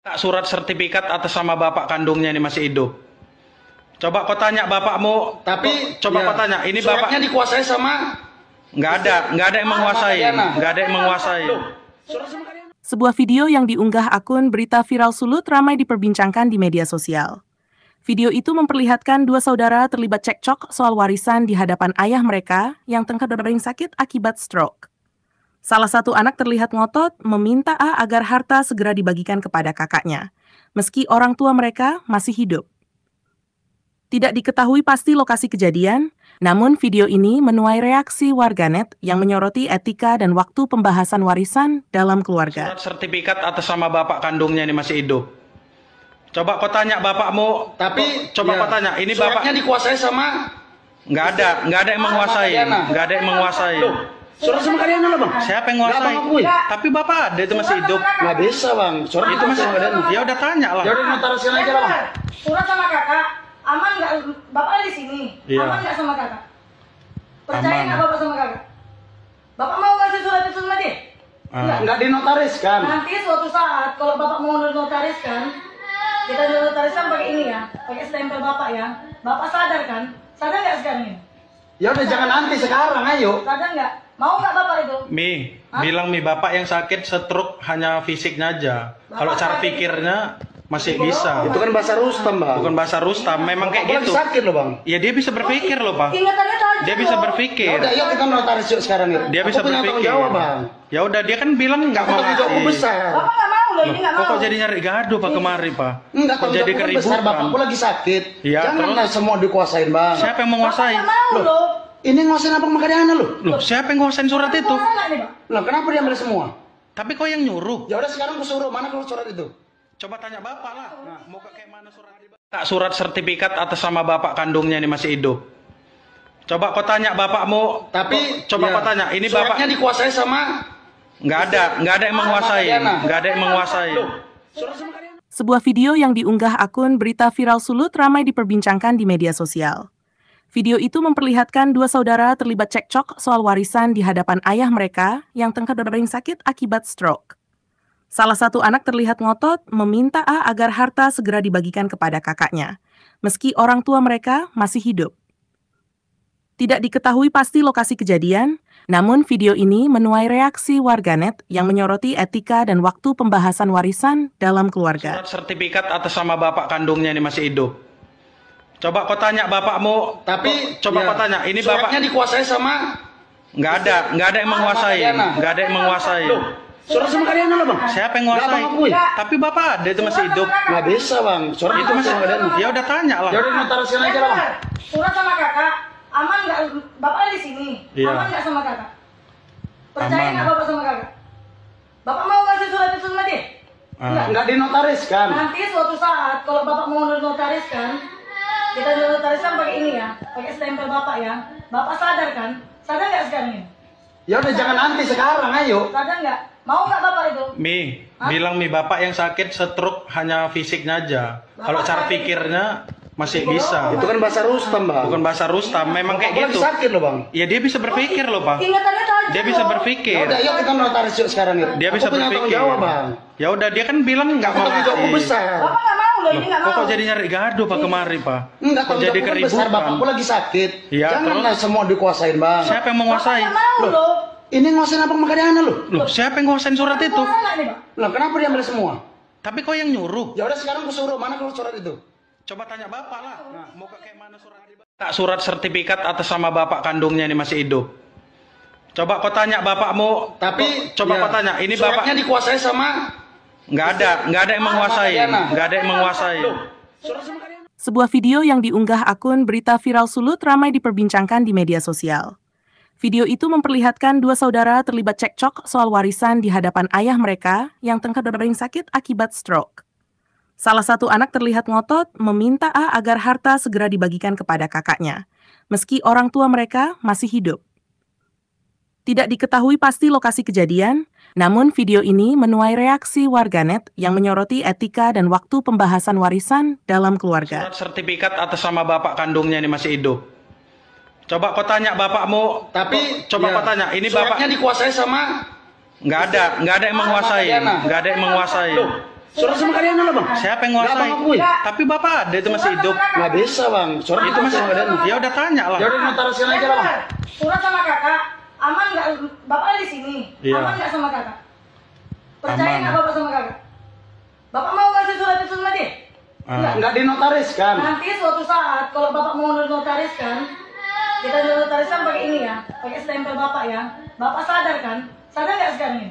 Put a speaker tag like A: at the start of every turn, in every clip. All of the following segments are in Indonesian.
A: Tak surat sertifikat atas nama bapak kandungnya ini masih hidup. Coba kau tanya bapakmu. Coba kau tanya, ini bapak.
B: Suratnya dikuasai sama.
A: Nggak ada yang menguasai. Nggak ada yang menguasai.
C: Sebuah video yang diunggah akun Berita Viral Sulut ramai diperbincangkan di media sosial. Video itu memperlihatkan dua saudara terlibat cekcok soal warisan di hadapan ayah mereka yang tengah berbaring sakit akibat stroke. Salah satu anak terlihat ngotot meminta A agar harta segera dibagikan kepada kakaknya, meski orang tua mereka masih hidup. Tidak diketahui pasti lokasi kejadian, namun video ini menuai reaksi warganet yang menyoroti etika dan waktu pembahasan warisan dalam keluarga.
A: Surat sertifikat atas nama bapak kandungnya ini masih hidup. Coba kau tanya bapakmu. Coba kau tanya, ini bapak.
B: Suratnya dikuasai sama.
A: Nggak ada yang menguasai. Nggak ada yang menguasai.
B: Surat sama Kadiana lah bang.
A: Siapa yang menguasai? Tapi bapak ada itu masih hidup.
B: Nggak bisa bang. Surat
A: Itu masih
B: sama Kadiana.
A: Ya udah tanya lah.
B: Ya udah notarisin aja lah bang.
D: Surat sama kakak. Aman nggak? Bapak di sini.
A: Iya.
D: Aman nggak sama kakak? Percaya
A: Aman.
D: nggak bapak sama kakak? Bapak mau kasih surat itu sama dia?
B: Nggak dinotariskan.
D: Nanti suatu saat kalau bapak mau notariskan, kita notariskan pakai ini ya, pakai stempel bapak ya. Bapak sadar kan? Sadar nggak sekarang ini?
B: Ya udah jangan nanti sekarang, ayo.
D: Sadar nggak? Mau nggak bapak itu?
A: Bilang bapak yang sakit stroke hanya fisiknya aja. Kalau cara pikirnya masih bisa.
B: Itu kan bahasa Rustam bang.
A: Bukan bahasa Rustam, memang kayak
B: Bapak
A: gitu.
B: lagi sakit loh bang.
A: Ya dia bisa berpikir loh pak.
D: Ingatannya tajam.
A: Dia bisa
D: loh.
A: berpikir.
B: Ya udah yuk kita notaris yuk sekarang yuk.
A: Dia bisa
B: Aku punya tanggung
A: berpikir.
B: jawab bang.
A: Ya udah dia kan bilang nggak mau
B: Tanggung jawabku
A: ngasih.
B: besar.
D: Bapak nggak mau loh, ini nggak mau.
A: Kok jadi nyari gaduh pak kemari pak?
B: Enggak,
A: Kok
B: tanggung
A: jadi
B: jawabku besar,
A: keributan?
B: bapakku lagi sakit.
A: Iya,
B: Janganlah semua dikuasain bang.
A: Siapa yang menguasai?
D: Bapak nggak mau loh.
B: Ini nguasain apa Kadiana lu?
A: Loh, siapa yang nguasain surat itu?
D: Mau nggak nih pak?
B: Lah kenapa dia ambil semua?
A: Tapi kok yang nyuruh?
B: Ya udah sekarang aku suruh, mana kalau surat itu?
A: Coba tanya bapak lah. Mau kayak mana surat? Tak surat sertifikat atas nama bapak kandungnya ini masih hidup. Coba kau tanya bapakmu. Coba kau tanya, ini bapak.
B: Suratnya dikuasai sama.
A: Nggak ada yang menguasai. Nggak ada yang menguasai.
B: Surat sama Kadiana.
C: Sebuah video yang diunggah akun Berita Viral Sulut ramai diperbincangkan di media sosial. Video itu memperlihatkan dua saudara terlibat cekcok soal warisan di hadapan ayah mereka yang tengah berbaring sakit akibat stroke. Salah satu anak terlihat ngotot meminta A agar harta segera dibagikan kepada kakaknya, meski orang tua mereka masih hidup. Tidak diketahui pasti lokasi kejadian, namun video ini menuai reaksi warganet yang menyoroti etika dan waktu pembahasan warisan dalam keluarga.
A: Surat sertifikat atas nama bapak kandungnya ini masih hidup. Coba kau tanya bapakmu. Coba kau tanya, ini bapak.
B: Suratnya dikuasai sama.
A: Nggak ada yang menguasai. Nggak ada yang menguasai.
B: Surat sama Kadiana lah bang.
A: Siapa yang menguasai?
B: Nggak, Bang, akui.
A: Tapi bapak ada itu masih hidup.
B: Nggak bisa bang. Surat
A: Itu masih.
B: sama Kadiana.
A: Ya udah tanya lah.
B: Ya udah notarisin aja lah bang.
D: Surat sama kakak. Aman nggak? Bapak di sini.
A: Iya.
D: Aman nggak sama kakak? Percaya
A: Aman.
D: nggak bapak sama kakak? Bapak mau kasih surat itu sama dia?
B: Nggak dinotariskan.
D: Nanti suatu saat kalau bapak mau notariskan, kita notariskan pakai ini ya, pakai stempel bapak ya. Bapak sadar kan? Sadar nggak sekarang ini?
B: Ya udah jangan nanti sekarang, ayo.
D: Sadar nggak? Mau nggak bapak itu?
A: Bilang bapak yang sakit stroke hanya fisiknya aja. Kalau cara pikirnya masih bisa.
B: Itu kan bahasa Rustam bang.
A: Bukan bahasa Rustam, memang kayak
B: Aku lagi
A: gitu.
B: sakit loh bang.
A: Ya dia bisa berpikir loh pak.
D: Ingatannya tajam.
A: Dia bisa
D: loh.
B: Ya
A: berpikir.
B: udah yuk kita notaris yuk sekarang yuk.
A: Dia bisa
B: Aku punya tanggung
A: berpikir.
B: jawab bang.
A: Ya udah dia kan bilang nggak mau
B: Tanggung jawabku
A: ngasih.
B: besar.
D: Bapak nggak mau loh, ini nggak mau.
A: Kok jadi nyari gaduh pak kemari pak?
B: Enggak,
A: Kok
B: tanggung
A: jadi
B: jawabku kan besar,
A: keributan?
B: bapakku lagi sakit.
A: Iya,
B: Janganlah semua dikuasain bang.
A: Siapa yang
D: Bapak
A: menguasai?
D: nggak mau loh.
B: Ini nguasain apa Kadiana lu?
A: Loh, siapa yang nguasain surat itu?
D: Mau nggak nih pak?
B: Lah kenapa dia ambil semua?
A: Tapi kok yang nyuruh?
B: Ya udah sekarang aku suruh, mana kalau surat itu?
A: Coba tanya bapak lah. Mau kayak mana surat? Tak surat sertifikat atas nama bapak kandungnya ini masih hidup. Coba kau tanya bapakmu. Coba kau tanya, ini bapak.
B: Suratnya dikuasai sama.
A: Nggak ada yang menguasai. Nggak ada yang menguasai.
B: Surat sama Kadiana.
C: Sebuah video yang diunggah akun Berita Viral Sulut ramai diperbincangkan di media sosial. Video itu memperlihatkan dua saudara terlibat cekcok soal warisan di hadapan ayah mereka yang tengah berbaring sakit akibat stroke. Salah satu anak terlihat ngotot meminta A agar harta segera dibagikan kepada kakaknya, meski orang tua mereka masih hidup. Tidak diketahui pasti lokasi kejadian, namun video ini menuai reaksi warganet yang menyoroti etika dan waktu pembahasan warisan dalam keluarga.
A: Surat sertifikat atas nama bapak kandungnya ini masih hidup. Coba kau tanya bapakmu. Coba kau tanya, ini bapak.
B: Suratnya dikuasai sama.
A: Nggak ada yang menguasai. Nggak ada yang menguasai.
B: Surat sama Kadiana lah bang.
A: Siapa yang
B: Nggak,
A: nguasai?
B: Bang, akui.
A: Tapi bapak ada itu masih hidup.
B: Nggak bisa bang. Surat
A: Itu masih.
B: sama Kadiana.
A: Ya udah tanya lah.
B: Ya udah notarisian aja lah bang.
D: Surat sama kakak, aman nggak? Bapak di sini,
A: Iya.
D: aman nggak sama kakak? Percaya
A: Aman.
D: nggak bapak sama kakak? Bapak mau ngasih surat itu sama dia?
A: Ah.
B: Nggak dinotariskan.
D: Nanti suatu saat kalau bapak mau notariskan, kita notariskan pakai ini ya, pakai stempel bapak ya. Bapak sadar kan? Sadar nggak sekarang ini?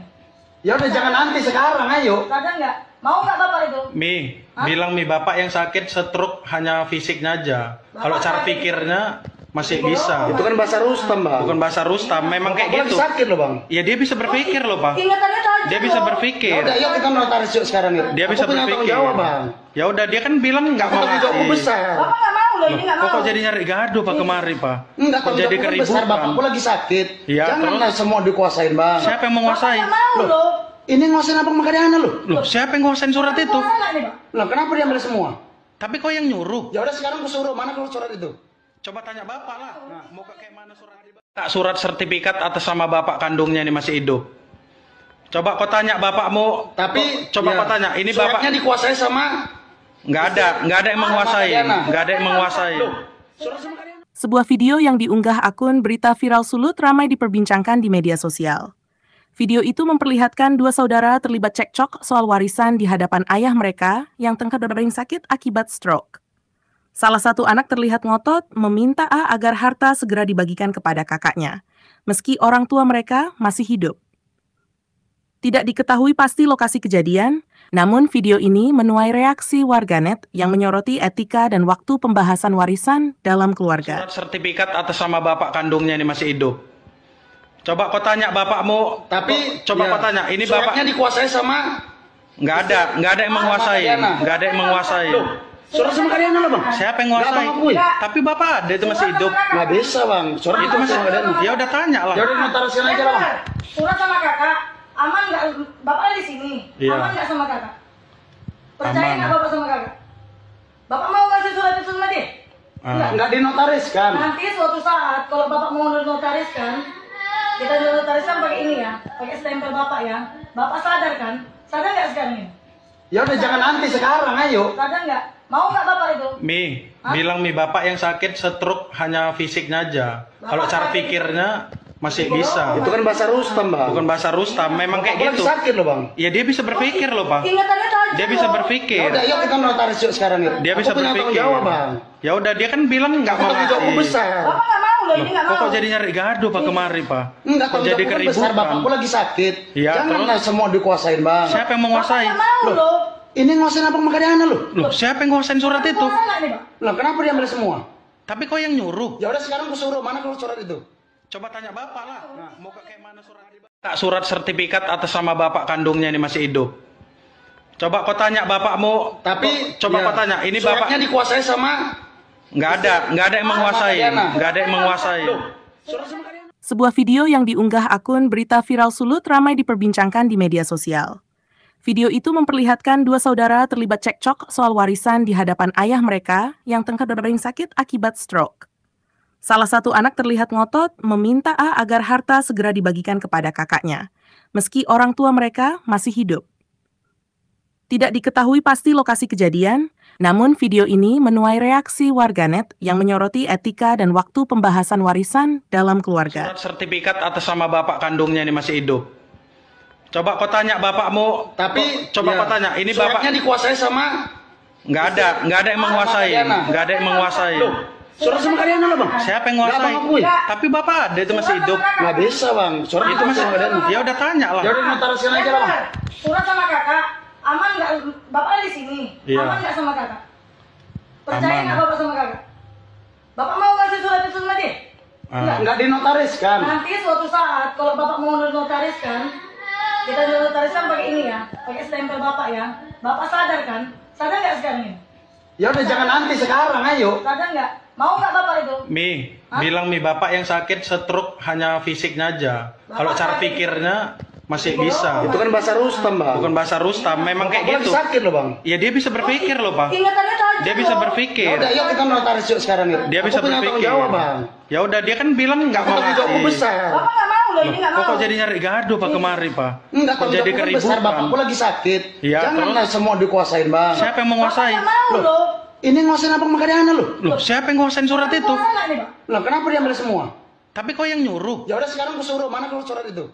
B: Ya udah jangan nanti sekarang, ayo.
D: Sadar nggak? Mau nggak bapak itu?
A: Mi,
D: Hah?
A: bilang Mi bapak yang sakit stroke hanya fisiknya aja. Kalau
D: Bapak
A: cara
D: sakit.
A: pikirnya masih bisa.
B: Itu kan bahasa Rustam bang.
A: Bukan bahasa Rustam, memang kayak
B: Bapak lagi
A: gitu.
B: sakit loh bang.
A: Ya dia bisa berpikir loh, Pak.
D: Ingatannya tajam
A: Dia bisa
D: loh.
A: berpikir.
B: Ya udah, yuk kita notaris yuk sekarang yuk.
A: Dia
B: Aku
A: bisa
B: punya tanggung
A: berpikir.
B: jawab bang.
A: Ya udah dia kan bilang nggak
B: Aku
A: mau
B: tanggung jawabku
A: ngasih.
B: besar.
D: Bapak nggak mau loh, ini nggak mau.
A: Kok jadi nyari gaduh Pak kemari, Pak?
B: Enggak,
A: Kok
B: tanggung
A: jadi
B: jawabku kan besar.
A: keributan?
B: Bapakku lagi sakit.
A: Iya,
B: Janganlah
A: terus?
B: semua dikuasain bang.
A: Siapa yang
D: Bapak
A: menguasai?
D: nggak mau
B: Loh.
D: loh.
B: Ini nguasain apa sama Kadiana lu?
A: Loh, siapa yang nguasain surat itu?
D: Bapak nggak nih, Pak?
B: Loh kenapa dia ambil semua?
A: Tapi kok yang nyuruh?
B: Ya udah sekarang aku suruh, mana kalau surat itu?
A: Coba tanya bapak lah. Nah, mau kayak mana surat? Tak surat sertifikat atas sama bapak kandungnya ini masih hidup. Coba kau tanya bapakmu.
B: Tapi
A: coba
B: ya,
A: kau tanya. Ini
B: suratnya
A: bapak
B: dikuasai sama
A: nggak ada yang menguasai.
B: Kadiana.
A: Nggak ada yang menguasai.
B: surat sama Kadiana.
C: Sebuah video yang diunggah akun Berita Viral Sulut ramai diperbincangkan di media sosial. Video itu memperlihatkan dua saudara terlibat cekcok soal warisan di hadapan ayah mereka yang tengah berdering sakit akibat stroke. Salah satu anak terlihat ngotot meminta A agar harta segera dibagikan kepada kakaknya, meski orang tua mereka masih hidup. Tidak diketahui pasti lokasi kejadian, namun video ini menuai reaksi warganet yang menyoroti etika dan waktu pembahasan warisan dalam keluarga.
A: Surat sertifikat atas sama bapak kandungnya ini masih hidup. Coba kau tanya bapakmu.
B: Tapi
A: coba
B: ya,
A: kau tanya. Ini
B: suratnya
A: bapak
B: dikuasai sama
A: nggak ada yang menguasai.
B: Kadiana.
A: Nggak ada yang menguasai.
B: Loh, surat sama Kadiana lah bang.
A: Siapa yang
B: Nggak,
A: nguasai?
B: Bang, akui.
A: Tapi bapak ada itu masih hidup.
B: Nggak bisa bang. Surat
A: Itu masih.
B: sama Kadiana.
A: Ya udah tanya lah.
B: Ya udah notarisian aja lah bang.
D: Surat sama kakak, aman nggak? Bapak di sini,
A: Iya.
D: aman nggak sama kakak? Percaya
A: Aman.
D: nggak bapak sama kakak? Bapak mau ngasih surat itu sama dia?
A: Ah.
B: Nggak dinotariskan.
D: Nanti suatu saat kalau bapak mau notariskan, kita notariskan pakai ini ya, pakai stempel bapak ya. Bapak sadar kan? Sadar nggak sekarang ini?
B: Ya udah jangan nanti sekarang, ayo.
D: Sadar nggak? Mau nggak bapak itu?
A: Mi,
D: Hah?
A: bilang Mi bapak yang sakit stroke hanya fisiknya aja. Kalau cara pikirnya masih bisa.
B: Itu kan bahasa Rustam bang.
A: Bukan bahasa Rustam, memang kayak
B: Bapak
A: gitu.
B: lagi sakit loh bang.
A: Ya dia bisa berpikir loh, Pak.
D: Ingatannya tajam
A: Dia bisa
D: loh.
B: Ya
A: berpikir.
B: udah, yuk kita notaris yuk sekarang yuk.
A: Dia
B: Aku
A: bisa
B: punya tanggung
A: berpikir.
B: jawab bang.
A: Ya udah dia kan bilang nggak
B: Aku
A: mau
B: tanggung jawabku
A: ngasih.
B: besar.
D: Bapak nggak mau loh, ini nggak mau.
A: Kok jadi nyari gaduh Pak kemari, Pak?
B: Enggak,
A: Kok
B: tanggung
A: jadi
B: jawabku kan besar.
A: keributan?
B: Bapakku lagi sakit.
A: Iya,
B: Janganlah semua dikuasain bang.
A: Siapa yang
D: Bapak
A: menguasai?
D: nggak mau
B: Loh.
D: loh.
B: Ini nguasain apa sama Kadiana lu?
A: Loh, siapa yang nguasain surat itu?
D: Bapak nggak nih, Pak?
B: Loh kenapa dia ambil semua?
A: Tapi kok yang nyuruh?
B: Ya udah sekarang aku suruh, mana kalau surat itu?
A: Coba tanya bapak lah. Nah, mau kayak mana surat? Tak surat sertifikat atas sama bapak kandungnya ini masih hidup. Coba kau tanya bapakmu.
B: Tapi
A: coba
B: ya,
A: kau tanya. Ini
B: suratnya
A: bapak
B: dikuasai sama
A: nggak ada yang menguasai.
B: Kadiana.
A: Nggak ada yang menguasai.
B: surat sama Kadiana.
C: Sebuah video yang diunggah akun Berita Viral Sulut ramai diperbincangkan di media sosial. Video itu memperlihatkan dua saudara terlibat cekcok soal warisan di hadapan ayah mereka yang tengah berdering sakit akibat stroke. Salah satu anak terlihat ngotot meminta A agar harta segera dibagikan kepada kakaknya, meski orang tua mereka masih hidup. Tidak diketahui pasti lokasi kejadian, namun video ini menuai reaksi warganet yang menyoroti etika dan waktu pembahasan warisan dalam keluarga.
A: Surat sertifikat atas sama bapak kandungnya ini masih hidup. Coba kau tanya bapakmu.
B: Tapi
A: coba
B: ya,
A: kau tanya. Ini
B: suratnya
A: bapak
B: dikuasai sama
A: nggak ada yang menguasai.
B: Kadiana.
A: Nggak ada yang menguasai.
B: Loh, surat sama Kadiana lah bang.
A: Siapa yang
B: Nggak,
A: nguasai?
B: Bang, akui.
A: Tapi bapak ada itu masih hidup.
B: Nggak bisa bang. Surat
A: Itu masih.
B: sama Kadiana.
A: Ya udah tanya lah.
B: Ya udah notarisian aja lah bang.
D: Surat sama kakak, aman nggak? Bapak di sini,
A: Iya.
D: aman nggak sama kakak? Percaya
A: Aman.
D: nggak bapak sama kakak? Bapak mau ngasih surat itu sama dia?
A: Ah.
B: Nggak dinotariskan.
D: Nanti suatu saat kalau bapak mau notariskan, kita notariskan pakai ini ya, pakai stempel bapak ya. Bapak sadar kan? Sadar nggak sekarang ini?
B: Ya udah jangan nanti sekarang, ayo.
D: Sadar nggak? Mau nggak bapak itu?
A: Mi,
D: Hah?
A: bilang Mi bapak yang sakit stroke hanya fisiknya aja. Kalau cara
D: sakit.
A: pikirnya masih bisa.
B: Itu kan bahasa Rustam bang.
A: Bukan bahasa Rustam, memang kayak
B: Bapak lagi
A: gitu.
B: sakit loh bang.
A: Ya dia bisa berpikir loh, Pak.
D: Ingatannya tajam
A: Dia bisa
D: loh.
B: Ya
A: berpikir.
B: udah, yuk kita notaris yuk sekarang yuk.
A: Dia
B: Aku
A: bisa
B: punya tanggung
A: berpikir.
B: jawab bang.
A: Ya udah dia kan bilang nggak
B: Aku
A: mau
B: tanggung jawabku
A: ngasih.
B: besar.
D: Bapak nggak mau loh, ini nggak mau.
A: Kok jadi nyari gaduh Pak kemari Pak?
B: Enggak,
A: Kok jadi
B: besar,
A: keributan?
B: bapakku lagi sakit.
A: Iya,
B: Janganlah semua dikuasain, Bang.
A: Siapa yang menguasai?
D: Bapak nggak mau loh.
B: Ini nguasain apa Makadiana lu?
A: Loh, siapa yang nguasain surat itu?
D: Mau nggak nih, Pak?
B: Lah, kenapa dia ambil semua?
A: Tapi kok yang nyuruh?
B: Ya udah sekarang ku suruh, mana kalau surat itu?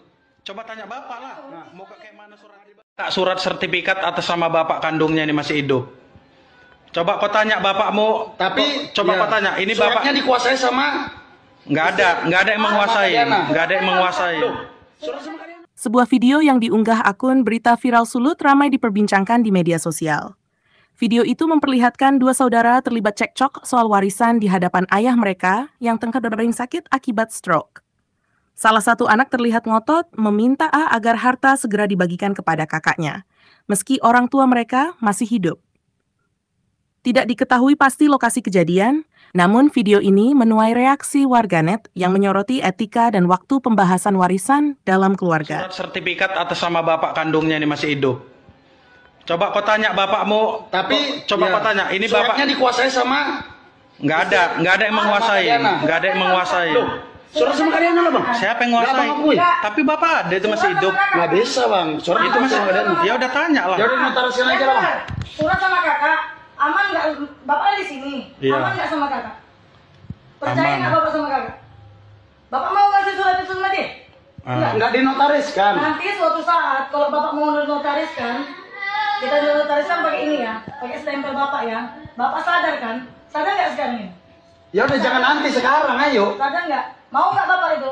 A: Coba tanya Bapak lah. Mau kayak mana surat? Tak surat sertifikat atas sama Bapak kandungnya ini masih hidup. Coba kau tanya bapakmu.
B: Tapi
A: coba
B: ya,
A: kau tanya, ini
B: suratnya
A: Bapak
B: dikuasai sama
A: nggak ada yang menguasai, nggak ada yang menguasai.
B: surat sama Makadiana.
C: Sebuah video yang diunggah akun Berita Viral Sulut ramai diperbincangkan di media sosial. Video itu memperlihatkan dua saudara terlibat cekcok soal warisan di hadapan ayah mereka yang tengah berbaring sakit akibat stroke. Salah satu anak terlihat ngotot meminta A agar harta segera dibagikan kepada kakaknya, meski orang tua mereka masih hidup. Tidak diketahui pasti lokasi kejadian, namun video ini menuai reaksi warganet yang menyoroti etika dan waktu pembahasan warisan dalam keluarga.
A: Surat sertifikat atas sama Bapak kandungnya ini masih hidup. Coba kau tanya bapakmu.
B: Tapi
A: coba
B: ya,
A: kau tanya, ini Bapak
B: suratnya dikuasai sama
A: nggak ada yang menguasai, nggak ada yang menguasai.
B: surat sama Makadiana lah, Bang.
A: Siapa yang
B: Nggak,
A: menguasai?
B: Bang, akui.
A: Tapi Bapak ada itu masih hidup.
B: Nggak bisa, Bang. Surat
A: Itu masih
B: Makadiana.
A: ya udah tanya lah.
B: Ya udah notarisin aja lah, Bang.
D: Surat sama kakak, aman nggak? Bapak di sini,
A: Iya.
D: aman nggak sama kakak? Percaya
A: Aman.
D: nggak bapak sama kakak? Bapak mau ngasih surat itu sama dia? Enggak.
B: Nggak dinotariskan.
D: Nanti suatu saat kalau bapak mau notariskan, kita notariskan pakai ini ya, pakai stempel bapak ya. Bapak sadar kan? Sadar nggak sekarang ini?
B: Ya udah jangan nanti sekarang, ayo.
D: Sadar nggak? Mau nggak bapak itu?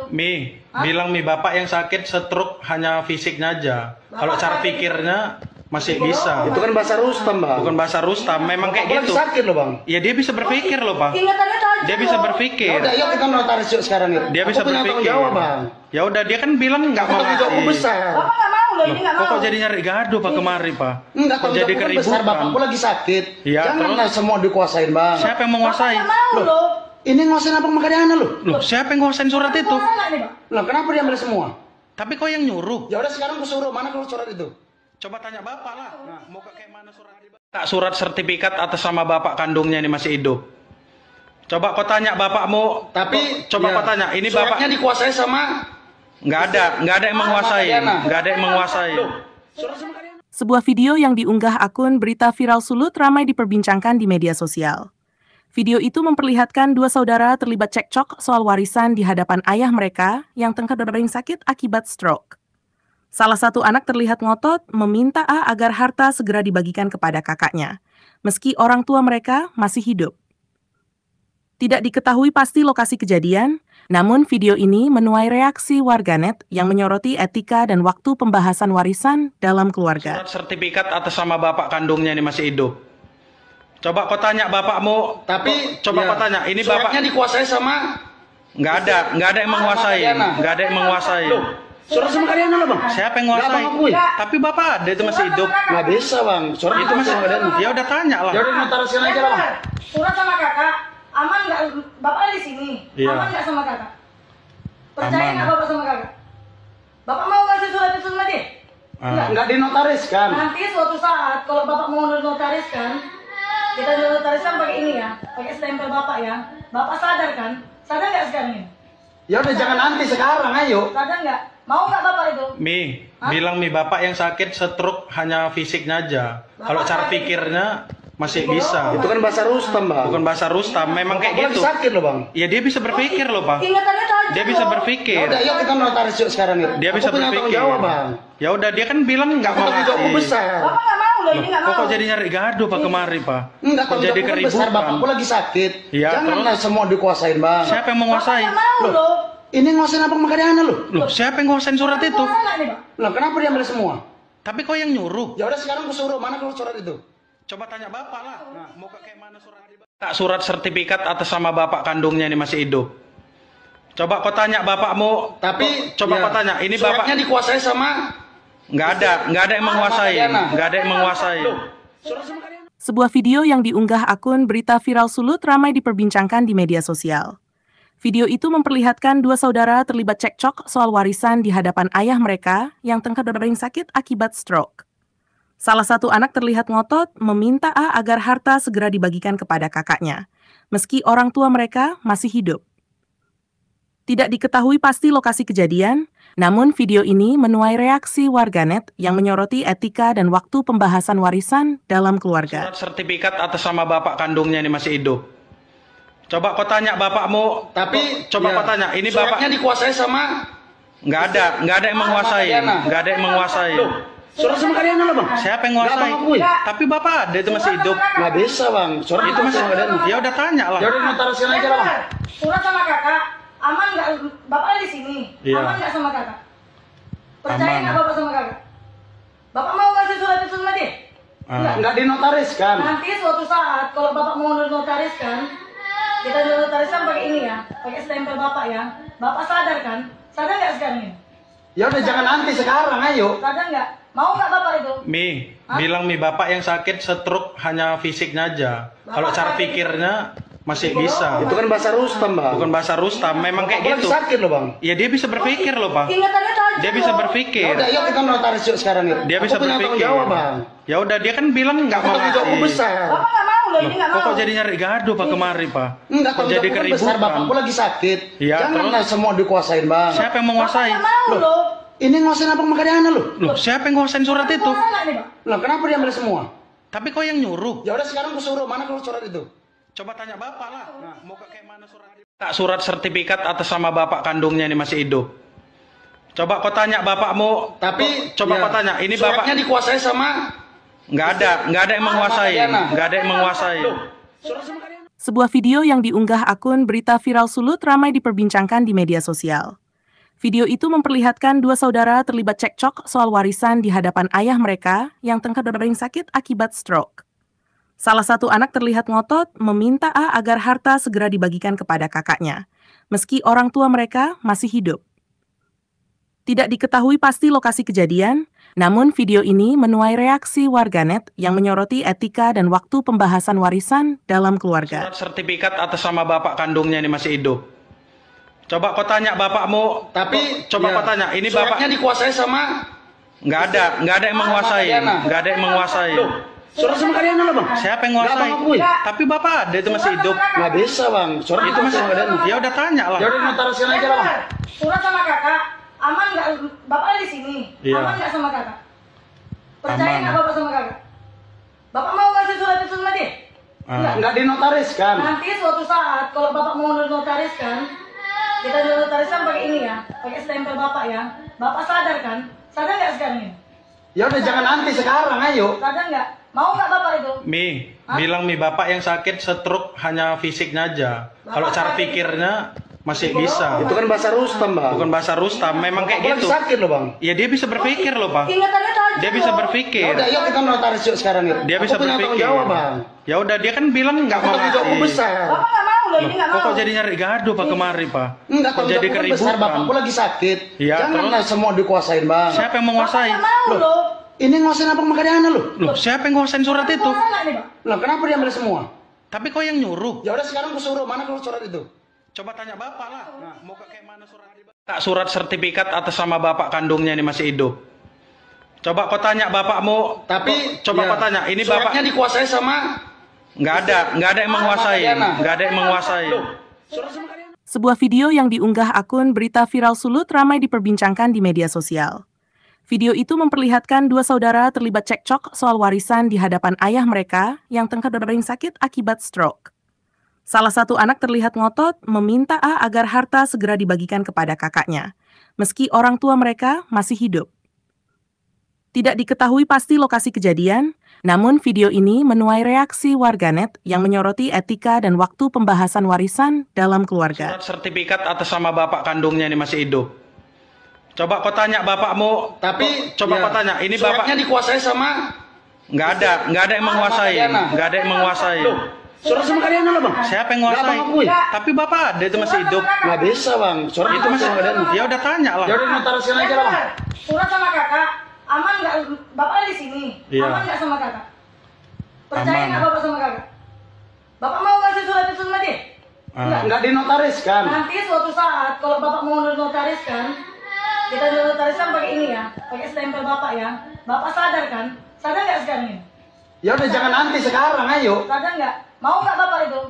A: Bilang Bapak yang sakit stroke hanya fisiknya aja. Kalau
D: Bapak
A: cara
D: sakit.
A: pikirnya masih bisa.
B: Itu kan bahasa Rustam, Bang.
A: Bukan bahasa Rustam, memang kayak
B: Bapakku lagi
A: gitu.
B: sakit loh, Bang.
A: Ya dia bisa berpikir loh Pak.
D: Ingatannya tajam
A: Dia bisa
D: loh.
A: berpikir.
B: Ya udah, yuk kita notaris yuk sekarang yuk.
A: Dia bisa
B: Aku punya tanggung
A: berpikir.
B: jawab, Bang.
A: Ya udah dia kan bilang nggak mau
B: Tanggung jawabku
A: ngasih.
B: besar.
D: Bapak nggak mau loh, ini nggak mau.
A: Kok jadi nyari gaduh Pak kemari Pak?
B: Enggak,
A: Kok
B: tanggung
A: jadi
B: jawabku kan besar.
A: keributan?
B: Bapakku lagi sakit.
A: Iya,
B: Janganlah semua dikuasain, Bang.
A: Siapa yang
D: Bapak
A: menguasai?
D: nggak mau loh.
B: Ini nguasain apa Makadiana lu?
A: Loh, siapa yang nguasain surat itu?
D: Mau nggak nih, Pak?
B: Lah, kenapa dia ambil semua?
A: Tapi kok yang nyuruh?
B: Ya udah sekarang ku suruh, mana kalau surat itu?
A: Coba tanya Bapak lah. Mau kayak mana surat? Tak surat sertifikat atas sama Bapak kandungnya ini masih hidup. Coba kau tanya bapakmu.
B: Tapi
A: coba
B: ya,
A: kau tanya, ini
B: suratnya
A: Bapak
B: dikuasai sama
A: nggak ada yang menguasai, nggak ada yang menguasai.
B: surat sama Makadiana.
C: Sebuah video yang diunggah akun Berita Viral Sulut ramai diperbincangkan di media sosial. Video itu memperlihatkan dua saudara terlibat cekcok soal warisan di hadapan ayah mereka yang tengah berbaring sakit akibat stroke. Salah satu anak terlihat ngotot meminta A agar harta segera dibagikan kepada kakaknya, meski orang tua mereka masih hidup. Tidak diketahui pasti lokasi kejadian, namun video ini menuai reaksi warganet yang menyoroti etika dan waktu pembahasan warisan dalam keluarga.
A: Surat sertifikat atas sama Bapak kandungnya ini masih hidup. Coba kau tanya bapakmu.
B: Tapi
A: coba
B: ya,
A: kau tanya, ini Bapak
B: suratnya dikuasai sama
A: nggak ada yang menguasai, nggak ada yang menguasai.
B: surat sama Makadiana lah, Bang.
A: Siapa yang
B: Nggak,
A: menguasai?
B: Bang, akui.
A: Tapi Bapak ada itu masih hidup.
B: Nggak bisa, Bang. Surat
A: Itu masih
B: sama Makadiana.
A: ya udah tanya lah.
B: Ya udah notarisin aja lah, Bang.
D: Surat sama kakak, aman nggak? Bapak di sini,
A: Iya.
D: aman nggak sama kakak? Percaya
A: Aman.
D: nggak bapak sama kakak? Bapak mau ngasih surat itu sama dia? Enggak.
B: Nggak dinotariskan.
D: Nanti suatu saat kalau bapak mau notariskan, kita notariskan pakai ini ya, pakai stempel bapak ya. Bapak sadar kan? Sadar nggak sekarang ini?
B: Ya udah jangan nanti sekarang, ayo.
D: Sadar nggak? Mau nggak bapak itu?
A: Bilang Bapak yang sakit stroke hanya fisiknya aja. Kalau
D: Bapak
A: cara
D: sakit.
A: pikirnya masih bisa.
B: Itu kan bahasa Rustam, Bang.
A: Bukan bahasa Rustam, memang kayak
B: Bapakku
A: gitu.
B: lagi sakit loh, Bang.
A: Ya dia bisa berpikir loh Pak.
D: Ingatannya tajam
A: Dia bisa
D: loh.
B: Ya
A: berpikir.
B: udah, yuk kita notaris yuk sekarang yuk.
A: Dia bisa
B: Aku punya tanggung
A: berpikir.
B: jawab, Bang.
A: Ya udah dia kan bilang nggak mau
B: Tanggung jawabku
A: ngasih.
B: besar.
D: Bapak nggak mau loh, ini nggak mau.
A: Kok jadi nyari gaduh Pak kemari Pak?
B: Enggak,
A: Kok jadi
B: tanggung jawabku kan besar.
A: keributan?
B: Bapakku lagi sakit.
A: Iya,
B: Janganlah semua dikuasain, Bang.
A: Siapa yang
D: Bapak
A: menguasai?
D: nggak mau loh.
B: Ini nguasain apa Makadiana lu?
A: Loh, siapa yang nguasain surat itu?
D: Mau nggak nih, Pak?
B: Lah, kenapa dia ambil semua?
A: Tapi kok yang nyuruh?
B: Ya udah sekarang ku suruh, mana kalau surat itu?
A: Coba tanya Bapak lah. Mau kayak mana surat? Tak surat sertifikat atas sama Bapak kandungnya ini masih hidup. Coba kau tanya bapakmu.
B: Tapi
A: coba
B: ya,
A: kau tanya, ini
B: suratnya
A: Bapak
B: dikuasai sama
A: nggak ada yang menguasai,
B: Makadiana.
A: nggak ada yang menguasai.
B: surat sama Makadiana.
C: Sebuah video yang diunggah akun Berita Viral Sulut ramai diperbincangkan di media sosial. Video itu memperlihatkan dua saudara terlibat cekcok soal warisan di hadapan ayah mereka yang tengah berbaring sakit akibat stroke. Salah satu anak terlihat ngotot meminta A agar harta segera dibagikan kepada kakaknya, meski orang tua mereka masih hidup. Tidak diketahui pasti lokasi kejadian, namun video ini menuai reaksi warganet yang menyoroti etika dan waktu pembahasan warisan dalam keluarga.
A: Surat sertifikat atas nama bapak kandungnya ini masih hidup. Coba kau tanya bapakmu,
B: Tapi
A: coba kau tanya, ini bapak
B: suratnya dikuasai sama
A: nggak ada yang menguasai, nggak ada yang menguasai.
B: surat sama Kadiana loh bang.
A: Siapa yang menguasai?
B: Nggak, Bang, akui.
A: Tapi bapak ada itu masih hidup.
B: Nggak bisa bang. Surat
A: Itu masih
B: sama Kadiana.
A: ya udah tanya lah.
B: Ya udah notarisian aja lah bang.
D: Surat sama kakak, aman nggak? Bapak ada di sini,
A: Iya.
D: aman nggak sama kakak? Percaya
A: Aman.
D: nggak bapak sama kakak? Bapak mau ngasih surat itu sama dia?
B: Nggak dinotariskan.
D: Nanti suatu saat kalau bapak mau notariskan, kita notariskan pakai ini ya, pakai stempel bapak ya. Bapak sadar kan? Sadar nggak sekarang ini?
B: Ya udah jangan nanti sekarang, ayo.
D: Sadar nggak? Mau nggak bapak itu?
A: Bilang bapak yang sakit stroke hanya fisiknya aja. Kalau cara pikirnya masih bisa.
B: Itu kan bahasa Rustam bang.
A: Bukan bahasa Rustam, memang kayak
B: Bapak
A: gitu.
B: lagi sakit loh bang.
A: Ya dia bisa berpikir loh bang.
D: Ingatannya tajam
A: Dia bisa
D: loh.
B: Ya
A: berpikir.
B: udah, yuk kita notaris yuk sekarang ya.
A: Dia bisa
B: Aku punya tanggung
A: berpikir.
B: jawab bang.
A: Ya udah dia kan bilang nggak mau
B: Tanggung jawabku
A: ngasih.
B: besar.
D: Bapak nggak mau loh, ini nggak mau.
A: Kok jadi nyari gaduh pak kemari pak?
B: Enggak,
A: Kok
B: tanggung
A: jadi
B: jawabku kan besar.
A: keributan?
B: Bapakku lagi sakit.
A: Iya,
B: Janganlah semua dikuasain bang.
A: Siapa yang
D: Bapak
A: menguasai?
D: nggak mau loh.
B: Ini nguasain apa sama Kadiana loh?
A: Loh, siapa yang nguasain surat itu?
D: Mau nggak nih pak?
B: Lah kenapa dia ambil semua?
A: Tapi kok yang nyuruh?
B: Ya udah sekarang aku suruh, mana kalau surat itu?
A: Coba tanya bapak lah. Mau kayak mana surat? Tak surat sertifikat atas nama bapak kandungnya ini masih hidup. Coba kau tanya bapakmu.
B: Tapi
A: coba kau tanya, ini bapak
B: suratnya dikuasai sama
A: nggak ada yang menguasai, nggak ada yang menguasai.
B: surat sama Kadiana.
C: Sebuah video yang diunggah akun Berita Viral Sulut ramai diperbincangkan di media sosial. Video itu memperlihatkan dua saudara terlibat cekcok soal warisan di hadapan ayah mereka yang tengah berdering sakit akibat stroke. Salah satu anak terlihat ngotot meminta A agar harta segera dibagikan kepada kakaknya, meski orang tua mereka masih hidup. Tidak diketahui pasti lokasi kejadian, namun video ini menuai reaksi warganet yang menyoroti etika dan waktu pembahasan warisan dalam keluarga.
A: Surat sertifikat atas nama bapak kandungnya ini masih hidup. Coba kau tanya bapakmu.
B: Tapi
A: coba kau tanya, ini bapak
B: suratnya dikuasai sama
A: nggak ada yang menguasai, nggak ada yang menguasai.
B: surat sama Kadiana loh bang.
A: Siapa yang
B: Nggak,
A: menguasai?
B: Bang, akui.
A: Tapi bapak ada itu masih hidup.
B: Nggak bisa bang. Surat
A: Itu masih
B: sama Kadiana.
A: ya udah tanya lah.
B: Ya udah notarisian aja lah bang.
D: Surat sama kakak, aman nggak? Bapak ada di sini,
A: Iya.
D: aman nggak sama kakak? Percaya
A: Aman.
D: nggak bapak sama kakak? Bapak mau ngasih surat itu sama dia?
B: Nggak dinotariskan.
D: Nanti suatu saat kalau bapak mau notariskan, kita notariskan pakai ini ya, pakai stempel bapak ya. Bapak sadar kan? Sadar nggak sekarang ini?
B: Ya udah jangan nanti sekarang, ayo.
D: Sadar nggak? Mau nggak bapak itu?
A: Bilang bapak yang sakit stroke hanya fisiknya aja. Kalau cara pikirnya masih bisa.
B: Itu kan bahasa Rustam bang.
A: Bukan bahasa Rustam, memang kayak
B: Aku lagi
A: gitu.
B: sakit loh bang.
A: Ya dia bisa berpikir loh bang.
D: Ingatannya tajam
A: Dia bisa
D: loh.
B: Ya
A: berpikir.
B: udah, yuk kita notaris yuk sekarang ya.
A: Dia bisa
B: Aku punya tanggung
A: berpikir.
B: jawab bang.
A: Ya udah dia kan bilang nggak mau
B: Tanggung jawabku
A: ngasih.
B: besar.
D: Bapak nggak mau loh, ini nggak mau.
A: Kok jadi nyari gaduh pak kemari pak?
B: Enggak,
A: Kok
B: tanggung
A: jadi
B: jawabku kan besar.
A: keributan?
B: Bapakku lagi sakit.
A: Iya,
B: Janganlah semua dikuasain bang.
A: Siapa yang
D: Bapak
A: menguasai?
D: nggak mau loh.
B: Ini nguasain apa sama Kadiana loh?
A: Loh, siapa yang nguasain surat itu?
D: Mau nggak nih pak?
B: Lah kenapa dia ambil semua?
A: Tapi kok yang nyuruh?
B: Ya udah sekarang aku suruh, mana kalau surat itu?
A: Coba tanya bapak lah. Mau kayak mana surat? Tak surat sertifikat atas nama bapak kandungnya ini masih hidup. Coba kau tanya bapakmu.
B: Tapi
A: coba kau tanya, ini bapak
B: suratnya dikuasai sama
A: nggak ada yang menguasai, nggak ada yang menguasai.
B: surat sama Kadiana.
C: Sebuah video yang diunggah akun Berita Viral Sulut ramai diperbincangkan di media sosial. Video itu memperlihatkan dua saudara terlibat cekcok soal warisan di hadapan ayah mereka yang tengah berdering sakit akibat stroke. Salah satu anak terlihat ngotot meminta A agar harta segera dibagikan kepada kakaknya, meski orang tua mereka masih hidup. Tidak diketahui pasti lokasi kejadian, namun video ini menuai reaksi warganet yang menyoroti etika dan waktu pembahasan warisan dalam keluarga.
A: Surat sertifikat atas nama bapak kandungnya ini masih hidup. Coba kau tanya bapakmu.
B: Tapi
A: coba kau tanya, ini bapak
B: suratnya dikuasai sama
A: nggak ada yang menguasai, nggak ada yang menguasai.
B: surat sama Kadiana loh bang.
A: Siapa yang
B: Nggak,
A: menguasai?
B: Bang, akui.
A: Tapi bapak ada itu masih hidup.
B: Nggak bisa bang. Surat
A: Itu masih
B: sama Kadiana.
A: ya udah tanya lah.
B: Ya udah notarisian aja lah bang.
D: Surat sama kakak, aman nggak? Bapak ada di sini,
A: Iya.
D: aman nggak sama kakak? Percaya
A: Aman.
D: nggak bapak sama kakak? Bapak mau ngasih surat itu sama dia?
B: Nggak dinotariskan.
D: Nanti suatu saat kalau bapak mau notariskan, kita notariskan pakai ini ya, pakai stempel bapak ya. Bapak sadar kan? Sadar nggak sekarang ini?
B: Ya udah jangan nanti sekarang, ayo.
D: Sadar nggak? Mau nggak bapak itu?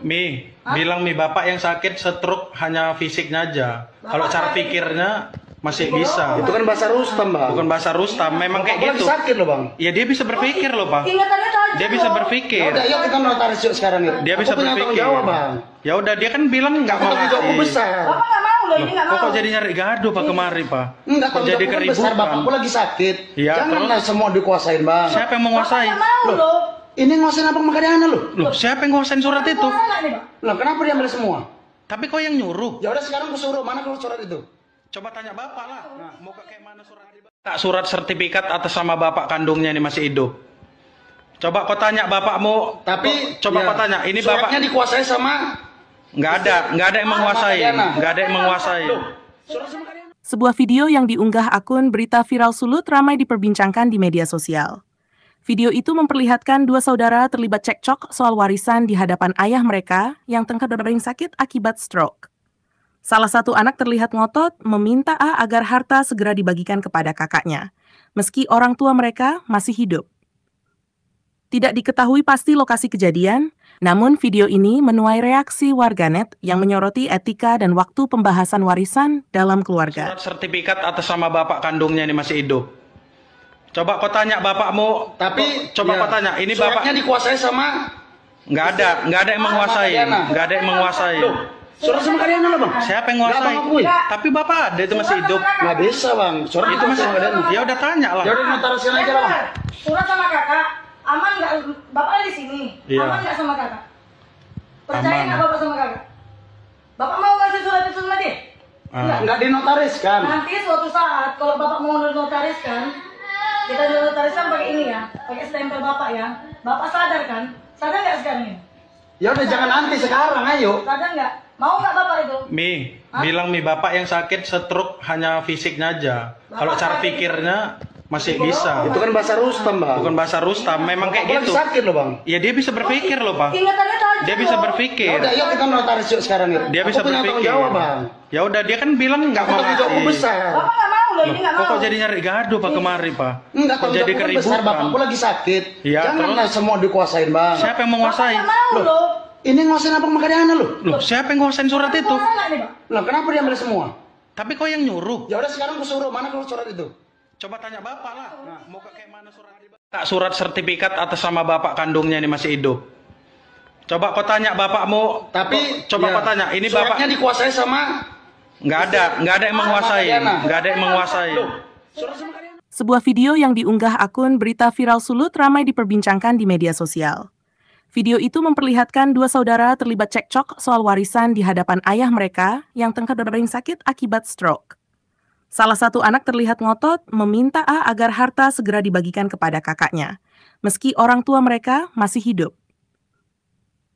A: Bilang bapak yang sakit stroke hanya fisiknya aja. Kalau cara pikirnya masih bisa.
B: Itu kan bahasa Rustam, Bang.
A: Bukan bahasa Rustam, memang kayak
B: Aku lagi
A: gitu.
B: sakit loh, Bang.
A: Ya dia bisa berpikir loh, Pak.
D: Ingatannya tajam
A: Dia bisa
D: loh.
B: Ya
A: berpikir.
B: udah, yuk kita notaris yuk sekarang yuk.
A: Dia
B: Aku
A: bisa
B: punya tanggung
A: berpikir.
B: jawab, Bang.
A: Ya udah, dia kan bilang nggak mau
B: Tanggung jawabku
A: ngasih.
B: besar.
D: Bapak nggak mau loh, ini nggak mau.
A: Kok jadi nyari gaduh Pak kemari Pak?
B: Enggak,
A: Kok
B: tanggung
A: jadi
B: jawabku kan besar,
A: keributan?
B: Bapakku lagi sakit.
A: Iya,
B: Janganlah semua dikuasain, Bang.
A: Siapa yang
D: Bapak
A: menguasai?
D: nggak mau loh.
B: Ini nguasain apa Makariana lu?
A: Loh, siapa yang nguasain surat itu?
D: Kuasa nggak nih, Pak?
B: Lah, kenapa dia ambil semua?
A: Tapi kok yang nyuruh?
B: Ya udah sekarang aku suruh, mana kalau surat itu?
A: Coba tanya bapak lah. Mau kayak mana surat? Tak surat sertifikat atas nama bapak kandungnya ini masih hidup. Coba kau tanya bapakmu.
B: Tapi
A: coba
B: ya,
A: kau tanya. Ini
B: suratnya
A: bapak
B: dikuasai sama
A: nggak ada yang menguasai. Nggak ada yang menguasai.
B: surat sama Makariana.
C: Sebuah video yang diunggah akun Berita Viral Sulut ramai diperbincangkan di media sosial. Video itu memperlihatkan dua saudara terlibat cekcok soal warisan di hadapan ayah mereka yang tengah berbaring sakit akibat stroke. Salah satu anak terlihat ngotot meminta A agar harta segera dibagikan kepada kakaknya, meski orang tua mereka masih hidup. Tidak diketahui pasti lokasi kejadian, namun video ini menuai reaksi warganet yang menyoroti etika dan waktu pembahasan warisan dalam keluarga.
A: Surat sertifikat atas nama bapak kandungnya ini masih hidup. Coba kau tanya bapakmu.
B: Tapi
A: coba
B: ya,
A: kau tanya. Ini bapak
B: suratnya dikuasai sama
A: nggak ada yang menguasai.
B: Makariana.
A: Nggak ada yang menguasai.
B: Loh, surat sama Makariana lah, Bang.
A: Siapa yang
B: Nggak,
A: menguasai?
B: Bang, akui.
A: Tapi bapak ada itu masih hidup.
B: Nggak bisa, Bang. Surat
A: Itu masih.
B: sama Makariana.
A: Ya udah tanya lah.
B: Ya udah notariskan aja lah, Bang.
D: Surat sama kakak. Aman nggak? Bapak di sini.
A: Iya.
D: Aman nggak sama kakak? Percaya
A: Aman.
D: nggak bapak sama kakak? Bapak mau ngasih surat itu sama dia? Enggak.
B: Nggak dinotariskan.
D: Nanti suatu saat kalau bapak mau notariskan, kita notariskan pakai ini ya, pakai stempel bapak ya. Bapak sadar kan? Sadar nggak sekarang ini?
B: Ya udah jangan nanti sekarang, ayo.
D: Sadar nggak? Mau nggak bapak itu?
A: Bilang bapak yang sakit stroke hanya fisiknya aja. Kalau cara pikirnya masih bisa.
B: Itu kan bahasa Rustam, Bang.
A: Bukan bahasa Rustam, memang kayak
B: Aku lagi
A: gitu.
B: sakit loh, Bang.
A: Ya dia bisa berpikir loh Pak.
D: Ingatannya tajam
A: Dia bisa
D: loh.
B: Ya
A: berpikir.
B: udah, yuk kita notaris yuk sekarang yuk.
A: Dia bisa
B: Aku punya tanggung
A: berpikir.
B: jawab, Bang.
A: Ya udah, dia kan bilang nggak mau
B: Tanggung jawabku
A: ngasih.
B: besar.
D: Bapak nggak mau loh, ini nggak mau.
A: Kok jadi nyari gaduh Pak kemari Pak?
B: Enggak,
A: Kok
B: tanggung
A: jadi
B: jawabku kan besar,
A: keributan?
B: Bapakku lagi sakit.
A: Iya,
B: Janganlah semua dikuasain, Bang.
A: Siapa yang
D: Bapak
A: menguasai?
D: nggak mau loh.
B: Ini nguasain apa Makariana lu?
A: Loh, siapa yang nguasain surat itu?
D: Kuasa nggak nih, Pak?
B: Lah, kenapa dia ambil semua?
A: Tapi kok yang nyuruh?
B: Ya udah sekarang aku suruh, mana kalau surat itu?
A: Coba tanya bapak lah. Mau kayak mana surat? Tak surat sertifikat atas nama bapak kandungnya ini masih hidup. Coba kau tanya bapakmu.
B: Tapi
A: coba
B: ya,
A: kau tanya. Ini
B: suratnya
A: bapak
B: dikuasai sama
A: nggak ada yang menguasai.
B: Makariana.
A: Nggak ada yang menguasai.
B: Loh, surat sama Makariana.
C: Sebuah video yang diunggah akun Berita Viral Sulut ramai diperbincangkan di media sosial. Video itu memperlihatkan dua saudara terlibat cekcok soal warisan di hadapan ayah mereka yang tengah berbaring sakit akibat stroke. Salah satu anak terlihat ngotot meminta A agar harta segera dibagikan kepada kakaknya, meski orang tua mereka masih hidup.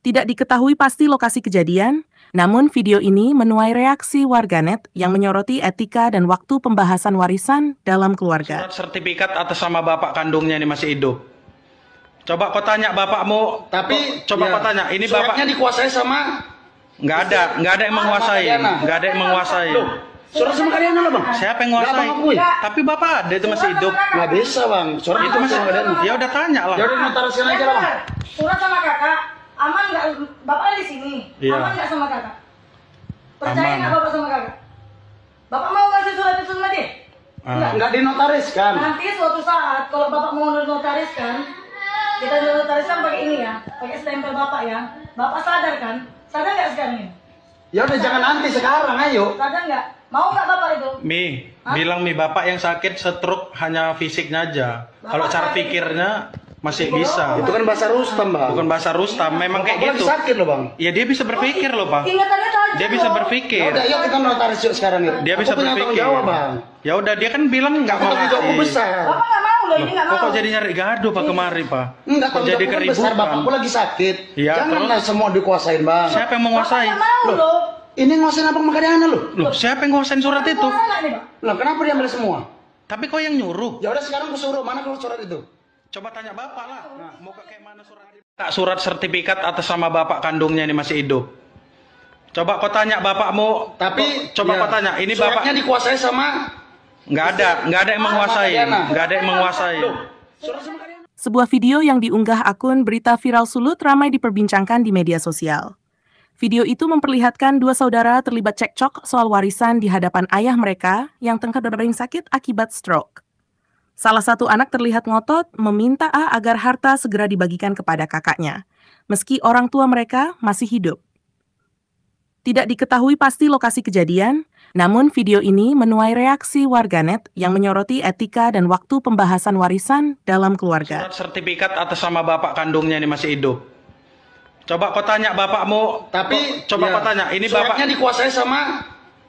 C: Tidak diketahui pasti lokasi kejadian, namun video ini menuai reaksi warganet yang menyoroti etika dan waktu pembahasan warisan dalam keluarga.
A: Surat sertifikat atas nama bapak kandungnya ini masih hidup. Coba kau tanya bapakmu.
B: Tapi
A: coba
B: ya,
A: kau tanya. Ini
B: suratnya
A: bapak
B: dikuasai sama
A: nggak ada yang menguasai.
B: Makariana.
A: Nggak ada yang menguasai.
B: Loh, surat sama Makariana lah, Bang.
A: Siapa yang
B: Nggak,
A: menguasai?
B: Bang, akui.
A: Tapi bapak ada itu masih hidup.
B: Nggak bisa, Bang. Surat
A: Itu masih.
B: sama Makariana.
A: Ya udah tanya lah.
B: Ya udah notariskan aja lah, Bang.
D: Surat sama kakak. Aman nggak? Bapak di sini.
A: Iya.
D: Aman nggak sama kakak? Percaya
A: Aman.
D: nggak bapak sama kakak? Bapak mau ngasih surat itu sama dia? Enggak.
B: Nggak dinotariskan.
D: Nanti suatu saat kalau bapak mau notariskan, kita notariskan pakai ini ya, pakai stempel bapak ya. Bapak sadar kan? Sadar nggak sekarang ini?
B: Ya udah jangan nanti sekarang, ayo.
D: Sadar nggak? Mau nggak bapak itu?
A: Bilang bapak yang sakit stroke hanya fisiknya aja. Kalau cara pikirnya masih bisa.
B: Itu kan bahasa Rustam, Bang.
A: Bukan bahasa Rustam, memang kayak
B: Aku
A: gitu.
B: lagi sakit loh, Bang.
A: Ya dia bisa berpikir loh Pak.
D: Ingatannya tajam
A: Dia bisa
D: loh.
B: Ya
A: berpikir.
B: udah, yuk kita notaris yuk sekarang yuk.
A: Dia bisa
B: Aku punya tanggung
A: berpikir.
B: jawab, Bang.
A: Ya udah, dia kan bilang nggak mau
B: Tanggung jawabku
A: ngasih.
B: besar.
D: Bapak nggak mau loh, ini nggak mau.
A: Kok jadi nyari gaduh Pak kemari Pak?
B: Enggak,
A: Kok
B: tanggung
A: jadi
B: jawabku kan besar,
A: keributan?
B: Bapakku lagi sakit.
A: Iya,
B: Janganlah semua dikuasain, Bang.
A: Siapa yang
D: Bapak
A: menguasai?
D: nggak mau
B: Loh.
D: loh.
B: Ini nguasain apa Makariana lu?
A: Loh, siapa yang nguasain surat itu?
D: Kuasa nggak nih, Pak?
B: Lah, kenapa dia ambil semua?
A: Tapi kok yang nyuruh?
B: Ya udah sekarang aku suruh, mana kalau surat itu?
A: Coba tanya bapak lah. Mau kayak mana surat? Tak surat sertifikat atas nama bapak kandungnya ini masih hidup. Coba kau tanya bapakmu.
B: Tapi
A: coba
B: ya,
A: kau tanya. Ini bapak
B: suratnya dikuasai sama
A: nggak ada yang menguasai.
B: Makariana.
A: Nggak ada yang menguasai.
B: Loh, surat sama Makariana.
C: Sebuah video yang diunggah akun Berita Viral Sulut ramai diperbincangkan di media sosial. Video itu memperlihatkan dua saudara terlibat cekcok soal warisan di hadapan ayah mereka yang tengah berdering sakit akibat stroke. Salah satu anak terlihat ngotot meminta A agar harta segera dibagikan kepada kakaknya, meski orang tua mereka masih hidup. Tidak diketahui pasti lokasi kejadian, namun video ini menuai reaksi warganet yang menyoroti etika dan waktu pembahasan warisan dalam keluarga.
A: Surat sertifikat atas nama bapak kandungnya ini masih hidup. Coba kau tanya bapakmu,
B: Tapi
A: coba
B: ya,
A: kau tanya, ini bapak
B: suratnya dikuasai sama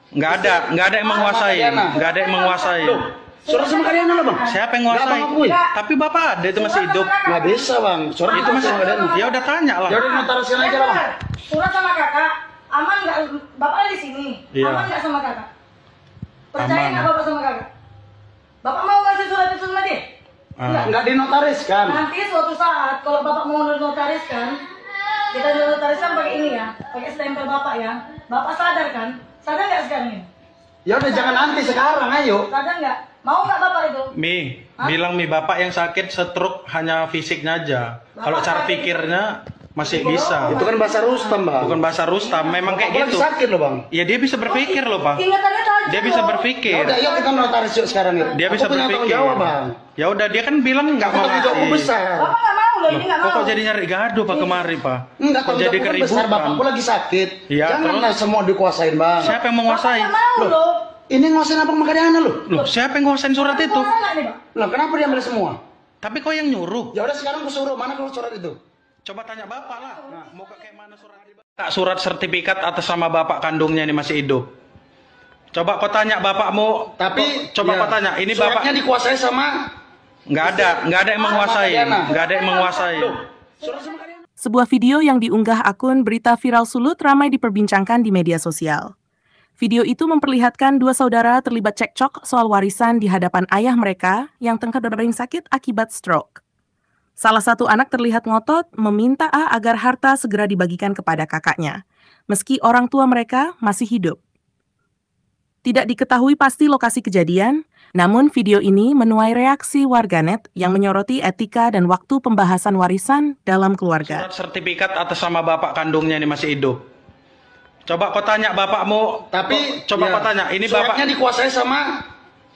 A: nggak ada yang menguasai, nggak ada yang menguasai.
B: Loh, surat sama Kadiana loh bang.
A: Siapa yang menguasai?
B: Nggak, Bang, akui.
A: Tapi bapak ada itu masih hidup.
B: Nggak bisa bang. Surat
A: Itu masih
B: sama Kadiana.
A: ya udah tanya lah.
B: Ya udah notarisin aja lah bang.
D: Surat sama kakak, aman nggak? Bapak di sini,
A: Iya.
D: aman nggak sama kakak? Percaya
A: Aman.
D: nggak bapak sama kakak? Bapak mau ngasih surat itu sama dia? Enggak.
B: Nggak dinotariskan.
D: Nanti suatu saat kalau bapak mau notariskan, kita notariskan pakai ini ya, pakai stempel bapak ya. Bapak sadar kan? Sadar nggak sekarang ini?
B: Ya udah jangan nanti sekarang, ayo.
D: Sadar nggak? Mau nggak bapak itu?
A: Mi,
D: Hah?
A: bilang Mi bapak yang sakit stroke hanya fisiknya aja. Kalau
D: Bapak
A: cara
D: sakit.
A: pikirnya masih bisa.
B: Itu kan bahasa Rustam bang.
A: Bukan bahasa Rustam, memang kayak
B: Aku lagi
A: gitu.
B: sakit loh bang.
A: Ya dia bisa berpikir loh, Pak.
D: Ingatannya tajam
A: Dia bisa
D: loh.
B: Ya
A: berpikir.
B: udah, yuk kita notaris yuk sekarang yuk.
A: Dia bisa
B: Aku punya tanggung
A: berpikir.
B: jawab bang.
A: Ya udah, dia kan bilang nggak
B: Aku
A: mau
B: tanggung jawabku
A: ngasih.
B: besar.
D: Bapak nggak mau loh, ini nggak mau.
A: Kok jadi nyari gaduh Pak kemari Pak?
B: Enggak,
A: Kok
B: tanggung
A: jadi
B: jawabku kan besar,
A: keributan?
B: bapakku lagi sakit.
A: Iya,
B: Janganlah semua dikuasain bang.
A: Siapa yang
D: Bapak
A: menguasai?
D: nggak mau
B: Loh.
D: loh.
B: Ini nguasain apa Kadiana loh?
A: Loh, siapa yang nguasain surat itu?
D: Bapak nggak nih, Pak?
B: Loh kenapa dia ambil semua?
A: Tapi kok yang nyuruh?
B: Ya udah sekarang aku suruh, mana kalau surat itu?
A: Coba tanya bapak lah. Nah, mau kayak mana surat? Tak surat sertifikat atas nama bapak kandungnya ini masih hidup. Coba kau tanya bapakmu.
B: Tapi
A: coba
B: ya,
A: kau tanya, ini
B: suratnya
A: bapak
B: dikuasai sama
A: nggak ada yang menguasai,
B: Kadiana.
A: nggak ada yang menguasai.
B: Loh, surat sama Kadiana.
C: Sebuah video yang diunggah akun Berita Viral Sulut ramai diperbincangkan di media sosial. Video itu memperlihatkan dua saudara terlibat cekcok soal warisan di hadapan ayah mereka yang tengah berdering sakit akibat stroke. Salah satu anak terlihat ngotot meminta A agar harta segera dibagikan kepada kakaknya, meski orang tua mereka masih hidup. Tidak diketahui pasti lokasi kejadian, namun video ini menuai reaksi warganet yang menyoroti etika dan waktu pembahasan warisan dalam keluarga.
A: Surat sertifikat atas nama bapak kandungnya ini masih hidup. Coba kau tanya bapakmu.
B: Tapi
A: coba
B: ya,
A: kau tanya, ini
B: suratnya
A: bapak
B: dikuasai sama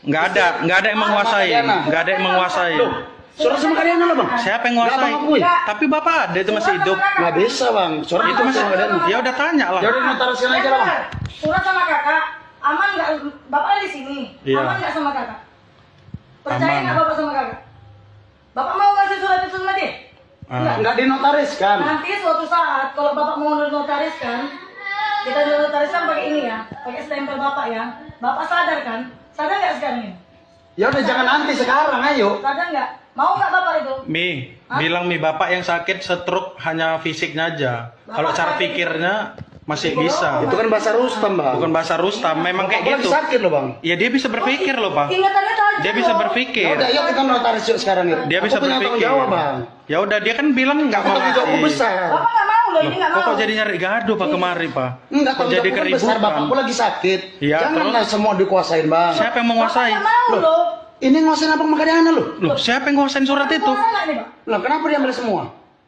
A: nggak ada yang menguasai,
B: Kadiana.
A: nggak ada yang menguasai.
B: Loh, surat sama Kadiana loh bang.
A: Siapa yang
B: Nggak,
A: menguasai?
B: Bang, akui.
A: Tapi bapak ada itu masih hidup.
B: Nggak bisa bang. Surat
A: Itu masih
B: sama Kadiana.
A: ya udah tanya lah.
B: Ya udah notarisin aja lah bang.
D: Surat sama kakak, aman nggak? Bapak di sini,
A: Iya.
D: aman nggak sama kakak? Percaya
A: Aman.
D: nggak bapak sama kakak? Bapak mau ngasih surat itu sama dia?
A: Ah.
B: Nggak dinotariskan.
D: Nanti suatu saat kalau bapak mau notariskan, kita notariskan pakai ini ya, pakai stempel bapak ya. Bapak sadar kan? Sadar nggak sekarang ini?
B: Ya udah jangan nanti sekarang, ayo.
D: Sadar nggak? Mau nggak bapak itu?
A: Mi,
D: Hah?
A: bilang Mi bapak yang sakit stroke hanya fisiknya aja. Kalau cara
D: sakit.
A: pikirnya masih bisa.
B: Itu kan bahasa Rustam bang.
A: Bukan bahasa Rustam, memang kayak
B: Aku
A: gitu.
B: lagi sakit loh bang.
A: Ya dia bisa berpikir loh Pak.
D: Ingatannya tajam
A: Dia bisa
D: loh.
B: Ya
A: berpikir.
B: udah, yuk kita notaris yuk sekarang yuk.
A: Dia bisa
B: Aku punya tanggung
A: berpikir.
B: jawab bang.
A: Ya udah, dia kan bilang nggak
B: Aku
A: mau
B: tanggung jawabku
A: ngasih.
B: besar.
D: Bapak nggak mau loh, ini nggak mau.
A: Kok jadi nyari gaduh Pak kemari Pak?
B: Enggak,
A: Kok
B: tanggung
A: jadi
B: jawabku kan besar,
A: keributan?
B: bapakku lagi sakit.
A: Iya,
B: Janganlah semua dikuasain bang.
A: Siapa yang
D: Bapak
A: menguasai?
D: nggak mau loh.
B: Ini nguasain apa Kadiana loh?
A: Loh, siapa yang nguasain surat itu?
D: Bapak nggak nih, Pak?
B: Loh kenapa dia ambil semua?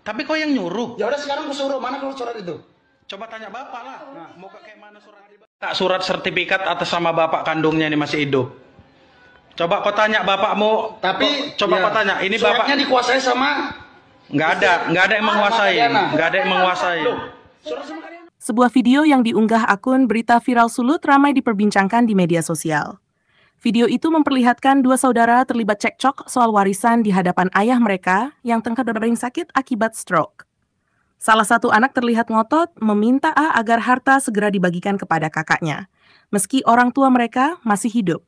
A: Tapi kok yang nyuruh?
B: Ya udah sekarang aku suruh, mana kalau surat itu?
A: Coba tanya bapak lah. Nah, mau kayak mana surat? Tak surat sertifikat atas nama bapak kandungnya ini masih hidup. Coba kau tanya bapakmu.
B: Tapi
A: coba
B: ya,
A: kau tanya, ini
B: suratnya
A: bapak
B: dikuasai sama
A: nggak ada yang menguasai,
B: Kadiana.
A: nggak ada yang menguasai.
B: Loh, surat sama Kadiana.
C: Sebuah video yang diunggah akun Berita Viral Sulut ramai diperbincangkan di media sosial. Video itu memperlihatkan dua saudara terlibat cekcok soal warisan di hadapan ayah mereka yang tengah berdering sakit akibat stroke. Salah satu anak terlihat ngotot meminta A agar harta segera dibagikan kepada kakaknya, meski orang tua mereka masih hidup.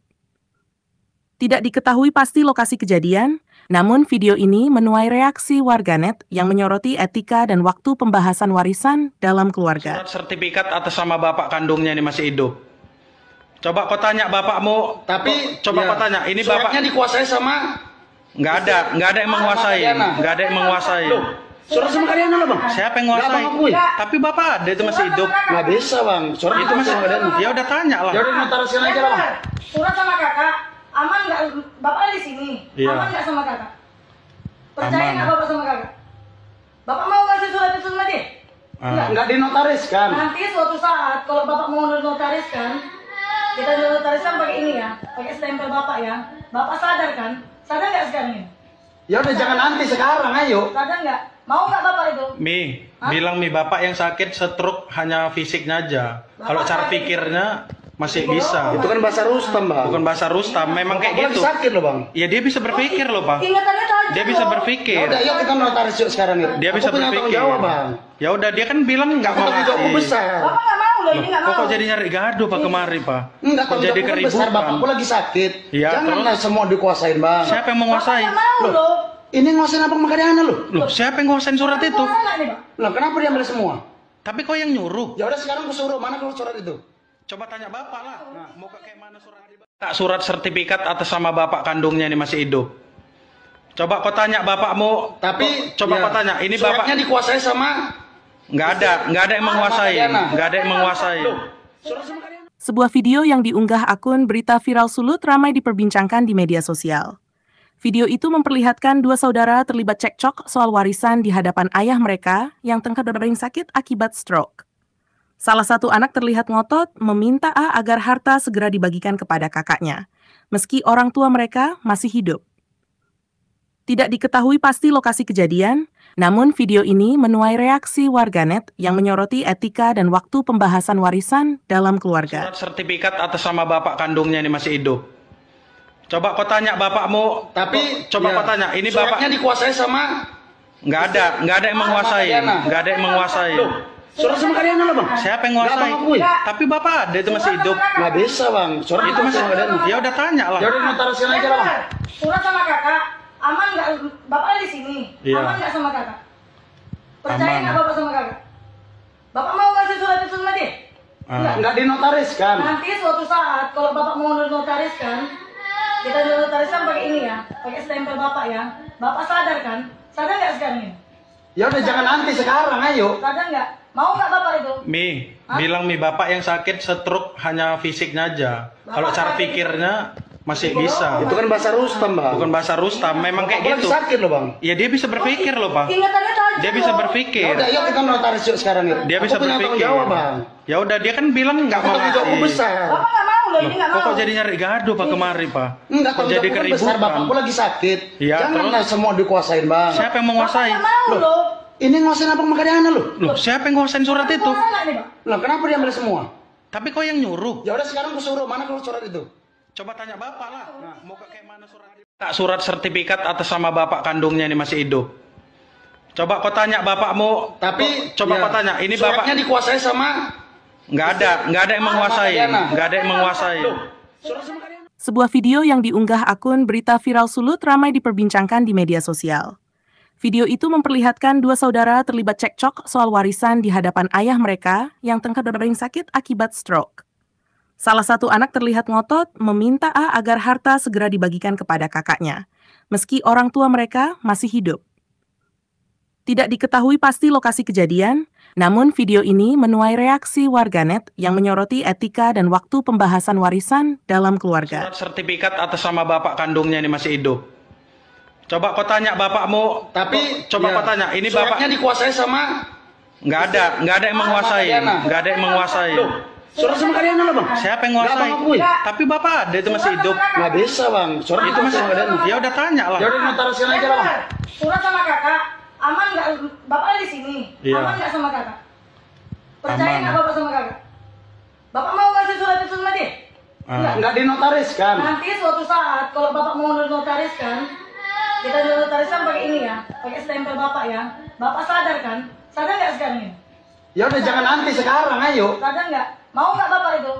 C: Tidak diketahui pasti lokasi kejadian, namun video ini menuai reaksi warganet yang menyoroti etika dan waktu pembahasan warisan dalam keluarga.
A: Surat sertifikat atas nama bapak kandungnya ini masih hidup. Coba kau tanya bapakmu.
B: Tapi
A: coba
B: ya,
A: kau tanya, ini
B: suratnya
A: bapak
B: dikuasai sama
A: nggak ada yang menguasai,
B: Kadiana.
A: nggak ada yang menguasai.
B: Loh, surat sama Kadiana loh bang.
A: Siapa yang
B: Nggak,
A: menguasai?
B: Bang, akui.
A: Tapi bapak ada itu masih hidup.
B: Nggak bisa bang. Surat
A: Itu masih
B: sama Kadiana.
A: ya udah tanya lah.
B: Ya udah notarisin aja lah bang.
D: Surat sama kakak, aman nggak? Bapak di sini,
A: Iya.
D: aman nggak sama kakak? Percaya
A: Aman.
D: nggak bapak sama kakak? Bapak mau kasih surat itu sama dia?
B: Enggak dinotariskan.
D: Nanti suatu saat kalau bapak mau notariskan, kita notariskan pakai ini ya, pakai stempel bapak ya. Bapak sadar kan? Sadar nggak sekarang ini?
B: Ya udah jangan nanti sekarang, ayo.
D: Sadar nggak? Mau nggak bapak itu?
A: Bilang bapak yang sakit stroke hanya fisiknya aja. Kalau cara pikirnya masih bisa.
B: Itu kan bahasa Rustam, Bang.
A: Bukan bahasa Rustam, memang
B: Aku
A: kayak
B: lagi
A: gitu.
B: sakit loh, Bang.
A: Ya dia bisa berpikir loh, Pak.
D: Ingatannya tajam.
A: Dia bisa
D: loh.
B: Ya
A: berpikir.
B: udah, yuk kita notaris yuk sekarang yuk.
A: Dia bisa
B: Aku punya tanggung
A: berpikir.
B: jawab, Bang.
A: Ya udah, dia kan bilang nggak mau
B: Tanggung jawabku
A: ngasih.
B: besar.
D: Bapak nggak mau loh, ini nggak mau.
A: Kok jadi nyari gaduh Pak kemari, Pak?
B: Enggak,
A: Kok
B: tanggung
A: jadi
B: jawabku besar,
A: keributan?
B: Bapakku lagi sakit.
A: Iya,
B: Janganlah semua dikuasain, Bang.
A: Siapa yang
D: Bapak
A: menguasai?
D: nggak mau loh.
B: Ini nguasain apa Makariana lu?
A: Loh, siapa yang nguasain surat itu?
D: Mau nggak nih, Pak?
B: Lah, kenapa dia ambil semua?
A: Tapi kok yang nyuruh?
B: Ya udah sekarang aku suruh, mana kalau surat itu?
A: Coba tanya bapak lah. Mau kayak mana surat? Tak surat sertifikat atas sama bapak kandungnya ini masih hidup. Coba kau tanya bapakmu.
B: Tapi
A: coba
B: ya,
A: kau tanya. Ini
B: suratnya
A: bapak
B: dikuasai sama
A: nggak ada yang menguasai. Nggak ada yang menguasai.
B: surat sama Makariana.
C: Sebuah video yang diunggah akun Berita Viral Sulut ramai diperbincangkan di media sosial. Video itu memperlihatkan dua saudara terlibat cekcok soal warisan di hadapan ayah mereka yang tengah berdering sakit akibat stroke. Salah satu anak terlihat ngotot meminta A agar harta segera dibagikan kepada kakaknya, meski orang tua mereka masih hidup. Tidak diketahui pasti lokasi kejadian, namun video ini menuai reaksi warganet yang menyoroti etika dan waktu pembahasan warisan dalam keluarga.
A: Surat sertifikat atas sama bapak kandungnya ini masih hidup. Coba kau tanya bapakmu.
B: Tapi
A: coba
B: ya,
A: kau tanya. Ini
B: suratnya
A: bapak
B: dikuasai sama
A: nggak ada yang menguasai.
B: Makariana.
A: Nggak ada yang menguasai.
B: Loh, surat sama Makariana lah, Bang.
A: Siapa yang
B: Nggak,
A: menguasai?
B: Bang, akui.
A: Tapi bapak ada itu masih hidup.
B: Nggak bisa, Bang. Surat
A: Itu masih. Ya udah tanya lah.
B: Ya udah notariskan aja lah, Bang.
D: Surat sama kakak, aman nggak? Bapak di sini,
A: Iya.
D: aman nggak sama kakak? Percaya
A: Aman.
D: nggak bapak sama kakak? Bapak mau kasih surat itu sama dia?
B: Nggak dinotariskan.
D: Nanti suatu saat kalau bapak mau notariskan, kita notariskan pakai ini ya, pakai stempel bapak ya. Bapak sadar kan? Sadar nggak sekarang ini?
B: Ya udah jangan nanti sekarang, ayo.
D: Sadar nggak? Mau nggak bapak itu?
A: Bilang bapak yang sakit stroke hanya fisiknya aja. Kalau
D: Bapak
A: cara
D: sakit.
A: pikirnya masih bisa.
B: Itu kan bahasa Rustam, Bang.
A: Bukan bahasa Rustam, memang kayak
B: Aku lagi
A: gitu.
B: sakit loh, Bang.
A: Ya dia bisa berpikir loh, Pak.
D: Ingatannya tajam.
A: Dia bisa
D: loh.
B: Ya
A: berpikir.
B: udah, yuk kita notaris yuk sekarang yuk.
A: Dia bisa
B: Aku punya tanggung
A: berpikir.
B: jawab, Bang.
A: Ya udah, dia kan bilang nggak mau
B: Tanggung jawabku
A: ngasih.
B: besar.
D: Bapak nggak mau loh, ini nggak mau.
A: Kok jadi nyari gaduh Pak kemari, Pak?
B: Enggak,
A: Kok
B: tanggung
A: jadi
B: jawabku besar,
A: keributan?
B: Bapakku lagi sakit.
A: Iya,
B: Janganlah semua dikuasain, Bang.
A: Siapa yang
D: Bapak
A: menguasai?
D: nggak mau loh.
B: Ini nguasain apa Makariana lu?
A: Loh, siapa yang nguasain surat itu?
D: Mau nggak nih, Pak?
B: Lah, kenapa dia ambil semua?
A: Tapi kok yang nyuruh?
B: Ya udah sekarang aku suruh, mana kalau surat itu?
A: Coba tanya bapak lah. Mau kayak mana surat? Tak surat sertifikat atas sama bapak kandungnya ini masih hidup. Coba kau tanya bapakmu.
B: Tapi
A: coba
B: ya,
A: kau tanya. Ini
B: suratnya
A: bapak
B: dikuasai sama
A: nggak ada yang menguasai.
B: Makariana.
A: Nggak ada yang menguasai.
B: surat sama Makariana.
C: Sebuah video yang diunggah akun Berita Viral Sulut ramai diperbincangkan di media sosial. Video itu memperlihatkan dua saudara terlibat cekcok soal warisan di hadapan ayah mereka yang tengah berdering sakit akibat stroke. Salah satu anak terlihat ngotot meminta A agar harta segera dibagikan kepada kakaknya, meski orang tua mereka masih hidup. Tidak diketahui pasti lokasi kejadian, namun video ini menuai reaksi warganet yang menyoroti etika dan waktu pembahasan warisan dalam keluarga.
A: Surat sertifikat atas sama bapak kandungnya ini masih hidup. Coba kau tanya bapakmu.
B: Tapi
A: coba
B: ya,
A: kau tanya. Ini
B: suratnya
A: bapak
B: dikuasai sama
A: nggak ada yang menguasai.
B: Makariana.
A: Nggak ada yang menguasai.
B: Loh, surat sama Makariana lah, Bang.
A: Siapa yang
B: Nggak,
A: menguasai?
B: Bang, akui.
A: Tapi bapak ada itu masih hidup.
B: Nggak bisa, Bang. Surat
A: Itu masih.
B: sama Makariana.
A: Ya udah tanya lah.
B: Ya udah notariskan aja lah, Bang.
D: Surat sama kakak, aman nggak? Bapak di sini,
A: Iya.
D: aman nggak sama kakak? Percaya
A: Aman.
D: nggak bapak sama kakak? Bapak mau kasih surat itu sama dia?
B: Nggak dinotariskan.
D: Nanti suatu saat kalau bapak mau notariskan, kita notariskan pakai ini ya, pakai stempel bapak ya. Bapak sadar kan? Sadar nggak sekarang ini?
B: Ya udah jangan nanti sekarang, ayo.
D: Sadar nggak? Mau nggak bapak itu?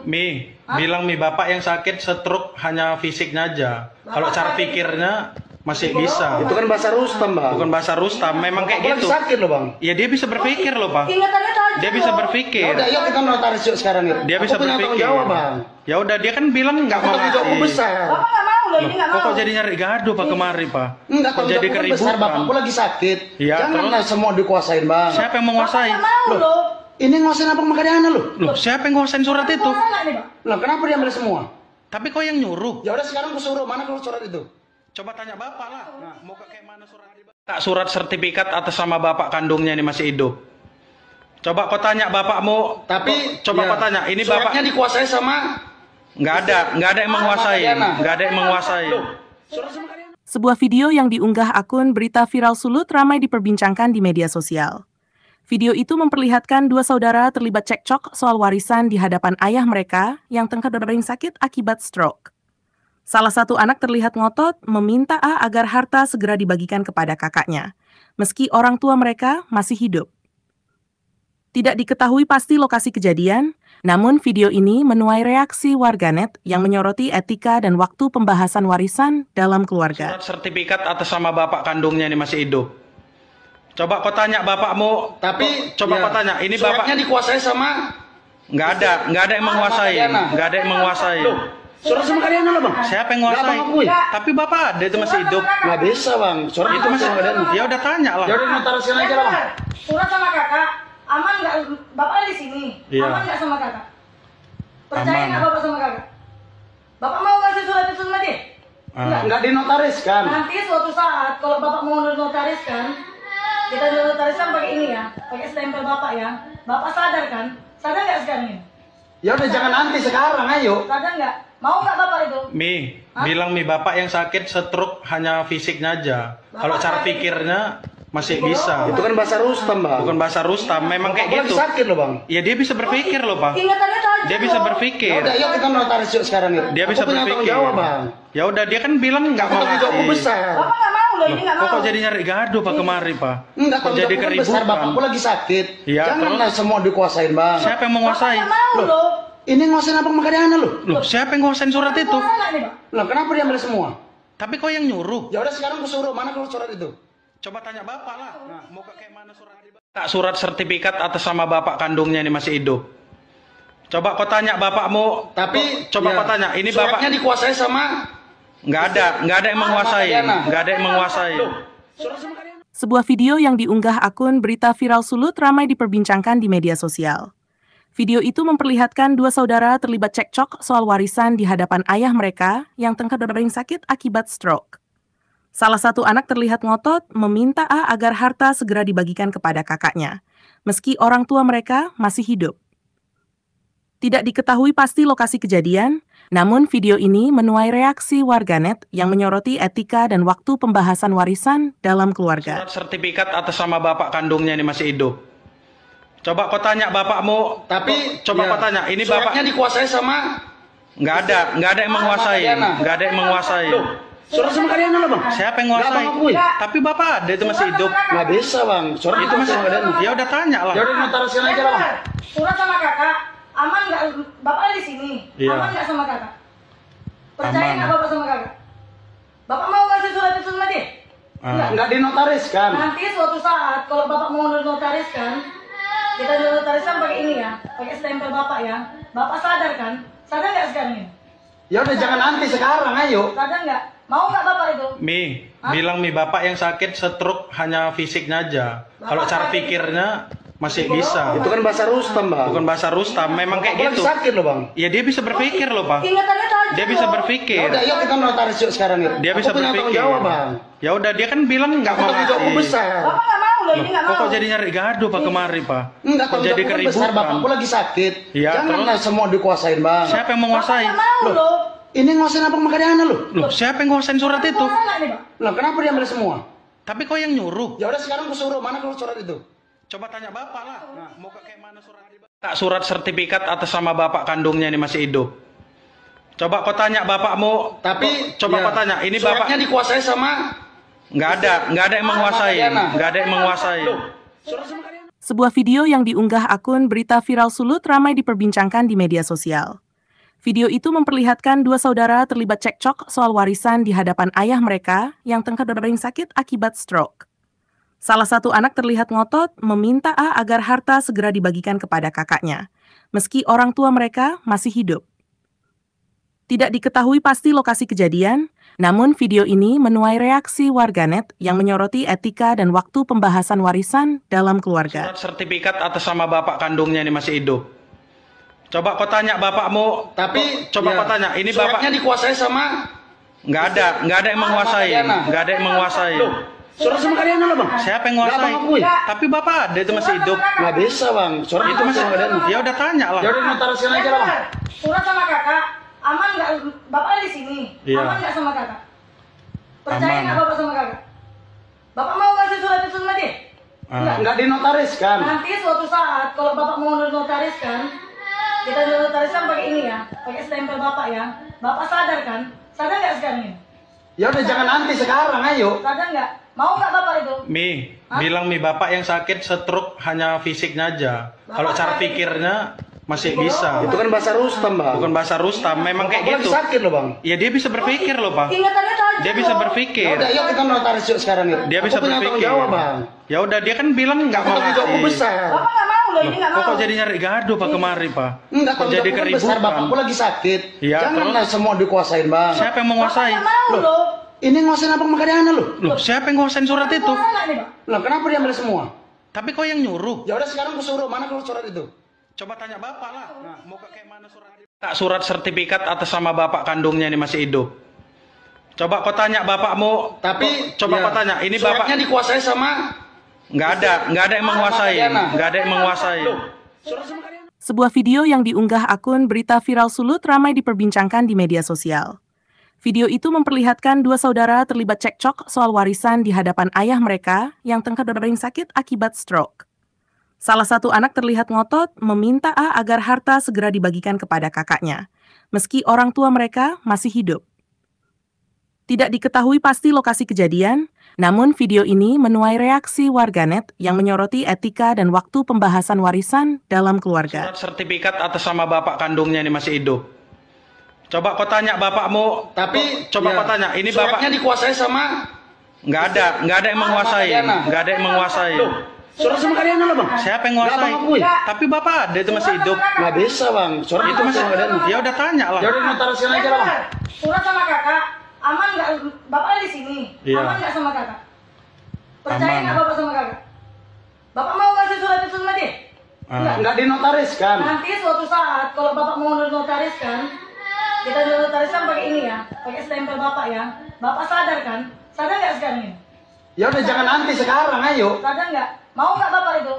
A: Bilang bapak yang sakit stroke hanya fisiknya aja. Kalau
D: Bapak
A: cara
D: sakit.
A: pikirnya masih bisa.
B: Itu kan bahasa Rustam, Bang.
A: Bukan bahasa Rustam, memang kayak
B: Aku lagi
A: gitu.
B: sakit loh, Bang.
A: Ya dia bisa berpikir loh, Pak.
D: Ingatannya tajam.
A: Dia bisa
D: loh.
A: berpikir.
B: Ya udah, yuk kita notaris yuk sekarang yuk.
A: Dia bisa
B: Aku punya tanggung
A: berpikir.
B: jawab, Bang.
A: Ya udah, dia kan bilang nggak mau
B: Tanggung jawabku
A: ngasih.
B: besar.
D: Bapak nggak mau loh, ini nggak mau.
A: Kok jadi nyari gaduh Pak kemari, Pak?
B: Enggak,
A: Kok
B: tanggung
A: jadi
B: jawabku besar,
A: keributan?
B: Bapakku lagi sakit.
A: Iya,
B: Janganlah semua dikuasain, Bang.
A: Siapa yang
D: Bapak
A: menguasai?
D: nggak mau loh.
B: Ini nguasain apa Makariana lu?
A: Loh, siapa yang nguasain surat itu?
D: Mau nggak nih, Pak?
B: Lah, kenapa dia ambil semua?
A: Tapi kok yang nyuruh?
B: Ya udah sekarang aku suruh, mana kalau surat itu?
A: Coba tanya bapak lah. Mau kayak mana surat sertifikat atas sama bapak kandungnya ini masih hidup. Coba kau tanya bapakmu.
B: Tapi
A: coba kau tanya. Ini bapak
B: suratnya dikuasai sama.
A: nggak ada yang menguasai. Nggak ada yang menguasai.
C: Sebuah video yang diunggah akun Berita Viral Sulut ramai diperbincangkan di media sosial. Video itu memperlihatkan dua saudara terlibat cekcok soal warisan di hadapan ayah mereka yang tengah berbaring sakit akibat stroke. Salah satu anak terlihat ngotot meminta A agar harta segera dibagikan kepada kakaknya, meski orang tua mereka masih hidup. Tidak diketahui pasti lokasi kejadian, namun video ini menuai reaksi warganet yang menyoroti etika dan waktu pembahasan warisan dalam keluarga.
A: Surat sertifikat atas sama bapak kandungnya ini masih hidup. Coba kau tanya bapakmu.
B: Tapi
A: coba kau tanya. Ini bapak
B: suratnya dikuasai sama.
A: nggak ada yang menguasai. Nggak ada yang menguasai.
B: Surat sama kalian lah bang.
A: Siapa yang menguasai?
B: Nggak, Bang,
A: Tapi bapak ada itu masih hidup.
B: Nggak bisa bang. Surat
A: Itu masih. Ya udah tanya lah.
B: Ya udah notarisin aja lah bang.
D: Surat sama kakak, aman nggak? Bapak di sini,
A: Iya.
D: aman nggak sama kakak? Percaya
A: Aman.
D: nggak bapak sama kakak? Bapak mau ngasih surat itu sama dia?
B: Nggak dinotariskan.
D: Nanti suatu saat kalau bapak mau notariskan, kita notariskan pakai ini ya, pakai stempel bapak ya. Bapak sadar kan? Sadar nggak sekarang ini?
B: Ya udah jangan nanti sekarang, ayo.
D: Sadar nggak? Mau nggak bapak itu?
A: Bilang bapak yang sakit stroke hanya fisiknya aja. Kalau cara pikirnya masih bisa.
B: Itu kan bahasa Rustam bang.
A: Bukan bahasa Rustam, memang kayak
B: Aku
A: gitu.
B: lagi sakit loh bang.
A: Ya dia bisa berpikir loh bang.
D: Ingatannya tajam
A: Dia bisa
D: loh.
B: Ya
A: berpikir.
B: udah, yuk kita notaris yuk sekarang yuk.
A: Dia bisa
B: Aku punya tanggung
A: berpikir.
B: jawab bang.
A: Ya udah dia kan bilang nggak
B: Aku
A: mau
B: tanggung jawabku
A: ngasih.
B: besar.
D: Bapak nggak mau loh, ini nggak mau.
A: Kok jadi nyari gaduh pak kemari pak?
B: Enggak,
A: Kok
B: tanggung
A: jadi
B: jawabku kan besar
A: keributan?
B: bang. Aku lagi sakit.
A: Iya,
B: Janganlah semua dikuasain bang.
A: Siapa yang
D: Bapak
A: menguasai?
D: nggak mau
B: Loh.
D: loh.
B: Ini nguasain apa makanya loh?
A: Loh, siapa yang nguasain surat itu?
D: Kuasa nggak nih, Pak?
B: Loh kenapa diambil semua?
A: Tapi kok yang nyuruh?
B: Ya udah sekarang aku suruh, mana kalau surat itu?
A: Coba tanya bapak lah. Mau kayak mana surat? Surat sertifikat atas sama bapak kandungnya ini masih hidup. Coba kau tanya bapakmu.
B: Tapi
A: coba kau tanya. Ini bapak
B: suratnya dikuasai sama.
A: nggak ada yang menguasai. Nggak ada yang menguasai.
B: Surat sama kalian.
C: Sebuah video yang diunggah akun Berita Viral Sulut ramai diperbincangkan di media sosial. Video itu memperlihatkan dua saudara terlibat cekcok soal warisan di hadapan ayah mereka yang tengah berbaring sakit akibat stroke. Salah satu anak terlihat ngotot meminta A agar harta segera dibagikan kepada kakaknya, meski orang tua mereka masih hidup. Tidak diketahui pasti lokasi kejadian, namun video ini menuai reaksi warganet yang menyoroti etika dan waktu pembahasan warisan dalam keluarga.
A: Surat sertifikat atas sama bapak kandungnya ini masih hidup. Coba kau tanya bapakmu.
B: Tapi
A: coba kau tanya. Ini bapak
B: suratnya dikuasai sama.
A: nggak ada yang menguasai. Nggak ada yang menguasai.
B: Surat sama kalian lah bang.
A: Siapa yang menguasai?
B: Nggak, Bang, akui.
A: Tapi bapak ada itu masih hidup.
B: Nggak bisa bang. Surat
A: Itu masih.
B: sama kalian.
A: Ya udah tanya lah.
B: Ya udah notarisin aja lah bang.
D: Surat sama kakak, aman nggak? Bapak di sini,
A: Iya.
D: aman nggak sama kakak? Percaya
A: Aman.
D: nggak bapak sama kakak? Bapak mau ngasih surat itu sama dia?
B: Nggak dinotariskan.
D: Nanti suatu saat kalau bapak mau notariskan, kita notariskan pakai ini ya, pakai stempel bapak ya. Bapak sadar kan? Sadar nggak sekarang ini?
B: Ya udah jangan nanti sekarang, ayo.
D: Sadar nggak? Mau nggak bapak itu?
A: Bilang bapak yang sakit stroke hanya fisiknya aja. Kalau cara pikirnya masih bisa.
B: Itu kan bahasa Rustam bang.
A: Bukan bahasa Rustam, memang kayak
B: Aku
A: gitu.
B: lagi sakit loh bang.
A: Ya dia bisa berpikir loh bang.
D: Ingatannya tajam
A: Dia bisa
D: loh.
B: Ya
A: berpikir.
B: udah, yuk kita notaris yuk sekarang yuk.
A: Dia bisa
B: Aku punya tanggung
A: berpikir.
B: jawab bang.
A: Ya udah dia kan bilang nggak
B: Aku
A: mau
B: tanggung jawabku
A: ngasih.
B: besar.
D: Bapak nggak mau loh, ini nggak mau.
A: Kok jadi nyari gaduh pak kemari pak?
B: Enggak,
A: Kok
B: tanggung
A: jadi
B: jawabku kan besar bang. Aku
A: keributan?
B: lagi sakit.
A: Iya,
B: Janganlah semua dikuasain bang.
A: Siapa yang
D: Bapak
A: menguasai?
D: nggak mau loh.
B: Ini nguasain apa makanya loh?
A: Loh, siapa yang nguasain surat itu?
D: Kuasa nggak nih, Pak?
B: Loh kenapa diambil semua?
A: Tapi kok yang nyuruh?
B: Ya udah sekarang aku suruh, mana kalau surat itu?
A: Coba tanya bapak lah. Mau kayak mana surat? Surat sertifikat atas sama bapak kandungnya ini masih hidup. Coba kau tanya bapakmu.
B: Tapi
A: coba kau tanya. Ini
B: suratnya
A: bapak
B: dikuasai sama.
A: nggak ada yang menguasai. Nggak ada yang menguasai.
B: Surat sama kalian.
C: Sebuah video yang diunggah akun Berita Viral Sulut ramai diperbincangkan di media sosial. Video itu memperlihatkan dua saudara terlibat cekcok soal warisan di hadapan ayah mereka yang tengah berbaring sakit akibat stroke. Salah satu anak terlihat ngotot meminta A agar harta segera dibagikan kepada kakaknya, meski orang tua mereka masih hidup. Tidak diketahui pasti lokasi kejadian, namun video ini menuai reaksi warganet yang menyoroti etika dan waktu pembahasan warisan dalam keluarga.
A: Surat sertifikat atas sama bapak kandungnya ini masih hidup. Coba kau tanya bapakmu.
B: Tapi
A: coba kau tanya. Ini bapak
B: suratnya dikuasai sama.
A: Nggak ada yang menguasai, nggak ada yang menguasai.
B: Loh, surat sama Kadiana lah bang.
A: Siapa yang
B: Nggak
A: menguasai?
B: abang akui.
A: Tapi bapak ada itu masih hidup.
B: Nggak bisa bang. Surat
A: Itu masih.
B: sama Kadiana.
A: Ya udah tanya lah.
B: Ya udah notarisian aja lah bang.
D: Surat sama kakak, aman nggak? Bapak di sini,
A: Iya.
D: aman nggak sama kakak? Percaya
A: Aman.
D: nggak bapak sama kakak? Bapak mau ngasih surat itu sama dia?
B: Nggak dinotariskan.
D: Nanti suatu saat kalau bapak mau notariskan, kita notariskan pakai ini ya, pakai stempel bapak ya. Bapak sadar kan? Sadar nggak sekarang ini?
B: Ya udah jangan nanti sekarang, ayo.
D: Sadar nggak? Mau nggak bapak itu?
A: Bilang bapak yang sakit stroke hanya fisiknya aja. Kalau cara pikirnya masih bisa.
B: Itu kan bahasa Rustam bang.
A: Bukan bahasa Rustam, memang
B: Aku
A: kayak
B: lagi
A: gitu.
B: sakit loh bang.
A: Ya dia bisa berpikir loh pak.
D: Ingatannya tajam
A: Dia bisa
D: loh.
B: Ya
A: berpikir.
B: udah, yuk kita notaris yuk sekarang yuk.
A: Dia bisa
B: Aku punya tanggung
A: berpikir.
B: jawab bang.
A: Ya udah dia kan bilang nggak mau
B: Tanggung jawabku
A: ngasih.
B: besar.
D: Bapak nggak mau loh, ini nggak mau.
A: Kok jadi nyari gaduh pak kemari pak?
B: Enggak,
A: Kok
B: tanggung
A: jadi
B: jawabku kan besar
A: keributan?
B: bapakku lagi sakit.
A: Iya,
B: Janganlah semua dikuasain bang.
A: Siapa yang
D: Bapak
A: menguasai?
D: nggak mau loh.
B: Ini nguasain abang sama Kadiana loh.
A: Loh, siapa yang nguasain surat itu?
D: Kuasa nggak nih pak?
B: Lah kenapa dia ambil semua?
A: Tapi kok yang nyuruh?
B: Ya udah sekarang aku suruh, mana kalau surat itu?
A: Coba tanya bapak lah. Mau kayak mana surat? Tak surat sertifikat atas nama bapak kandungnya ini masih hidup. Coba kau tanya bapakmu.
B: Tapi
A: coba
B: ya,
A: kau tanya. Ini bapak
B: suratnya dikuasai sama
A: nggak ada yang menguasai. Nggak ada yang menguasai.
B: surat sama Kadiana.
C: Sebuah video yang diunggah akun Berita Viral Sulut ramai diperbincangkan di media sosial. Video itu memperlihatkan dua saudara terlibat cekcok soal warisan di hadapan ayah mereka yang tengah berdering sakit akibat stroke. Salah satu anak terlihat ngotot meminta A agar harta segera dibagikan kepada kakaknya, meski orang tua mereka masih hidup. Tidak diketahui pasti lokasi kejadian, namun video ini menuai reaksi warganet yang menyoroti etika dan waktu pembahasan warisan dalam keluarga.
A: Surat sertifikat atas nama bapak kandungnya ini masih hidup. Coba kau tanya bapakmu.
B: Tapi
A: coba
B: ya,
A: kau tanya. Ini
B: suratnya
A: bapak
B: dikuasai sama
A: nggak ada yang menguasai. Nggak ada yang menguasai.
B: Loh, surat sama Kadiana lah bang.
A: Siapa yang
B: Nggak
A: nguasai?
B: abang akui.
A: Tapi bapak ada itu masih hidup.
B: Nggak bisa bang. Surat
A: Itu masih.
B: sama Kadiana.
A: Ya udah tanya lah.
B: Ya udah notarisian aja lah bang.
D: Surat sama kakak, aman nggak? Bapak di sini,
A: Iya.
D: aman nggak sama kakak? Percaya
A: Aman.
D: nggak bapak sama kakak? Bapak mau ngasih surat itu sama dia?
B: Nggak dinotariskan.
D: Nanti suatu saat kalau bapak mau notariskan, kita notariskan pakai ini ya, pakai stempel bapak ya. Bapak sadar kan? Sadar nggak sekarang ini?
B: Ya udah jangan nanti sekarang, ayo.
D: Sadar nggak? Mau nggak bapak itu?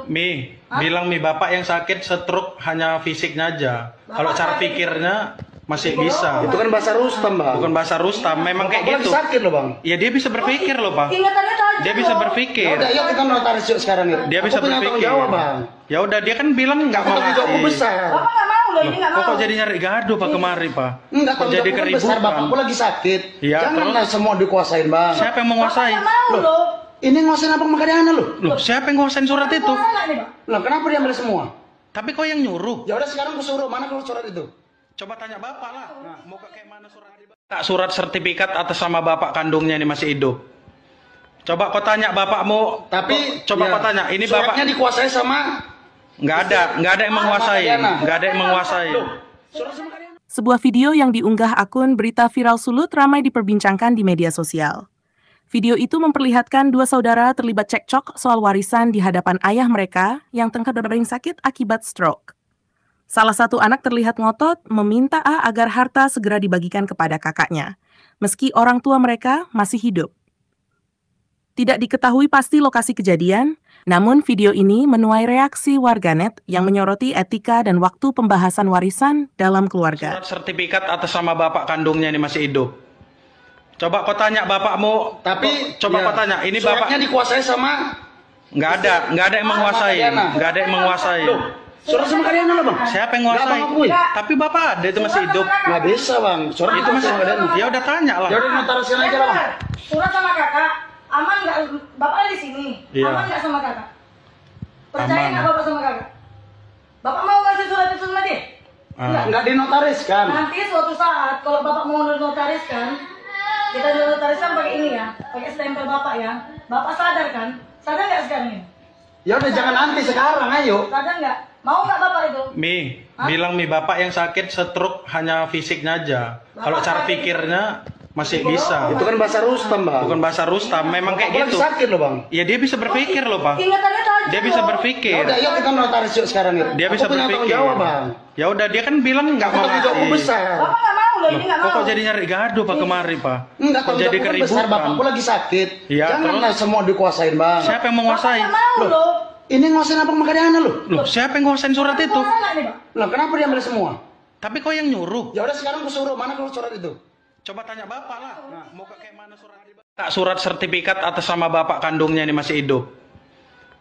A: Bilang bapak yang sakit stroke hanya fisiknya aja. Kalau cara pikirnya masih bisa.
B: Itu kan bahasa Rustam bang.
A: Bukan bahasa Rustam, memang kayak
B: Aku lagi
A: gitu.
B: sakit loh bang.
A: Ya dia bisa berpikir loh pak.
D: Ingatannya tajam
A: Dia bisa
D: loh.
B: Ya
A: berpikir.
B: udah, yuk kita notaris yuk sekarang yuk.
A: Dia bisa
B: Aku punya tanggung
A: berpikir.
B: jawab bang.
A: Ya udah dia kan bilang nggak mau
B: Tanggung jawabku
A: ngasih.
B: besar.
D: Bapak nggak mau loh, ini nggak mau.
A: Kok jadi nyari gaduh pak kemari pak?
B: Enggak,
A: Kok
B: tanggung
A: jadi
B: jawabku kan besar,
A: keributan?
B: bapakku lagi sakit.
A: Iya,
B: Janganlah semua dikuasain bang.
A: Siapa yang
D: Bapak
A: menguasai?
D: nggak mau loh.
B: Ini nguasain abang sama Kadiana loh.
A: Loh, siapa yang nguasain surat itu?
D: Kuasa nggak nih pak?
B: Lah kenapa dia ambil semua?
A: Tapi kok yang nyuruh?
B: Ya udah sekarang aku suruh, mana kalau surat itu?
A: Coba tanya bapak lah. Mau kayak mana surat? Tak surat sertifikat atas nama bapak kandungnya ini masih hidup. Coba kau tanya bapakmu.
B: Tapi
A: coba
B: ya,
A: kau tanya. Ini
B: suratnya
A: bapak
B: dikuasai sama
A: nggak ada yang menguasai. Nggak ada yang menguasai.
B: surat sama Kadiana.
C: Sebuah video yang diunggah akun Berita Viral Sulut ramai diperbincangkan di media sosial. Video itu memperlihatkan dua saudara terlibat cekcok soal warisan di hadapan ayah mereka yang tengah berdering sakit akibat stroke. Salah satu anak terlihat ngotot meminta A agar harta segera dibagikan kepada kakaknya, meski orang tua mereka masih hidup. Tidak diketahui pasti lokasi kejadian, namun video ini menuai reaksi warganet yang menyoroti etika dan waktu pembahasan warisan dalam keluarga.
A: Surat sertifikat atas nama bapak kandungnya ini masih hidup. Coba kau tanya bapakmu.
B: Tapi
A: coba
B: ya,
A: kau tanya. Ini
B: suratnya
A: bapak
B: dikuasai sama
A: nggak ada yang menguasai. Nggak ada yang menguasai.
B: Loh, surat sama Kadiana lah bang.
A: Siapa yang
B: Nggak
A: nguasai?
B: abang akui.
A: Tapi bapak ada itu masih hidup.
B: Nggak bisa bang. Surat
A: Itu masih.
B: sama Kadiana.
A: Ya udah tanya lah.
B: Ya udah notarisian aja lah bang.
D: Surat sama kakak, aman nggak? Bapak di sini,
A: Iya.
D: aman nggak sama kakak? Percaya
A: Aman.
D: nggak bapak sama kakak? Bapak mau ngasih surat itu sama dia?
B: Nggak dinotariskan.
D: Nanti suatu saat kalau bapak mau notariskan, kita notariskan pakai ini ya, pakai stempel bapak ya. Bapak sadar kan? Sadar nggak sekarang ini?
B: Ya udah jangan nanti sekarang, ayo.
D: Sadar nggak? Mau nggak bapak itu?
A: Bilang bapak yang sakit stroke hanya fisiknya aja. Kalau cara pikirnya masih bisa.
B: Itu kan bahasa Rustam bang.
A: Bukan bahasa Rustam, memang kayak
B: Aku lagi
A: gitu.
B: sakit loh bang.
A: Ya dia bisa berpikir loh pak.
D: Ingatannya tajam
A: Dia bisa
D: loh.
A: berpikir.
B: Ya udah, yuk kita notaris yuk sekarang yuk.
A: Dia bisa
B: Aku punya tanggung
A: berpikir.
B: jawab bang.
A: Ya udah dia kan bilang nggak mau
B: Tanggung jawabku
A: ngasih.
B: besar.
D: Bapak nggak mau loh, loh, ini nggak mau.
A: Kok jadi nyari gaduh Pak kemari Pak?
B: Enggak,
A: Kok jadi
B: besar,
A: keributan?
B: bapakku lagi sakit.
A: Iya,
B: Janganlah semua dikuasain, Bang.
A: Siapa yang menguasai?
D: Bapak nggak mau loh.
B: Ini nguasain abang Makadana loh.
A: Loh, siapa yang nguasain surat itu?
D: Mau nggak nih, Pak?
B: Loh, kenapa dia ambil semua?
A: Tapi kok yang nyuruh?
B: Ya udah sekarang aku suruh, mana kalau surat itu?
A: Coba tanya bapak lah. Mau kayak mana surat? Tak surat sertifikat atas sama bapak kandungnya ini masih hidup.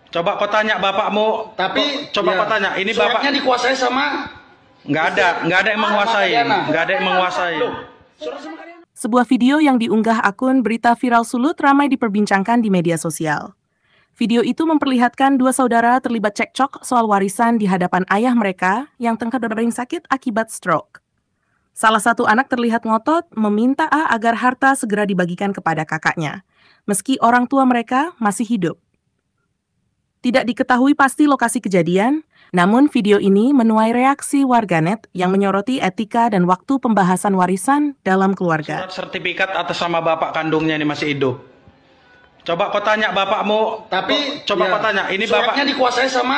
A: Coba kau tanya bapakmu.
B: Tapi
A: coba
B: ya,
A: kau tanya. Ini
B: suratnya
A: bapak
B: dikuasai sama
A: nggak ada yang menguasai. Nggak ada yang menguasai.
B: surat sama Makadana.
C: Sebuah video yang diunggah akun Berita Viral Sulut ramai diperbincangkan di media sosial. Video itu memperlihatkan dua saudara terlibat cekcok soal warisan di hadapan ayah mereka yang tengah berdering sakit akibat stroke. Salah satu anak terlihat ngotot meminta A agar harta segera dibagikan kepada kakaknya, meski orang tua mereka masih hidup. Tidak diketahui pasti lokasi kejadian, namun video ini menuai reaksi warganet yang menyoroti etika dan waktu pembahasan warisan dalam keluarga.
A: Surat sertifikat atas sama bapak kandungnya ini masih hidup. Coba kau tanya bapakmu.
B: Tapi
A: coba
B: ya,
A: kau tanya. Ini
B: suratnya
A: bapak
B: dikuasai sama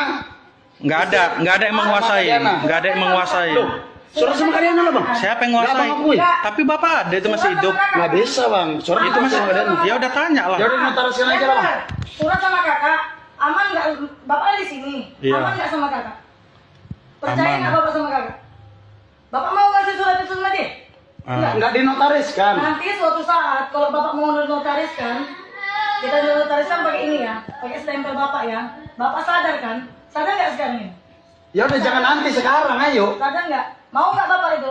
A: nggak ada yang menguasai. Nggak ada yang menguasai.
B: surat sama Makadana loh, Bang.
A: Siapa yang
B: Nggak,
A: menguasai?
B: Bang, akui.
A: Tapi bapak ada itu masih hidup.
B: Nggak bisa, Bang. Surat
A: Itu masih
B: Makadana.
A: ya udah tanya lah.
B: Ya udah notariskan aja lah, Bang.
D: Surat sama kakak, aman nggak? Bapak ada di sini,
A: Iya.
D: aman nggak sama kakak? Percaya
A: Aman.
D: nggak bapak sama kakak? Bapak mau ngasih surat itu sama dia?
B: Nggak dinotariskan.
D: Nanti suatu saat kalau bapak mau notariskan, kita notariskan pakai ini ya, pakai stempel bapak ya. Bapak sadar kan? Sadar nggak sekarang ini?
B: Ya udah jangan nanti sekarang, ayo.
D: Sadar nggak? Mau nggak bapak itu?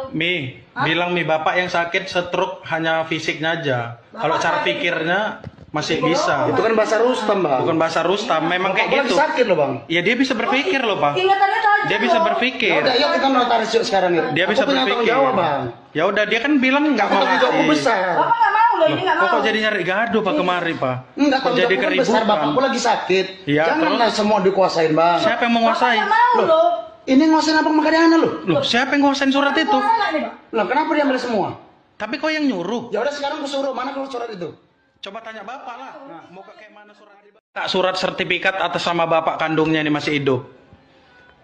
A: Bilang bapak yang sakit stroke hanya fisiknya aja. Kalau cara pikirnya masih bisa.
B: Itu kan bahasa Rustam, Bang.
A: Bukan bahasa Rustam, memang kayak
B: Bapakku
A: gitu.
B: lagi sakit loh, Bang.
A: Ya dia bisa berpikir loh, Bang.
D: Ingatannya tajam
A: Dia bisa
D: loh.
B: Ya
A: berpikir.
B: udah, yuk kita notaris yuk sekarang yuk.
A: Dia bisa
B: Aku punya tanggung
A: berpikir.
B: jawab, Bang.
A: Ya udah, dia kan bilang nggak
B: Aku
A: mau
B: tanggung jawabku
A: ngasih.
B: besar.
D: Bapak nggak mau loh, ini nggak mau.
A: Kok jadi nyari gaduh Pak kemari Pak?
B: Enggak,
A: Kok
B: tanggung
A: jadi
B: jawabku kan besar.
A: keributan?
B: Bapakku lagi sakit.
A: Iya,
B: Janganlah semua dikuasain, Bang.
A: Siapa yang
D: Bapak
A: menguasai?
D: nggak mau loh.
B: Ini nguasain abang Makadana loh.
A: Loh, siapa yang nguasain surat itu?
D: Mau nggak nih, Pak?
B: Loh, kenapa dia ambil semua?
A: Tapi kok yang nyuruh?
B: Ya udah sekarang aku suruh, mana kalau surat itu?
A: Coba tanya bapak lah. Mau kayak mana surat? Tak surat sertifikat atas sama bapak kandungnya ini masih hidup.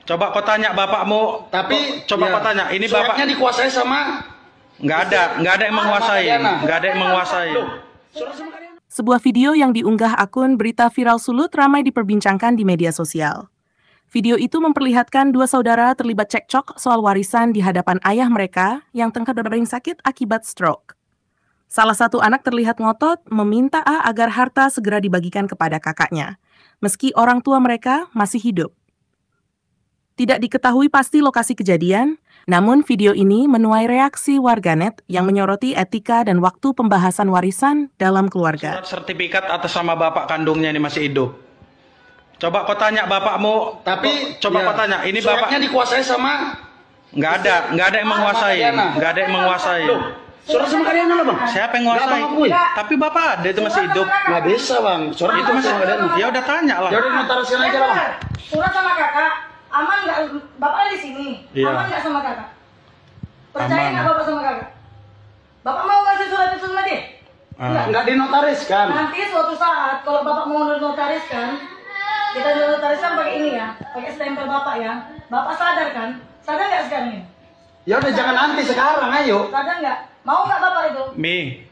A: Coba kau tanya bapakmu.
B: Tapi
A: coba
B: ya,
A: kau tanya. Ini bapak
B: suratnya dikuasai sama
A: nggak ada yang menguasai.
B: Makadana.
A: Nggak ada yang menguasai.
B: surat sama Makadana.
C: Sebuah video yang diunggah akun Berita Viral Sulut ramai diperbincangkan di media sosial. Video itu memperlihatkan dua saudara terlibat cekcok soal warisan di hadapan ayah mereka yang tengah berdering sakit akibat stroke. Salah satu anak terlihat ngotot meminta A agar harta segera dibagikan kepada kakaknya, meski orang tua mereka masih hidup. Tidak diketahui pasti lokasi kejadian, namun video ini menuai reaksi warganet yang menyoroti etika dan waktu pembahasan warisan dalam keluarga.
A: Surat sertifikat atas sama bapak kandungnya ini masih hidup. Coba kau tanya bapakmu.
B: Tapi
A: coba
B: ya,
A: kau tanya. Ini
B: suratnya
A: bapak
B: dikuasai sama
A: nggak ada yang menguasai.
B: Makadana.
A: Nggak ada yang menguasai.
B: surat sama Makadana loh, Bang.
A: Siapa yang
B: Nggak,
A: nguasai?
B: Bang, akui.
A: Tapi bapak ada itu masih hidup.
B: Nggak bisa, Bang. Surat
A: Itu masih
B: Makadana.
A: ya udah tanya lah.
B: Ya udah notariskan aja lah, Bang.
D: Surat sama kakak, aman nggak? Bapak ada di sini,
A: Iya.
D: aman nggak sama kakak? Percaya
A: Aman.
D: nggak bapak sama kakak? Bapak mau ngasih surat itu sama dia?
B: Nggak dinotariskan.
D: Nanti suatu saat kalau bapak mau notariskan, kita notariskan pakai ini ya, pakai stempel bapak ya. Bapak sadar kan? Sadar nggak sekarang ini?
B: Ya udah jangan nanti sekarang, ayo.
D: Sadar nggak? Mau nggak bapak itu?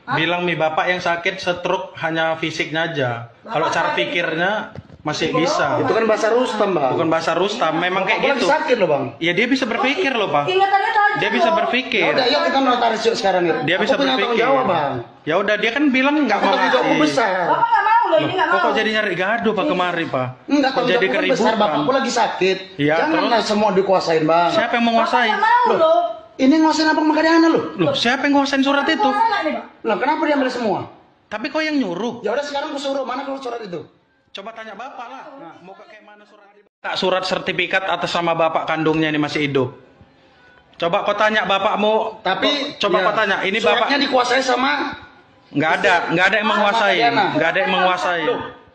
A: Bilang bapak yang sakit stroke hanya fisiknya aja. Kalau cara pikirnya masih bisa.
B: Itu kan bahasa Rustam, Bang.
A: Bukan bahasa Rustam, memang kayak
B: Bapakku lagi
A: gitu.
B: sakit loh, Bang.
A: Ya dia bisa berpikir loh, Bang.
D: Ingatannya tajam
A: Dia bisa
D: loh.
B: Ya
A: berpikir.
B: udah, yuk kita notaris yuk sekarang yuk.
A: Dia
B: Aku
A: bisa
B: punya tanggung
A: berpikir.
B: jawab, Bang.
A: Ya udah, dia kan bilang nggak mau
B: Tanggung jawabku
A: ngasih.
B: besar.
D: Bapak nggak mau loh, ini nggak mau.
A: Kok jadi nyari gaduh Pak kemari Pak?
B: Enggak,
A: Kok
B: tanggung
A: jadi
B: jawabku kan besar.
A: keributan?
B: Bapakku lagi sakit.
A: Iya,
B: Janganlah semua dikuasain, Bang.
A: Siapa yang
D: Bapak
A: menguasai?
D: nggak mau loh.
B: Ini nguasain abang Makadana loh.
A: Loh, siapa yang nguasain surat itu?
D: Mau nggak nih, Pak?
B: Loh, kenapa dia ambil semua?
A: Tapi kok yang nyuruh?
B: Ya udah sekarang aku suruh, mana kalau surat itu?
A: Coba tanya bapak lah. Mau kayak mana surat? Tak surat sertifikat atas sama bapak kandungnya ini masih hidup. Coba kau tanya bapakmu.
B: Tapi
A: coba
B: ya,
A: kau tanya. Ini
B: suratnya
A: bapak
B: dikuasai sama
A: nggak ada yang menguasai.
B: Makadana.
A: Nggak ada yang menguasai.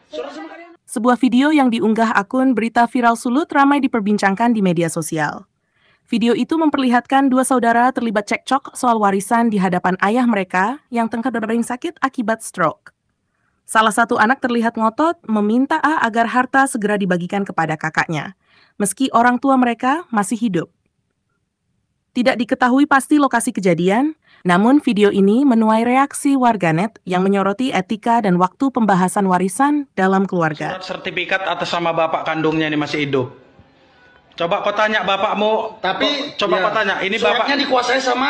B: surat sama Makadana.
C: Sebuah video yang diunggah akun Berita Viral Sulut ramai diperbincangkan di media sosial. Video itu memperlihatkan dua saudara terlibat cekcok soal warisan di hadapan ayah mereka yang tengah berdering sakit akibat stroke. Salah satu anak terlihat ngotot meminta A agar harta segera dibagikan kepada kakaknya, meski orang tua mereka masih hidup. Tidak diketahui pasti lokasi kejadian, namun video ini menuai reaksi warganet yang menyoroti etika dan waktu pembahasan warisan dalam keluarga.
A: Surat sertifikat atas nama bapak kandungnya ini masih hidup. Coba kau tanya bapakmu,
B: Tapi
A: coba
B: ya,
A: kau tanya, ini bapak
B: suratnya dikuasai sama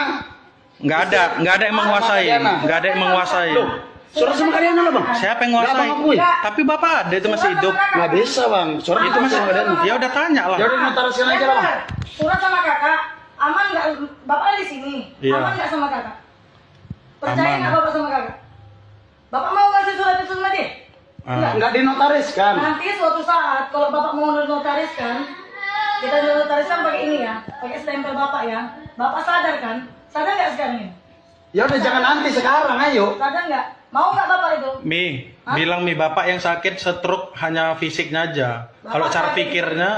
A: nggak ada yang menguasai, nggak ada yang menguasai.
B: Loh, surat sama kalian loh bang.
A: Siapa yang menguasai?
B: Nggak, Bang, akui.
A: Tapi bapak ada itu masih hidup.
B: Nggak bisa bang. Surat
A: Itu masih,
B: sama kalian.
A: ya udah tanya lah.
B: Ya udah notarisin aja lah bang.
D: Surat sama kakak, aman nggak? Bapak di sini,
A: Iya.
D: aman nggak sama kakak? Percaya
A: Aman.
D: nggak bapak sama kakak? Bapak mau ngasih surat itu sama dia?
A: Ah.
B: Nggak dinotariskan.
D: Nanti suatu saat kalau bapak mau notariskan, kita notariskan pakai ini ya, pakai stempel bapak ya. Bapak sadar kan? Sadar nggak sekarang ini?
B: Ya udah jangan nanti sekarang, ayo.
D: Sadar nggak? Mau nggak bapak itu?
A: Bilang bapak yang sakit stroke hanya fisiknya aja. Kalau
D: Bapak
A: cara
D: sakit.
A: pikirnya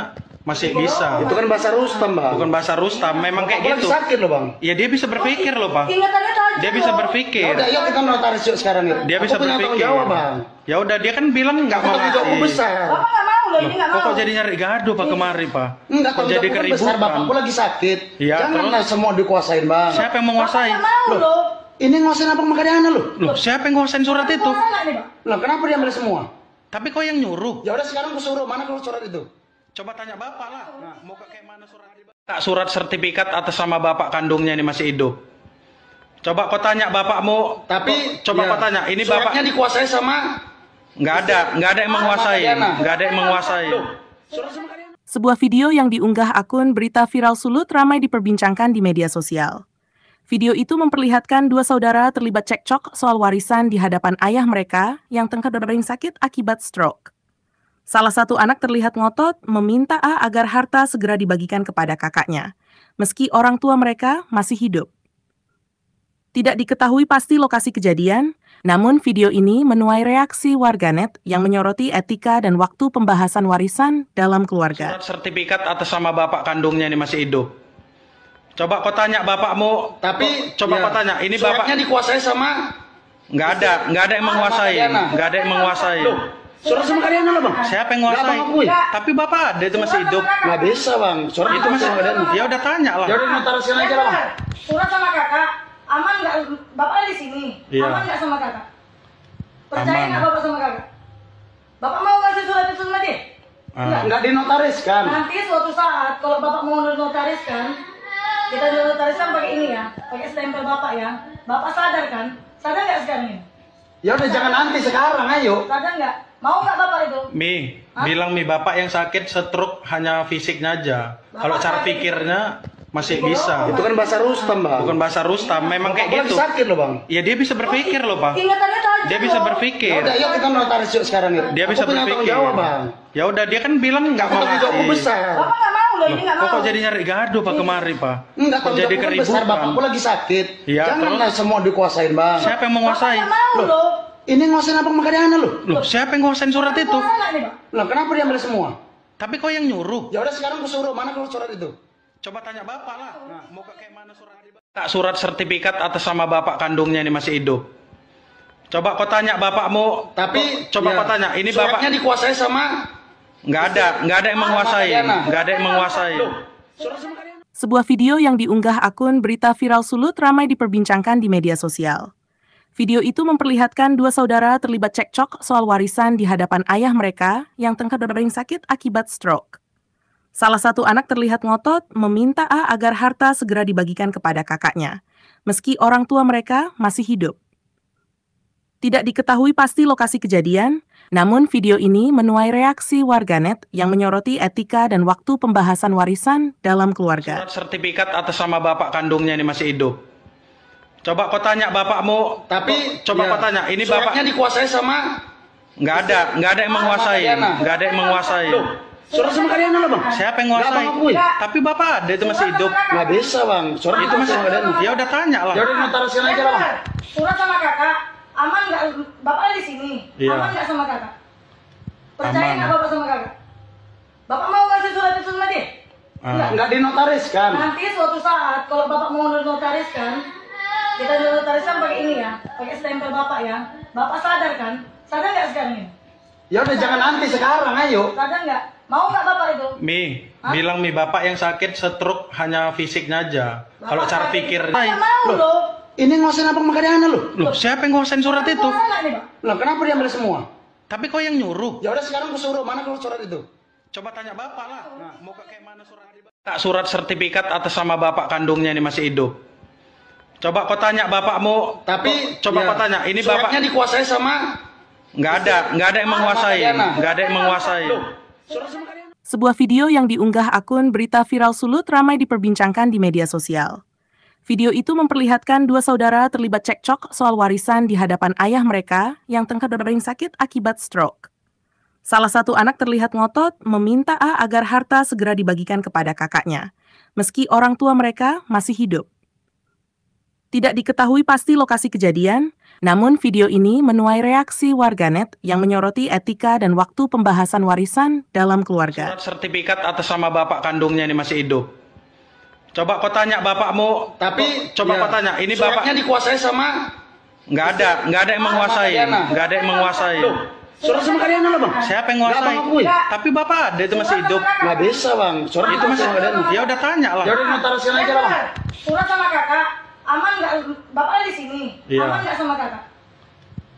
A: masih bisa.
B: Itu kan bahasa Rustam bang.
A: Bukan bahasa Rustam, memang kayak
B: Aku lagi
A: gitu.
B: sakit loh bang.
A: Ya dia bisa berpikir loh, Pak.
D: Ingatannya tajam
A: Dia bisa
D: loh.
B: Ya
A: berpikir.
B: udah, yuk kita notaris yuk sekarang yuk.
A: Dia bisa
B: Aku punya tanggung
A: berpikir.
B: jawab bang.
A: Ya udah, dia kan bilang nggak
B: Aku
A: mau
B: tanggung jawabku
A: ngasih.
B: besar.
D: Bapak nggak mau loh, ini nggak mau.
A: Kok jadi nyari gaduh Pak kemari Pak?
B: Enggak,
A: Kok
B: tanggung
A: jadi
B: jawabku kan besar,
A: keributan?
B: bapakku lagi sakit.
A: Iya,
B: Janganlah semua dikuasain bang.
A: Siapa yang
D: Bapak
A: menguasai?
D: nggak mau
B: Loh.
D: loh.
B: Ini nguasain apa makanya loh?
A: Loh, siapa yang nguasain surat itu?
D: Mau nggak nih, Pak?
B: Loh, kenapa dia ambil semua?
A: Tapi kok yang nyuruh?
B: Ya udah sekarang aku suruh, mana kalau surat itu?
A: Coba tanya bapak lah. Nah, mau kayak mana surat? Tak, surat sertifikat atas nama bapak kandungnya ini masih hidup. Coba kau tanya bapakmu.
B: Tapi
A: coba
B: ya,
A: kau tanya, ini
B: suratnya
A: bapak
B: dikuasai sama
A: nggak ada yang menguasai, nggak ada yang menguasai.
B: surat sama kalian.
C: Sebuah video yang diunggah akun Berita Viral Sulut ramai diperbincangkan di media sosial. Video itu memperlihatkan dua saudara terlibat cekcok soal warisan di hadapan ayah mereka yang tengah berdering sakit akibat stroke. Salah satu anak terlihat ngotot meminta A agar harta segera dibagikan kepada kakaknya, meski orang tua mereka masih hidup. Tidak diketahui pasti lokasi kejadian, namun video ini menuai reaksi warganet yang menyoroti etika dan waktu pembahasan warisan dalam keluarga.
A: Surat sertifikat atas nama bapak kandungnya ini masih hidup. Coba kau tanya bapakmu.
B: Tapi
A: coba
B: ya,
A: kau tanya, ini
B: suratnya
A: bapak
B: dikuasai sama
A: nggak ada yang menguasai, nggak ada yang menguasai.
B: Loh, surat sama kalian loh bang.
A: Siapa yang menguasai?
B: Nggak, Bang, akui.
A: Tapi bapak ada itu masih hidup.
B: Nggak bisa bang. Surat
A: Itu masih,
B: sama kalian.
A: ya udah tanya lah.
B: Ya udah notarisin aja lah bang.
D: Surat sama kakak, aman nggak? Bapak di sini,
A: Iya.
D: aman nggak sama kakak? Percaya
A: Aman.
D: nggak bapak sama kakak? Bapak mau ngasih surat itu sama dia?
A: Ah.
B: Nggak dinotariskan.
D: Nanti suatu saat kalau bapak mau notariskan, kita notariskan pakai ini ya, pakai stempel bapak ya. Bapak sadar kan? Sadar nggak sekarang ini?
B: Ya udah jangan nanti sekarang, ayo.
D: Sadar nggak? Mau nggak bapak itu?
A: Bilang bapak yang sakit stroke hanya fisiknya aja. Kalau cara pikirnya masih bisa.
B: Itu kan bahasa Rustam bang.
A: Bukan bahasa Rustam, memang kayak
B: Aku
A: gitu.
B: lagi sakit loh bang.
A: Ya dia bisa berpikir loh Pak.
D: Ingatannya tajam
A: Dia bisa
D: loh.
B: Ya
A: berpikir.
B: udah, yuk kita notaris yuk sekarang yuk.
A: Dia bisa
B: Aku punya tanggung
A: berpikir.
B: jawab bang.
A: Ya udah, dia kan bilang nggak
B: Aku
A: mau
B: tanggung jawabku
A: ngasih.
B: besar.
D: Bapak nggak mau loh, ini nggak mau.
A: Kok jadi nyari gaduh Pak kemari Pak?
B: Enggak,
A: Kok
B: tanggung
A: jadi
B: jawabku kan besar,
A: keributan?
B: bapakku lagi sakit.
A: Iya,
B: Janganlah semua dikuasain bang.
A: Siapa yang
D: Bapak
A: menguasai?
D: nggak mau loh.
B: Ini nguasain apa makanya loh?
A: Loh, siapa yang nguasain surat itu?
D: Mau nggak nih, Pak?
B: Loh, kenapa dia ambil semua?
A: Tapi kok yang nyuruh?
B: Ya udah sekarang aku suruh, mana kalau surat itu?
A: Coba tanya bapak lah. Nah, mau kayak mana surat? Tak, surat sertifikat atas nama bapak kandungnya ini masih hidup. Coba kau tanya bapakmu.
B: Tapi
A: coba
B: ya,
A: kau tanya, ini
B: suratnya
A: bapak
B: dikuasai sama
A: nggak ada yang menguasai, nggak ada yang menguasai.
B: surat sama kalian.
C: Sebuah video yang diunggah akun Berita Viral Sulut ramai diperbincangkan di media sosial. Video itu memperlihatkan dua saudara terlibat cekcok soal warisan di hadapan ayah mereka yang tengah berdering sakit akibat stroke. Salah satu anak terlihat ngotot meminta A agar harta segera dibagikan kepada kakaknya, meski orang tua mereka masih hidup. Tidak diketahui pasti lokasi kejadian, namun video ini menuai reaksi warganet yang menyoroti etika dan waktu pembahasan warisan dalam keluarga.
A: Surat sertifikat atas nama bapak kandungnya ini masih hidup. Coba kau tanya bapakmu.
B: Tapi
A: coba
B: ya,
A: kau tanya, ini
B: suratnya
A: bapak
B: dikuasai sama
A: nggak ada yang menguasai, nggak ada yang menguasai.
B: Loh, surat sama kalian loh bang.
A: Siapa yang
B: Nggak,
A: menguasai?
B: Bang, akui.
A: Tapi bapak ada itu masih hidup.
B: Nggak bisa bang. Surat
A: Itu masih,
B: sama kalian.
A: ya udah tanya lah.
B: Ya udah notarisin aja lah bang.
D: Surat sama kakak, aman nggak? Bapak di sini,
A: Iya.
D: aman nggak sama kakak? Percaya
A: Aman.
D: nggak bapak sama kakak? Bapak mau ngasih surat itu sama dia?
A: Ah.
B: Nggak dinotariskan.
D: Nanti suatu saat kalau bapak mau notariskan, kita notariskan pakai ini ya, pakai stempel bapak ya. Bapak sadar kan? Sadar nggak sekarang ini?
B: Ya udah jangan nanti sekarang, ayo.
D: Sadar nggak? Mau nggak bapak itu?
A: Bilang mi bapak yang sakit stroke hanya fisiknya aja. Kalau cara pikir,
D: Bapak mau loh.
B: Ini nguasain apa makanya lo?
A: loh siapa yang nguasain surat itu?
B: Lah kenapa dia ambil semua?
A: Tapi kau yang nyuruh.
B: Ya udah sekarang aku suruh, mana kalau surat itu?
A: Coba tanya bapak lah. Mau kayak mana surat? Tak surat sertifikat atas nama bapak kandungnya ini masih hidup. Coba kau tanya bapakmu.
B: Tapi
A: coba kau tanya, ini bapak
B: suratnya dikuasai sama
A: nggak ada yang menguasai, nggak ada yang menguasai.
B: surat sama kalian.
C: Sebuah video yang diunggah akun Berita Viral Sulut ramai diperbincangkan di media sosial. Video itu memperlihatkan dua saudara terlibat cekcok soal warisan di hadapan ayah mereka yang tengah berbaring sakit akibat stroke. Salah satu anak terlihat ngotot meminta A agar harta segera dibagikan kepada kakaknya, meski orang tua mereka masih hidup. Tidak diketahui pasti lokasi kejadian, namun video ini menuai reaksi warganet yang menyoroti etika dan waktu pembahasan warisan dalam keluarga.
A: Surat sertifikat atas nama bapak kandungnya ini masih hidup. Coba kau tanya bapakmu.
B: Tapi
A: coba kau tanya, ini bapak
B: suratnya dikuasai sama
A: nggak ada yang menguasai, nggak ada yang menguasai.
B: surat sama kalian lo bang?
A: Siapa yang menguasai?
B: Nggak, Bang, akui.
A: Tapi bapak ada itu masih hidup.
B: Nggak bisa bang, surat
A: Itu masih
B: sama kalian.
A: ya udah tanya lah.
B: Ya udah notarisin aja lah bang.
D: Surat sama kakak, aman nggak? Bapak di sini,
A: Iya.
D: aman nggak sama kakak?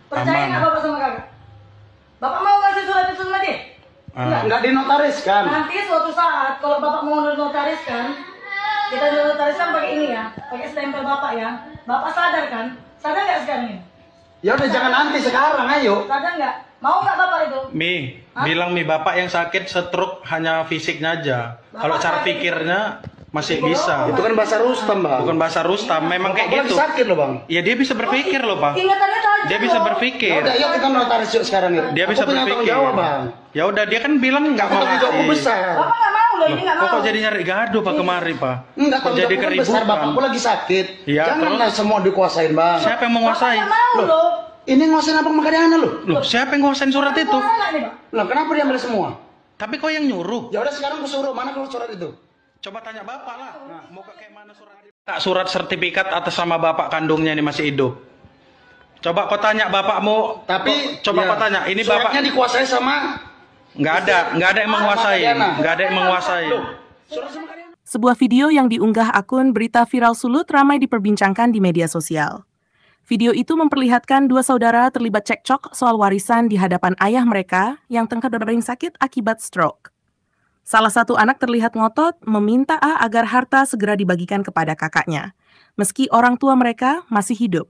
D: Percaya
A: Aman.
D: nggak bapak sama kakak? Bapak mau kasih surat itu sama dia?
A: Ah.
B: Nggak dinotariskan.
D: Nanti suatu saat kalau bapak mau notariskan, kita notariskan pakai ini ya, pakai stempel bapak ya. Bapak sadar kan? Sadar nggak sekarang ini?
B: Ya udah jangan nanti sekarang, ayo.
D: Sadar nggak? Mau nggak bapak itu?
A: Bilang mi bapak yang sakit stroke hanya fisiknya aja. Kalau cara pikirnya masih bisa.
B: Itu kan bahasa Rustam bang.
A: Bukan bahasa Rustam, memang kayak
B: Aku lagi
A: gitu.
B: sakit loh bang.
A: Ya dia bisa berpikir loh pak.
D: Ingatannya tajam
A: Dia bisa
D: loh.
B: Ya
A: berpikir.
B: udah, yuk kita notaris yuk sekarang yuk.
A: Dia
B: Aku
A: bisa
B: punya tanggung
A: berpikir.
B: jawab bang.
A: Ya udah dia kan bilang nggak mau
B: Tanggung jawabku
A: ngasih.
B: besar.
D: Bapak nggak mau loh, ini nggak mau.
A: Kok jadi nyari gaduh pak kemari pak?
B: Enggak,
A: Kok
B: tanggung
A: jadi
B: jawabku besar,
A: keributan?
B: bapakku lagi sakit.
A: Iya,
B: Janganlah semua dikuasain bang.
A: Siapa yang menguasai?
D: Bapak nggak mau loh.
B: Ini nguasain apa makanya lo?
A: Loh siapa yang nguasain surat itu?
D: Mau nggak nih pak?
B: Lah kenapa dia ambil semua?
A: Tapi kau yang nyuruh.
B: Ya udah sekarang aku suruh, mana kalau surat itu?
A: Coba tanya bapak lah. Mau kayak mana surat? Tak surat sertifikat atas nama bapak kandungnya ini masih hidup. Coba kau tanya bapakmu.
B: Tapi
A: coba kau tanya, ini bapak
B: suratnya dikuasai sama
A: nggak ada yang menguasai, nggak ada yang menguasai.
B: surat sama kalian.
C: Sebuah video yang diunggah akun Berita Viral Sulut ramai diperbincangkan di media sosial. Video itu memperlihatkan dua saudara terlibat cekcok soal warisan di hadapan ayah mereka yang tengah berbaring sakit akibat stroke. Salah satu anak terlihat ngotot meminta A agar harta segera dibagikan kepada kakaknya, meski orang tua mereka masih hidup.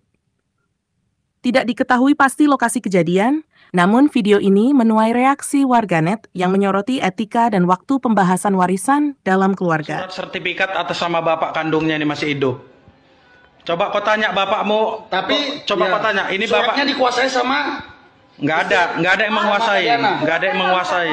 C: Tidak diketahui pasti lokasi kejadian, namun video ini menuai reaksi warganet yang menyoroti etika dan waktu pembahasan warisan dalam keluarga.
A: Surat sertifikat atas nama bapak kandungnya ini masih hidup. Coba kau tanya bapakmu.
B: Tapi
A: coba kau tanya, ini bapak
B: suratnya dikuasai sama
A: nggak ada yang menguasai, nggak ada yang menguasai.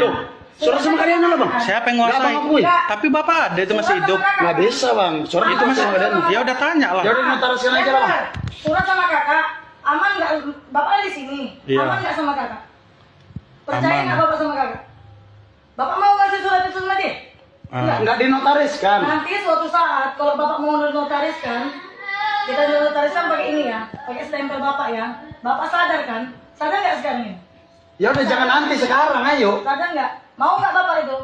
B: surat sama kalian lo bang?
A: Siapa yang
B: Nggak,
A: menguasai?
B: Bang, akui.
A: Tapi bapak ada itu masih hidup.
B: Nggak bisa bang, surat
A: Itu masih
B: sama kalian.
A: ya udah tanya lah.
B: Ya udah notarisin aja lah bang.
D: Surat sama kakak, aman nggak? Bapak di sini,
A: Iya.
D: aman nggak sama kakak? Percaya
A: Aman.
D: nggak bapak sama kakak? Bapak mau kasih surat itu sama dia?
A: Ah.
B: Nggak dinotariskan.
D: Nanti suatu saat kalau bapak mau notariskan, kita notariskan pakai ini ya, pakai stempel bapak ya. Bapak sadar kan? Sadar nggak sekarang ini?
B: Ya udah jangan nanti sekarang, ayo.
D: Sadar nggak? Mau nggak bapak itu?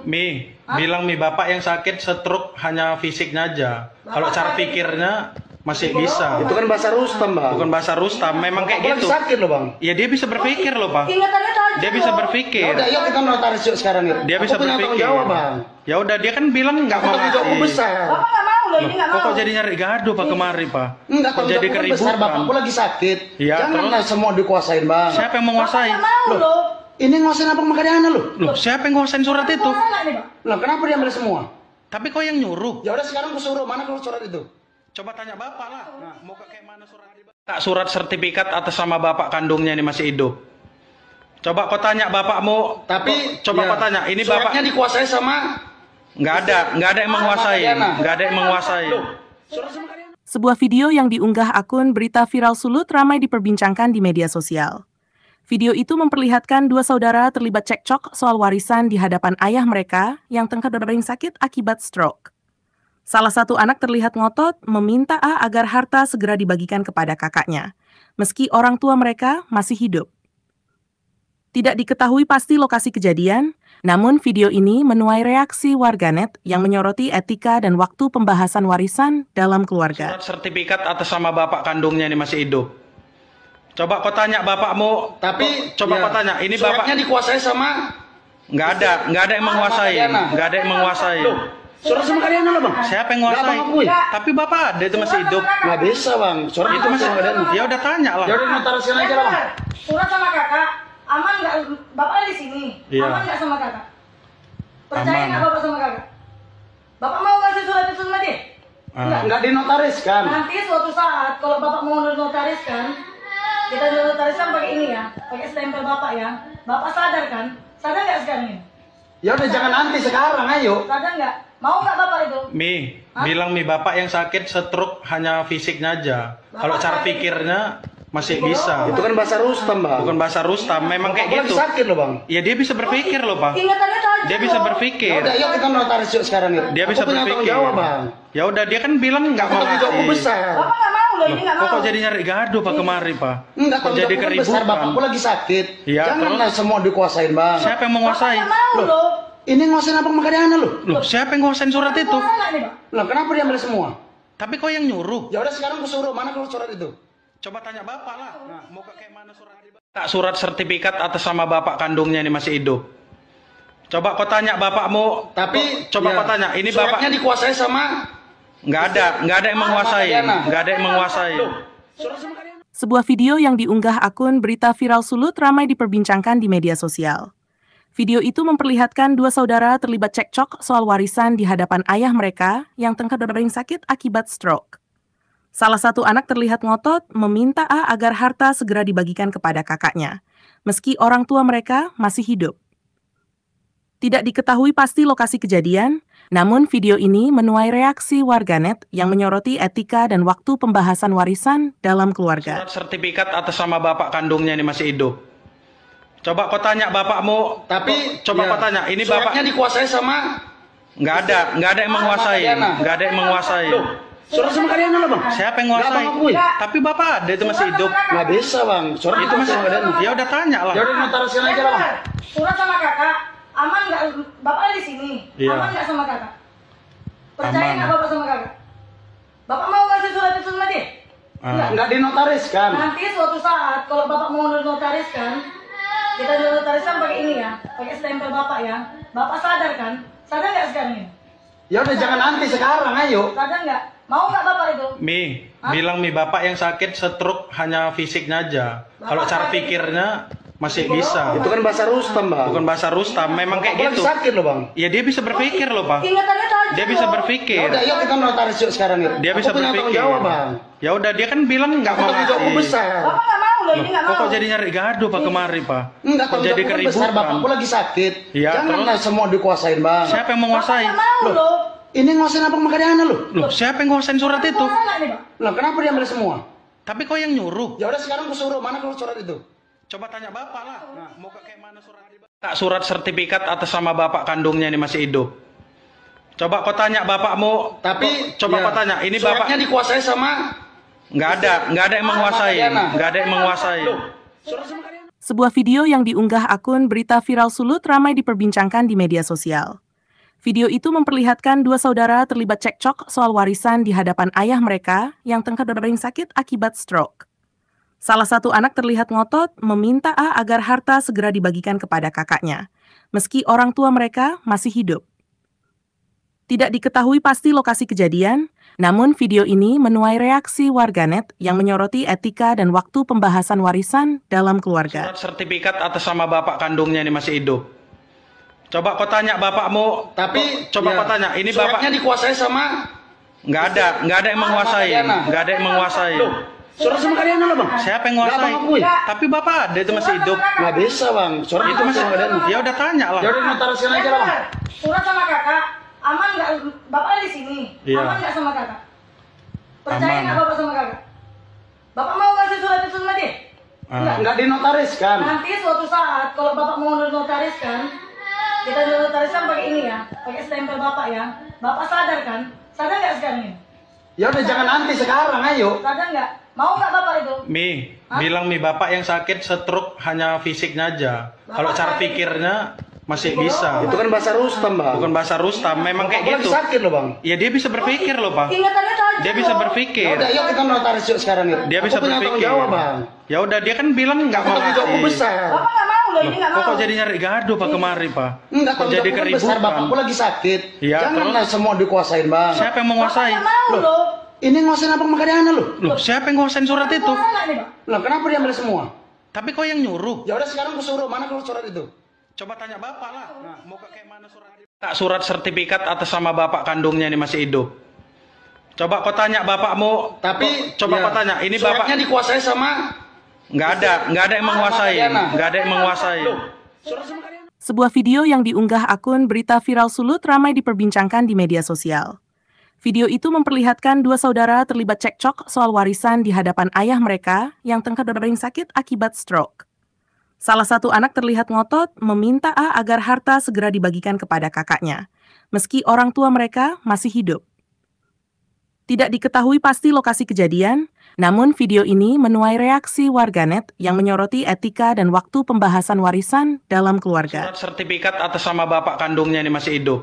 A: Bilang mi bapak yang sakit stroke hanya fisiknya aja. Kalau cara pikirnya masih bisa.
B: Itu kan bahasa Rustam bang.
A: Bukan bahasa Rustam, memang kayak
B: Aku lagi
A: gitu.
B: sakit loh bang.
A: Ya dia bisa berpikir loh pak.
D: Ingatannya tajam
A: Dia bisa
D: loh.
B: Ya
A: berpikir.
B: udah, yuk kita notaris yuk sekarang yuk.
A: Dia bisa
B: Aku punya tanggung
A: berpikir.
B: jawab bang.
A: Ya udah dia kan bilang nggak mau
B: Tanggung jawabku
A: ngasih.
B: besar.
D: Bapak nggak mau loh, ini nggak mau.
A: Kok jadi nyari gaduh pak kemari pak?
B: Enggak,
A: Kok
B: tanggung
A: jadi
B: jawabku besar,
A: keributan?
B: bapakku lagi sakit.
A: Iya,
B: Janganlah semua dikuasain bang.
A: Siapa yang
D: Bapak
A: menguasai?
D: nggak mau loh.
B: Ini nguasain apa makanya lo?
A: Loh siapa yang nguasain surat itu?
D: Mau nggak nih pak?
B: Lah kenapa dia ambil semua?
A: Tapi kau yang nyuruh.
B: Ya udah sekarang aku suruh, mana kalau surat itu?
A: Coba tanya bapak lah. Mau kayak mana surat? Tak surat sertifikat atas nama bapak kandungnya ini masih hidup. Coba kau tanya bapakmu.
B: Tapi
A: coba kau tanya, ini bapak
B: suratnya dikuasai sama
A: nggak ada yang menguasai, nggak ada yang menguasai.
B: surat sama kalian.
C: Sebuah video yang diunggah akun Berita Viral Sulut ramai diperbincangkan di media sosial. Video itu memperlihatkan dua saudara terlibat cekcok soal warisan di hadapan ayah mereka yang tengah berbaring sakit akibat stroke. Salah satu anak terlihat ngotot meminta A agar harta segera dibagikan kepada kakaknya, meski orang tua mereka masih hidup. Tidak diketahui pasti lokasi kejadian, Namun video ini menuai reaksi warganet yang menyoroti etika dan waktu pembahasan warisan dalam keluarga.
A: Surat sertifikat atas nama bapak kandungnya ini masih hidup. Coba kau tanya bapakmu,
B: Tapi
A: coba
B: ya,
A: kau tanya, ini bapak
B: suratnya dikuasai sama
A: nggak ada yang menguasai, nggak ada yang menguasai.
B: Loh, surat sama Kadiana loh bang.
A: Siapa yang
B: Nggak
A: menguasai?
B: abang akui.
A: Tapi bapak ada itu masih hidup.
B: Nggak bisa bang. Surat
A: Itu masih
B: sama Kadiana.
A: ya udah tanya lah.
B: Ya udah notarisian aja lah bang.
D: Surat sama kakak, aman nggak? Bapak di sini,
A: Iya.
D: aman nggak sama kakak? Percaya
A: Aman.
D: nggak bapak sama kakak? Bapak mau ngasih surat itu sama dia? Enggak.
B: Nggak dinotariskan.
D: Nanti suatu saat kalau bapak mau notariskan, kita notariskan pakai ini ya, pakai stempel bapak ya. Bapak sadar kan? Sadar nggak sekarang ini?
B: Ya udah jangan nanti sekarang, ayo.
D: Sadar nggak? Mau nggak bapak itu?
A: Bilang bapak yang sakit stroke hanya fisiknya aja. Kalau cara pikirnya masih bisa.
B: Itu kan bahasa Rustam bang.
A: Bukan bahasa Rustam, memang kayak
B: Aku lagi
A: gitu.
B: sakit loh bang.
A: Ya dia bisa berpikir loh pak.
D: Ingatannya tajam
A: Dia bisa
D: loh.
B: Ya
A: berpikir.
B: udah, yuk kita notaris yuk sekarang yuk.
A: Dia bisa
B: Aku punya tanggung
A: berpikir.
B: jawab bang.
A: Ya udah dia kan bilang nggak
B: Aku
A: mau
B: tanggung jawabku
A: ngasih.
B: besar.
D: Bapak nggak mau loh, ini nggak
A: Kok
D: mau.
A: jadi nyari gaduh pak kemari pak?
B: Enggak,
A: Kok
B: tanggung
A: jadi
B: jawabku kan besar.
A: keributan?
B: Bapakku lagi sakit.
A: Iya,
B: Janganlah semua dikuasain bang.
A: Siapa yang
D: Bapak
A: menguasai?
D: nggak mau loh.
B: Ini nguasain abang sama Kadiana loh.
A: Loh, siapa yang nguasain surat itu?
D: Mau nggak nih pak?
B: Loh kenapa dia ambil semua?
A: Tapi kau yang nyuruh.
B: Ya udah sekarang aku suruh, mana kalau surat itu?
A: Coba tanya bapak lah. Mau kayak mana surat? Surat sertifikat atas nama bapak kandungnya ini masih hidup. Coba kau tanya bapakmu.
B: Tapi
A: coba
B: ya,
A: kau tanya, ini
B: suratnya
A: bapak
B: dikuasai sama
A: nggak ada yang menguasai,
B: Kadiana.
A: nggak ada yang menguasai.
B: Loh, surat sama Kadiana.
C: Sebuah video yang diunggah akun Berita Viral Sulut ramai diperbincangkan di media sosial. Video itu memperlihatkan dua saudara terlibat cekcok soal warisan di hadapan ayah mereka yang tengah berbaring sakit akibat stroke. Salah satu anak terlihat ngotot meminta A agar harta segera dibagikan kepada kakaknya, meski orang tua mereka masih hidup. Tidak diketahui pasti lokasi kejadian, namun video ini menuai reaksi warganet yang menyoroti etika dan waktu pembahasan warisan dalam keluarga.
A: Surat sertifikat atas nama bapak kandungnya ini masih hidup. Coba kau tanya bapakmu.
B: Tapi
A: coba
B: ya,
A: kau tanya, ini
B: suratnya
A: bapak
B: dikuasai sama
A: nggak ada yang menguasai,
B: Kadiana.
A: nggak ada yang menguasai.
B: Loh, surat sama Kadiana loh bang.
A: Siapa yang
B: Nggak
A: menguasai?
B: abang akui.
A: Tapi bapak ada itu masih hidup.
B: Nggak bisa bang. Surat
A: Itu masih
B: sama Kadiana.
A: ya udah tanya lah.
B: Ya udah notarisian aja lah bang.
D: Surat sama kakak, aman nggak? Bapak di sini,
A: Iya.
D: aman nggak sama kakak? Percaya
A: Aman.
D: nggak bapak sama kakak? Bapak mau ngasih surat itu sama dia? Enggak.
B: Nggak dinotariskan.
D: Nanti suatu saat kalau bapak mau notariskan, kita notariskan pakai ini ya, pakai stempel bapak ya. Bapak sadar kan? Sadar nggak sekarang ini?
B: Ya udah jangan nanti sekarang, ayo.
D: Sadar nggak? Mau nggak bapak itu?
A: Bilang bapak yang sakit stroke hanya fisiknya aja. Kalau cara pikirnya masih bisa.
B: Itu kan bahasa Rustam bang.
A: Bukan bahasa Rustam, memang kayak
B: Aku lagi
A: gitu.
B: sakit loh bang.
A: Ya dia bisa berpikir loh pak.
D: Ingatannya tajam
A: Dia bisa
D: loh.
B: Ya
A: berpikir.
B: udah, yuk kita notaris yuk sekarang yuk.
A: Dia bisa
B: Aku punya tanggung
A: berpikir.
B: jawab bang.
A: Ya udah dia kan bilang nggak
B: Aku
A: mau
B: tanggung jawabku
A: ngasih.
B: besar.
D: Bapak nggak mau loh, ini nggak mau.
A: Kok jadi nyari gaduh pak kemari pak?
B: Enggak,
A: Kok
B: tanggung
A: jadi
B: jawabku kan besar.
A: keributan?
B: Bapakku lagi sakit.
A: Iya,
B: Janganlah semua dikuasain bang.
A: Siapa yang
D: Bapak
A: menguasai?
D: nggak mau
B: Loh.
D: loh.
B: Ini nguasain abang sama Kadiana loh.
A: Loh, siapa yang nguasain surat itu?
D: Mau nggak nih pak?
B: Loh kenapa dia ambil semua?
A: Tapi kau yang nyuruh.
B: Ya udah sekarang aku suruh, mana kalau surat itu?
A: Coba tanya bapak lah. Mau kayak mana surat? Surat sertifikat atas nama bapak kandungnya ini masih hidup. Coba kau tanya bapakmu.
B: Tapi
A: coba
B: ya,
A: kau tanya, ini
B: suratnya
A: bapak
B: dikuasai sama
A: nggak ada yang menguasai,
B: Kadiana.
A: nggak ada yang menguasai.
B: Loh, surat sama Kadiana.
C: Sebuah video yang diunggah akun Berita Viral Sulut ramai diperbincangkan di media sosial. Video itu memperlihatkan dua saudara terlibat cekcok soal warisan di hadapan ayah mereka yang tengah berbaring sakit akibat stroke. Salah satu anak terlihat ngotot meminta A agar harta segera dibagikan kepada kakaknya, meski orang tua mereka masih hidup. Tidak diketahui pasti lokasi kejadian, namun video ini menuai reaksi warganet yang menyoroti etika dan waktu pembahasan warisan dalam keluarga.
A: Surat sertifikat atas nama bapak kandungnya ini masih hidup. Coba kau tanya bapakmu.
B: Tapi
A: coba
B: ya,
A: kau tanya, ini
B: suratnya
A: bapak
B: dikuasai sama
A: nggak ada yang menguasai,
B: Kadiana.
A: nggak ada yang menguasai.
B: Loh, surat sama Kadiana loh bang.
A: Siapa yang
B: Nggak
A: menguasai?
B: abang akui.
A: Tapi bapak ada itu masih hidup.
B: Nggak bisa bang. Surat
A: Itu masih
B: sama Kadiana.
A: ya udah tanya lah.
B: Ya udah notarisian aja lah bang.
D: Surat sama kakak, aman nggak? Bapak di sini,
A: Iya.
D: aman nggak sama kakak? Percaya
A: Aman.
D: nggak bapak sama kakak? Bapak mau ngasih surat itu sama dia? Enggak.
B: Nggak dinotariskan.
D: Nanti suatu saat kalau bapak mau notariskan, kita notariskan pakai ini ya, pakai stempel bapak ya. Bapak sadar kan? Sadar nggak sekarang ini?
B: Ya udah jangan nanti sekarang, ayo.
D: Sadar nggak? Mau nggak bapak itu?
A: Bilang bapak yang sakit stroke hanya fisiknya aja. Kalau cara pikirnya masih bisa.
B: Itu kan bahasa Rustam, Bang.
A: Bukan bahasa Rustam, memang kayak
B: Aku lagi
A: gitu.
B: sakit loh, Bang.
A: Ya dia bisa berpikir loh, Bang.
D: Ingatannya tajam
A: Dia bisa
D: loh.
B: Ya
A: berpikir.
B: udah, yuk kita notaris yuk sekarang yuk.
A: Dia bisa
B: Aku punya tanggung
A: berpikir.
B: jawab, Bang.
A: Ya udah, dia kan bilang nggak mau
B: Tanggung jawabku
A: ngasih.
B: besar.
D: Bapak nggak mau loh, ini nggak
A: Kok
D: mau.
A: jadi nyari gaduh Pak kemari, Pak?
B: Enggak,
A: Kok
B: tanggung
A: jadi
B: jawabku kan besar,
A: keributan?
B: Bapakku lagi sakit.
A: Iya,
B: Janganlah semua dikuasain, Bang.
A: Siapa yang
D: Bapak
A: menguasai?
D: nggak mau loh.
B: Ini nguasain apa Makadana lu?
A: Loh, siapa yang nguasain surat itu?
D: Mana nih, Pak?
B: Lah, kenapa dia ambil semua?
A: Tapi kok yang nyuruh?
B: Ya udah sekarang aku suruh, mana kalau surat itu?
A: Coba tanya bapak lah. Nah, mau kayak mana surat? Tak surat sertifikat atas nama bapak kandungnya ini masih hidup. Coba kau tanya bapakmu.
B: Tapi
A: coba
B: ya,
A: kau tanya. Ini
B: suratnya
A: bapak
B: dikuasai sama
A: nggak ada yang menguasai, nggak ada yang menguasai.
B: surat sama Makadana.
C: Sebuah video yang diunggah akun Berita Viral Sulut ramai diperbincangkan di media sosial. Video itu memperlihatkan dua saudara terlibat cekcok soal warisan di hadapan ayah mereka yang tengah berbaring sakit akibat stroke. Salah satu anak terlihat ngotot meminta A agar harta segera dibagikan kepada kakaknya, meski orang tua mereka masih hidup. Tidak diketahui pasti lokasi kejadian, namun video ini menuai reaksi warganet yang menyoroti etika dan waktu pembahasan warisan dalam keluarga.
A: Surat sertifikat atas nama bapak kandungnya ini masih hidup.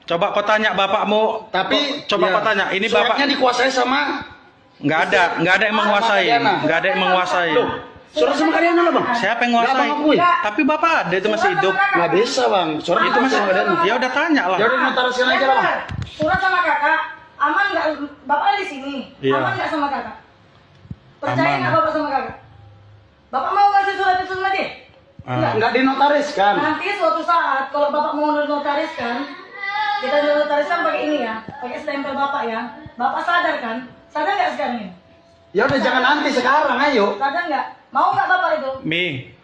A: Coba kau tanya bapakmu.
B: Tapi
A: coba
B: ya,
A: kau tanya. Ini
B: suratnya
A: bapak
B: dikuasai sama
A: nggak ada yang menguasai,
B: Makadana.
A: nggak ada yang menguasai.
B: surat sama Makadana lah, Bang.
A: Siapa yang
B: Nggak,
A: menguasai?
B: Bang, akui.
A: Tapi bapak ada itu masih hidup.
B: Nggak bisa, Bang. Surat
A: Itu masih
B: Makadana.
A: Ya udah tanya lah.
B: Ya udah notariskan aja lah, Bang.
D: Surat sama kakak, aman nggak? Bapak di sini,
A: Iya.
D: aman nggak sama kakak? Percaya
A: Aman.
D: nggak bapak sama kakak? Bapak mau ngasih surat itu sama dia?
A: Ah.
B: Nggak dinotariskan.
D: Nanti suatu saat kalau bapak mau notariskan, kita notariskan pakai ini ya, pakai stempel bapak ya. Bapak sadar kan? Sadar nggak sekarang ini?
B: Ya udah jangan nanti sekarang, ayo.
D: Sadar nggak? Mau nggak bapak itu?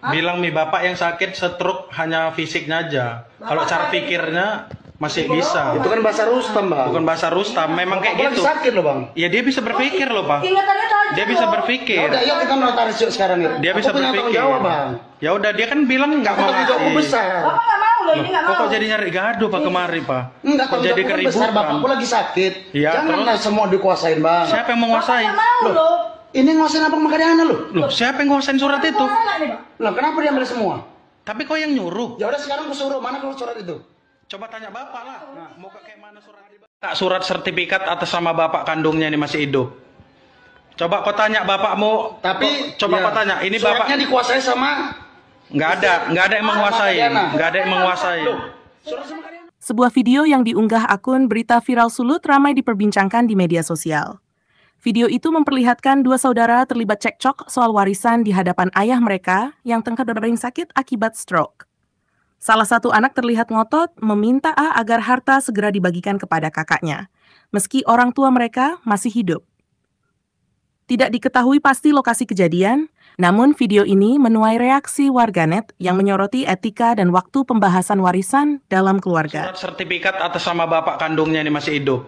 A: Bilang bapak yang sakit stroke hanya fisiknya aja. Kalau cara pikirnya masih bisa.
B: Itu kan bahasa Rustam, Bang.
A: Bukan bahasa Rustam, memang
B: Aku
A: kayak
B: lagi
A: gitu.
B: sakit loh, Bang.
A: Ya dia bisa berpikir loh, Bang.
D: Ingatannya tajam
A: Dia bisa
D: loh.
B: Ya
A: berpikir.
B: udah, yuk kita notaris yuk sekarang yuk.
A: Dia
B: Aku
A: bisa
B: punya tanggung
A: berpikir.
B: jawab, Bang.
A: Ya udah, dia kan bilang nggak mau
B: Tanggung jawabku
A: ngasih.
B: besar.
D: Bapak nggak mau loh, ini nggak mau.
A: Kok jadi nyari gaduh Pak kemari, Pak?
B: Enggak,
A: Kok
B: tanggung
A: jadi
B: jawabku kan besar,
A: keributan?
B: Bapakku lagi sakit.
A: Iya,
B: Janganlah semua dikuasain, Bang.
A: Siapa yang
D: Bapak
A: menguasai?
D: nggak mau loh.
B: Ini nguasain apa Makadana lu?
A: Loh, siapa yang nguasain surat itu?
D: Mana nih, Pak?
B: Lah, kenapa dia ambil semua?
A: Tapi kok yang nyuruh?
B: Ya udah sekarang aku suruh, mana kalau surat itu?
A: Coba tanya bapak lah. Nah, mau kayak mana surat? Tak surat sertifikat atas nama bapak kandungnya ini masih hidup. Coba kau tanya bapakmu.
B: Tapi
A: coba
B: ya,
A: kau tanya. Ini
B: suratnya
A: bapak
B: dikuasai sama
A: nggak ada yang menguasai,
B: Makadana.
A: nggak ada yang menguasai.
B: surat sama Makadana.
C: Sebuah video yang diunggah akun Berita Viral Sulut ramai diperbincangkan di media sosial. Video itu memperlihatkan dua saudara terlibat cekcok soal warisan di hadapan ayah mereka yang tengah berbaring sakit akibat stroke. Salah satu anak terlihat ngotot meminta A agar harta segera dibagikan kepada kakaknya, meski orang tua mereka masih hidup. Tidak diketahui pasti lokasi kejadian, namun video ini menuai reaksi warganet yang menyoroti etika dan waktu pembahasan warisan dalam keluarga.
A: Surat sertifikat atas nama bapak kandungnya ini masih hidup.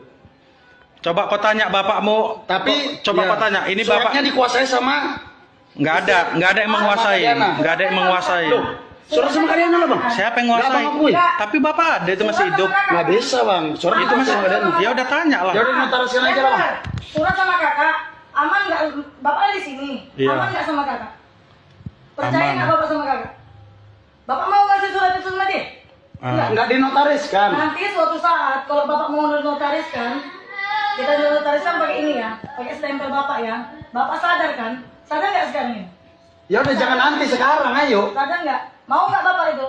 A: Coba kau tanya bapakmu.
B: Tapi
A: coba
B: ya,
A: kau tanya. Ini
B: suratnya
A: bapak
B: dikuasai sama
A: nggak ada yang menguasai,
B: Makadana.
A: nggak ada yang menguasai.
B: surat sama Makadana lah, Bang.
A: Siapa yang
B: Nggak,
A: menguasai?
B: Bang, akui.
A: Tapi bapak ada itu masih hidup.
B: Nggak bisa, Bang. Surat
A: Itu masih.
B: sama Makadana.
A: Ya udah tanya lah.
B: Ya udah notariskan aja lah, Bang.
D: Surat sama kakak, aman nggak? Bapak di sini,
A: Iya.
D: aman nggak sama kakak? Percaya
A: Aman.
D: nggak bapak sama kakak? Bapak mau ngasih surat itu sama dia?
A: Ah.
B: Nggak dinotariskan.
D: Nanti suatu saat kalau bapak mau notariskan, kita notariskan pakai ini ya, pakai stempel bapak ya. Bapak sadar kan? Sadar nggak sekarang ini?
B: Ya udah jangan nanti sekarang, ayo.
D: Sadar nggak? Mau nggak bapak itu?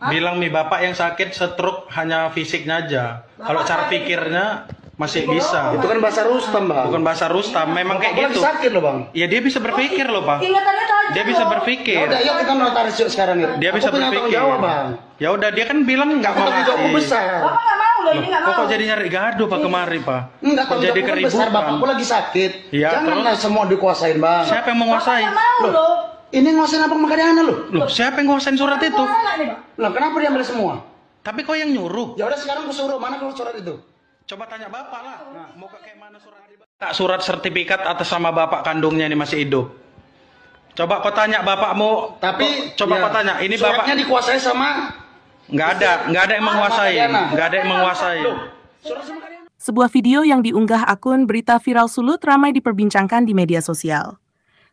A: Bilang bapak yang sakit stroke hanya fisiknya aja. Kalau cara pikirnya masih bisa.
B: Itu kan bahasa Rustam, Bang.
A: Bukan bahasa Rustam, memang
B: Aku
A: kayak
B: lagi
A: gitu.
B: sakit loh, Bang.
A: Ya dia bisa berpikir loh, Bang.
D: Ingatannya tajam
A: Dia bisa
D: loh.
B: Ya
A: berpikir.
B: udah, yuk kita notaris yuk sekarang yuk.
A: Dia bisa
B: Aku punya tanggung
A: berpikir.
B: jawab, Bang.
A: Ya udah, dia kan bilang nggak mau
B: Tanggung jawabku
A: ngasih.
B: besar.
D: Bapak nggak mau loh, ini nggak mau.
A: Kok jadi nyari gaduh Pak kemari, Pak?
B: Enggak,
A: Kok
B: tanggung
A: jadi
B: jawabku kan besar,
A: keributan?
B: Bapakku lagi sakit.
A: Iya,
B: Janganlah semua dikuasain, Bang.
A: Siapa yang
D: Bapak
A: menguasai?
D: nggak mau loh.
B: Ini nguasain apa Makadana lu?
A: Loh, siapa yang nguasain surat itu?
D: Mana nih, Pak?
B: Lah, kenapa dia ambil semua?
A: Tapi kok yang nyuruh?
B: Ya udah sekarang aku suruh, mana kalau surat itu?
A: Coba tanya bapak lah. Nah, mau kayak mana surat? Tak surat sertifikat atas nama bapak kandungnya ini masih hidup. Coba kau tanya bapakmu.
B: Tapi
A: coba
B: ya,
A: kau tanya. Ini
B: suratnya
A: bapak
B: dikuasai sama
A: nggak ada yang menguasai,
B: Makadana.
A: nggak ada yang menguasai.
B: surat sama Makadana.
C: Sebuah video yang diunggah akun Berita Viral Sulut ramai diperbincangkan di media sosial.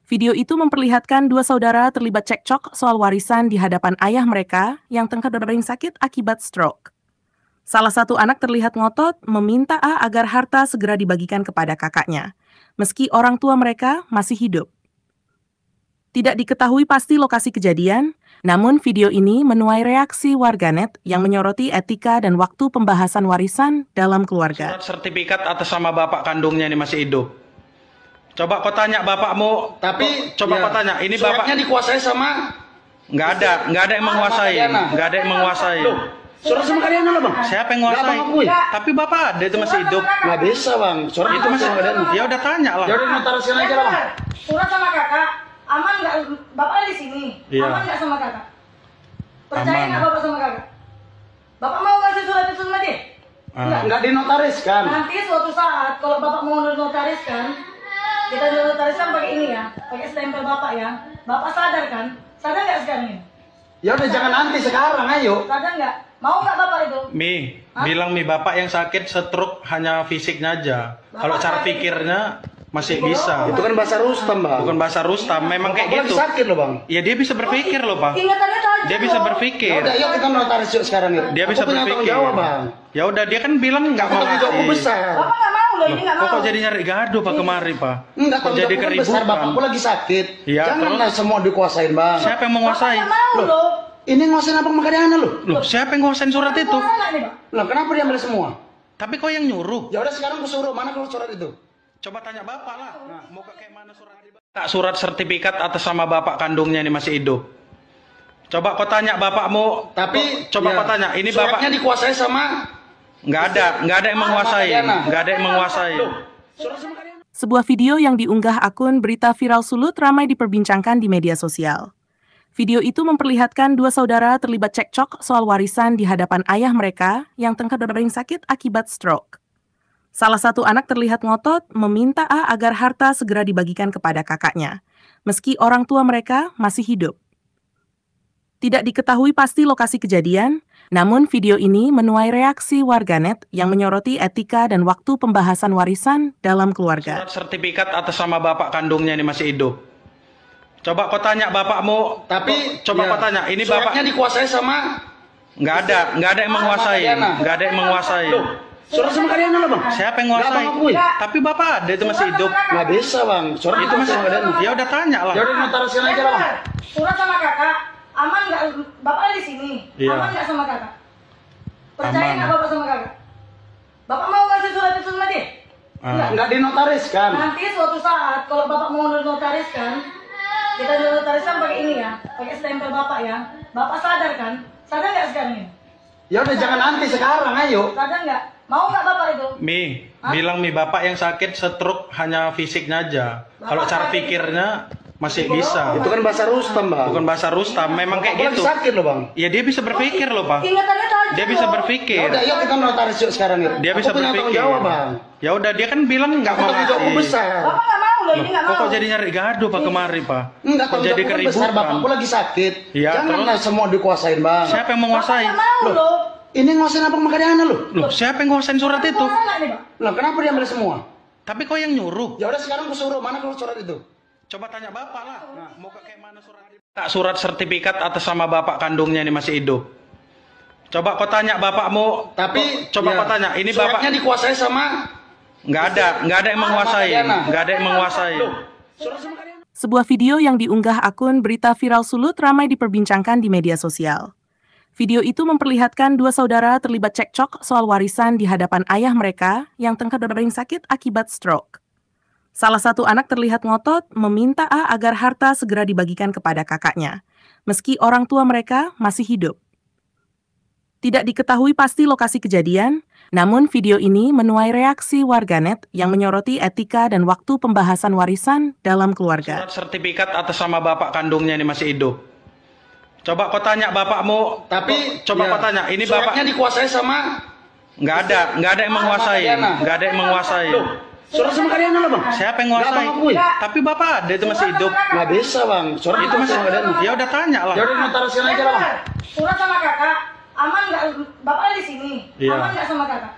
C: Video itu memperlihatkan dua saudara terlibat cekcok soal warisan di hadapan ayah mereka yang tengah berbaring sakit akibat stroke. Salah satu anak terlihat ngotot meminta A agar harta segera dibagikan kepada kakaknya, meski orang tua mereka masih hidup. Tidak diketahui pasti lokasi kejadian, namun video ini menuai reaksi warganet yang menyoroti etika dan waktu pembahasan warisan dalam keluarga.
A: Surat sertifikat atas nama bapak kandungnya ini masih hidup. Coba kau tanya bapakmu,
B: Tapi
A: coba kau tanya, ini bapak
B: suratnya dikuasai sama
A: nggak ada yang menguasai, nggak ada yang menguasai.
B: Loh, surat sama Kadiana loh bang.
A: Siapa yang
B: Nggak
A: menguasai?
B: abang akui.
A: Tapi bapak ada itu masih hidup.
B: Nggak bisa bang. Surat
A: Itu masih
B: sama Kadiana.
A: ya udah tanya lah.
B: Ya udah notarisin aja lah bang.
D: Surat sama kakak, aman nggak? Bapak di sini,
A: Iya.
D: aman nggak sama kakak? Percaya
A: Aman.
D: nggak bapak sama kakak? Bapak mau ngasih surat itu sama dia? Enggak.
B: Nggak dinotariskan.
D: Nanti suatu saat kalau bapak mau notariskan, kita notariskan pakai ini ya, pakai stempel bapak ya. Bapak sadar kan? Sadar nggak sekarang ini?
B: Ya udah jangan nanti sekarang, ayo.
D: Sadar nggak? Mau nggak bapak itu?
A: Bilang bapak yang sakit stroke hanya fisiknya aja. Kalau
D: Bapak
A: cara
D: sakit.
A: pikirnya masih bisa.
B: Itu kan bahasa Rustam bang.
A: Bukan bahasa Rustam, memang kayak
B: Aku lagi
A: gitu.
B: sakit loh bang.
A: Ya dia bisa berpikir loh, Pak.
D: Ingatannya tajam
A: Dia bisa
D: loh.
A: berpikir.
B: Ya udah, yuk kita notaris yuk sekarang yuk.
A: Dia
B: Aku
A: bisa
B: punya tanggung
A: berpikir.
B: jawab bang.
A: Ya udah dia kan bilang nggak
B: Aku
A: mau
B: tanggung jawabku
A: ngasih.
B: besar.
D: Bapak nggak mau loh, ini nggak mau.
A: Kok jadi nyari gaduh Pak kemari, Pak?
B: Enggak,
A: Kok
B: tanggung
A: jadi
B: jawabku kan besar.
A: keributan?
B: Bapakku lagi sakit.
A: Iya,
B: Janganlah semua dikuasain bang.
A: Siapa yang
D: Bapak
A: menguasai?
D: nggak mau loh.
B: Ini nguasain abang sama Kadiana loh.
A: Loh, siapa yang nguasain surat itu?
D: Mau nggak nih, Pak?
B: Loh kenapa dia ambil semua?
A: Tapi kok yang nyuruh?
B: Ya udah sekarang aku suruh, mana kalau surat itu?
A: Coba tanya bapak lah. Mau kayak mana surat? Tak surat sertifikat atas sama bapak kandungnya ini masih hidup. Coba kau tanya bapakmu.
B: Tapi
A: coba
B: ya,
A: kau tanya, ini
B: suratnya
A: bapak
B: dikuasai sama
A: nggak ada yang menguasai, nggak ada yang menguasai.
B: surat sama Kadiana.
C: Sebuah video yang diunggah akun Berita Viral Sulut ramai diperbincangkan di media sosial. Video itu memperlihatkan dua saudara terlibat cekcok soal warisan di hadapan ayah mereka yang tengah berbaring sakit akibat stroke. Salah satu anak terlihat ngotot meminta A agar harta segera dibagikan kepada kakaknya, meski orang tua mereka masih hidup. Tidak diketahui pasti lokasi kejadian, namun video ini menuai reaksi warganet yang menyoroti etika dan waktu pembahasan warisan dalam keluarga.
A: Surat sertifikat atas sama bapak kandungnya ini masih hidup. Coba kau tanya bapakmu.
B: Tapi
A: coba
B: ya,
A: kau tanya, ini
B: suratnya
A: bapak
B: dikuasai sama
A: nggak ada yang menguasai, nggak ada yang menguasai.
B: Loh, surat sama Kadiana loh bang.
A: Siapa yang
B: Nggak
A: menguasai?
B: abang akui.
A: Tapi bapak ada itu masih hidup.
B: Nggak bisa bang. Surat
A: Itu masih
B: sama Kadiana.
A: ya udah tanya lah.
B: Ya udah notarisin aja lah bang.
D: Surat sama kakak, aman nggak? Bapak di sini,
A: Iya.
D: aman nggak sama kakak? Percaya
A: Aman.
D: nggak bapak sama kakak? Bapak mau ngasih surat itu sama dia?
A: Ah.
B: Nggak dinotariskan.
D: Nanti suatu saat kalau bapak mau notariskan, kita notariskan pakai ini ya, pakai stempel bapak ya. Bapak sadar kan? Sadar nggak sekarang ini?
B: Ya udah jangan nanti sekarang, ayo.
D: Sadar nggak? Mau nggak bapak itu?
A: Bilang bapak yang sakit stroke hanya fisiknya aja. Kalau
D: Bapak
A: cara
D: sakit.
A: pikirnya masih bisa.
B: Itu kan bahasa Rustam bang.
A: Bukan bahasa Rustam, memang kayak
B: Aku
A: gitu.
B: lagi sakit loh bang.
A: Ya dia bisa berpikir loh, Pak.
D: Ingatannya tajam
A: Dia bisa
D: loh.
B: Ya
A: berpikir.
B: udah, yuk kita notaris yuk sekarang yuk.
A: Dia bisa
B: Aku punya tanggung
A: berpikir.
B: jawab bang.
A: Ya udah dia kan bilang nggak
B: Aku
A: mau
B: tanggung jawabku
A: ngasih.
B: besar.
D: Bapak nggak mau loh, ini nggak mau.
A: Kok jadi nyari gaduh Pak kemari, Pak?
B: Enggak,
A: Kok
B: tanggung
A: jadi
B: jawabku kan besar.
A: keributan?
B: Bapakku lagi sakit.
A: Iya,
B: Janganlah semua dikuasain bang.
A: Siapa yang
D: Bapak
A: menguasai?
D: nggak mau
B: Loh.
D: loh.
B: Ini nguasain abang sama Kadiana loh.
A: Loh, siapa yang nguasain surat itu?
D: Mau nggak nih, Pak?
B: Loh kenapa dia ambil semua?
A: Tapi kok yang nyuruh?
B: Ya udah sekarang aku suruh, mana kalau surat itu?
A: Coba tanya bapak lah. Mau kayak mana surat? Tak surat sertifikat atas sama bapak kandungnya ini masih hidup. Coba kau tanya bapakmu.
B: Tapi
A: coba
B: ya,
A: kau tanya, ini
B: suratnya
A: bapak
B: dikuasai sama
A: nggak ada yang menguasai, nggak ada yang menguasai.
B: surat sama Kadiana.
C: Sebuah video yang diunggah akun Berita Viral Sulut ramai diperbincangkan di media sosial. Video itu memperlihatkan dua saudara terlibat cekcok soal warisan di hadapan ayah mereka yang tengah berbaring sakit akibat stroke. Salah satu anak terlihat ngotot meminta A agar harta segera dibagikan kepada kakaknya, meski orang tua mereka masih hidup. Tidak diketahui pasti lokasi kejadian, namun video ini menuai reaksi warganet yang menyoroti etika dan waktu pembahasan warisan dalam keluarga.
A: Surat sertifikat atas sama bapak kandungnya ini masih hidup. Coba kau tanya bapakmu.
B: Tapi
A: coba
B: ya,
A: kau tanya, ini
B: suratnya
A: bapak
B: dikuasai sama
A: nggak ada yang menguasai,
B: Kadiana.
A: nggak ada yang menguasai.
B: Loh, surat sama Kadiana loh bang.
A: Siapa yang
B: Nggak
A: menguasai?
B: abang akui.
A: Tapi bapak ada itu masih hidup.
B: Nggak bisa bang. Surat
A: Itu masih
B: sama Kadiana.
A: ya udah tanya lah.
B: Ya udah notarisin aja lah bang.
D: Surat sama kakak, aman nggak? Bapak di sini,
A: Iya.
D: aman nggak sama kakak?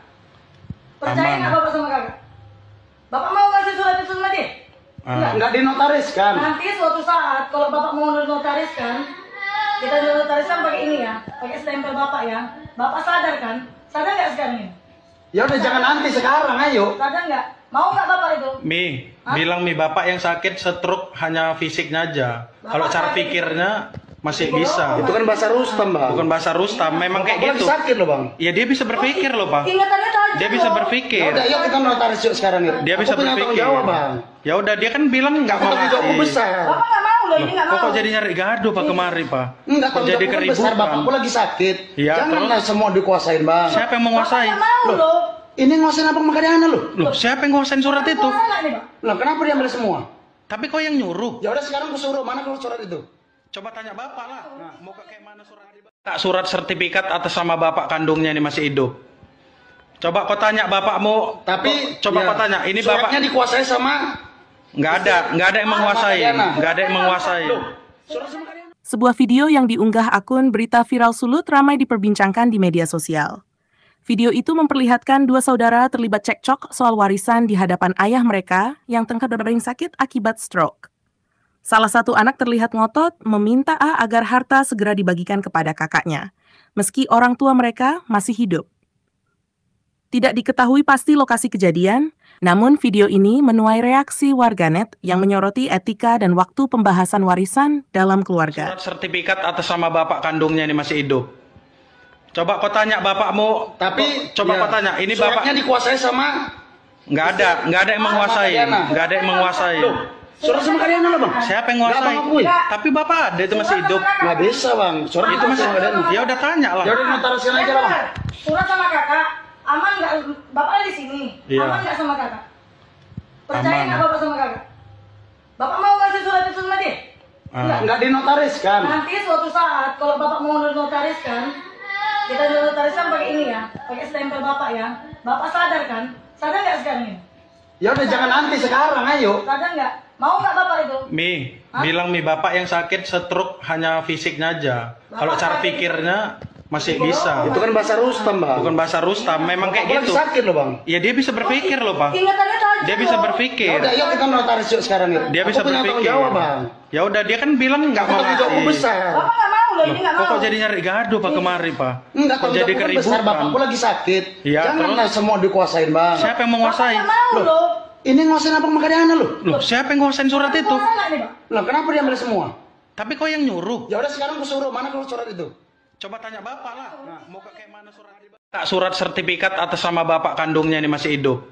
D: Percaya
A: Aman.
D: nggak bapak sama kakak? Bapak mau ngasih surat itu sama dia?
B: Enggak dinotariskan.
D: Nanti suatu saat kalau bapak mau notariskan, kita notariskan pakai ini ya, pakai stempel bapak ya. Bapak sadar kan? Sadar nggak sekarang ini?
B: Ya udah jangan nanti sekarang, ayo.
D: Sadar nggak? Mau nggak bapak itu?
A: Bilang bapak yang sakit stroke hanya fisiknya aja. Kalau cara pikirnya masih bisa.
B: Itu kan bahasa Rustam, Bang.
A: Bukan bahasa Rustam, memang kayak
B: Bapak
A: gitu.
B: lagi sakit loh, Bang.
A: Ya dia bisa berpikir loh, Pak.
D: Ingatannya tajam.
A: Dia bisa
D: loh.
B: Ya
A: berpikir.
B: udah, yuk kita notaris yuk sekarang yuk.
A: Dia bisa
B: Aku punya tanggung
A: berpikir.
B: jawab, Bang.
A: Ya udah, dia kan bilang nggak mau
B: Tanggung jawabku
A: ngasih.
B: besar.
D: Bapak nggak mau loh, ini nggak mau.
A: Kok jadi nyari gaduh Pak kemari, Pak?
B: Enggak,
A: Kok
B: tanggung
A: jadi
B: jawabku kan besar,
A: keributan?
B: Bapakku lagi sakit.
A: Iya,
B: Janganlah semua dikuasain, Bang.
A: Siapa yang
D: Bapak
A: menguasai?
D: nggak mau loh.
B: Ini nguasain apa makanya loh?
A: Loh, siapa yang nguasain surat itu?
D: Mau nggak nih, Pak?
B: Loh, kenapa dia ambil semua?
A: Tapi kok yang nyuruh?
B: Ya udah sekarang aku suruh, mana kalau surat itu?
A: Coba tanya bapak lah. Mau ke kayak mana surat? Tak surat sertifikat atas sama bapak kandungnya ini masih hidup. Coba kau tanya bapakmu.
B: Tapi
A: coba
B: ya,
A: kau tanya. Ini
B: suratnya
A: bapak
B: dikuasai sama
A: nggak ada yang menguasai. Nggak ada yang menguasai.
B: surat sama kalian.
C: Sebuah video yang diunggah akun Berita Viral Sulut ramai diperbincangkan di media sosial. Video itu memperlihatkan dua saudara terlibat cekcok soal warisan di hadapan ayah mereka yang tengah berdering sakit akibat stroke. Salah satu anak terlihat ngotot meminta A agar harta segera dibagikan kepada kakaknya, meski orang tua mereka masih hidup. Tidak diketahui pasti lokasi kejadian, namun video ini menuai reaksi warganet yang menyoroti etika dan waktu pembahasan warisan dalam keluarga.
A: Surat sertifikat atas sama bapak kandungnya ini masih hidup. Coba kau tanya bapakmu.
B: Tapi
A: coba
B: ya,
A: kau tanya. Ini
B: suratnya
A: bapak
B: dikuasai sama
A: nggak ada yang menguasai. Nggak ada yang menguasai.
B: surat sama kalian lah, Bang.
A: Siapa yang menguasai?
B: Nggak, Bang, akui.
A: Tapi bapak ada itu masih hidup.
B: Nggak bisa, Bang. Surat
A: Itu masih.
B: sama kalian.
A: Ya udah tanya lah.
B: Ya udah notariskan aja lah, Bang.
D: Surat sama kakak, aman nggak? Bapak ada di sini,
A: Iya.
D: aman nggak sama kakak? Percaya
A: Aman.
D: nggak bapak sama kakak? Bapak mau ngasih surat itu sama dia?
B: Nggak dinotariskan.
D: Nanti suatu saat kalau bapak mau notariskan, kita notariskan pakai ini ya, pakai stempel bapak ya. Bapak sadar kan? Sadar nggak sekarang ini?
B: Ya udah jangan nanti sekarang, ayo.
D: Sadar nggak? Mau nggak bapak itu?
A: Bilang bapak yang sakit stroke hanya fisiknya aja. Kalau cara pikirnya masih bisa.
B: Itu kan bahasa Rustam, Bang.
A: Bukan bahasa Rustam, memang kayak
B: Bapak
A: gitu.
B: lagi sakit loh, Bang.
A: Ya dia bisa berpikir loh, Pak.
D: Ingatannya tajam.
A: Dia bisa
D: loh.
B: Ya
A: berpikir.
B: udah, yuk kita notaris yuk sekarang yuk.
A: Dia
B: Aku
A: bisa
B: punya tanggung
A: berpikir.
B: jawab, Bang.
A: Ya udah, dia kan bilang nggak mau
B: Tanggung jawabku
A: ngasih.
B: besar.
D: Bapak nggak mau loh, ini nggak mau.
A: Kok jadi nyari gaduh Pak kemari, Pak?
B: Enggak,
A: Kok
B: tanggung
A: jadi
B: jawabku kan besar,
A: keributan?
B: bapakku lagi sakit.
A: Iya,
B: Janganlah semua dikuasain, Bang.
A: Siapa yang
D: Bapak
A: menguasai?
D: nggak mau loh.
B: Ini nguasain apa makanya loh?
A: Loh, siapa yang nguasain surat itu?
D: Mau nggak nih, Pak?
B: Loh, kenapa dia ambil semua?
A: Tapi kok yang nyuruh?
B: Ya udah sekarang aku suruh, mana kalau surat itu?
A: Coba tanya bapak lah. Mau ke kayak mana surat? Tak surat sertifikat atas sama bapak kandungnya ini masih hidup.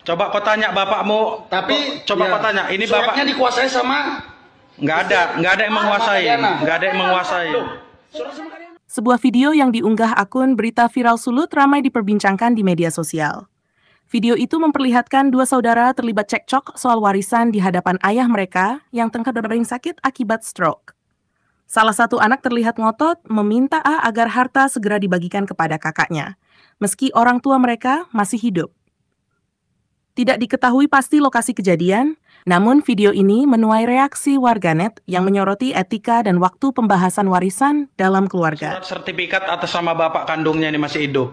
A: Coba kau tanya bapakmu.
B: Tapi
A: coba
B: ya,
A: kau tanya. Ini
B: suratnya
A: bapak
B: dikuasai sama
A: nggak ada yang menguasai. Nggak ada yang menguasai.
B: surat sama kalian.
C: Sebuah video yang diunggah akun Berita Viral Sulut ramai diperbincangkan di media sosial. Video itu memperlihatkan dua saudara terlibat cekcok soal warisan di hadapan ayah mereka yang tengah berdering sakit akibat stroke. Salah satu anak terlihat ngotot meminta A agar harta segera dibagikan kepada kakaknya, meski orang tua mereka masih hidup. Tidak diketahui pasti lokasi kejadian, namun video ini menuai reaksi warganet yang menyoroti etika dan waktu pembahasan warisan dalam keluarga.
A: Surat sertifikat atas sama bapak kandungnya ini masih hidup.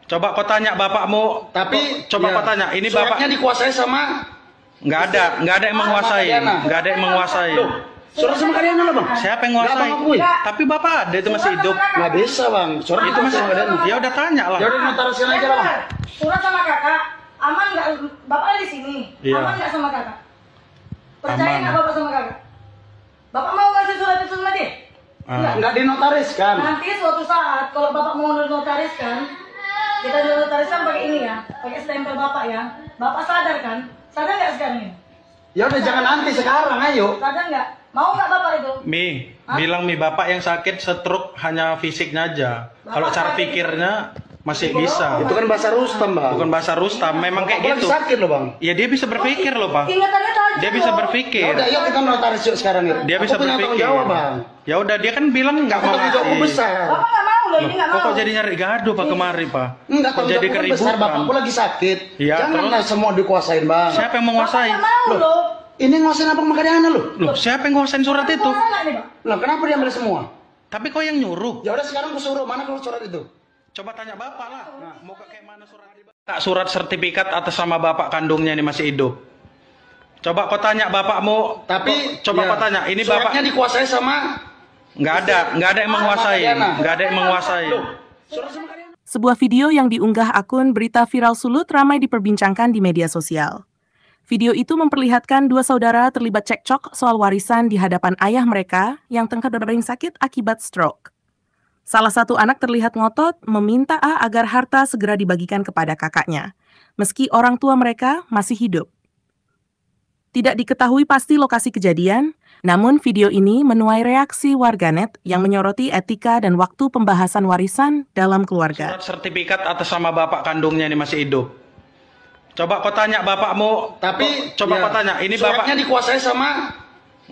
A: Coba kau tanya bapakmu.
B: Tapi
A: coba
B: ya,
A: kau tanya. Ini
B: suratnya
A: bapak
B: dikuasai sama
A: nggak ada yang menguasai. Nggak ada yang menguasai.
B: surat sama kalian lah, Bang.
A: Siapa yang
B: Nggak,
A: nguasai?
B: Bang, akui.
A: Tapi bapak ada itu masih hidup.
B: Nggak bisa, Bang. Surat
A: Itu masih.
B: sama kalian.
A: Ya udah tanya lah.
B: Ya udah notariskan aja lah, Bang.
D: Surat sama kakak, aman nggak? Bapak ada di sini,
A: Iya.
D: aman nggak sama kakak? Percaya
A: Aman.
D: nggak bapak sama kakak? Bapak mau ngasih surat itu sama dia?
B: Nggak dinotariskan.
D: Nanti suatu saat kalau bapak mau notariskan, kita notariskan pakai ini ya, pakai stempel bapak ya. Bapak sadar kan? Sadar nggak sekarang ini?
B: Ya udah jangan nanti sekarang, ayo.
D: Sadar nggak? Mau nggak bapak itu?
A: Bilang bapak yang sakit stroke hanya fisiknya aja. Kalau cara pikirnya masih bisa.
B: Itu kan bahasa Rustam, Bang.
A: Bukan bahasa Rustam, memang kayak
B: Bapak
A: gitu.
B: lagi sakit loh, Bang.
A: Ya dia bisa berpikir loh, Pak.
D: Ingatannya tajam.
A: Dia bisa
D: loh.
B: Ya
A: berpikir.
B: udah, yuk kita notaris yuk sekarang yuk.
A: Dia
B: Aku
A: bisa
B: punya tanggung
A: berpikir.
B: jawab, Bang.
A: Ya udah, dia kan bilang nggak mau
B: Tanggung jawabku
A: ngasih.
B: besar.
D: Bapak nggak mau loh, ini nggak mau.
A: Kok jadi nyari gaduh Pak kemari, Pak?
B: Enggak,
A: Kok
B: tanggung
A: jadi
B: jawabku kan besar,
A: keributan?
B: bapakku lagi sakit.
A: Iya,
B: Janganlah semua dikuasain, Bang.
A: Siapa yang
D: Bapak
A: menguasai?
D: nggak mau loh.
B: Ini nguasain apa makanya loh?
A: Loh, siapa yang nguasain surat itu?
D: Mau nggak nih, Pak?
B: Loh, kenapa dia ambil semua?
A: Tapi kok yang nyuruh?
B: Ya udah sekarang aku suruh, mana kalau surat itu?
A: Coba tanya bapak lah. Mau ke kayak mana surat? Tak surat sertifikat atas sama bapak kandungnya ini masih hidup. Coba kau tanya bapakmu.
B: Tapi
A: coba kau tanya, ini bapak
B: suratnya dikuasai sama
A: nggak ada yang menguasai, nggak ada yang menguasai.
B: surat sama Kadiana.
C: Sebuah video yang diunggah akun Berita Viral Sulut ramai diperbincangkan di media sosial. Video itu memperlihatkan dua saudara terlibat cekcok soal warisan di hadapan ayah mereka yang tengah berbaring sakit akibat stroke. Salah satu anak terlihat ngotot meminta A agar harta segera dibagikan kepada kakaknya, meski orang tua mereka masih hidup. Tidak diketahui pasti lokasi kejadian, namun video ini menuai reaksi warganet yang menyoroti etika dan waktu pembahasan warisan dalam keluarga.
A: Surat sertifikat atas nama bapak kandungnya ini masih hidup. Coba kau tanya bapakmu.
B: Tapi
A: coba kau tanya, ini bapak
B: suratnya dikuasai sama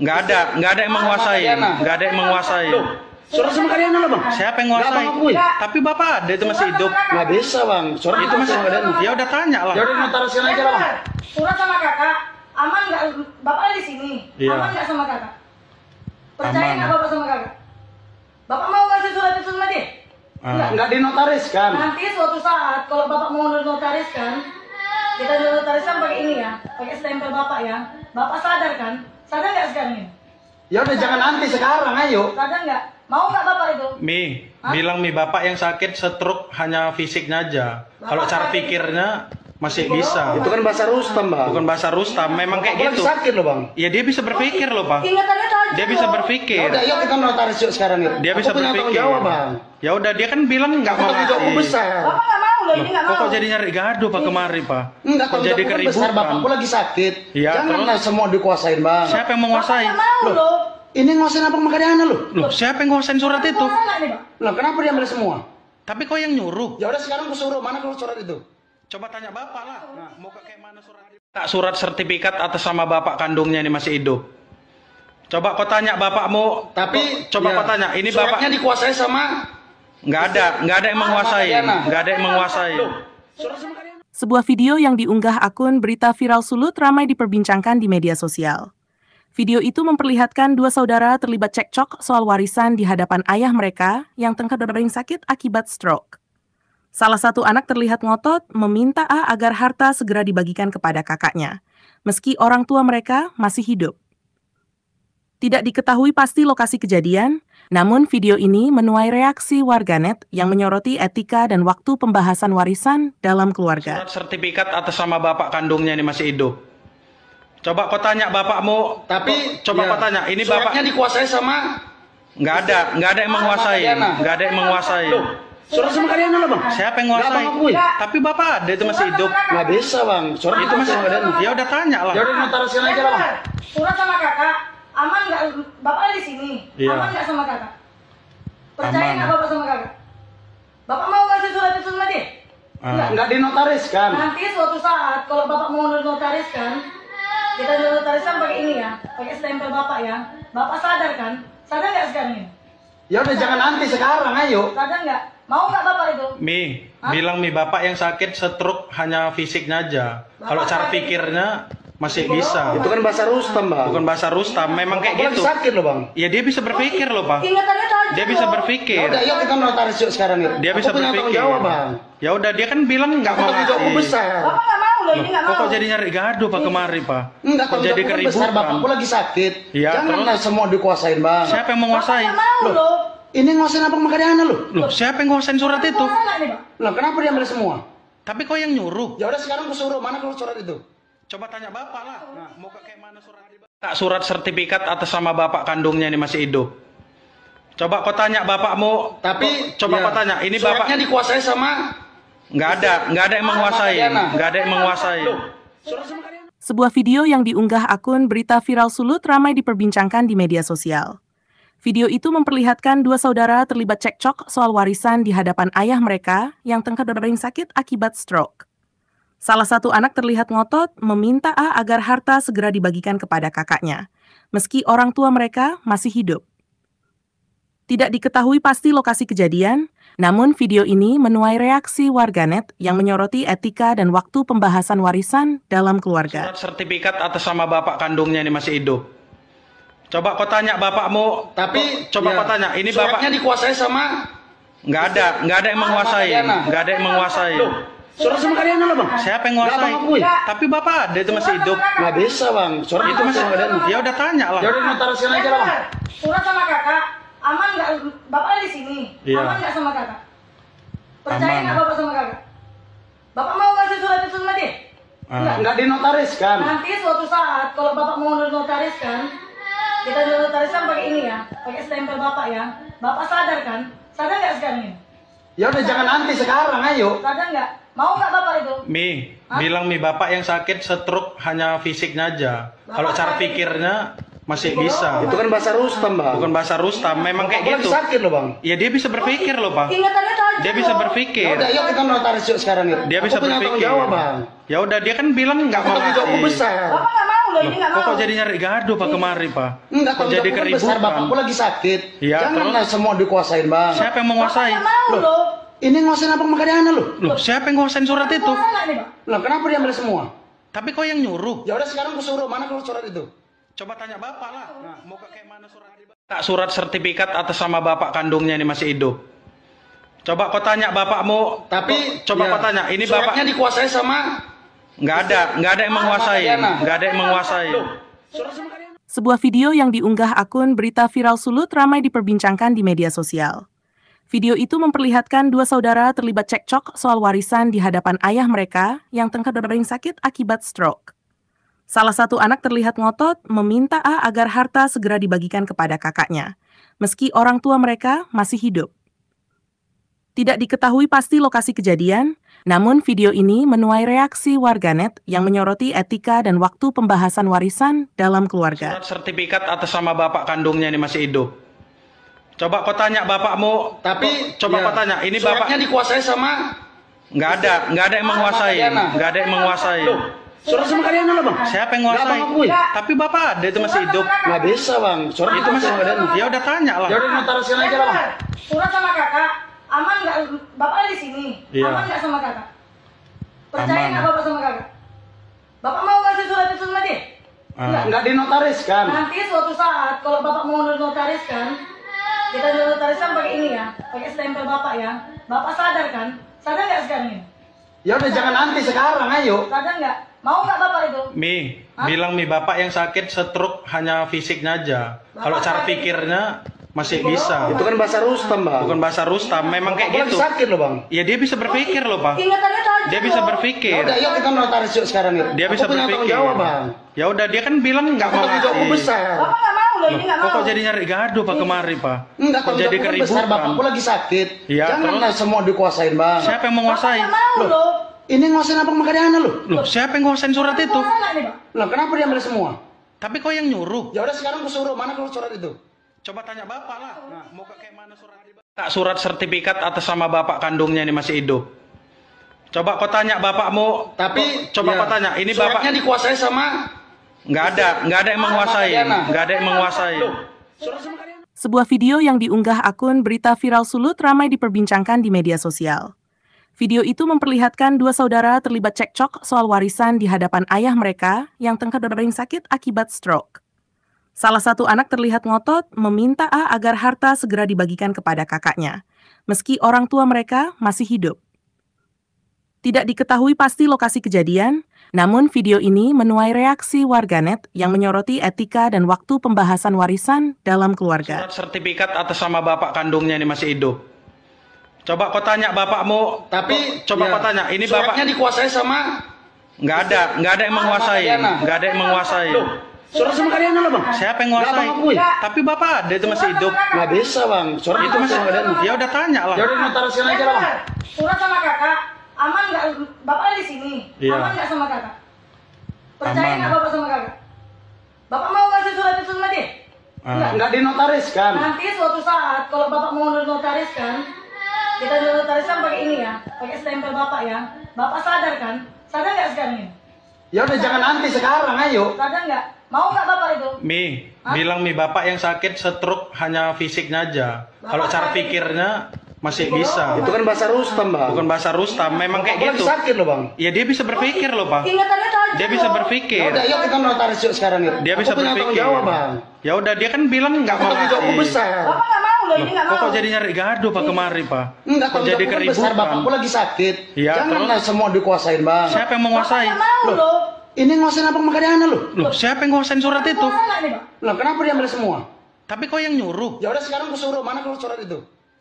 A: nggak ada yang menguasai, nggak ada yang menguasai.
B: surat sama Kadiana loh bang.
A: Siapa yang
B: Nggak,
A: menguasai?
B: Bang, akui.
A: Tapi bapak ada itu masih hidup.
B: Nggak bisa bang. Surat
A: Itu masih
B: sama Kadiana.
A: ya udah tanya lah.
B: Ya udah notarisin aja lah bang.
D: Surat sama kakak, aman nggak? Bapak di sini,
A: Iya.
D: aman nggak sama kakak? Percaya
A: Aman.
D: nggak bapak sama kakak? Bapak mau ngasih surat itu sama dia? Enggak.
B: Nggak dinotariskan.
D: Nanti suatu saat kalau bapak mau notariskan, kita notariskan pakai ini ya, pakai stempel bapak ya. Bapak sadar kan? Sadar nggak sekarang ini?
B: Ya udah jangan nanti sekarang, ayo.
D: Sadar nggak? Mau nggak bapak itu?
A: Bilang bapak yang sakit stroke hanya fisiknya aja. Kalau cara pikirnya masih bisa.
B: Itu kan bahasa Rustam bang.
A: Bukan bahasa Rustam, memang kayak
B: Aku lagi
A: gitu.
B: sakit loh bang.
A: Ya dia bisa berpikir loh, Pak.
D: Ingatannya tajam
A: Dia bisa
D: loh.
A: berpikir.
B: Ya udah, yuk kita notaris yuk sekarang yuk.
A: Dia bisa
B: Aku punya tanggung
A: berpikir.
B: jawab bang.
A: Ya udah dia kan bilang nggak
B: Aku
A: mau
B: tanggung jawabku
A: ngasih.
B: besar.
D: Bapak nggak mau loh, ini nggak mau.
A: Kok jadi nyari gaduh Pak kemari, Pak?
B: Enggak,
A: Kok
B: tanggung
A: jadi
B: jawabku kan besar.
A: keributan?
B: Bapakku lagi sakit.
A: Iya,
B: Janganlah semua dikuasain bang.
A: Siapa yang
D: Bapak
A: menguasai?
D: nggak mau loh.
B: Ini nguasain apa sama Kadiana loh?
A: Loh, siapa yang nguasain surat itu?
D: Mau nggak nih, Pak?
B: Loh kenapa dia ambil semua?
A: Tapi kok yang nyuruh?
B: Ya udah sekarang aku suruh, mana kalau surat itu?
A: Coba tanya bapak lah. Nah, mau kayak mana surat? Surat sertifikat atas nama bapak kandungnya ini masih hidup. Coba kau tanya bapakmu.
B: Tapi
A: coba kau tanya, ini bapak
B: suratnya dikuasai sama
A: nggak ada yang menguasai, nggak ada yang menguasai.
B: surat sama Kadiana.
C: Sebuah video yang diunggah akun Berita Viral Sulut ramai diperbincangkan di media sosial. Video itu memperlihatkan dua saudara terlibat cekcok soal warisan di hadapan ayah mereka yang tengah berbaring sakit akibat stroke. Salah satu anak terlihat ngotot meminta A agar harta segera dibagikan kepada kakaknya, meski orang tua mereka masih hidup. Tidak diketahui pasti lokasi kejadian, namun video ini menuai reaksi warganet yang menyoroti etika dan waktu pembahasan warisan dalam keluarga.
A: Surat sertifikat atas nama bapak kandungnya ini masih hidup. Coba kau tanya bapakmu.
B: Tapi
A: coba kau tanya, ini bapak
B: suratnya dikuasai sama
A: nggak ada yang menguasai, nggak ada yang menguasai.
B: surat sama Kadiana loh bang.
A: Siapa yang
B: Nggak,
A: menguasai?
B: Bang, akui.
A: Tapi bapak ada itu masih hidup.
B: Nggak bisa bang. Surat
A: Itu masih
B: sama Kadiana.
A: ya udah tanya lah.
B: Ya udah notarisin aja lah bang.
D: Surat sama kakak, aman nggak? Bapak di sini,
A: Iya.
D: aman nggak sama kakak? Percaya
A: Aman.
D: nggak bapak sama kakak? Bapak mau ngasih surat itu sama dia? Enggak.
B: Nggak dinotariskan.
D: Nanti suatu saat kalau bapak mau notariskan, kita notariskan pakai ini ya, pakai stempel bapak ya. Bapak sadar kan? Sadar nggak sekarang ini?
B: Ya udah jangan nanti sekarang, ayo.
D: Sadar nggak? Mau nggak bapak itu?
A: Bilang bapak yang sakit stroke hanya fisiknya aja. Kalau cara pikirnya masih bisa.
B: Itu kan bahasa Rustam bang.
A: Bukan bahasa Rustam, memang kayak
B: Aku lagi
A: gitu.
B: sakit loh bang.
A: Ya dia bisa berpikir loh, Pak.
D: Ingatannya tajam
A: Dia bisa
D: loh.
A: berpikir.
B: Ya udah, yuk kita notaris yuk sekarang yuk.
A: Dia bisa
B: Aku punya tanggung
A: berpikir.
B: jawab bang.
A: Ya udah dia kan bilang nggak
B: Aku
A: mau
B: tanggung jawabku
A: ngasih.
B: besar.
D: Bapak nggak mau loh, ini nggak mau.
A: Kok jadi nyari gaduh Pak kemari, Pak?
B: Enggak,
A: Kok
B: tanggung
A: jadi
B: jawabku kan besar.
A: keributan?
B: Bapakku lagi sakit.
A: Iya,
B: Janganlah semua dikuasain bang.
A: Siapa yang
D: Bapak
A: menguasai?
D: nggak mau loh.
B: Ini nguasain apa sama Kadiana loh?
A: Loh, siapa yang nguasain surat itu?
D: Mau nggak nih, Pak?
B: Loh kenapa dia ambil semua?
A: Tapi kok yang nyuruh?
B: Ya udah sekarang aku suruh, mana kalau surat itu?
A: Coba tanya bapak lah. Nah, mau kayak mana surat? Surat sertifikat atas nama bapak kandungnya ini masih hidup. Coba kau tanya bapakmu.
B: Tapi
A: coba kau tanya, ini bapak
B: suratnya dikuasai sama
A: nggak ada yang menguasai, nggak ada yang menguasai.
B: surat sama Kadiana.
C: Sebuah video yang diunggah akun Berita Viral Sulut ramai diperbincangkan di media sosial. Video itu memperlihatkan dua saudara terlibat cekcok soal warisan di hadapan ayah mereka yang tengah berbaring sakit akibat stroke. Salah satu anak terlihat ngotot meminta A agar harta segera dibagikan kepada kakaknya, meski orang tua mereka masih hidup. Tidak diketahui pasti lokasi kejadian, namun video ini menuai reaksi warganet yang menyoroti etika dan waktu pembahasan warisan dalam keluarga.
A: Surat sertifikat atas nama bapak kandungnya ini masih hidup. Coba kau tanya bapakmu.
B: Tapi
A: coba kau tanya, ini bapak
B: suratnya dikuasai sama
A: nggak ada yang menguasai, nggak ada yang menguasai.
B: Surat sama Kadiana lah bang.
A: Siapa yang
B: Nggak
A: nguasai?
B: Bang akui.
A: Tapi bapak ada itu masih hidup.
B: Nggak bisa bang. Surat
A: Itu masih
B: sama Kadiana.
A: ya udah tanya lah.
B: Ya udah notariskan aja lah bang.
D: Surat sama kakak, aman nggak? Bapak ada di sini,
A: Iya.
D: aman nggak sama kakak? Percaya
A: Aman.
D: nggak bapak sama kakak? Bapak mau ngasih surat itu sama dia?
A: Ah.
B: Nggak dinotariskan.
D: Nanti suatu saat kalau bapak mau notariskan, kita notariskan pakai ini ya, pakai stempel bapak ya. Bapak sadar kan? Sadar nggak sekarang ini?
B: Ya udah jangan nanti sekarang, ayo.
D: Sadar nggak? Mau nggak bapak itu?
A: Mi,
D: Hah?
A: bilang Mi bapak yang sakit stroke hanya fisiknya aja. Kalau cara pikirnya masih bisa.
B: Itu kan bahasa Rustam bang.
A: Bukan bahasa Rustam, memang kayak
B: Aku
A: gitu.
B: lagi sakit loh bang.
A: Ya dia bisa berpikir loh bang.
D: Ingatannya tajam.
A: Dia bisa
D: loh.
B: Ya
A: berpikir.
B: udah, yuk kita notaris yuk sekarang yuk.
A: Dia bisa
B: Aku punya tanggung
A: berpikir.
B: jawab bang.
A: Ya udah dia kan bilang nggak
B: Aku
A: mau
B: tanggung jawabku
A: ngasih.
B: besar.
D: Bapak nggak mau loh, ini nggak
A: Kok
D: mau.
A: jadi nyari gaduh pak kemari pak?
B: Enggak,
A: Kok
B: tanggung
A: jadi
B: jawabku kan besar,
A: keributan?
B: bapakku lagi sakit.
A: Iya,
B: Janganlah semua dikuasain bang.
A: Siapa yang
D: Bapak
A: menguasai?
D: nggak mau
B: Loh.
D: loh.
B: Ini nguasain apa Kadiana loh?
A: Loh, siapa yang nguasain surat itu?
D: Kuasa nggak nih, Pak?
B: Loh kenapa dia ambil semua?
A: Tapi kok yang nyuruh?
B: Ya udah sekarang aku suruh, mana kalau surat itu?
A: Coba tanya bapak lah. Mau ke kayak mana surat? Tak surat sertifikat atas sama bapak kandungnya ini masih hidup. Coba kau tanya bapakmu.
B: Tapi
A: Coba
B: ya,
A: kau tanya. Ini bapak
B: suratnya dikuasai sama
A: nggak ada yang menguasai.
B: Kadiana.
A: Nggak ada yang menguasai.
B: surat sama Kadiana.
C: Sebuah video yang diunggah akun Berita Viral Sulut ramai diperbincangkan di media sosial. Video itu memperlihatkan dua saudara terlibat cekcok soal warisan di hadapan ayah mereka yang tengah berbaring sakit akibat stroke. Salah satu anak terlihat ngotot meminta A agar harta segera dibagikan kepada kakaknya, meski orang tua mereka masih hidup. Tidak diketahui pasti lokasi kejadian, namun video ini menuai reaksi warganet yang menyoroti etika dan waktu pembahasan warisan dalam keluarga.
A: Surat sertifikat atas sama bapak kandungnya ini masih hidup. Coba kau tanya bapakmu.
B: Tapi
A: Coba
B: ya,
A: kau tanya. Ini
B: suratnya
A: bapak
B: dikuasai sama
A: nggak ada yang menguasai.
B: Kadiana.
A: Nggak ada yang menguasai.
B: Loh, surat sama Kadiana lah bang.
A: Siapa yang
B: Nggak
A: nguasai?
B: Bang akui.
A: Tapi bapak ada itu masih hidup.
B: Nggak bisa bang. Surat
A: Itu masih
B: sama Kadiana.
A: ya udah tanya lah.
B: Ya udah notariskan aja lah bang.
D: Surat sama kakak, aman nggak? Bapak ada di sini,
A: Iya.
D: aman nggak sama kakak? Percaya
A: Aman.
D: nggak bapak sama kakak? Bapak mau ngasih surat itu sama dia?
A: Ah.
B: Nggak dinotariskan.
D: Nanti suatu saat kalau bapak mau notariskan, kita notariskan pakai ini ya, pakai stempel bapak ya. Bapak sadar kan? Sadar nggak sekarang ini?
B: Ya udah jangan nanti sekarang, ayo.
D: Sadar nggak? Mau nggak bapak itu?
A: Mi,
D: Hah?
A: bilang Mi bapak yang sakit stroke hanya fisiknya aja. Kalau cara pikirnya masih bisa.
B: Itu kan bahasa Rustam bang.
A: Bukan bahasa Rustam, memang kayak
B: Aku lagi
A: gitu.
B: sakit loh bang.
A: Ya dia bisa berpikir loh bang.
D: Ingatannya tajam.
A: Dia bisa
D: loh.
B: Ya
A: berpikir.
B: udah, yuk kita notaris yuk sekarang yuk.
A: Dia
B: Aku
A: bisa
B: punya tanggung
A: berpikir.
B: jawab bang.
A: Ya udah dia kan bilang nggak mau
B: Tanggung jawabku
A: ngasih.
B: besar.
D: Bapak nggak mau loh, ini nggak mau.
A: Kok jadi nyari gaduh pak kemari pak?
B: Enggak,
A: Kok
B: tanggung
A: jadi
B: jawabku kan besar,
A: keributan?
B: bapakku lagi sakit.
A: Iya,
B: Janganlah semua dikuasain bang.
A: Siapa yang
D: Bapak
A: menguasai?
D: nggak mau loh.
B: Ini nguasain apa Kadiana loh?
A: Loh, siapa yang nguasain surat itu?
D: Kuasa nggak nih, Pak?
B: Loh kenapa dia ambil semua?
A: Tapi kok yang nyuruh?
B: Ya udah sekarang aku suruh, mana kalau surat itu?
A: Coba tanya bapak lah. Mau ke kayak mana surat? Tak surat sertifikat atas sama bapak kandungnya ini masih hidup. Coba kau tanya bapakmu.
B: Tapi
A: Coba
B: ya,
A: kau tanya. Ini
B: suratnya
A: bapak
B: dikuasai sama
A: nggak ada yang menguasai.
B: Kadiana.
A: Nggak ada yang menguasai.
B: surat sama Kadiana.
C: Sebuah video yang diunggah akun Berita Viral Sulut ramai diperbincangkan di media sosial. Video itu memperlihatkan dua saudara terlibat cekcok soal warisan di hadapan ayah mereka yang tengah berbaring sakit akibat stroke. Salah satu anak terlihat ngotot meminta A agar harta segera dibagikan kepada kakaknya, meski orang tua mereka masih hidup. Tidak diketahui pasti lokasi kejadian, namun video ini menuai reaksi warganet yang menyoroti etika dan waktu pembahasan warisan dalam keluarga.
A: Surat sertifikat atas sama bapak kandungnya ini masih hidup. Coba kau tanya bapakmu.
B: Tapi
A: coba
B: ya,
A: kau tanya. Ini
B: suratnya
A: bapak
B: dikuasai sama
A: nggak ada yang menguasai.
B: Kadiana.
A: Nggak ada yang menguasai.
B: Loh, surat sama Kadiana lah bang.
A: Siapa yang
B: Nggak
A: nguasai?
B: Bang akui.
A: Tapi bapak ada itu masih hidup.
B: Nggak bisa bang. Surat
A: Itu masih
B: sama Kadiana.
A: ya udah tanya lah.
B: Ya udah notariskan aja lah bang.
D: Surat sama kakak, aman nggak? Bapak ada di sini,
A: Iya.
D: aman nggak sama kakak? Percaya
A: Aman.
D: nggak bapak sama kakak? Bapak mau ngasih surat itu sama dia?
A: Ah.
B: Nggak dinotariskan.
D: Nanti suatu saat kalau bapak mau notariskan, kita notariskan pakai ini ya, pakai stempel bapak ya. Bapak sadar kan? Sadar nggak sekarang ini?
B: Ya udah jangan nanti sekarang, ayo.
D: Sadar nggak? Mau nggak bapak itu?
A: Mi,
D: Hah?
A: bilang Mi bapak yang sakit stroke hanya fisiknya aja. Kalau cara pikirnya masih bisa.
B: Itu kan bahasa Rustam bang.
A: Bukan bahasa Rustam, memang kayak
B: Aku lagi
A: gitu.
B: sakit loh bang.
A: Ya dia bisa berpikir loh bang.
D: Ingatannya tajam.
A: Dia bisa
D: loh.
B: Ya
A: berpikir.
B: udah, yuk kita notaris yuk sekarang yuk.
A: Dia bisa
B: Aku punya tanggung
A: berpikir.
B: jawab bang.
A: Ya udah dia kan bilang nggak mau
B: Tanggung jawabku
A: ngasih.
B: besar.
D: Bapak nggak mau loh, ini nggak mau.
A: Kok jadi nyari gaduh Pak kemari Pak?
B: Enggak,
A: Kok
B: kalau
A: jadi
B: jadi besar
A: keributan?
B: bapakku lagi sakit.
A: Iya,
B: Janganlah semua dikuasain bang.
A: Siapa yang menguasai?
D: Bapak nggak mau loh.
B: Ini nguasain apa makanya lo?
A: Loh, siapa yang nguasain surat itu?
D: Kuasa nggak nih, Pak?
B: Lah kenapa dia ambil semua?
A: Tapi kok yang nyuruh?
B: Ya udah sekarang aku suruh, mana kalau surat itu?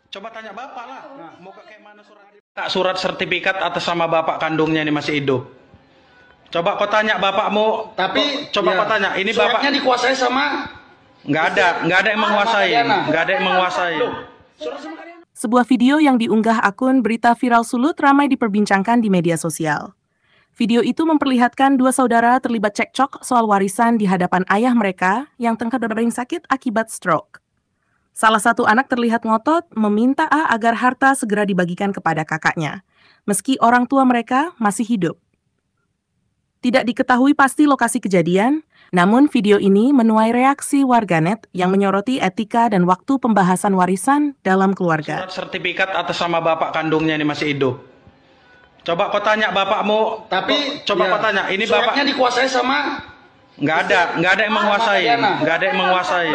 A: Coba tanya bapak lah. Mau ke kayak mana surat? Tak surat sertifikat atas sama bapak kandungnya ini masih hidup. Coba kau tanya bapakmu.
B: Tapi
A: coba
B: ya,
A: kau tanya. Ini bapak
B: suratnya dikuasai sama
A: nggak ada yang menguasai. Nggak ada yang menguasai.
B: surat sama kalian.
C: Sebuah video yang diunggah akun Berita Viral Sulut ramai diperbincangkan di media sosial. Video itu memperlihatkan dua saudara terlibat cekcok soal warisan di hadapan ayah mereka yang tengah berbaring sakit akibat stroke. Salah satu anak terlihat ngotot meminta A agar harta segera dibagikan kepada kakaknya, meski orang tua mereka masih hidup. Tidak diketahui pasti lokasi kejadian, namun video ini menuai reaksi warganet yang menyoroti etika dan waktu pembahasan warisan dalam keluarga.
A: Surat sertifikat atas sama bapak kandungnya ini masih hidup. Coba kau tanya bapakmu.
B: Tapi
A: coba
B: ya,
A: kau tanya. Ini
B: suratnya
A: bapak
B: dikuasai sama
A: nggak ada yang menguasai. Nggak ada yang menguasai.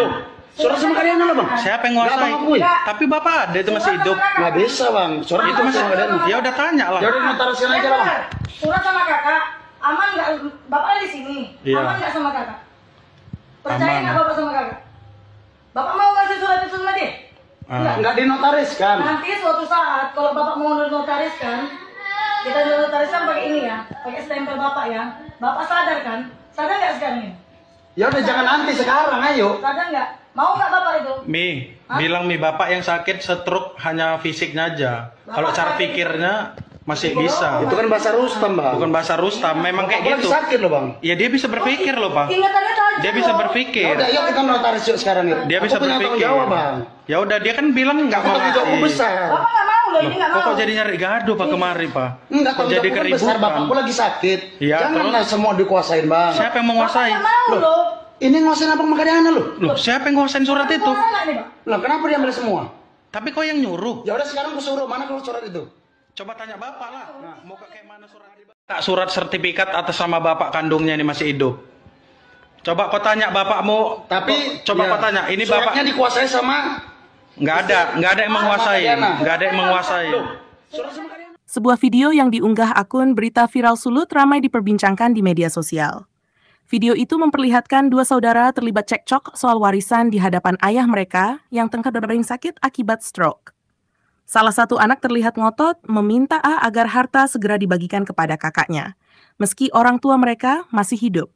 B: surat sama kalian lo bang.
A: Siapa yang
B: Nggak,
A: menguasai?
B: Bang, akui.
A: Tapi bapak ada itu masih hidup.
B: Nggak bisa bang. Surat
A: Itu masih.
B: sama kalian.
A: Ya udah tanya lah.
B: Ya udah notarisin aja lah bang.
D: Surat sama kakak, aman nggak? Bapak di sini,
A: Iya.
D: aman nggak sama kakak? Percaya
A: Aman.
D: nggak bapak sama kakak? Bapak mau ngasih surat itu sama dia? Enggak.
B: Nggak dinotariskan.
D: Nanti suatu saat kalau bapak mau notariskan, kita notariskan pakai ini ya, pakai stempel bapak ya. Bapak sadar kan? Sadar nggak sekarang ini?
B: Ya udah jangan nanti sekarang, ayo.
D: Sadar nggak? Mau nggak bapak itu?
A: Bilang bapak yang sakit stroke hanya fisiknya aja. Kalau cara pikirnya masih bisa.
B: Itu kan bahasa Rustam bang.
A: Bukan bahasa Rustam, memang kayak
B: Aku lagi
A: gitu.
B: sakit loh bang.
A: Ya dia bisa berpikir loh Pak.
D: Ingatannya tajam
A: Dia bisa
D: loh.
A: berpikir.
B: Ya udah, yuk kita notaris yuk sekarang yuk.
A: Dia bisa
B: Aku punya tanggung
A: berpikir.
B: jawab bang.
A: Ya udah dia kan bilang nggak mau
B: Tanggung jawabku
A: ngasih.
B: besar.
D: Bapak nggak mau loh, ini nggak mau.
A: Kok jadi nyari gaduh Pak kemari Pak?
B: Enggak,
A: Kok
B: tanggung
A: jadi
B: jawabku kan besar,
A: keributan?
B: bapakku lagi sakit.
A: Iya,
B: Janganlah semua dikuasain bang.
A: Siapa yang menguasai?
D: Bapak nggak mau loh.
B: Ini nguasain apa makanya lo?
A: Loh, siapa yang nguasain surat itu?
D: Kuasa nggak nih, Pak?
B: Lah kenapa dia ambil semua?
A: Tapi kok yang nyuruh?
B: Ya udah sekarang aku suruh, mana kalau surat itu?
A: Coba tanya bapak lah. Mau ke kayak mana surat? Tak surat sertifikat atas sama bapak kandungnya ini masih hidup. Coba kau tanya bapakmu.
B: Tapi
A: coba
B: ya,
A: kau tanya. Ini bapak
B: suratnya dikuasai sama
A: nggak ada yang menguasai. Nggak ada yang menguasai.
B: surat sama kalian.
C: Sebuah video yang diunggah akun Berita Viral Sulut ramai diperbincangkan di media sosial. Video itu memperlihatkan dua saudara terlibat cekcok soal warisan di hadapan ayah mereka yang tengah berbaring sakit akibat stroke. Salah satu anak terlihat ngotot meminta A agar harta segera dibagikan kepada kakaknya, meski orang tua mereka masih hidup.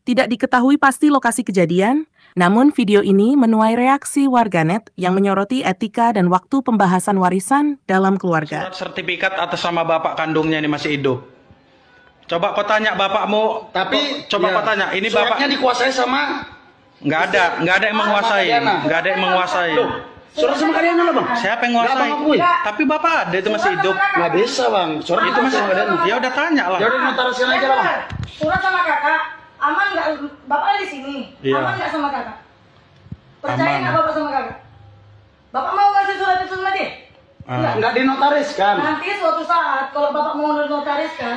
C: Tidak diketahui pasti lokasi kejadian, namun video ini menuai reaksi warganet yang menyoroti etika dan waktu pembahasan warisan dalam keluarga.
A: Surat sertifikat atas sama bapak kandungnya ini masih hidup. Coba kau tanya bapakmu.
B: Tapi
A: coba
B: ya,
A: kau tanya. Ini bapak
B: suratnya dikuasai sama
A: nggak ada yang menguasai. Nggak ada yang menguasai.
B: surat sama kalian lo bang.
A: Siapa yang menguasai?
B: Nggak, Bang, akui.
A: Tapi bapak ada itu masih hidup.
B: Nggak bisa bang. Surat
A: Itu masih.
B: sama kalian.
A: Ya udah tanya lah.
B: Ya udah notarisin aja lah bang.
D: Surat sama kakak, aman nggak? Bapak di sini,
A: Iya.
D: aman nggak sama kakak? Percaya
A: Aman.
D: nggak bapak sama kakak? Bapak mau ngasih surat itu sama dia? Enggak.
B: Nggak dinotariskan.
D: Nanti suatu saat kalau bapak mau notariskan,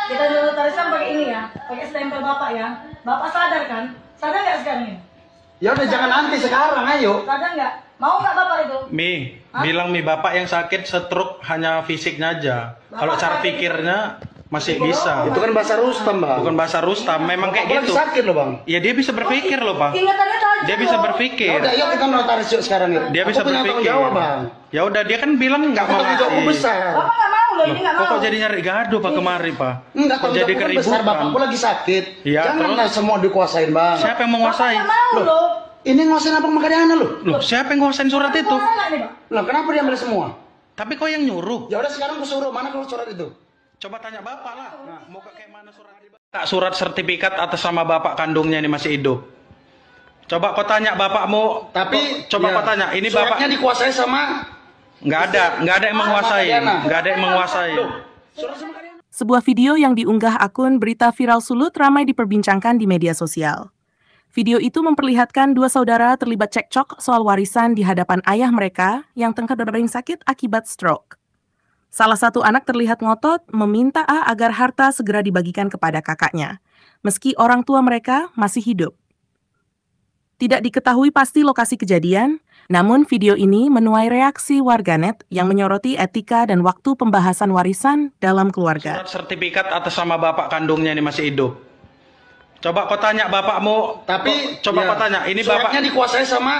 D: kita notariskan pakai ini ya, pakai stempel bapak ya. Bapak sadar kan? Sadar nggak sekarang ini?
B: Ya udah jangan nanti sekarang, ayo.
D: Sadar nggak? Mau nggak bapak itu?
A: Bilang bapak yang sakit stroke hanya fisiknya aja. Kalau cara pikirnya masih bisa.
B: Itu kan bahasa Rustam bang.
A: Bukan bahasa Rustam, memang kayak
B: Aku lagi
A: gitu.
B: sakit loh bang.
A: Ya dia bisa berpikir loh Pak.
D: Ingatannya tajam
A: Dia bisa
D: loh.
A: berpikir.
B: Ya udah, yuk kita notaris yuk sekarang yuk.
A: Dia bisa
B: Aku punya tanggung
A: berpikir.
B: jawab bang.
A: Ya udah dia kan bilang nggak mau
B: Tanggung jawabku
A: ngasih.
B: besar.
D: Bapak nggak mau loh, ini nggak mau.
A: Kok jadi nyari gaduh Pak kemari Pak?
B: Enggak,
A: Kok
B: tanggung
A: jadi
B: jawabku kan besar,
A: keributan?
B: bapakku lagi sakit.
A: Iya,
B: Janganlah semua dikuasain bang.
A: Siapa yang
D: Bapak
A: menguasai?
D: nggak mau loh.
B: Ini nguasain apa makanya lo?
A: Loh, siapa yang nguasain surat itu?
D: Kuasa nggak nih, Pak?
B: Lah kenapa dia ambil semua?
A: Tapi kok yang nyuruh?
B: Ya udah sekarang aku suruh, mana kalau surat itu?
A: Coba tanya bapak lah. Mau ke kayak mana surat? Tak surat sertifikat atas sama bapak kandungnya ini masih hidup. Coba kau tanya bapakmu.
B: Tapi
A: coba
B: ya,
A: kau tanya. Ini
B: suratnya
A: bapak
B: dikuasai sama
A: nggak ada yang menguasai. Nggak ada yang menguasai.
B: surat sama kalian.
C: Sebuah video yang diunggah akun Berita Viral Sulut ramai diperbincangkan di media sosial. Video itu memperlihatkan dua saudara terlibat cekcok soal warisan di hadapan ayah mereka yang tengah berbaring sakit akibat stroke. Salah satu anak terlihat ngotot meminta A agar harta segera dibagikan kepada kakaknya, meski orang tua mereka masih hidup. Tidak diketahui pasti lokasi kejadian, namun video ini menuai reaksi warganet yang menyoroti etika dan waktu pembahasan warisan dalam keluarga.
A: Surat sertifikat atas nama bapak kandungnya ini masih hidup. Coba kau tanya bapakmu,
B: Tapi
A: coba kau tanya, ini bapak
B: suratnya dikuasai sama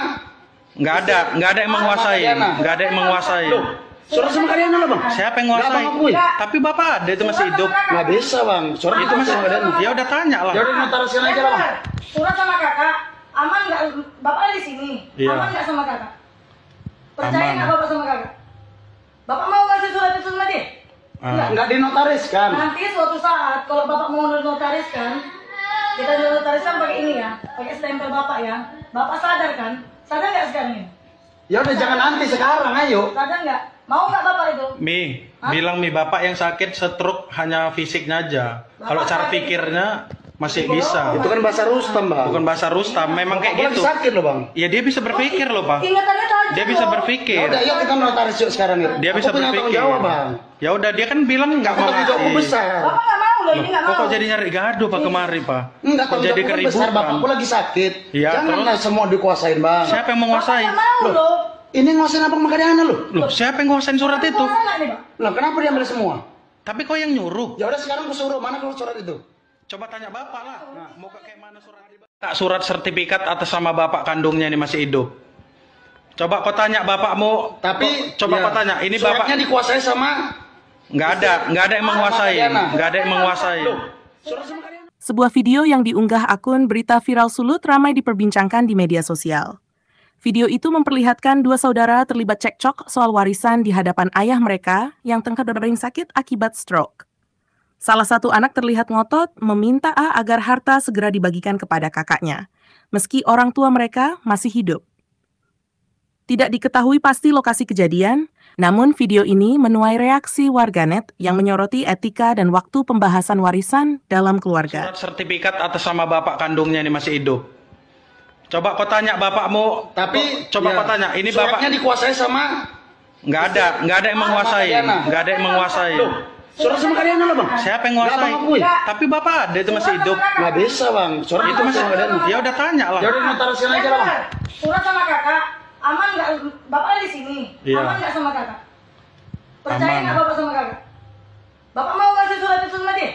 A: nggak ada yang menguasai, nggak ada yang menguasai.
B: surat sama Kadiana loh bang.
A: Siapa yang
B: Nggak
A: menguasai?
B: abang akui.
A: Tapi bapak ada itu masih hidup.
B: Nggak bisa bang. Surat
A: Itu masih
B: sama Kadiana.
A: ya udah tanya lah.
B: Ya udah notarisian aja lah bang.
D: Surat sama kakak, aman nggak? Bapak ada di sini,
A: Iya.
D: aman nggak sama kakak? Percaya
A: Aman.
D: nggak bapak sama kakak? Bapak mau ngasih surat itu sama dia?
B: Nggak dinotariskan.
D: Nanti suatu saat kalau bapak mau notariskan, kita notariskan pakai ini ya, pakai stempel bapak ya. Bapak sadar kan? Sadar nggak sekarang ini?
B: Ya udah jangan nanti sekarang, ayo.
D: Sadar nggak? Mau nggak bapak itu?
A: Bilang bapak yang sakit stroke hanya fisiknya aja. Kalau cara pikirnya masih bisa.
B: Itu kan bahasa Rustam bang.
A: Bukan bahasa Rustam, memang kayak
B: Bapak
A: gitu.
B: lagi sakit loh bang.
A: Ya dia bisa berpikir loh bang.
D: Ingatannya tajam
A: Dia bisa
D: loh.
B: Ya
A: berpikir.
B: udah, yuk kita notaris yuk sekarang yuk.
A: Dia
B: Aku
A: bisa
B: punya tanggung
A: berpikir.
B: jawab bang.
A: Ya udah dia kan bilang nggak
B: Aku
A: mau
B: tanggung jawabku
A: ngasih.
B: besar.
D: Bapak nggak mau loh, ini nggak mau.
A: Kok jadi nyari gaduh pak kemari pak?
B: Enggak,
A: Kok
B: tanggung
A: jadi
B: jawabku kan besar.
A: keributan?
B: Bapakku lagi sakit.
A: Iya,
B: Janganlah semua dikuasain bang.
A: Siapa yang
D: Bapak
A: menguasai?
D: nggak mau loh.
B: Ini nguasain apa sama Kadiana loh?
A: Loh, siapa yang nguasain surat itu?
D: Mau nggak nih pak?
B: Lah kenapa dia ambil semua?
A: Tapi kok yang nyuruh?
B: Ya udah sekarang aku suruh, mana kalau surat itu?
A: Coba tanya bapak lah. Mau kayak mana surat? Kak, surat sertifikat atas nama bapak kandungnya ini masih hidup. Coba kau tanya bapakmu.
B: Tapi
A: coba
B: ya,
A: kau tanya, ini bapak
B: suratnya dikuasai sama
A: nggak ada yang menguasai, nggak ada yang menguasai.
B: surat sama Kadiana.
C: Sebuah video yang diunggah akun Berita Viral Sulut ramai diperbincangkan di media sosial. Video itu memperlihatkan dua saudara terlibat cekcok soal warisan di hadapan ayah mereka yang tengah berdering sakit akibat stroke. Salah satu anak terlihat ngotot meminta A agar harta segera dibagikan kepada kakaknya, meski orang tua mereka masih hidup. Tidak diketahui pasti lokasi kejadian, namun video ini menuai reaksi warganet yang menyoroti etika dan waktu pembahasan warisan dalam keluarga.
A: Surat sertifikat atas nama bapak kandungnya ini masih hidup. Coba kau tanya bapakmu.
B: Tapi
A: coba
B: ya,
A: kau tanya, ini
B: suratnya
A: bapak
B: dikuasai sama
A: nggak ada yang menguasai, nggak ada yang menguasai.
B: surat sama Kadiana loh bang.
A: Siapa yang
B: Nggak
A: menguasai?
B: abang akui.
A: Tapi bapak ada itu masih hidup.
B: Nggak bisa bang. Surat
A: Itu masih
B: sama Kadiana.
A: ya udah tanya lah.
B: Ya udah notarisian aja lah bang.
D: Surat sama kakak, aman nggak? Bapak ada di sini,
A: Iya.
D: aman nggak sama kakak? Percaya
A: Aman.
D: nggak bapak sama kakak? Bapak mau ngasih surat itu sama dia?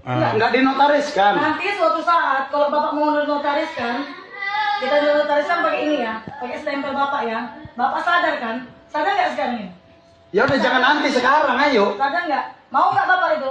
B: Nggak dinotariskan.
D: Nanti suatu saat kalau bapak mau notariskan, kita notariskan pakai ini ya, pakai stempel bapak ya. Bapak sadar kan? Sadar nggak sekarang ini?
B: Ya udah jangan nanti sekarang, ayo.
D: Sadar nggak? Mau nggak bapak itu?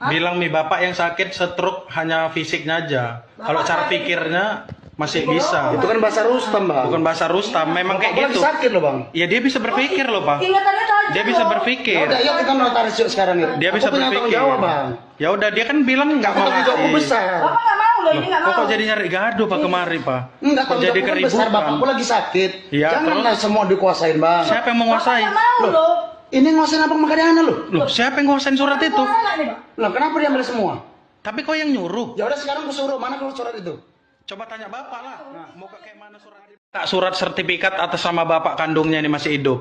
A: Bilang bapak yang sakit stroke hanya fisiknya aja. Kalau cara pikirnya masih bisa.
B: Itu kan bahasa Rustam bang.
A: Bukan bahasa Rustam, memang kayak
B: Bapak lagi
A: gitu.
B: sakit loh bang.
A: Ya dia bisa berpikir loh pak.
D: Ingatannya tajam
A: Dia bisa
D: loh.
B: Ya
A: berpikir.
B: udah, yuk kita notaris yuk sekarang yuk.
A: Dia bisa
B: Aku punya tanggung
A: berpikir.
B: jawab bang.
A: Ya udah dia kan bilang nggak mau
B: Tanggung jawabku
A: ngasih.
B: besar.
D: Bapak nggak mau loh, ini nggak mau.
A: Kok jadi nyari gaduh pak kemari pak?
B: Enggak,
A: Kok
B: tanggung
A: jadi
B: jawabku kan besar.
A: keributan?
B: Bapakku lagi sakit.
A: Iya,
B: Janganlah semua dikuasain bang.
A: Siapa yang
D: Bapak
A: menguasai?
D: nggak mau loh.
B: Ini nguasain apa sama Kadiana loh?
A: Loh, siapa yang nguasain surat itu?
D: Mau nggak nih pak?
B: Lah kenapa dia ambil semua?
A: Tapi kok yang nyuruh?
B: Ya udah sekarang aku suruh, mana kalau surat itu?
A: Coba tanya bapak lah. Mau kayak mana surat? Kak, surat sertifikat atas nama bapak kandungnya ini masih hidup.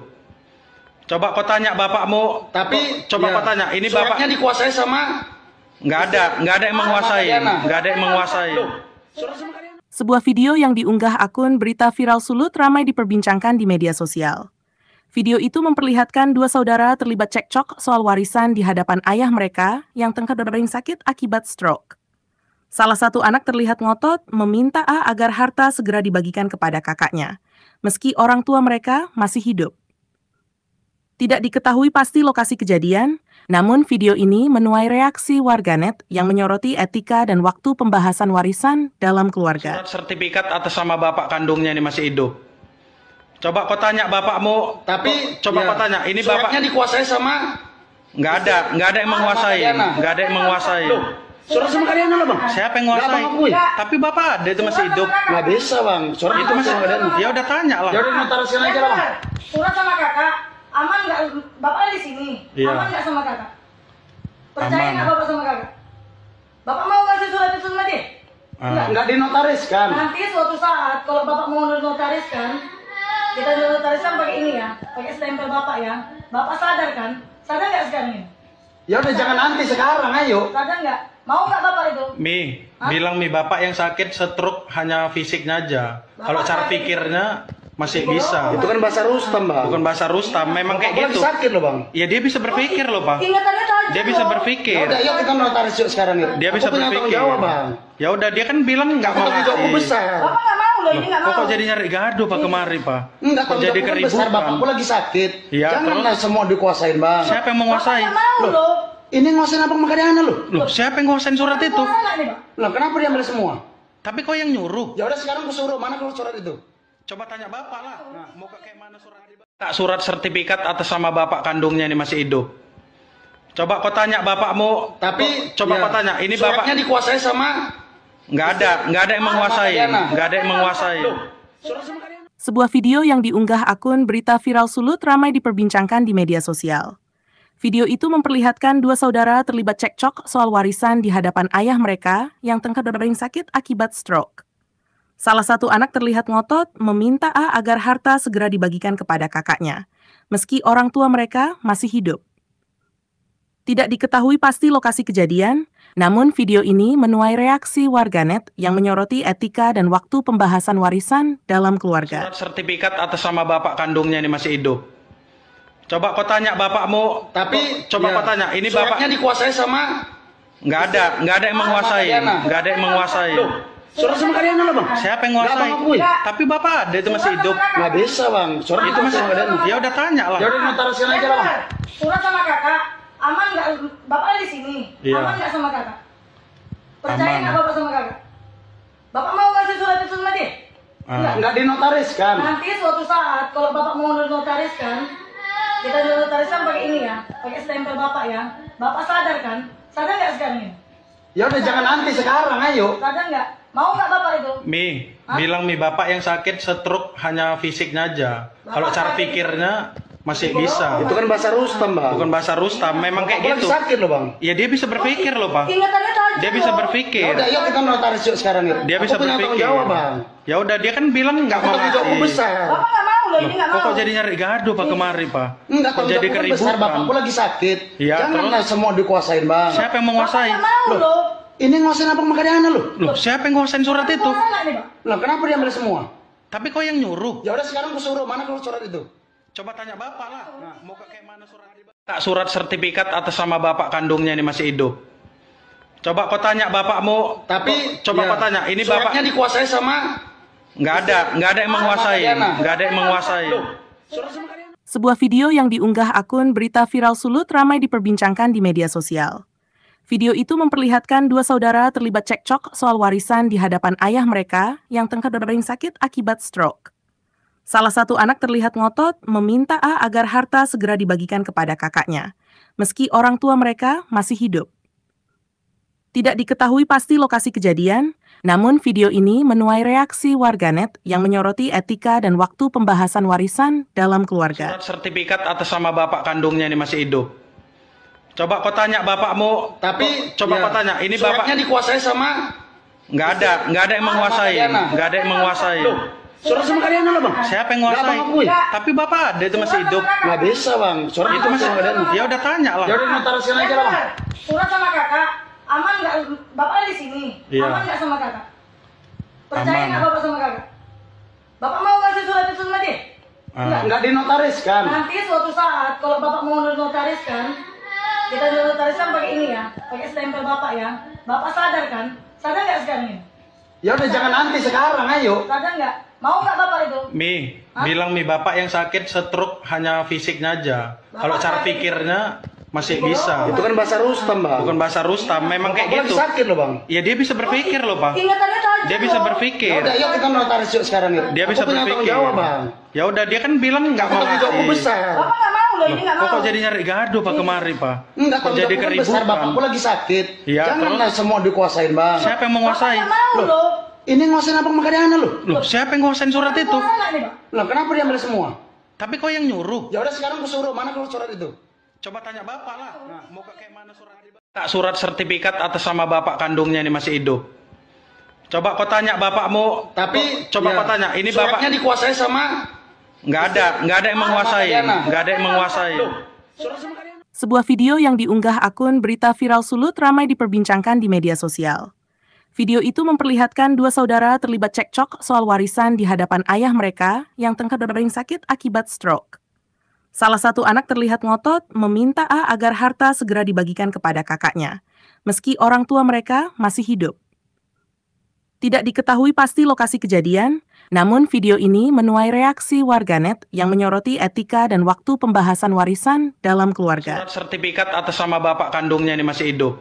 A: Coba kau tanya bapakmu.
B: Tapi
A: coba
B: ya,
A: kau tanya, ini
B: suratnya
A: bapak
B: dikuasai sama
A: nggak ada yang menguasai, nggak ada yang menguasai.
B: surat sama Kadiana.
C: Sebuah video yang diunggah akun Berita Viral Sulut ramai diperbincangkan di media sosial. Video itu memperlihatkan dua saudara terlibat cekcok soal warisan di hadapan ayah mereka yang tengah berdering sakit akibat stroke. Salah satu anak terlihat ngotot meminta A agar harta segera dibagikan kepada kakaknya, meski orang tua mereka masih hidup. Tidak diketahui pasti lokasi kejadian, namun video ini menuai reaksi warganet yang menyoroti etika dan waktu pembahasan warisan dalam keluarga.
A: Surat sertifikat atas nama bapak kandungnya ini masih hidup. Coba kau tanya bapakmu.
B: Tapi
A: coba
B: ya,
A: kau tanya, ini
B: suratnya
A: bapak
B: dikuasai sama
A: nggak ada yang menguasai, nggak ada yang menguasai.
B: surat sama Kadiana loh bang.
A: Siapa yang
B: Nggak
A: menguasai?
B: abang akui.
A: Tapi bapak ada itu masih hidup.
B: Nggak bisa bang. Surat
A: Itu masih
B: sama Kadiana.
A: ya udah tanya lah.
B: Ya udah notarisian aja lah bang.
D: Surat sama kakak, aman nggak? Bapak ada di sini,
A: Iya.
D: aman nggak sama kakak? Percaya
A: Aman.
D: nggak bapak sama kakak? Bapak mau ngasih surat itu sama dia?
B: Nggak dinotariskan.
D: Nanti suatu saat kalau bapak mau notariskan, kita notariskan pakai ini ya, pakai stempel bapak ya. Bapak sadar kan? Sadar nggak sekarang ini?
B: Ya udah jangan nanti sekarang, ayo.
D: Sadar nggak? Mau nggak bapak itu?
A: Bilang bapak yang sakit stroke hanya fisiknya aja. Kalau cara pikirnya masih bisa.
B: Itu kan bahasa Rustam, Bang.
A: Bukan bahasa Rustam, memang kayak
B: Aku
A: gitu.
B: lagi sakit loh, Bang.
A: Ya dia bisa berpikir loh, Pak.
D: Ingatannya tajam
A: Dia bisa
D: loh.
A: berpikir.
B: Ya udah, yuk kita notaris yuk sekarang yuk.
A: Dia
B: Aku
A: bisa
B: punya tanggung
A: berpikir.
B: jawab, Bang.
A: Ya udah dia kan bilang nggak mau
B: Tanggung jawabku
A: ngasih.
B: besar.
D: Bapak nggak mau loh, ini nggak mau.
A: Kok jadi nyari gaduh Pak kemari Pak?
B: Enggak,
A: Kok
B: tanggung
A: jadi
B: jawabku besar,
A: keributan?
B: Bapakku lagi sakit.
A: Iya,
B: Janganlah semua dikuasain, Bang.
A: Siapa yang
D: Bapak
A: menguasai?
D: nggak mau loh.
B: Ini nguasain apa Makadana lu?
A: Loh, siapa yang nguasain surat itu?
D: Mau nggak nih pak?
B: Lah kenapa dia ambil semua?
A: Tapi kok yang nyuruh?
B: Ya udah sekarang aku suruh, mana kalau surat itu?
A: Coba tanya bapak lah. Nah, mau kayak mana surat? Tak surat sertifikat atas sama bapak kandungnya ini masih hidup. Coba kau tanya bapakmu.
B: Tapi
A: coba
B: ya,
A: kau tanya. Ini
B: suratnya
A: bapak
B: dikuasai sama
A: nggak ada yang menguasai. Nggak ada yang menguasai.
B: surat sama Makadana.
C: Sebuah video yang diunggah akun Berita Viral Sulut ramai diperbincangkan di media sosial. Video itu memperlihatkan dua saudara terlibat cekcok soal warisan di hadapan ayah mereka yang tengah berdering sakit akibat stroke. Salah satu anak terlihat ngotot meminta A agar harta segera dibagikan kepada kakaknya, meski orang tua mereka masih hidup. Tidak diketahui pasti lokasi kejadian, namun video ini menuai reaksi warganet yang menyoroti etika dan waktu pembahasan warisan dalam keluarga.
A: Surat sertifikat atas sama bapak kandungnya ini masih hidup. Coba kau tanya bapakmu.
B: Tapi
A: coba
B: ya,
A: kau tanya. Ini
B: suratnya
A: bapak
B: dikuasai sama
A: nggak ada yang menguasai. Nggak ada yang menguasai.
B: surat sama Makadana lah, Bang.
A: Siapa yang
B: Nggak,
A: menguasai?
B: Bang, akui.
A: Tapi bapak ada itu masih hidup.
B: Nggak bisa, Bang. Surat
A: Itu masih.
B: sama Makadana.
A: Ya udah tanya lah.
B: Ya udah notarisin aja lah, Bang.
D: Surat sama kakak, aman nggak? Bapak di sini,
A: Iya.
D: aman nggak sama kakak? Percaya
A: Aman.
D: nggak bapak sama kakak? Bapak mau ngasih surat itu sama dia?
A: Ah.
B: Nggak dinotariskan.
D: Nanti suatu saat kalau bapak mau notariskan, kita notariskan pakai ini ya, pakai stempel bapak ya. Bapak sadar kan? Sadar nggak sekarang ini?
B: Ya udah jangan nanti sekarang, ayo.
D: Sadar nggak? Mau nggak bapak itu?
A: Bilang bapak yang sakit stroke hanya fisiknya aja. Kalau cara pikirnya masih bisa.
B: Itu kan bahasa Rustam, Bang.
A: Bukan bahasa Rustam, memang kayak
B: Aku lagi
A: gitu.
B: sakit loh, Bang.
A: Ya dia bisa berpikir loh Pak.
D: Ingatannya tajam
A: Dia bisa
D: loh.
B: Ya
A: berpikir.
B: udah, yuk kita notaris yuk sekarang yuk.
A: Dia bisa
B: Aku punya tanggung
A: berpikir.
B: jawab, Bang.
A: Ya udah dia kan bilang nggak mau
B: Tanggung jawabku
A: ngasih.
B: besar.
D: Bapak nggak mau loh, ini nggak mau.
A: Kok jadi nyari gaduh Pak kemari Pak?
B: Enggak,
A: Kok
B: tanggung
A: jadi
B: jawabku kan besar,
A: keributan?
B: Bapakku lagi sakit.
A: Iya,
B: Janganlah semua dikuasain, Bang.
A: Siapa yang
D: Bapak
A: menguasai?
D: nggak mau loh.
B: Ini nguasain apa Makadana lu?
A: Loh, siapa yang nguasain surat itu?
D: Mau nggak nih pak?
B: Lah kenapa dia ambil semua?
A: Tapi kok yang nyuruh?
B: Ya udah sekarang aku suruh, mana kalau surat itu?
A: Coba tanya bapak lah. Nah, mau kayak mana surat? Tak surat sertifikat atas sama bapak kandungnya ini masih hidup. Coba kau tanya bapakmu.
B: Tapi
A: coba
B: ya,
A: kau tanya. Ini
B: suratnya
A: bapak
B: dikuasai sama
A: nggak ada yang menguasai. Nggak ada yang menguasai.
B: surat sama Makadana.
C: Sebuah video yang diunggah akun Berita Viral Sulut ramai diperbincangkan di media sosial. Video itu memperlihatkan dua saudara terlibat cekcok soal warisan di hadapan ayah mereka yang tengah berdering sakit akibat stroke. Salah satu anak terlihat ngotot meminta A agar harta segera dibagikan kepada kakaknya, meski orang tua mereka masih hidup. Tidak diketahui pasti lokasi kejadian, namun video ini menuai reaksi warganet yang menyoroti etika dan waktu pembahasan warisan dalam keluarga.
A: Surat sertifikat atas sama bapak kandungnya ini masih hidup. Coba kau tanya bapakmu.
B: Tapi
A: coba
B: ya,
A: kau tanya. Ini
B: suratnya
A: bapak
B: dikuasai sama
A: nggak ada yang menguasai.
B: Makadana.
A: Nggak ada yang menguasai.
B: surat sama Makadana lah, Bang.
A: Siapa yang
B: Nggak,
A: menguasai?
B: Bang, akui.
A: Tapi bapak ada itu masih hidup.
B: Nggak bisa, Bang. Surat
A: Itu masih.
B: sama Makadana.
A: Ya udah tanya lah.
B: Ya udah notarisin aja lah, Bang.
D: Surat sama kakak, aman nggak? Bapak di sini,
A: Iya.
D: aman nggak sama kakak? Percaya
A: Aman.
D: nggak bapak sama kakak? Bapak mau ngasih surat itu sama dia?
A: Ah.
B: Nggak dinotariskan.
D: Nanti suatu saat kalau bapak mau notariskan, kita notariskan pakai ini ya, pakai stempel bapak ya. Bapak sadar kan? Sadar nggak sekarang ini?
B: Ya udah jangan nanti sekarang, ayo.
D: Sadar nggak? Mau nggak bapak itu?
A: Bilang bapak yang sakit stroke hanya fisiknya aja. Kalau cara pikirnya masih bisa.
B: Itu kan bahasa Rustam, Bang.
A: Bukan bahasa Rustam, memang kayak
B: Aku lagi
A: gitu.
B: sakit loh, Bang.
A: Ya dia bisa berpikir loh Pak.
D: Ingatannya tajam
A: Dia bisa
D: loh.
A: berpikir.
B: Ya udah, yuk kita notaris yuk sekarang yuk.
A: Dia bisa
B: Aku punya tanggung
A: berpikir.
B: jawab, Bang.
A: Ya udah dia kan bilang nggak mau
B: Tanggung jawabku
A: ngasih.
B: besar.
D: Bapak nggak mau loh, ini nggak mau.
A: Kok jadi nyari gaduh Pak kemari Pak?
B: Enggak,
A: Kok
B: tanggung
A: jadi
B: jawabku kan besar,
A: keributan?
B: Bapakku lagi sakit.
A: Iya,
B: Janganlah semua dikuasain, Bang.
A: Siapa yang
D: Bapak
A: menguasai?
D: nggak mau loh.
B: Ini nguasain apa Makadana lu?
A: Loh, siapa yang nguasain surat itu?
D: Mau nggak nih pak?
B: Lah kenapa dia ambil semua?
A: Tapi kok yang nyuruh?
B: Ya udah sekarang aku suruh, mana kalau surat itu?
A: Coba tanya bapak lah. Nah, mau kayak mana surat? Tak surat sertifikat atas sama bapak kandungnya ini masih hidup. Coba kau tanya bapakmu.
B: Tapi
A: coba
B: ya,
A: kau tanya. Ini
B: suratnya
A: bapak
B: dikuasai sama
A: nggak ada yang menguasai.
B: Makadana.
A: Nggak ada yang menguasai.
B: surat sama Makadana.
C: Sebuah video yang diunggah akun Berita Viral Sulut ramai diperbincangkan di media sosial. Video itu memperlihatkan dua saudara terlibat cekcok soal warisan di hadapan ayah mereka yang tengah berbaring sakit akibat stroke. Salah satu anak terlihat ngotot meminta A agar harta segera dibagikan kepada kakaknya, meski orang tua mereka masih hidup. Tidak diketahui pasti lokasi kejadian, namun video ini menuai reaksi warganet yang menyoroti etika dan waktu pembahasan warisan dalam keluarga.
A: Surat sertifikat atas nama bapak kandungnya ini masih hidup.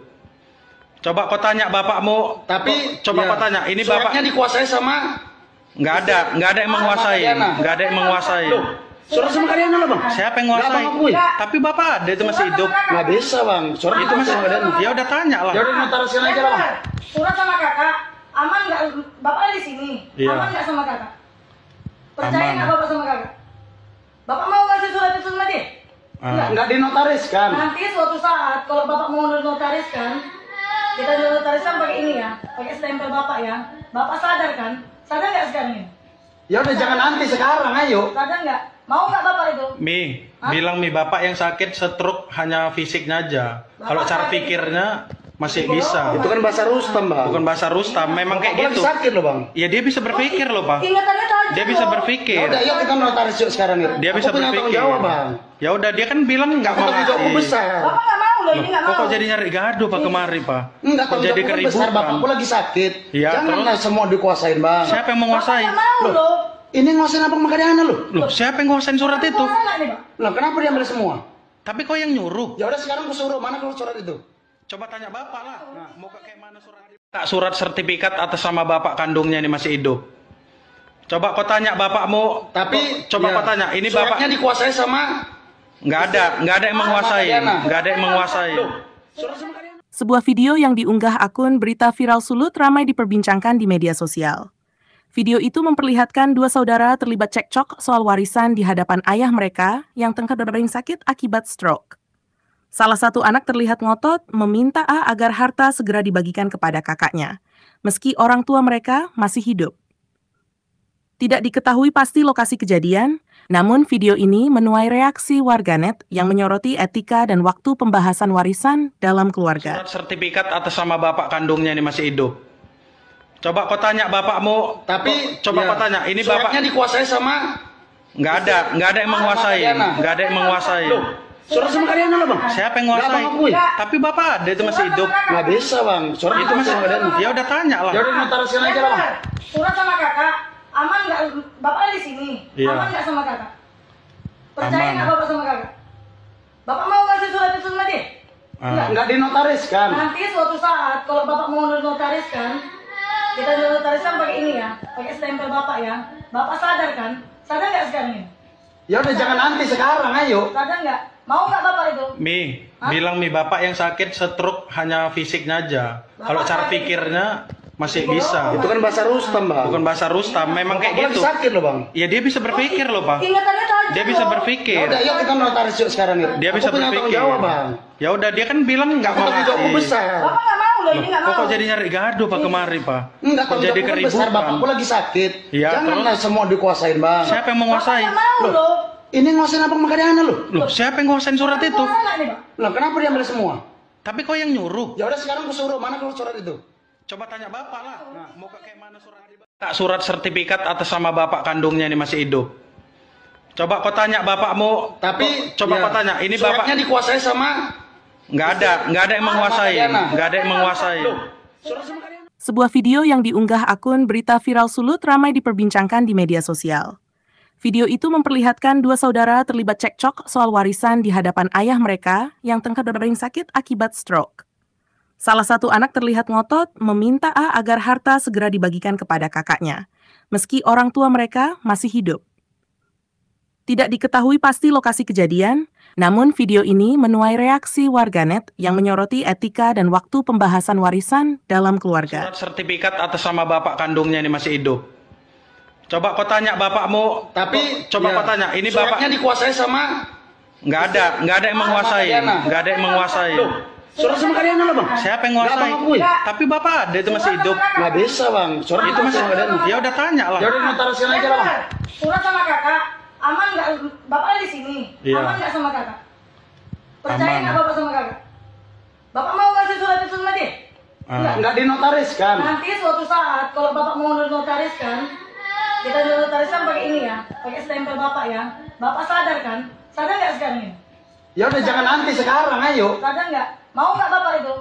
A: Coba kau tanya bapakmu,
B: Tapi
A: coba kau tanya, ini bapak
B: suratnya dikuasai sama
A: nggak ada yang menguasai, nggak ada yang menguasai.
B: Loh, surat sama Kadiana loh bang.
A: Siapa yang menguasai?
B: Nggak mengakui.
A: Tapi bapak ada itu masih hidup.
B: Nggak bisa bang. Surat
A: Itu masih
B: sama Kadiana.
A: ya udah tanya lah.
B: Ya udah notarisian aja lah bang.
D: Surat sama kakak, aman nggak? Bapak di sini,
A: Iya.
D: aman nggak sama kakak? Percaya
A: Aman.
D: nggak bapak sama kakak? Bapak mau ngasih surat itu sama dia?
B: Nggak dinotariskan.
D: Nanti suatu saat kalau bapak mau notariskan, kita notariskan pakai ini ya, pakai stempel bapak ya. Bapak sadar kan? Sadar nggak sekarang ini?
B: Ya udah jangan nanti sekarang, ayo.
D: Sadar nggak? Mau nggak bapak itu?
A: Bilang bapak yang sakit stroke hanya fisiknya aja. Kalau cara pikirnya masih bisa.
B: Itu kan bahasa Rustam bang.
A: Bukan bahasa Rustam, memang kayak
B: Aku
A: gitu.
B: lagi sakit loh bang.
A: Ya dia bisa berpikir loh bang.
D: Ingatannya tajam.
A: Dia bisa
D: loh.
B: Ya
A: berpikir.
B: udah yuk kita notaris yuk sekarang yuk.
A: Dia bisa
B: Aku punya tanggung
A: berpikir.
B: jawab bang.
A: Ya udah dia kan bilang nggak
B: Aku
A: mau
B: tanggung jawabku
A: ngasih.
B: besar.
D: Bapak nggak mau loh, ini nggak mau.
A: Kok jadi nyari gaduh pak kemari pak?
B: Enggak,
A: Kok
B: tanggung
A: jadi
B: jawabku kan besar
A: keributan?
B: bapakku lagi sakit.
A: Iya,
B: Janganlah semua dikuasain bang.
A: Siapa yang
D: Bapak
A: menguasai?
D: nggak mau
B: Loh.
D: loh.
B: Ini nguasain apa sama Kadiana loh?
A: Loh, siapa yang nguasain surat itu?
D: Kuasa nggak nih pak?
B: Loh kenapa dia ambil semua?
A: Tapi kok yang nyuruh?
B: Ya udah sekarang aku suruh, mana kalau surat itu?
A: Coba tanya bapak lah. Mau kayak mana surat? Tak surat sertifikat atas nama bapak kandungnya ini masih hidup. Coba kau tanya bapakmu.
B: Tapi
A: coba
B: ya,
A: kau tanya, ini
B: suratnya
A: bapak
B: dikuasai sama
A: nggak ada yang menguasai, nggak ada yang menguasai.
B: surat sama Kadiana.
C: Sebuah video yang diunggah akun Berita Viral Sulut ramai diperbincangkan di media sosial. Video itu memperlihatkan dua saudara terlibat cekcok soal warisan di hadapan ayah mereka yang tengah berbaring sakit akibat stroke. Salah satu anak terlihat ngotot meminta A agar harta segera dibagikan kepada kakaknya, meski orang tua mereka masih hidup. Tidak diketahui pasti lokasi kejadian, namun video ini menuai reaksi warganet yang menyoroti etika dan waktu pembahasan warisan dalam keluarga.
A: Surat sertifikat atas nama bapak kandungnya ini masih hidup. Coba kau tanya bapakmu.
B: Tapi
A: coba
B: ya,
A: kau tanya, ini
B: suratnya
A: bapak
B: dikuasai sama
A: nggak ada yang menguasai, nggak ada yang menguasai.
B: Loh, surat sama Kadiana loh bang.
A: Siapa yang
B: Nggak
A: menguasai?
B: mengakui.
A: Tapi bapak ada itu masih hidup.
B: Nggak bisa bang. Surat
A: Itu masih
B: sama Kadiana.
A: ya udah tanya lah.
B: Ya udah notarisian aja lah bang.
D: Surat sama kakak, aman nggak? Bapak di sini,
A: Iya.
D: aman nggak sama kakak? Percaya
A: Aman.
D: nggak bapak sama kakak? Bapak mau ngasih surat itu sama dia?
B: Nggak dinotariskan.
D: Nanti suatu saat kalau bapak mau notariskan, kita notariskan pakai ini ya, pakai stempel bapak ya. Bapak sadar kan? Sadar nggak sekarang ini?
B: Ya udah jangan nanti sekarang, ayo.
D: Sadar nggak? Mau nggak bapak itu?
A: Bilang bapak yang sakit stroke hanya fisiknya aja. Kalau cara pikirnya masih bisa.
B: Itu kan bahasa Rustam bang.
A: Bukan bahasa Rustam, memang kayak
B: Aku
A: gitu.
B: lagi sakit loh bang.
A: Ya dia bisa berpikir loh bang.
D: Ingatannya tajam.
A: Dia bisa
D: loh.
B: Ya
A: berpikir.
B: udah yuk kita notaris yuk sekarang yuk.
A: Dia
B: Aku
A: bisa
B: punya tanggung
A: berpikir.
B: jawab bang.
A: Ya udah dia kan bilang nggak
B: Aku
A: mau
B: tanggung jawabku
A: ngasih.
B: besar.
D: Bapak nggak mau loh, ini nggak mau.
A: Kok jadi nyari gaduh pak kemari pak?
B: Enggak,
A: Kok
B: tanggung
A: jadi
B: jawabku kan besar,
A: keributan?
B: bapakku lagi sakit.
A: Iya,
B: Janganlah semua dikuasain bang.
A: Siapa yang
D: Bapak
A: menguasai?
D: nggak mau
B: Loh.
D: loh.
B: Ini nguasain apa sama Kadiana loh?
A: Loh, siapa yang nguasain surat itu?
D: Kuasa nggak nih pak?
B: Loh kenapa dia ambil semua?
A: Tapi kok yang nyuruh?
B: Ya udah sekarang aku suruh, mana kalau surat itu?
A: Coba tanya bapak lah. Mau kayak mana surat? Tak surat sertifikat atas nama bapak kandungnya ini masih hidup. Coba kau tanya bapakmu.
B: Tapi
A: coba
B: ya,
A: kau tanya, ini bapak
B: suratnya dikuasai sama
A: nggak ada yang menguasai,
B: Kadiana.
A: nggak ada yang menguasai.
B: surat sama Kadiana.
C: Sebuah video yang diunggah akun Berita Viral Sulut ramai diperbincangkan di media sosial. Video itu memperlihatkan dua saudara terlibat cekcok soal warisan di hadapan ayah mereka yang tengah berbaring sakit akibat stroke. Salah satu anak terlihat ngotot meminta A agar harta segera dibagikan kepada kakaknya, meski orang tua mereka masih hidup. Tidak diketahui pasti lokasi kejadian, namun video ini menuai reaksi warganet yang menyoroti etika dan waktu pembahasan warisan dalam keluarga.
A: Surat sertifikat atas nama bapak kandungnya ini masih hidup. Coba kau tanya bapakmu.
B: Tapi
A: coba
B: ya,
A: kau tanya, ini
B: suratnya
A: bapak
B: dikuasai sama
A: nggak ada yang menguasai,
B: Kadiana.
A: nggak ada yang menguasai.
B: Loh, surat sama Kadiana loh bang.
A: Siapa yang
B: Nggak
A: menguasai?
B: mengakui.
A: Tapi bapak ada itu masih hidup.
B: Nggak bisa bang. Surat
A: Itu masih
B: sama Kadiana.
A: ya udah tanya lah.
B: Ya udah notarisian aja lah bang.
D: Surat sama kakak, aman nggak? Bapak di sini,
A: Iya.
D: aman nggak sama kakak? Percaya
A: Aman.
D: nggak bapak sama kakak? Bapak mau kasih surat itu sama dia?
B: Enggak dinotariskan.
D: Nanti suatu saat kalau bapak mau notariskan, kita notariskan pakai ini ya, pakai stempel bapak ya. Bapak sadar kan? Sadar nggak sekarang ini?
B: Ya udah jangan nanti sekarang, ayo.
D: Sadar nggak? Mau nggak bapak itu?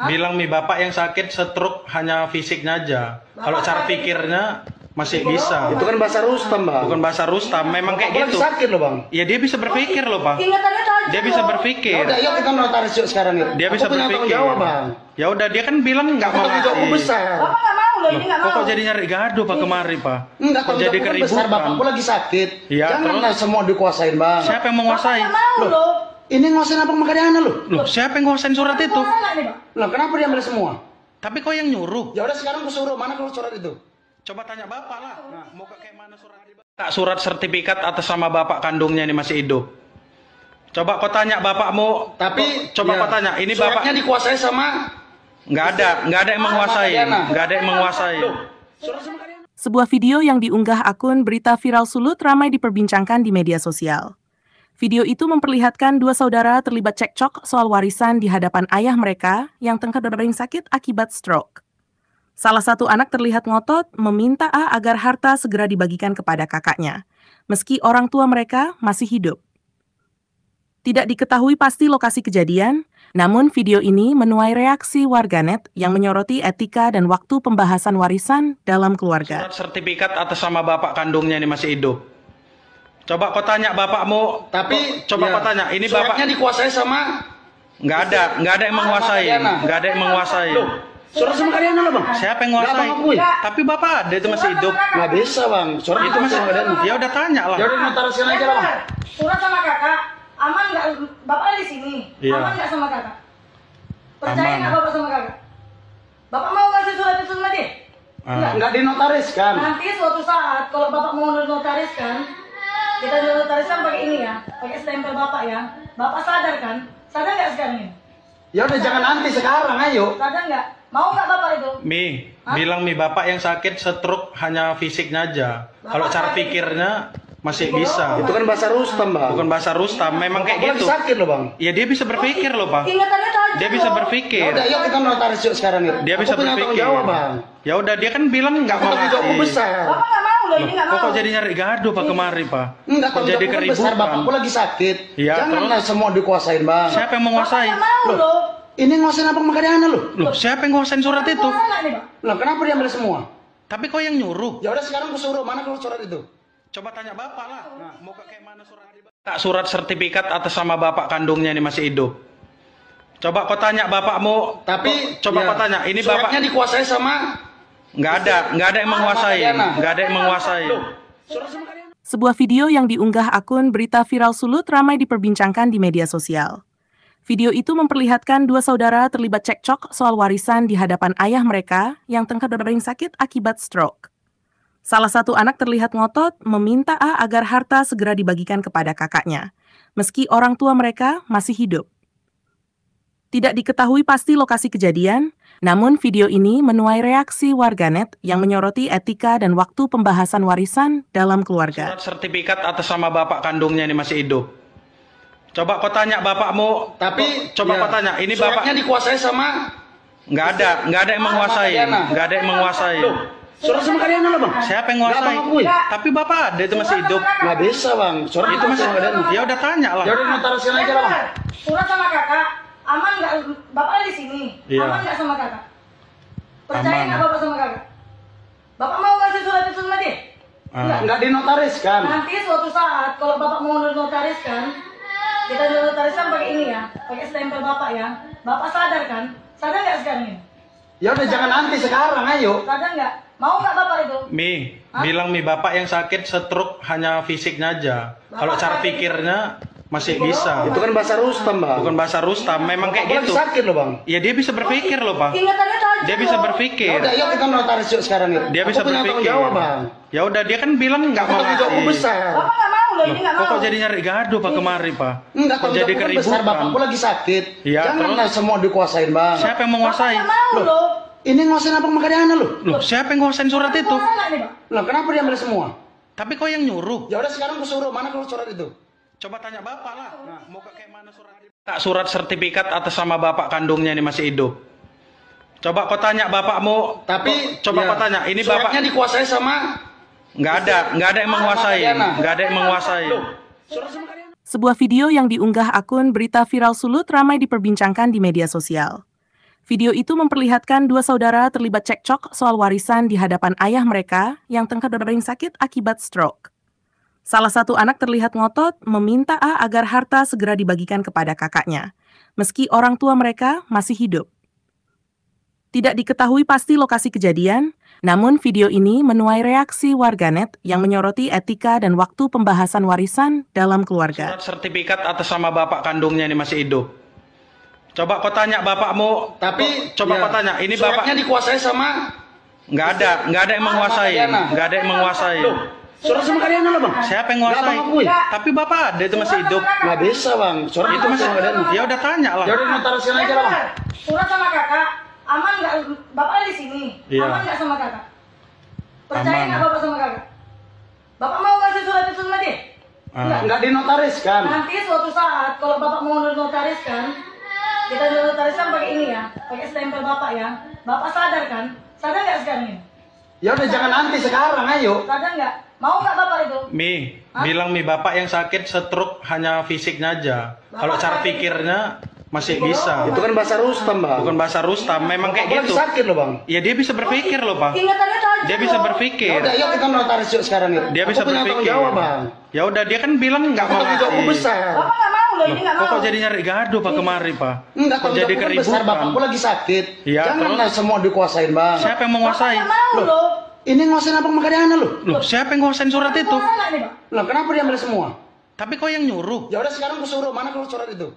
A: Bilang bapak yang sakit stroke hanya fisiknya aja. Kalau cara pikirnya masih bisa.
B: Itu kan bahasa Rustam, Bang.
A: Bukan bahasa Rustam, memang kayak
B: Aku lagi
A: gitu.
B: sakit loh, Bang.
A: Ya dia bisa berpikir loh, Pak.
D: Ingatannya tajam
A: Dia bisa
D: loh.
A: berpikir.
B: Ya udah, yuk kita notaris yuk sekarang yuk.
A: Dia
B: Aku
A: bisa
B: punya tanggung
A: berpikir.
B: jawab, Bang.
A: Ya udah, dia kan bilang nggak mau
B: Tanggung jawabku
A: ngasih.
B: besar.
D: Bapak nggak mau loh, ini nggak mau.
A: Kok jadi nyari gaduh Pak kemari, Pak?
B: Enggak,
A: Kok
B: tanggung
A: jadi
B: jawabku besar,
A: keributan?
B: Bapakku lagi sakit.
A: Iya,
B: Janganlah semua dikuasain, Bang.
A: Siapa yang
D: Bapak
A: menguasai?
D: nggak mau loh.
B: Ini nguasain apa Makariana lu?
A: Loh, siapa yang nguasain surat itu?
D: Kuasa nggak nih, Pak?
B: Lah kenapa dia ambil semua?
A: Tapi kok yang nyuruh?
B: Ya udah sekarang aku suruh, mana kalau surat itu?
A: Coba tanya bapak lah. Mau kayak mana surat? Tak surat sertifikat atas sama bapak kandungnya ini masih hidup. Coba kau tanya bapakmu.
B: Tapi
A: coba
B: ya,
A: kau tanya. Ini
B: suratnya
A: bapak
B: dikuasai sama
A: nggak ada yang menguasai. Nggak ada yang menguasai.
B: surat sama Makariana.
C: Sebuah video yang diunggah akun Berita Viral Sulut ramai diperbincangkan di media sosial. Video itu memperlihatkan dua saudara terlibat cekcok soal warisan di hadapan ayah mereka yang tengah berdering sakit akibat stroke. Salah satu anak terlihat ngotot meminta A agar harta segera dibagikan kepada kakaknya, meski orang tua mereka masih hidup. Tidak diketahui pasti lokasi kejadian, namun video ini menuai reaksi warganet yang menyoroti etika dan waktu pembahasan warisan dalam keluarga.
A: Surat sertifikat atas sama bapak kandungnya ini masih hidup. Coba kau tanya bapakmu.
B: Tapi
A: coba
B: ya,
A: kau tanya. Ini
B: suratnya
A: bapak
B: dikuasai sama
A: nggak ada yang menguasai. Nggak ada yang menguasai.
B: Loh, surat sama Makariana lah, Bang.
A: Siapa yang
B: Nggak,
A: menguasai?
B: Bang, akui.
A: Tapi bapak ada itu masih hidup.
B: Nggak bisa, Bang. Surat
A: Itu masih. Ya udah tanya lah.
B: Ya udah notariskan aja lah, Bang.
D: Surat sama kakak, aman nggak? Bapak di sini,
A: Iya.
D: aman nggak sama kakak? Percaya
A: Aman.
D: nggak bapak sama kakak? Bapak mau kasih surat itu sama dia?
B: Nggak dinotariskan.
D: Nanti suatu saat kalau bapak mau notariskan, kita notariskan pakai ini ya, pakai stempel bapak ya. Bapak sadar kan? Sadar nggak sekarang ini?
B: Ya udah jangan nanti sekarang, ayo.
D: Sadar nggak? Mau nggak bapak itu?
A: Bilang bapak yang sakit stroke hanya fisiknya aja. Kalau cara pikirnya masih bisa.
B: Itu kan bahasa Rustam, Bang.
A: Bukan bahasa Rustam, memang kayak
B: Aku lagi
A: gitu.
B: sakit loh, Bang.
A: Ya dia bisa berpikir loh, Pak.
D: Ingatannya tajam
A: Dia bisa
D: loh.
B: Ya
A: berpikir.
B: udah, yuk kita notaris yuk sekarang yuk.
A: Dia bisa
B: Aku punya tanggung
A: berpikir.
B: jawab, Bang.
A: Ya udah, dia kan bilang nggak mau
B: Tanggung jawabku
A: ngasih.
B: besar.
D: Bapak nggak mau loh, ini nggak mau.
A: Kok jadi nyari gaduh Pak kemari, Pak?
B: Enggak,
A: Kok
B: tanggung
A: jadi
B: jawabku kan besar,
A: keributan?
B: Bapakku lagi sakit.
A: Iya,
B: Janganlah semua dikuasain, Bang.
A: Siapa yang
D: Bapak
A: menguasai?
D: nggak mau loh.
B: Ini nguasain apa Makariana lu?
A: Loh, siapa yang nguasain surat itu?
D: Kuasa nggak nih, Pak?
B: Lah kenapa dia ambil semua?
A: Tapi kok yang nyuruh?
B: Ya udah sekarang aku suruh, mana kalau surat itu?
A: Coba tanya bapak lah. Mau kayak mana surat? Tak surat sertifikat atas sama bapak kandungnya ini masih hidup. Coba kau tanya bapakmu.
B: Tapi
A: coba
B: ya,
A: kau tanya. Ini bapak
B: suratnya dikuasai sama
A: nggak ada yang menguasai. Nggak ada yang menguasai.
B: surat sama Makariana.
C: Sebuah video yang diunggah akun Berita Viral Sulut ramai diperbincangkan di media sosial. Video itu memperlihatkan dua saudara terlibat cekcok soal warisan di hadapan ayah mereka yang tengah berdering sakit akibat stroke. Salah satu anak terlihat ngotot meminta A agar harta segera dibagikan kepada kakaknya, meski orang tua mereka masih hidup. Tidak diketahui pasti lokasi kejadian, namun video ini menuai reaksi warganet yang menyoroti etika dan waktu pembahasan warisan dalam keluarga.
A: Surat sertifikat atas sama bapak kandungnya ini masih hidup. Coba kau tanya bapakmu.
B: Tapi
A: coba
B: ya,
A: kau tanya. Ini bapak
B: suratnya dikuasai sama
A: nggak ada yang menguasai. Nggak ada yang menguasai.
B: Loh, surat sama Makariana lah, Bang.
A: Siapa yang
B: Nggak,
A: menguasai?
B: Bang, akui.
A: Tapi bapak ada itu masih hidup.
B: Nggak bisa, Bang. Surat
A: Itu masih.
B: Makariana.
A: Ya udah tanya lah.
B: Ya udah notariskan aja lah, Bang.
D: Surat sama kakak, aman nggak? Bapak di sini,
A: Iya.
D: aman nggak sama kakak? Percaya
A: Aman.
D: nggak bapak sama kakak? Bapak mau kasih surat itu sama dia?
B: Nggak dinotariskan.
D: Nanti suatu saat kalau bapak mau notariskan, kita notariskan pakai ini ya, pakai stempel bapak ya. Bapak sadar kan? Sadar nggak sekarang ini?
B: Ya udah jangan nanti sekarang, ayo.
D: Sadar nggak? Mau nggak bapak itu?
A: Bilang bapak yang sakit stroke hanya fisiknya aja. Kalau cara pikirnya masih bisa.
B: Itu kan bahasa Rustam, Bang.
A: Bukan bahasa Rustam, memang kayak
B: Aku lagi
A: gitu.
B: sakit loh, Bang.
A: Ya dia bisa berpikir loh, Pak.
D: Ingatannya tajam
A: Dia bisa
D: loh.
B: Ya
A: berpikir.
B: udah, yuk kita notaris yuk sekarang yuk.
A: Dia bisa
B: Aku punya tanggung
A: berpikir.
B: jawab, Bang.
A: Ya udah, dia kan bilang nggak mau
B: Tanggung jawabku
A: ngasih.
B: besar.
D: Bapak nggak mau loh, ini nggak mau.
A: Kok jadi nyari gaduh Pak kemari, Pak?
B: Enggak,
A: Kok
B: tanggung
A: jadi
B: jawabku kan besar,
A: keributan?
B: Bapakku lagi sakit.
A: Iya,
B: Janganlah semua dikuasain, Bang.
A: Siapa yang
D: Bapak
A: menguasai?
D: nggak mau loh.
B: Ini nguasain apa Makariana lu?
A: Loh, siapa yang nguasain surat itu?
D: Kuasa nggak nih, Pak?
B: Lah kenapa dia ambil semua?
A: Tapi kok yang nyuruh?
B: Ya udah sekarang aku suruh, mana kalau surat itu?
A: Coba tanya bapak lah. Mau kayak mana surat? Kak, surat sertifikat atas nama bapak kandungnya ini masih hidup. Coba kau tanya bapakmu.
B: Tapi
A: coba kau tanya, ini bapak
B: suratnya dikuasai sama
A: nggak ada yang menguasai, nggak ada yang menguasai.
C: Sebuah video yang diunggah akun Berita Viral Sulut ramai diperbincangkan di media sosial. Video itu memperlihatkan dua saudara terlibat cekcok soal warisan di hadapan ayah mereka yang tengah berbaring sakit akibat stroke. Salah satu anak terlihat ngotot meminta A agar harta segera dibagikan kepada kakaknya, meski orang tua mereka masih hidup. Tidak diketahui pasti lokasi kejadian, namun video ini menuai reaksi warganet yang menyoroti etika dan waktu pembahasan warisan dalam keluarga.
A: Surat sertifikat atas nama bapak kandungnya ini masih hidup. Coba kau tanya bapakmu.
B: Tapi
A: coba kau tanya, ini bapak
B: suratnya dikuasai sama
A: nggak ada yang menguasai, nggak ada yang menguasai.
B: Surat sama Kadiana lah bang.
A: Siapa yang menguasai?
B: Nggak, Bang, akui.
A: Tapi bapak ada itu masih hidup.
B: Nggak bisa bang. Surat
A: Itu masih
B: sama Kadiana.
A: ya udah tanya lah.
B: Ya udah notarisian aja lah bang.
D: Surat sama kakak, aman nggak? Bapak di sini,
A: Iya.
D: aman nggak sama kakak? Percaya
A: Aman.
D: nggak bapak sama kakak? Bapak mau ngasih surat itu sama dia? Enggak.
B: Nggak dinotariskan.
D: Nanti suatu saat kalau bapak mau notariskan, kita notariskan pakai ini ya, pakai stempel bapak ya. Bapak sadar kan? Sadar nggak sekarang ini?
B: Ya udah jangan nanti sekarang, ayo.
D: Sadar nggak? Mau nggak bapak itu?
A: Bilang bapak yang sakit stroke hanya fisiknya aja. Kalau cara pikirnya masih bisa.
B: Itu kan bahasa Rustam bang.
A: Bukan bahasa Rustam, memang kayak
B: Bapak lagi
A: gitu.
B: sakit loh bang.
A: Ya dia bisa berpikir loh pak.
D: Ingatannya tajam
A: Dia bisa
D: loh.
A: berpikir.
B: Ya udah, yuk kita notaris yuk sekarang yuk.
A: Dia bisa
B: Aku punya tanggung
A: berpikir.
B: jawab bang.
A: Ya udah dia kan bilang nggak
B: Aku
A: mau
B: tanggung jawabku
A: ngasih.
B: besar.
D: Bapak nggak mau loh, ini nggak mau.
A: Kok jadi nyari gaduh pak kemari pak?
B: Enggak,
A: Kok
B: tanggung
A: jadi
B: jawabku kan besar.
A: keributan?
B: Bapakku lagi sakit.
A: Iya,
B: Janganlah semua dikuasain bang.
A: Siapa yang
D: Bapak
A: menguasai?
D: nggak mau loh.
B: Ini nguasain apa sama Kadiana loh?
A: Loh, siapa yang nguasain surat itu?
D: Mau nggak nih, Pak?
B: Loh kenapa dia ambil semua?
A: Tapi kok yang nyuruh?
B: Ya udah sekarang aku suruh, mana kalau surat itu?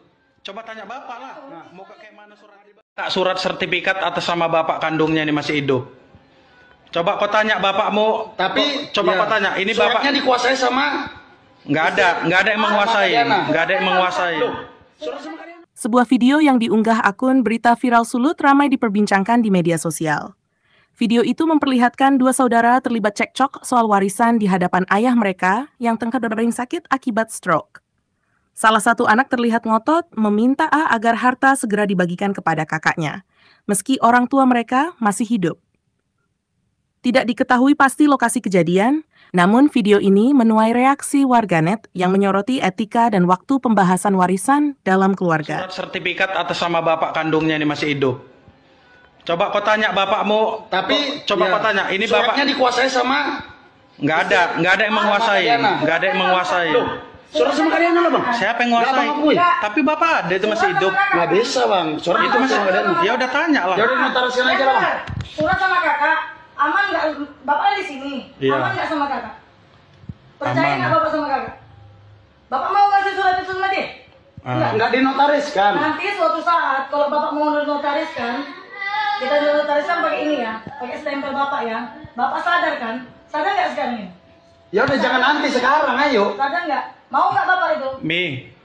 A: Coba tanya bapak lah. Mau kayak mana surat? Kak, surat sertifikat atas nama bapak kandungnya ini masih hidup. Coba kau tanya bapakmu.
B: Tapi
A: coba kau tanya, ini bapak
B: suratnya dikuasai sama
A: nggak ada yang menguasai, nggak ada yang menguasai.
B: surat sama Kadiana.
C: Sebuah video yang diunggah akun Berita Viral Sulut ramai diperbincangkan di media sosial. Video itu memperlihatkan dua saudara terlibat cekcok soal warisan di hadapan ayah mereka yang tengah berbaring sakit akibat stroke. Salah satu anak terlihat ngotot meminta A agar harta segera dibagikan kepada kakaknya, meski orang tua mereka masih hidup. Tidak diketahui pasti lokasi kejadian, namun video ini menuai reaksi warganet yang menyoroti etika dan waktu pembahasan warisan dalam keluarga.
A: Surat sertifikat atas nama bapak kandungnya ini masih hidup. Coba kau tanya bapakmu.
B: Tapi
A: coba kau tanya, ini bapak
B: suratnya dikuasai sama
A: nggak ada yang menguasai, nggak ada yang menguasai.
B: surat sama Kadiana lah bang.
A: Siapa yang
B: Nggak,
A: menguasai?
B: Bang, akui.
A: Tapi bapak ada itu masih hidup.
B: Nggak bisa bang. Surat
A: Itu masih
B: sama Kadiana.
A: ya udah tanya lah.
B: Ya udah notarisian aja lah bang.
D: Surat sama kakak, aman nggak? Bapak di sini,
A: Iya.
D: aman nggak sama kakak? Percaya
A: Aman.
D: nggak bapak sama kakak? Bapak mau ngasih surat itu sama dia? Enggak.
B: Nggak dinotariskan.
D: Nanti suatu saat kalau bapak mau notariskan, kita notariskan pakai ini ya, pakai stempel bapak ya. Bapak sadar kan? Sadar nggak sekarang ini?
B: Ya udah jangan nanti sekarang, ayo.
D: Sadar nggak? Mau nggak bapak itu?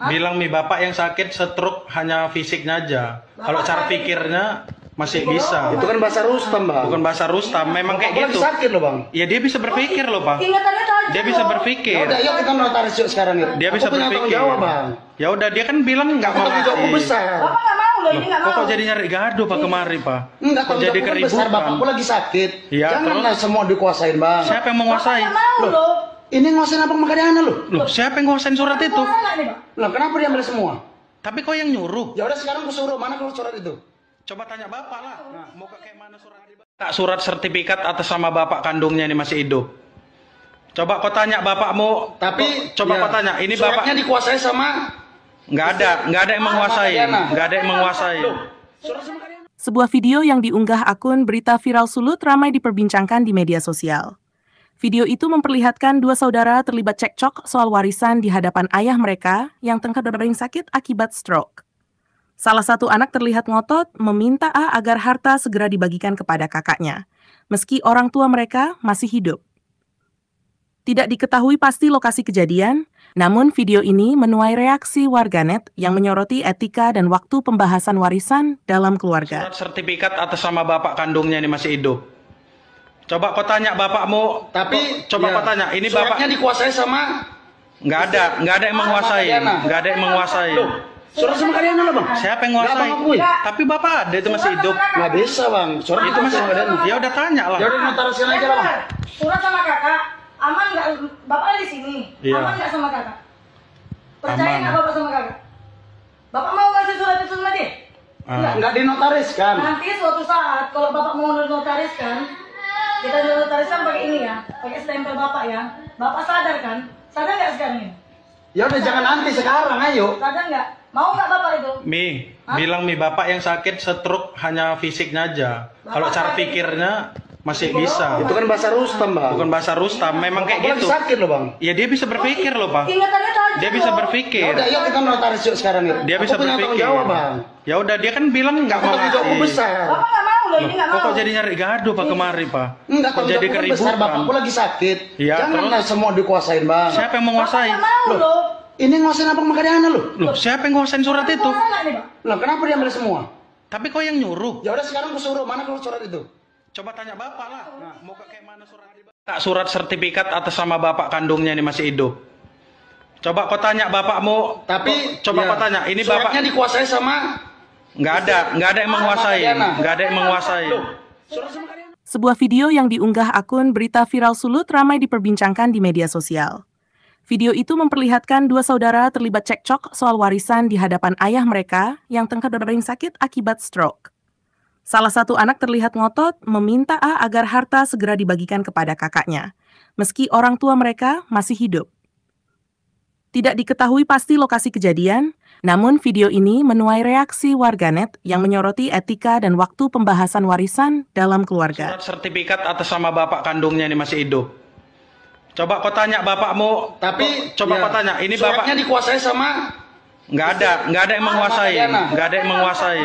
A: Bilang bapak yang sakit stroke hanya fisiknya aja. Kalau cara pikirnya masih bisa.
B: Itu kan bahasa Rustam bang.
A: Bukan bahasa Rustam, memang kayak
B: Aku lagi
A: gitu.
B: sakit loh bang.
A: Ya dia bisa berpikir loh pak.
D: Ingatannya tajam
A: Dia bisa
D: loh.
B: Ya
A: berpikir.
B: udah, yuk kita notaris yuk sekarang yuk.
A: Dia bisa
B: Aku punya tanggung
A: berpikir.
B: jawab bang.
A: Ya udah dia kan bilang nggak
B: Aku
A: mau
B: tanggung jawabku
A: ngasih.
B: besar.
D: Bapak nggak mau loh, ini nggak mau.
A: Kok jadi nyari gaduh pak kemari pak?
B: Enggak,
A: Kok
B: tanggung
A: jadi
B: jawabku kan besar.
A: keributan?
B: Bapakku lagi sakit.
A: Iya,
B: Janganlah semua dikuasain bang.
A: Siapa yang
D: Bapak
A: menguasai?
D: nggak mau loh.
B: Ini nguasain apa sama Kadiana loh?
A: Loh, siapa yang nguasain surat itu?
D: Mau nggak nih, Pak?
B: Loh kenapa dia ambil semua?
A: Tapi kok yang nyuruh?
B: Ya udah sekarang aku suruh, mana kalau surat itu?
A: Coba tanya bapak lah. Mau kayak mana surat? Kak, surat sertifikat atas nama bapak kandungnya ini masih hidup. Coba kau tanya bapakmu.
B: Tapi
A: coba kau tanya, ini bapak
B: suratnya dikuasai sama
A: nggak ada yang menguasai, nggak ada yang menguasai.
B: surat sama Kadiana.
C: Sebuah video yang diunggah akun Berita Viral Sulut ramai diperbincangkan di media sosial. Video itu memperlihatkan dua saudara terlibat cekcok soal warisan di hadapan ayah mereka yang tengah berbaring sakit akibat stroke. Salah satu anak terlihat ngotot meminta A agar harta segera dibagikan kepada kakaknya, meski orang tua mereka masih hidup. Tidak diketahui pasti lokasi kejadian, namun video ini menuai reaksi warganet yang menyoroti etika dan waktu pembahasan warisan dalam keluarga.
A: Surat sertifikat atas nama bapak kandungnya ini masih hidup. Coba kau tanya bapakmu.
B: Tapi
A: coba kau tanya, ini bapak
B: suratnya dikuasai sama
A: nggak ada yang menguasai, nggak ada yang menguasai.
B: Surat sama kalian lah bang.
A: Siapa yang
B: Nggak
A: nguasai?
B: mengakui.
A: Tapi bapak ada itu masih hidup.
B: Nggak bisa bang. Surat
A: Itu masih
B: sama kalian.
A: ya udah tanya lah.
B: Ya udah notariskan aja lah bang.
D: Surat sama kakak, aman nggak? Bapak di sini,
A: Iya.
D: aman nggak sama kakak? Percaya
A: Aman.
D: nggak bapak sama kakak? Bapak mau ngasih surat itu sama dia?
B: Nggak dinotariskan.
D: Nanti suatu saat kalau bapak mau notariskan, kita notariskan pakai ini ya, pakai stempel bapak ya. Bapak sadar kan? Sadar nggak sekarang ini?
B: Ya udah jangan nanti sekarang, ayo.
D: Sadar nggak? Mau nggak bapak itu?
A: Bilang bapak yang sakit stroke hanya fisiknya aja. Kalau cara pikirnya masih bisa.
B: Itu kan bahasa Rustam bang.
A: Bukan bahasa Rustam, memang kayak
B: Aku lagi
A: gitu.
B: sakit loh bang.
A: Ya dia bisa berpikir loh pak.
D: Ingatannya tajam
A: Dia bisa
D: loh.
B: Ya
A: berpikir.
B: udah, yuk kita notaris yuk sekarang yuk.
A: Dia bisa
B: Aku punya tanggung
A: berpikir.
B: jawab bang.
A: Ya udah dia kan bilang nggak mau
B: Tanggung jawabku
A: ngasih.
B: besar.
D: Bapak nggak mau loh, ini nggak mau.
A: Kok jadi nyari gaduh pak kemari pak?
B: Enggak,
A: Kok
B: tanggung
A: jadi
B: jawabku besar
A: keributan?
B: bapakku lagi sakit.
A: Iya,
B: Janganlah semua dikuasain bang.
A: Siapa yang
D: Bapak
A: menguasai?
D: nggak mau loh.
B: Ini nguasain abang Makadiana loh.
A: Loh, siapa yang nguasain surat itu?
D: Mau nggak nih, Pak?
B: Lah kenapa dia ambil semua?
A: Tapi kok yang nyuruh?
B: Ya udah sekarang aku suruh, mana kalau surat itu?
A: Coba tanya bapak lah. Mau kayak mana surat? Tak surat sertifikat atas sama bapak kandungnya ini masih hidup. Coba kau tanya bapakmu.
B: Tapi
A: Coba
B: ya,
A: kau tanya. Ini
B: suratnya
A: bapak
B: dikuasai sama
A: nggak ada yang menguasai. Nggak ada yang menguasai.
B: surat sama kalian.
C: Sebuah video yang diunggah akun Berita Viral Sulut ramai diperbincangkan di media sosial. Video itu memperlihatkan dua saudara terlibat cekcok soal warisan di hadapan ayah mereka yang tengah berdering sakit akibat stroke. Salah satu anak terlihat ngotot meminta A agar harta segera dibagikan kepada kakaknya, meski orang tua mereka masih hidup. Tidak diketahui pasti lokasi kejadian, namun video ini menuai reaksi warganet yang menyoroti etika dan waktu pembahasan warisan dalam keluarga.
A: Surat sertifikat atas sama bapak kandungnya ini masih hidup. Coba kau tanya bapakmu.
B: Tapi
A: coba
B: ya,
A: kau tanya. Ini
B: suratnya
A: bapak
B: dikuasai sama
A: nggak ada yang menguasai. Nggak ada yang menguasai.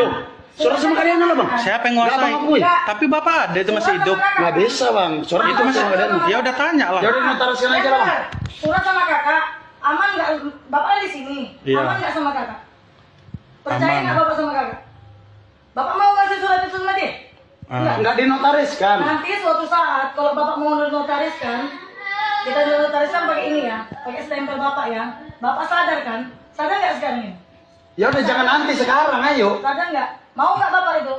B: surat sama kalian lah bang.
A: Siapa yang
B: Nggak
A: nguasai?
B: mengakui.
A: Tapi bapak ada itu masih hidup.
B: Nggak bisa bang. Surat
A: Itu masih
B: sama kalian.
A: ya udah tanya lah.
B: Ya udah notariskan aja lah bang.
D: Surat sama kakak, aman nggak? Bapak di sini,
A: Iya.
D: aman nggak sama kakak? Percaya
A: Aman.
D: nggak bapak sama kakak? Bapak mau ngasih surat itu sama dia?
B: Nggak dinotariskan.
D: Nanti suatu saat kalau bapak mau notariskan, kita notariskan pakai ini ya, pakai stempel bapak ya. Bapak sadar kan? Sadar nggak sekarang ini?
B: Ya udah jangan nanti sekarang, ayo.
D: Sadar nggak? Mau nggak bapak itu?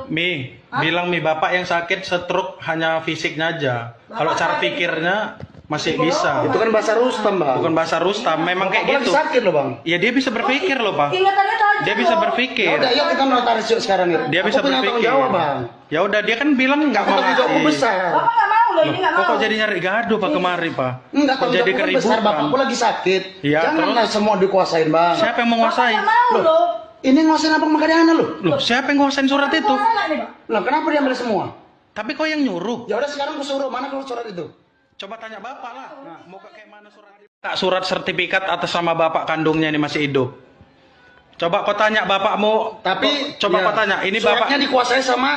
A: Bilang bapak yang sakit stroke hanya fisiknya aja. Kalau cara pikirnya masih bisa.
B: Itu kan bahasa Rustam bang.
A: Bukan bahasa Rustam, memang
B: Aku
A: kayak
B: lagi
A: gitu.
B: sakit loh bang.
A: Ya dia bisa berpikir loh pak.
D: Ingatannya tajam
A: Dia bisa
D: loh.
B: Ya
A: berpikir.
B: udah, yuk kita notaris yuk sekarang yuk.
A: Dia bisa
B: Aku punya tanggung
A: berpikir.
B: jawab bang.
A: Ya udah dia kan bilang nggak mau
B: Tanggung jawabku
A: ngasih.
B: besar.
D: Bapak nggak mau loh, ini nggak mau.
A: Kok jadi nyari gaduh pak kemari pak?
B: Enggak,
A: Kok
B: tanggung
A: jadi
B: jawabku kan besar,
A: keributan?
B: bapakku lagi sakit.
A: Iya,
B: Janganlah semua dikuasain bang.
A: Siapa yang
D: Bapak
A: menguasai?
D: nggak mau loh.
B: Ini nguasain abang Makadiana loh.
A: Loh, siapa yang nguasain surat itu?
D: Mau nggak nih, Pak?
B: Lah kenapa dia ambil semua?
A: Tapi kok yang nyuruh?
B: Ya udah sekarang aku suruh, mana kalau surat itu?
A: Coba tanya bapak lah. Mau kayak mana surat? Tak surat sertifikat atas sama bapak kandungnya ini masih hidup. Coba kau tanya bapakmu.
B: Tapi
A: coba
B: ya,
A: kau tanya. Ini
B: suratnya
A: bapak
B: dikuasai sama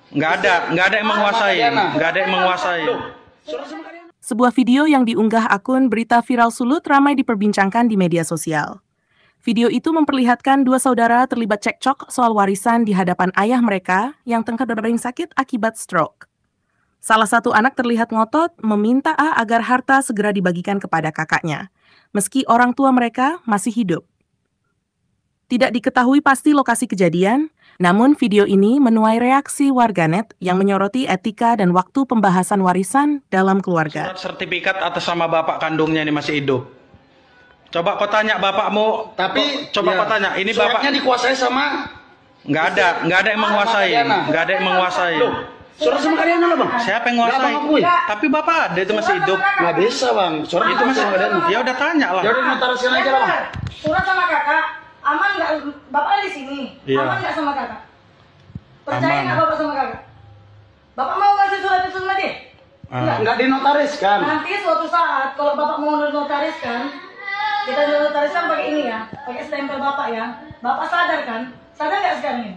A: nggak ada yang menguasai. Nggak ada yang menguasai.
B: surat sama kalian.
C: Sebuah video yang diunggah akun Berita Viral Sulut ramai diperbincangkan di media sosial. Video itu memperlihatkan dua saudara terlibat cekcok soal warisan di hadapan ayah mereka yang tengah berdering sakit akibat stroke. Salah satu anak terlihat ngotot meminta A agar harta segera dibagikan kepada kakaknya, meski orang tua mereka masih hidup. Tidak diketahui pasti lokasi kejadian, namun video ini menuai reaksi warganet yang menyoroti etika dan waktu pembahasan warisan dalam keluarga.
A: Surat sertifikat atas sama bapak kandungnya ini masih hidup. Coba kau tanya bapakmu.
B: Tapi
A: coba
B: ya,
A: kau tanya. Ini
B: suratnya
A: bapak
B: dikuasai sama
A: nggak ada yang menguasai. Nggak ada yang menguasai.
B: surat sama kalian lah bang.
A: Siapa yang
B: Nggak
A: nguasai?
B: mengakui.
A: Tapi bapak ada itu masih hidup.
B: Nggak bisa bang. Surat
A: Itu masih
B: sama kalian.
A: ya udah tanya lah.
B: Ya udah notariskan aja lah bang.
D: Surat sama kakak, aman nggak? Bapak di sini,
A: Iya.
D: aman nggak sama kakak? Percaya
A: Aman.
D: nggak bapak sama kakak? Bapak mau ngasih surat itu sama dia?
B: Nggak dinotariskan.
D: Nanti suatu saat kalau bapak mau notariskan, kita notariskan pakai ini ya, pakai stempel bapak ya. Bapak sadar kan? Sadar nggak sekarang ini?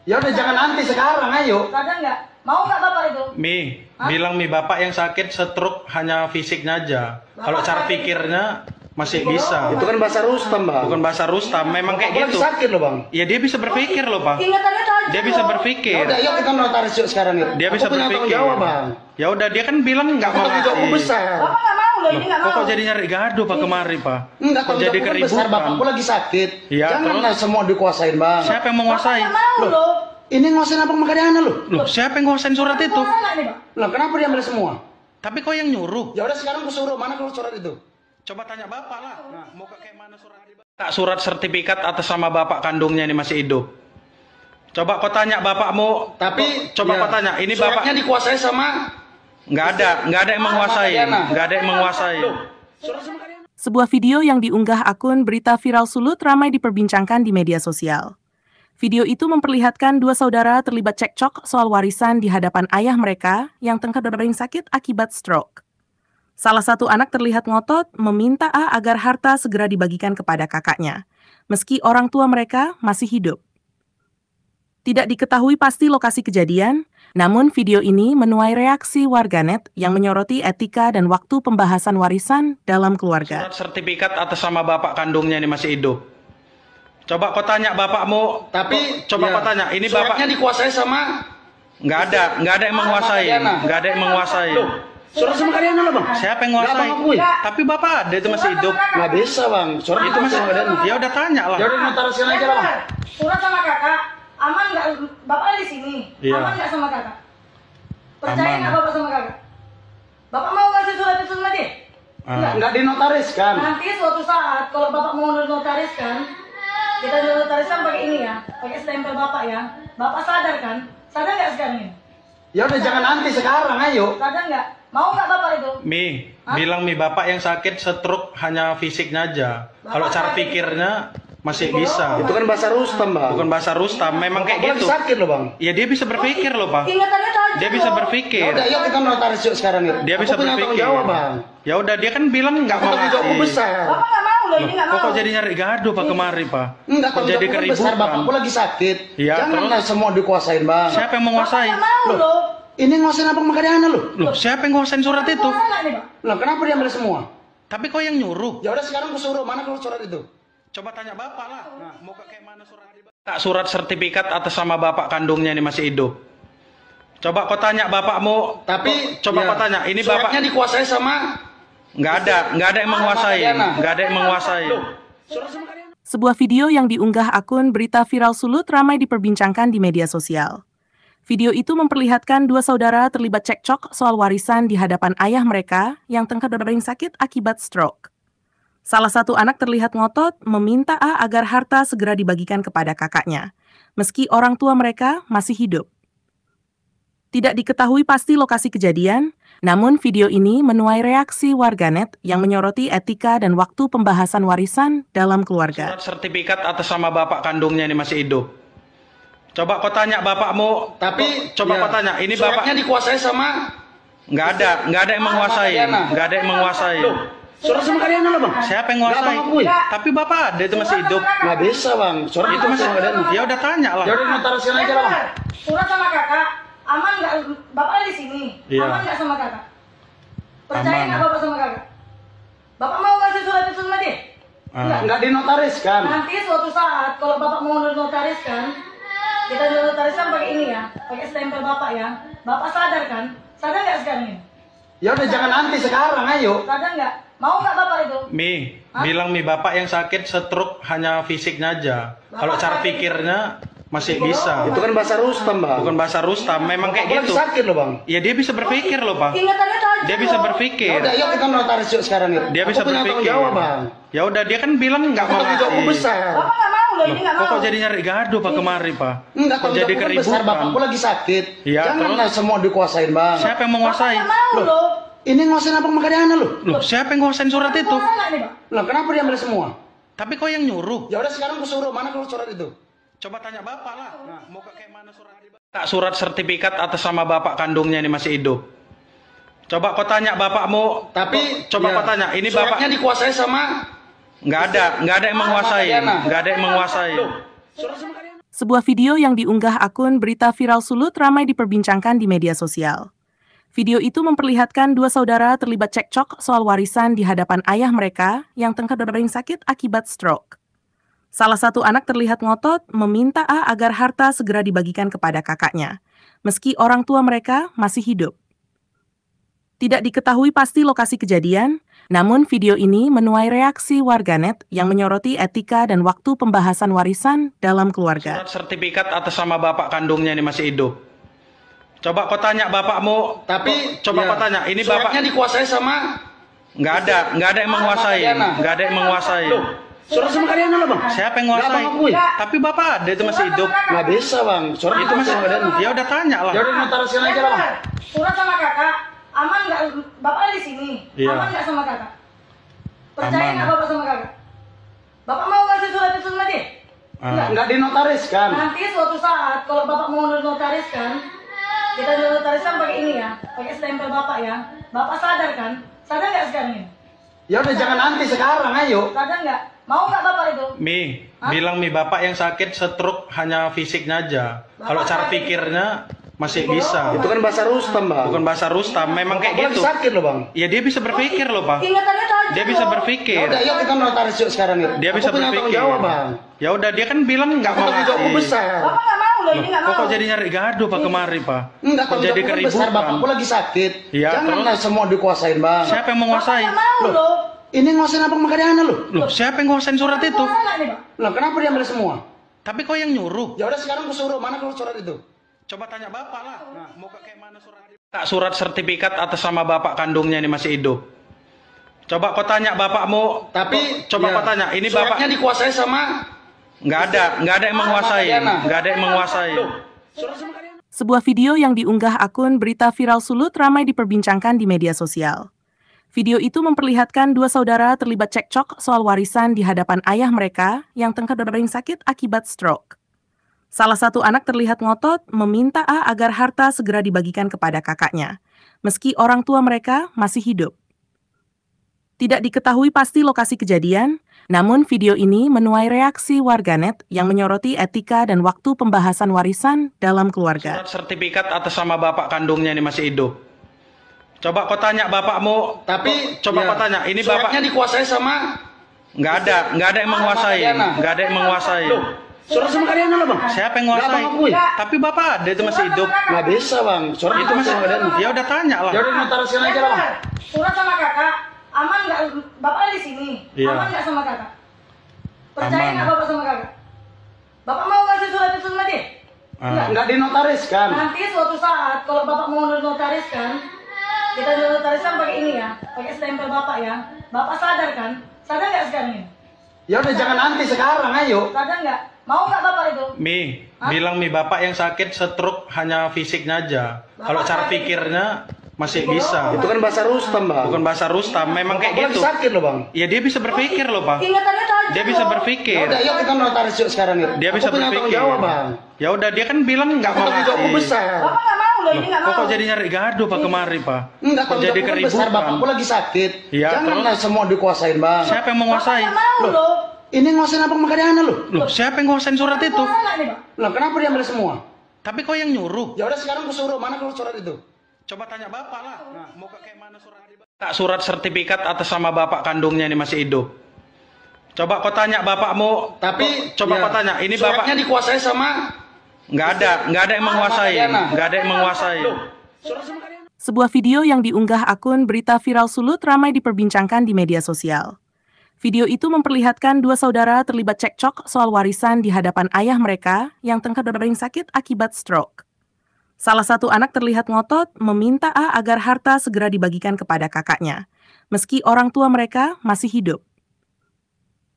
B: Ya udah jangan nanti sekarang, ayo.
D: Sadar nggak? Mau nggak bapak itu?
A: Bilang bapak yang sakit stroke hanya fisiknya aja. Kalau cara pikirnya masih bisa.
B: Itu kan bahasa Rustam bang.
A: Bukan bahasa Rustam, memang kayak
B: Aku lagi
A: gitu.
B: sakit loh bang.
A: Ya dia bisa berpikir loh pak.
D: Ingatannya tajam
A: Dia bisa
D: loh.
B: Ya
A: berpikir.
B: udah, yuk kita notaris yuk sekarang yuk.
A: Dia bisa
B: Aku punya tanggung
A: berpikir.
B: jawab bang.
A: Ya udah dia kan bilang nggak mau
B: Tanggung jawabku
A: ngasih.
B: besar.
D: Bapak nggak mau loh, ini nggak mau.
A: Kok jadi nyari gaduh Pak kemari Pak?
B: Enggak,
A: Kok jadi
B: besar,
A: keributan?
B: bapakku lagi sakit.
A: Iya,
B: Janganlah semua dikuasain, Bang.
A: Siapa yang menguasai?
D: Bapak nggak mau loh.
B: Ini nguasain apa Makadana lu?
A: Loh, siapa yang nguasain surat itu?
D: Mau nggak nih, Pak?
B: Lah, kenapa dia ambil semua?
A: Tapi kok yang nyuruh?
B: Ya udah sekarang aku suruh, mana kalau surat itu?
A: Coba tanya bapak lah. Mau ke kayak mana surat? Kak, surat sertifikat atas sama bapak kandungnya ini masih hidup. Coba kau tanya bapakmu. Coba kau tanya. Ini bapak
B: suratnya dikuasai sama
A: nggak ada yang menguasai. Nggak ada yang menguasai.
B: surat sama Makadana.
C: Sebuah video yang diunggah akun Berita Viral Sulut ramai diperbincangkan di media sosial. Video itu memperlihatkan dua saudara terlibat cekcok soal warisan di hadapan ayah mereka yang tengah berbaring sakit akibat stroke. Salah satu anak terlihat ngotot meminta A agar harta segera dibagikan kepada kakaknya, meski orang tua mereka masih hidup. Tidak diketahui pasti lokasi kejadian, namun video ini menuai reaksi warganet yang menyoroti etika dan waktu pembahasan warisan dalam keluarga.
A: Surat sertifikat atas sama bapak kandungnya ini masih hidup. Coba kau tanya bapakmu. Coba kau tanya. Ini bapak
B: suratnya dikuasai sama
A: nggak ada yang menguasai. Nggak ada yang menguasai.
B: surat sama Makadana lah, Bang.
A: Siapa yang menguasai?
B: Nggak, Bang, akui.
A: Tapi bapak ada itu masih hidup.
B: Nggak bisa, Bang. Surat
A: Itu masih. Ya udah tanya lah.
B: Ya udah notarisian aja lah, Bang.
D: Surat sama kakak, aman nggak? Bapak di sini,
A: Iya.
D: aman nggak sama kakak? Percaya
A: Aman.
D: nggak bapak sama kakak? Bapak mau ngasih surat itu sama dia? Enggak.
B: Nggak dinotariskan.
D: Nanti suatu saat kalau bapak mau notariskan, kita notariskan pakai ini ya, pakai stempel bapak ya. Bapak sadar kan? Sadar nggak sekarang ini?
B: Ya udah jangan nanti sekarang, ayo.
D: Sadar nggak? Mau nggak bapak itu?
A: Bilang bapak yang sakit stroke hanya fisiknya aja. Kalau
D: Bapak
A: cara
D: sakit.
A: pikirnya masih bisa.
B: Itu kan bahasa Rustam, Bang.
A: Bukan bahasa Rustam, memang kayak
B: Aku lagi
A: gitu.
B: sakit loh, Bang.
A: Ya dia bisa berpikir loh Pak.
D: Ingatannya tajam
A: Dia bisa
D: loh.
B: Ya
A: berpikir.
B: udah, yuk kita notaris yuk sekarang yuk.
A: Dia
B: Aku
A: bisa
B: punya tanggung
A: berpikir.
B: jawab, Bang.
A: Ya udah dia kan bilang nggak mau
B: Tanggung jawabku
A: ngasih.
B: besar.
D: Bapak nggak mau loh, ini nggak mau.
A: Kok jadi nyari gaduh Pak kemari Pak?
B: Enggak,
A: Kok
B: tanggung
A: jadi
B: jawabku kan besar.
A: keributan?
B: Bapakku lagi sakit.
A: Iya,
B: Janganlah semua dikuasain, Bang.
A: Siapa yang
D: Bapak
A: menguasai?
D: nggak mau loh.
B: Ini nguasain apa Makadana lu?
A: Loh, siapa yang nguasain surat itu?
D: Mau nggak nih, Pak?
B: Lah, kenapa dia ambil semua?
A: Tapi kok yang nyuruh?
B: Ya udah sekarang aku suruh, mana kalau surat itu?
A: Coba tanya bapak lah. Mau ke kayak mana surat? Kak, surat sertifikat atas sama bapak kandungnya ini masih hidup. Coba kau tanya bapakmu. Coba kau tanya. Ini bapak
B: suratnya dikuasai sama
A: nggak ada yang menguasai.
B: Makadana.
A: Nggak ada yang menguasai.
B: surat sama Makadana.
C: Sebuah video yang diunggah akun Berita Viral Sulut ramai diperbincangkan di media sosial. Video itu memperlihatkan dua saudara terlibat cekcok soal warisan di hadapan ayah mereka yang tengah berbaring sakit akibat stroke. Salah satu anak terlihat ngotot meminta A agar harta segera dibagikan kepada kakaknya, meski orang tua mereka masih hidup. Tidak diketahui pasti lokasi kejadian, namun video ini menuai reaksi warganet yang menyoroti etika dan waktu pembahasan warisan dalam keluarga.
A: Surat sertifikat atas sama bapak kandungnya ini masih hidup. Coba kau tanya bapakmu. Coba kau tanya. Ini bapak
B: suratnya dikuasai sama
A: nggak ada yang menguasai.
B: Makadana.
A: Nggak ada yang menguasai.
B: surat sama Makadana lah, Bang.
A: Siapa yang
B: Nggak,
A: menguasai?
B: Bang, akui.
A: Tapi bapak ada itu masih hidup.
B: Nggak bisa, Bang. Surat
A: Itu masih.
B: Makadana.
A: Ya udah tanya lah.
B: Ya udah notarisian aja lah, Bang.
D: Surat sama kakak, aman nggak? Bapak di sini,
A: Iya.
D: aman nggak sama kakak? Percaya
A: Aman.
D: nggak bapak sama kakak? Bapak mau ngasih surat itu sama dia?
A: Ah.
B: Nggak dinotariskan.
D: Nanti suatu saat kalau bapak mau notariskan, kita notariskan pakai ini ya, pakai stempel bapak ya. Bapak sadar kan? Sadar nggak sekarang ini?
B: Ya udah jangan nanti sekarang, ayo.
D: Sadar nggak? Mau nggak bapak itu?
A: Bilang bapak yang sakit stroke hanya fisiknya aja. Kalau cara pikirnya masih bisa.
B: Itu kan bahasa Rustam, Bang.
A: Bukan bahasa Rustam, memang kayak
B: Aku
A: gitu.
B: lagi sakit loh, Bang.
A: Ya dia bisa berpikir loh Pak.
D: Ingatannya tajam
A: Dia bisa
D: loh.
B: Ya
A: berpikir.
B: udah, yuk kita notaris yuk sekarang yuk.
A: Dia
B: Aku
A: bisa
B: punya tanggung
A: berpikir.
B: jawab, Bang.
A: Ya udah dia kan bilang nggak mau
B: Tanggung jawabku
A: ngasih.
B: besar.
D: Bapak nggak mau loh, ini nggak mau.
A: Kok jadi nyari gaduh Pak kemari Pak?
B: Enggak,
A: Kok
B: tanggung
A: jadi
B: jawabku kan besar.
A: keributan?
B: Bapakku lagi sakit.
A: Iya,
B: Janganlah semua dikuasain, Bang.
A: Siapa yang
D: Bapak
A: menguasai?
D: nggak mau loh.
B: Ini nguasain apa Makadana lu?
A: Loh, siapa yang nguasain surat itu?
D: Mau nggak nih, Pak?
B: Lah, kenapa dia ambil semua?
A: Tapi kok yang nyuruh?
B: Ya udah sekarang aku suruh, mana kalau surat itu?
A: Coba tanya bapak lah. Mau ke kayak mana surat? Kak, surat sertifikat atas sama bapak kandungnya ini masih hidup. Coba kau tanya bapakmu. Coba kau tanya. Ini bapak
B: suratnya dikuasai sama
A: nggak ada yang menguasai.
B: Makadana.
A: Nggak ada yang menguasai.
B: surat sama Makadana.
C: Sebuah video yang diunggah akun Berita Viral Sulut ramai diperbincangkan di media sosial. Video itu memperlihatkan dua saudara terlibat cekcok soal warisan di hadapan ayah mereka yang tengah berbaring sakit akibat stroke. Salah satu anak terlihat ngotot meminta A agar harta segera dibagikan kepada kakaknya, meski orang tua mereka masih hidup. Tidak diketahui pasti lokasi kejadian, Namun video ini menuai reaksi warganet yang menyoroti etika dan waktu pembahasan warisan dalam keluarga.
A: Surat sertifikat atas nama bapak kandungnya ini masih hidup. Coba kau tanya bapakmu,
B: Tapi
A: coba kau tanya, ini bapak
B: suratnya dikuasai sama
A: nggak ada yang menguasai, nggak ada yang menguasai.
B: surat sama Kadiana lah bang.
A: Siapa yang menguasai?
B: Nggak, Bang, akui.
A: Tapi bapak ada itu masih hidup.
B: Nggak bisa bang. Surat
A: Itu masih
B: sama Kadiana.
A: ya udah tanya lah.
B: Ya udah notarisian aja lah bang.
D: Surat sama kakak, aman nggak? Bapak di sini,
A: Iya.
D: aman nggak sama kakak? Percaya
A: Aman.
D: nggak bapak sama kakak? Bapak mau kasih surat itu sama dia?
A: Ah.
B: Nggak dinotariskan.
D: Nanti suatu saat kalau bapak mau notariskan, kita notariskan pakai ini ya, pakai stempel bapak ya. Bapak sadar kan? Sadar nggak sekarang ini?
B: Ya udah jangan nanti sekarang, ayo.
D: Sadar nggak? Mau nggak bapak itu?
A: Bilang bapak yang sakit stroke hanya fisiknya aja. Kalau cara pikirnya masih bisa.
B: Itu kan bahasa Rustam bang.
A: Bukan bahasa Rustam, memang kayak
B: Aku lagi
A: gitu.
B: sakit loh bang.
A: Ya dia bisa berpikir loh pak.
D: Ingatannya tajam
A: Dia bisa
D: loh.
B: Ya
A: berpikir.
B: udah, yuk kita notaris yuk sekarang ya.
A: Dia bisa
B: Aku punya tanggung
A: berpikir.
B: jawab bang.
A: Ya udah dia kan bilang nggak mau
B: Tanggung jawabku
A: ngasih.
B: besar.
D: Bapak nggak mau loh, ini nggak mau.
A: Kok jadi nyari gaduh pak kemari pak?
B: Enggak,
A: Kok
B: tanggung
A: jadi
B: jawabku kan besar,
A: keributan?
B: bapakku lagi sakit.
A: Iya,
B: Janganlah semua dikuasain bang.
A: Siapa yang
D: Bapak
A: menguasai?
D: nggak mau loh.
B: Ini nguasain abang Kadiana loh.
A: Loh, siapa yang nguasain surat itu?
D: Mau nggak nih, Pak?
B: Lah kenapa dia ambil semua?
A: Tapi kau yang nyuruh.
B: Ya udah sekarang aku suruh, mana kalau surat itu?
A: Coba tanya bapak lah. Mau kayak mana surat? Tak surat sertifikat atas nama bapak kandungnya ini masih hidup. Coba kau tanya bapakmu.
B: Tapi
A: coba kau tanya, ini bapak
B: suratnya dikuasai sama
A: nggak ada yang menguasai, nggak ada yang menguasai.
B: surat sama Kadiana.
C: Sebuah video yang diunggah akun Berita Viral Sulut ramai diperbincangkan di media sosial. Video itu memperlihatkan dua saudara terlibat cekcok soal warisan di hadapan ayah mereka yang tengah berbaring sakit akibat stroke. Salah satu anak terlihat ngotot meminta A agar harta segera dibagikan kepada kakaknya, meski orang tua mereka masih hidup. Tidak diketahui pasti lokasi kejadian, namun video ini menuai reaksi warganet yang menyoroti etika dan waktu pembahasan warisan dalam keluarga.
A: Surat sertifikat atas nama bapak kandungnya ini masih hidup. Coba kau tanya bapakmu.
B: Tapi
A: coba kau tanya, ini
B: suratnya
A: bapak
B: dikuasai sama
A: nggak ada yang menguasai, nggak ada yang menguasai.
B: surat sama Kadiana lah bang.
A: Siapa yang
B: Nggak,
A: menguasai?
B: Bang, akui.
A: Tapi bapak ada itu masih hidup.
B: Nggak bisa bang. Surat
A: Itu masih
B: sama Kadiana.
A: ya udah tanya lah.
B: Ya udah notarisian aja lah bang.
D: Surat sama kakak, aman nggak? Bapak di sini,
A: Iya.
D: aman nggak sama kakak? Percaya
A: Aman.
D: nggak bapak sama kakak? Bapak mau kasih surat itu sama dia?
A: Ah.
B: Nggak dinotariskan.
D: Nanti suatu saat kalau bapak mau notariskan, kita notariskan pakai ini ya, pakai stempel bapak ya. Bapak sadar kan? Sadar nggak sekarang ini?
B: Ya udah jangan nanti sekarang, ayo.
D: Sadar nggak? Mau nggak bapak itu?
A: Bilang bapak yang sakit stroke hanya fisiknya aja. Kalau cara pikirnya masih bisa.
B: Itu kan bahasa Rustam bang.
A: Bukan bahasa Rustam, memang
B: Aku
A: kayak
B: lagi
A: gitu.
B: sakit loh bang.
A: Ya dia bisa berpikir loh pak.
D: Ingatannya tajam
A: Dia bisa
D: loh.
B: Ya
A: berpikir.
B: udah, yuk kita notaris yuk sekarang ya.
A: Dia bisa
B: Aku punya tanggung
A: berpikir.
B: jawab bang.
A: Ya udah dia kan bilang nggak mau
B: Tanggung jawabku
A: ngasih.
B: besar.
D: Bapak nggak mau loh, ini nggak mau.
A: Kok jadi nyari gaduh pak kemari pak?
B: Enggak,
A: Kok
B: tanggung
A: jadi
B: jawabku kan besar,
A: keributan?
B: bapakku lagi sakit.
A: Iya,
B: Janganlah semua dikuasain bang.
A: Siapa yang
D: Bapak
A: menguasai?
D: nggak mau loh.
B: Ini nguasain abang Kadiana loh.
A: Loh, siapa yang nguasain surat itu?
D: Mau nggak nih, Pak?
B: Lah kenapa dia ambil semua?
A: Tapi kau yang nyuruh.
B: Ya udah sekarang aku suruh, mana kalau surat itu?
A: Coba tanya bapak lah. Mau kayak mana surat? Tak surat sertifikat atas nama bapak kandungnya ini masih hidup. Coba kau tanya bapakmu.
B: Tapi
A: coba kau tanya, ini bapak
B: suratnya dikuasai sama
A: nggak ada yang menguasai, nggak ada yang menguasai.
B: surat sama Kadiana.
C: Sebuah video yang diunggah akun Berita Viral Sulut ramai diperbincangkan di media sosial. Video itu memperlihatkan dua saudara terlibat cekcok soal warisan di hadapan ayah mereka yang tengah berbaring sakit akibat stroke. Salah satu anak terlihat ngotot meminta A agar harta segera dibagikan kepada kakaknya, meski orang tua mereka masih hidup.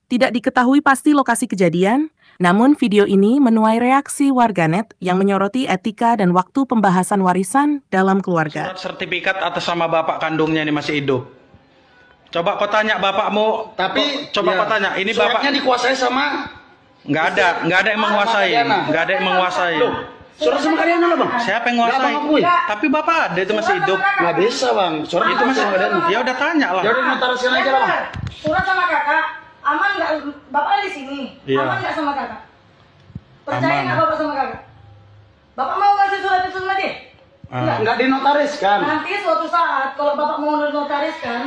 C: Tidak diketahui pasti lokasi kejadian, namun video ini menuai reaksi warganet yang menyoroti etika dan waktu pembahasan warisan dalam keluarga.
A: Surat sertifikat atas nama bapak kandungnya ini masih hidup. Coba kau tanya bapakmu.
B: Tapi
A: coba kau tanya, ini bapak
B: suratnya dikuasai sama
A: nggak ada yang menguasai, nggak ada yang menguasai.
B: surat sama Kadiana lah bang.
A: Siapa yang
B: Nggak,
A: menguasai?
B: Bang, akui.
A: Tapi bapak ada itu masih hidup.
B: Nggak bisa bang. Surat
A: Itu masih
B: sama Kadiana.
A: ya udah tanya lah.
B: Ya udah notarisian aja lah bang.
D: Surat sama kakak, aman nggak? Bapak di sini,
A: Iya.
D: aman nggak sama kakak? Percaya
A: Aman.
D: nggak bapak sama kakak? Bapak mau kasih surat itu sama dia?
A: Ah.
B: Nggak dinotariskan.
D: Nanti suatu saat kalau bapak mau notariskan,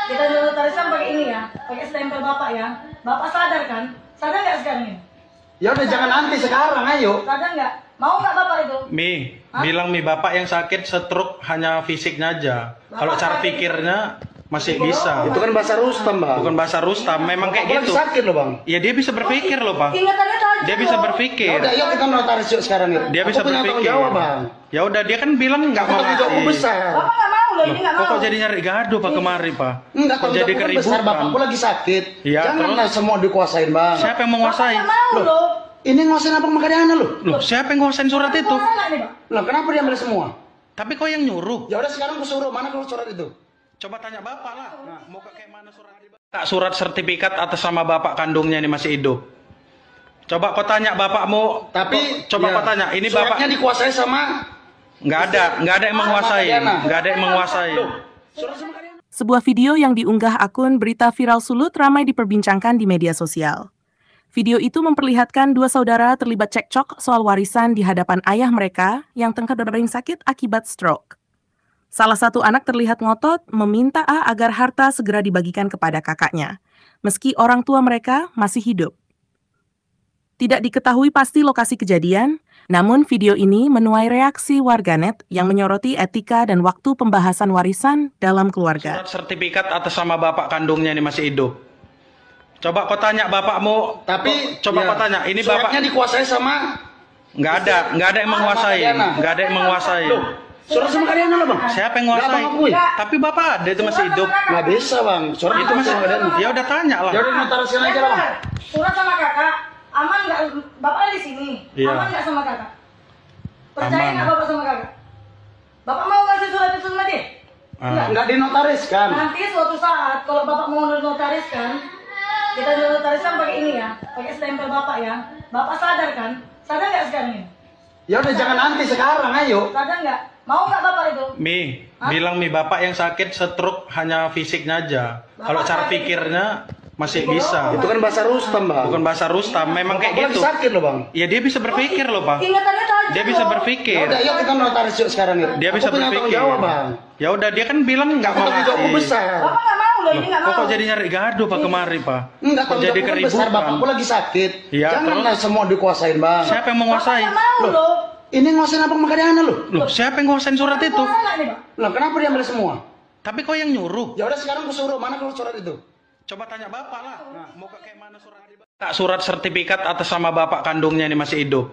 D: kita notariskan pakai ini ya, pakai stempel bapak ya. Bapak sadar kan? Sadar nggak sekarang ini?
B: Ya udah jangan nanti sekarang, ayo.
D: Sadar nggak? Mau nggak bapak itu?
A: Bilang bapak yang sakit stroke hanya fisiknya aja. Kalau cara pikirnya masih bisa.
B: Itu kan bahasa Rustam, Bang.
A: Bukan bahasa Rustam, memang kayak
B: Aku lagi
A: gitu.
B: sakit loh, Bang.
A: Ya dia bisa berpikir loh, Pak.
D: Ingatannya tajam
A: Dia bisa
D: loh.
A: berpikir.
B: Ya udah, yuk kita notaris yuk sekarang yuk.
A: Dia
B: Aku
A: bisa
B: punya tanggung
A: berpikir.
B: jawab, Bang.
A: Ya udah, dia kan bilang nggak
B: Aku
A: mau
B: tanggung jawabku
A: ngasih.
B: besar.
D: Bapak nggak mau loh, ini nggak
A: Kok
D: mau.
A: jadi nyari gaduh Pak kemari, Pak?
B: Enggak,
A: Kok
B: tanggung
A: jadi
B: jawabku kan besar,
A: keributan?
B: Bapakku lagi sakit.
A: Iya,
B: Janganlah semua dikuasain, Bang.
A: Siapa yang
D: Bapak
A: menguasai?
D: nggak mau loh.
B: Ini nguasain apa makanya loh?
A: Loh, siapa yang nguasain surat itu?
D: Mau nggak nih, Pak?
B: Lah kenapa dia ambil semua?
A: Tapi kok yang nyuruh?
B: Ya udah sekarang aku suruh, mana kalau surat itu?
A: Coba tanya Bapak lah. Nah, mau kayak mana surat? Tak surat sertifikat atas nama Bapak kandungnya ini masih hidup. Coba kau tanya bapakmu.
B: Tapi
A: coba
B: ya,
A: kau tanya, ini Bapak
B: suratnya dikuasai sama
A: nggak ada yang menguasai. Nggak ada yang menguasai.
B: surat sama kalian.
C: Sebuah video yang diunggah akun Berita Viral Sulut ramai diperbincangkan di media sosial. Video itu memperlihatkan dua saudara terlibat cekcok soal warisan di hadapan ayah mereka yang tengah berbaring sakit akibat stroke. Salah satu anak terlihat ngotot meminta A agar harta segera dibagikan kepada kakaknya, meski orang tua mereka masih hidup. Tidak diketahui pasti lokasi kejadian, namun video ini menuai reaksi warganet yang menyoroti etika dan waktu pembahasan warisan dalam keluarga.
A: Surat sertifikat atas nama Bapak kandungnya ini masih hidup. Coba kau tanya bapakmu.
B: Tapi
A: coba
B: ya,
A: kau tanya, ini Bapak
B: suratnya dikuasai sama
A: nggak ada yang menguasai. Nggak ada yang menguasai.
B: Loh, surat sama kalian loh, Bang.
A: Siapa yang menguasai?
B: Nggak, Bang, akui.
A: Tapi Bapak ada itu masih hidup.
B: Nggak bisa, Bang. Surat
A: Itu masih
B: sama kalian.
A: ya udah tanya lah.
B: Ya udah notarisin aja lah, Bang.
D: Surat sama kakak, aman nggak? Bapak di sini,
A: Iya.
D: aman nggak sama kakak? Percaya
A: Aman.
D: nggak bapak sama kakak? Bapak mau ngasih surat itu sama dia?
A: Ah.
B: Nggak dinotariskan.
D: Nanti suatu saat kalau bapak mau notariskan, kita notariskan pakai ini ya, pakai stempel bapak ya. Bapak sadar kan? Sadar nggak sekarang ini?
B: Ya udah jangan nanti sekarang, ayo.
D: Sadar nggak? Mau nggak bapak itu?
A: Mi,
D: Hah?
A: bilang Mi, Bapak yang sakit stroke hanya fisiknya aja. Kalau
D: Bapak
A: cara
D: sakit.
A: pikirnya masih bisa.
B: Itu kan bahasa Rustam, Bang.
A: Bukan bahasa Rustam, memang kayak
B: Aku lagi
A: gitu.
B: sakit loh, Bang.
A: Ya dia bisa berpikir loh, Pak.
D: Ingatannya tajam
A: Dia bisa
D: loh.
B: Ya
A: berpikir.
B: udah, yuk kita notaris yuk sekarang yuk.
A: Dia bisa
B: Aku punya tanggung
A: berpikir.
B: jawab, Bang.
A: Ya udah, dia kan bilang nggak
B: Aku
A: mau
B: tanggung jawabku
A: ngasih.
B: besar.
D: Bapak nggak mau loh, ini nggak
A: Kok
D: mau.
A: jadi nyari gaduh Pak kemari, Pak?
B: Enggak,
A: Kok
B: tanggung
A: jadi
B: jawabku kan besar.
A: keributan?
B: Bapakku lagi sakit.
A: Iya,
B: Janganlah semua dikuasain, Bang.
A: Siapa yang
D: Bapak
A: menguasai?
D: nggak mau
B: Loh.
D: loh.
B: Ini nguasain apa makanya loh?
A: Loh, siapa yang nguasain surat itu?
D: Mau nggak nih, Pak?
B: Lah kenapa dia ambil semua?
A: Tapi kok yang nyuruh?
B: Ya udah sekarang aku suruh, mana kalau surat itu?
A: Coba tanya Bapak lah. Nah, mau kayak mana surat? Tak surat sertifikat atas nama Bapak kandungnya ini masih hidup.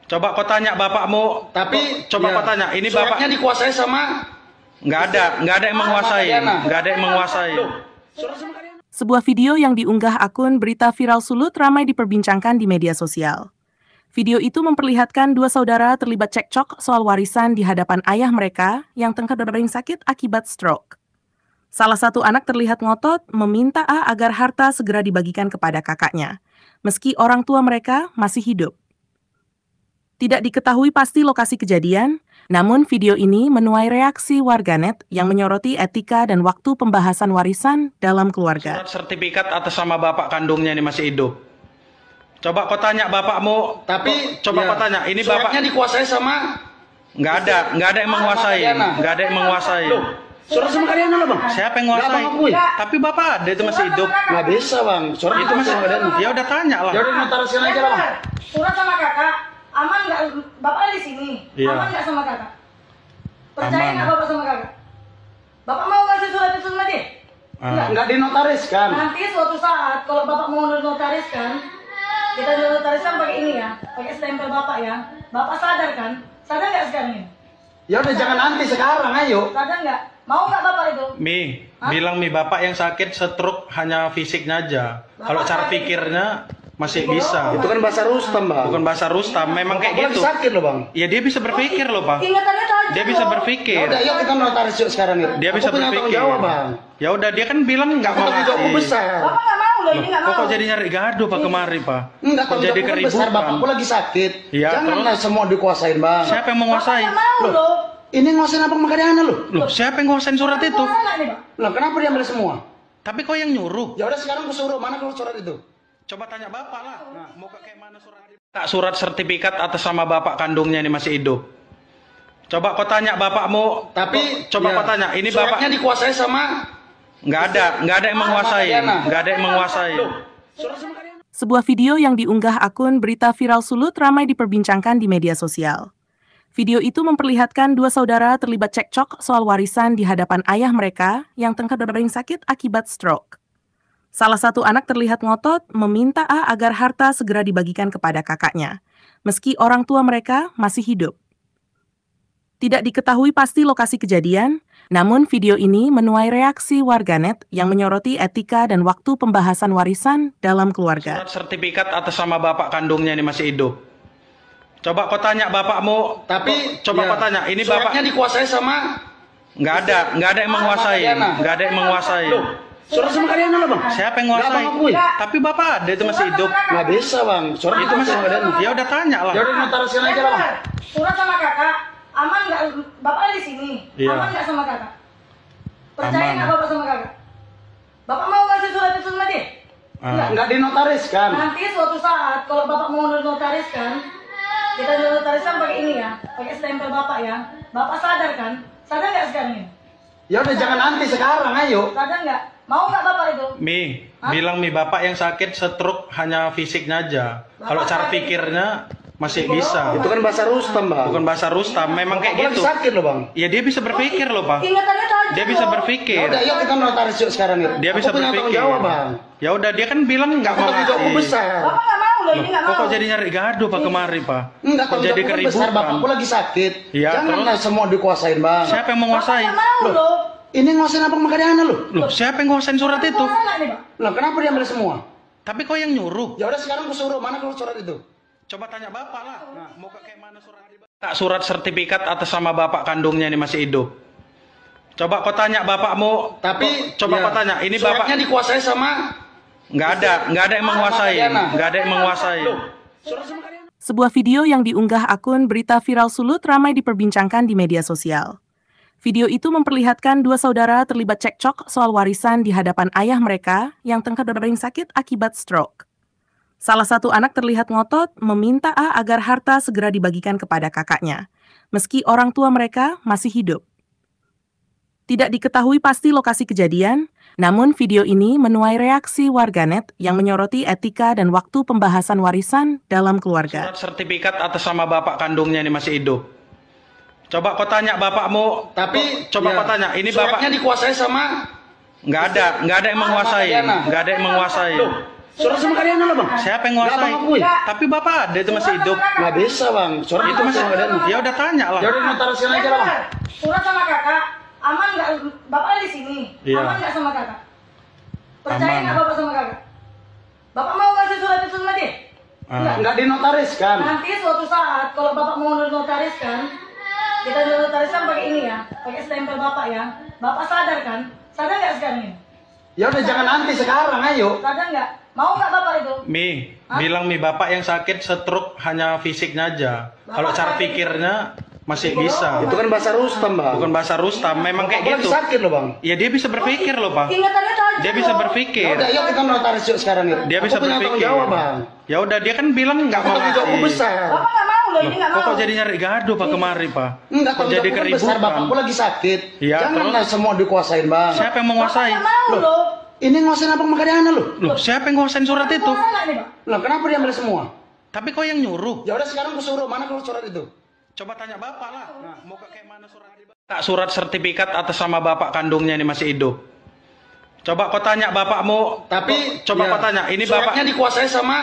A: Coba kau tanya bapakmu.
B: Tapi
A: coba
B: ya,
A: kau tanya, ini
B: suratnya
A: Bapak
B: dikuasai sama
A: nggak ada yang menguasai. Nggak ada yang menguasai.
B: surat sama kalian.
C: Sebuah video yang diunggah akun Berita Viral Sulut ramai diperbincangkan di media sosial. Video itu memperlihatkan dua saudara terlibat cekcok soal warisan di hadapan ayah mereka yang tengah berbaring sakit akibat stroke. Salah satu anak terlihat ngotot meminta A agar harta segera dibagikan kepada kakaknya, meski orang tua mereka masih hidup. Tidak diketahui pasti lokasi kejadian, namun video ini menuai reaksi warganet yang menyoroti etika dan waktu pembahasan warisan dalam keluarga.
A: Surat sertifikat atas nama Bapak kandungnya ini masih hidup. Coba kau tanya bapakmu.
B: Tapi
A: coba
B: ya,
A: kau tanya, ini
B: suratnya
A: Bapak
B: dikuasai sama
A: nggak ada yang menguasai. Nggak ada yang menguasai.
B: Loh, surat sama kalian loh, Bang.
A: Siapa yang
B: Nggak,
A: nguasai?
B: Bang, akui.
A: Tapi Bapak ada itu masih hidup.
B: Nggak bisa, Bang. Surat
A: Itu masih
B: sama kalian.
A: ya udah tanya lah.
B: Ya udah notarisin aja lah, Bang.
D: Surat sama kakak, aman nggak? Bapak di sini,
A: Iya.
D: aman nggak sama kakak? Percaya
A: Aman.
D: nggak bapak sama kakak? Bapak mau ngasih surat itu sama dia?
A: Ah.
B: Nggak dinotariskan.
D: Nanti suatu saat kalau bapak mau notariskan, kita notariskan pakai ini ya, pakai stempel bapak ya. Bapak sadar kan? Sadar nggak sekarang ini?
B: Ya udah jangan nanti sekarang, ayo.
D: Sadar nggak? Mau nggak bapak itu?
A: Mi,
D: Hah?
A: bilang Mi, Bapak yang sakit stroke hanya fisiknya aja. Kalau cara pikirnya masih bisa.
B: Itu kan bahasa Rustam, Bang.
A: Bukan bahasa Rustam, memang kayak
B: Aku lagi
A: gitu.
B: sakit loh, Bang.
A: Ya dia bisa berpikir loh, Pak.
D: Ingatannya tajam
A: Dia bisa
D: loh.
B: Ya
A: berpikir.
B: udah, yuk kita notaris yuk sekarang yuk.
A: Dia bisa
B: Aku punya tanggung
A: berpikir.
B: jawab, Bang.
A: Ya udah, dia kan bilang nggak
B: Aku
A: mau
B: tanggung jawabku
A: ngasih.
B: besar.
D: Bapak nggak mau loh, ini nggak
A: Kok
D: mau.
A: jadi nyari gaduh Pak kemari, Pak?
B: Enggak,
A: Kok
B: tanggung
A: jadi
B: jawabku kan besar.
A: keributan?
B: Bapakku lagi sakit.
A: Iya,
B: Janganlah semua dikuasain, Bang.
A: Siapa yang
D: Bapak
A: menguasai?
D: nggak mau loh.
B: Ini nguasain apa makanya loh?
A: Loh, siapa yang nguasain surat itu?
D: Mau nggak nih, Pak?
B: Lah kenapa dia ambil semua?
A: Tapi kok yang nyuruh?
B: Ya udah sekarang aku suruh, mana kalau surat itu?
A: Coba tanya Bapak lah. Nah, mau kayak mana surat? Tak surat sertifikat atas nama Bapak kandungnya ini masih hidup. Coba kau tanya bapakmu.
B: Tapi
A: coba
B: ya,
A: kau tanya, ini
B: suratnya
A: Bapak
B: dikuasai sama
A: nggak ada yang menguasai. Nggak ada yang menguasai.
B: surat sama kalian.
C: Sebuah video yang diunggah akun Berita Viral Sulut ramai diperbincangkan di media sosial. Video itu memperlihatkan dua saudara terlibat cekcok soal warisan di hadapan ayah mereka yang tengah berdering sakit akibat stroke. Salah satu anak terlihat ngotot meminta A agar harta segera dibagikan kepada kakaknya, meski orang tua mereka masih hidup. Tidak diketahui pasti lokasi kejadian, namun video ini menuai reaksi warganet yang menyoroti etika dan waktu pembahasan warisan dalam keluarga.
A: Surat sertifikat atas nama bapak kandungnya ini masih hidup. Coba kau tanya bapakmu,
B: Tapi
A: coba kau tanya, ini bapak
B: suratnya dikuasai sama
A: nggak ada yang menguasai, nggak ada yang menguasai.
B: surat sama kalian lah bang.
A: Siapa yang menguasai?
B: Nggak, Bang, akui.
A: Tapi bapak ada itu masih hidup.
B: Nggak bisa bang. Surat
A: Itu masih
B: sama kalian.
A: ya udah tanya lah.
B: Ya udah notarisian aja lah bang.
D: Surat sama kakak, aman nggak? Bapak ada di sini,
A: Iya.
D: aman nggak sama kakak? Percaya
A: Aman.
D: nggak bapak sama kakak? Bapak mau ngasih surat itu sama dia?
B: Nggak dinotariskan.
D: Nanti suatu saat kalau bapak mau notariskan, kita notariskan pakai ini ya, pakai stempel bapak ya. Bapak sadar kan? Sadar nggak sekarang ini?
B: Ya udah jangan nanti sekarang, ayo.
D: Sadar nggak? Mau nggak bapak itu?
A: Bilang bapak yang sakit stroke hanya fisiknya aja. Kalau cara pikirnya masih bisa.
B: Itu kan bahasa Rustam bang.
A: Bukan bahasa Rustam, memang kayak
B: Bapak
A: gitu.
B: lagi sakit loh bang.
A: Ya dia bisa berpikir loh bang.
D: Ingatannya tajam
A: Dia bisa
D: loh.
B: Ya
A: berpikir.
B: udah, yuk kita notaris yuk sekarang yuk.
A: Dia
B: Aku
A: bisa
B: punya tanggung
A: berpikir.
B: jawab bang.
A: Ya udah dia kan bilang nggak
B: Aku
A: mau
B: tanggung jawabku
A: ngasih.
B: besar.
D: Bapak nggak mau loh, ini nggak mau.
A: Kok jadi nyari gaduh pak kemari pak?
B: Enggak,
A: Kok
B: tanggung
A: jadi
B: jawabku kan besar.
A: keributan?
B: Bapakku lagi sakit.
A: Iya,
B: Janganlah semua dikuasain bang.
A: Siapa yang
D: Bapak
A: menguasai?
D: nggak mau loh.
B: Ini nguasain apa makanya loh?
A: Loh, siapa yang nguasain surat itu?
D: Mau nggak nih pak?
B: Lah kenapa dia ambil semua?
A: Tapi kok yang nyuruh?
B: Ya udah sekarang aku suruh, mana kalau surat itu?
A: Coba tanya bapak lah. Mau kayak mana surat? Kak, surat sertifikat atas nama bapak kandungnya ini masih hidup. Coba kau tanya bapakmu.
B: Tapi
A: coba
B: ya,
A: kau tanya, ini bapak
B: suratnya dikuasai sama
A: nggak ada yang menguasai, nggak ada yang menguasai.
B: surat sama kalian.
C: Sebuah video yang diunggah akun Berita Viral Sulut ramai diperbincangkan di media sosial. Video itu memperlihatkan dua saudara terlibat cekcok soal warisan di hadapan ayah mereka yang tengah berdering sakit akibat stroke. Salah satu anak terlihat ngotot meminta A agar harta segera dibagikan kepada kakaknya, meski orang tua mereka masih hidup. Tidak diketahui pasti lokasi kejadian, namun video ini menuai reaksi warganet yang menyoroti etika dan waktu pembahasan warisan dalam keluarga.
A: Surat sertifikat atas nama bapak kandungnya ini masih hidup. Coba kau tanya bapakmu.
B: Tapi
A: coba
B: ya,
A: kau tanya, ini
B: suratnya
A: bapak
B: dikuasai sama
A: nggak ada yang menguasai, nggak ada yang menguasai.
B: surat sama kalian lah bang.
A: Siapa yang
B: Nggak,
A: menguasai?
B: Bang, akui.
A: Tapi bapak ada itu masih hidup.
B: Nggak bisa bang. Surat
A: Itu masih
B: sama kalian.
A: ya udah tanya lah.
B: Ya udah notarisian aja lah bang.
D: Surat sama kakak, aman nggak? Bapak ada di sini,
A: Iya.
D: aman nggak sama kakak? Percaya
A: Aman.
D: nggak bapak sama kakak? Bapak mau ngasih surat itu sama dia?
B: Nggak dinotariskan.
D: Nanti suatu saat kalau bapak mau notariskan, kita notariskan pakai ini ya, pakai stempel bapak ya. Bapak sadar kan? Sadar nggak sekarang ini?
B: Ya udah jangan nanti sekarang, ayo.
D: Sadar nggak? Mau nggak bapak itu?
A: Bilang bapak yang sakit stroke hanya fisiknya aja. Kalau cara pikirnya masih bisa.
B: Itu kan bahasa Rustam bang.
A: Bukan bahasa Rustam, memang kayak
B: Aku lagi
A: gitu.
B: sakit loh bang.
A: Ya dia bisa berpikir loh pak.
D: Ingatannya tajam
A: Dia bisa
D: loh.
B: Ya
A: berpikir.
B: udah, yuk kita notaris yuk sekarang yuk.
A: Dia bisa
B: Aku punya tanggung
A: berpikir.
B: jawab bang.
A: Ya udah dia kan bilang nggak mau
B: Tanggung jawabku
A: ngasih.
B: besar.
D: Bapak nggak mau loh, ini nggak mau.
A: Kok jadi nyari gaduh pak kemari pak?
B: Enggak,
A: Kok
B: tanggung
A: jadi
B: jawabku kan besar.
A: keributan?
B: Bapakku lagi sakit.
A: Iya,
B: Janganlah semua dikuasain bang.
A: Siapa yang
D: Bapak
A: menguasai?
D: nggak mau loh.
B: Ini nguasain apa makanya loh?
A: Loh, siapa yang nguasain surat itu?
D: Mau nggak nih pak?
B: Lah kenapa dia ambil semua?
A: Tapi kok yang nyuruh?
B: Ya udah sekarang aku suruh, mana kalau surat itu?
A: Coba tanya bapak lah. Mau kayak mana surat? Kak, surat sertifikat atas nama bapak kandungnya ini masih hidup. Coba kau tanya bapakmu.
B: Tapi
A: coba
B: ya,
A: kau tanya, ini
B: suratnya
A: bapak
B: dikuasai sama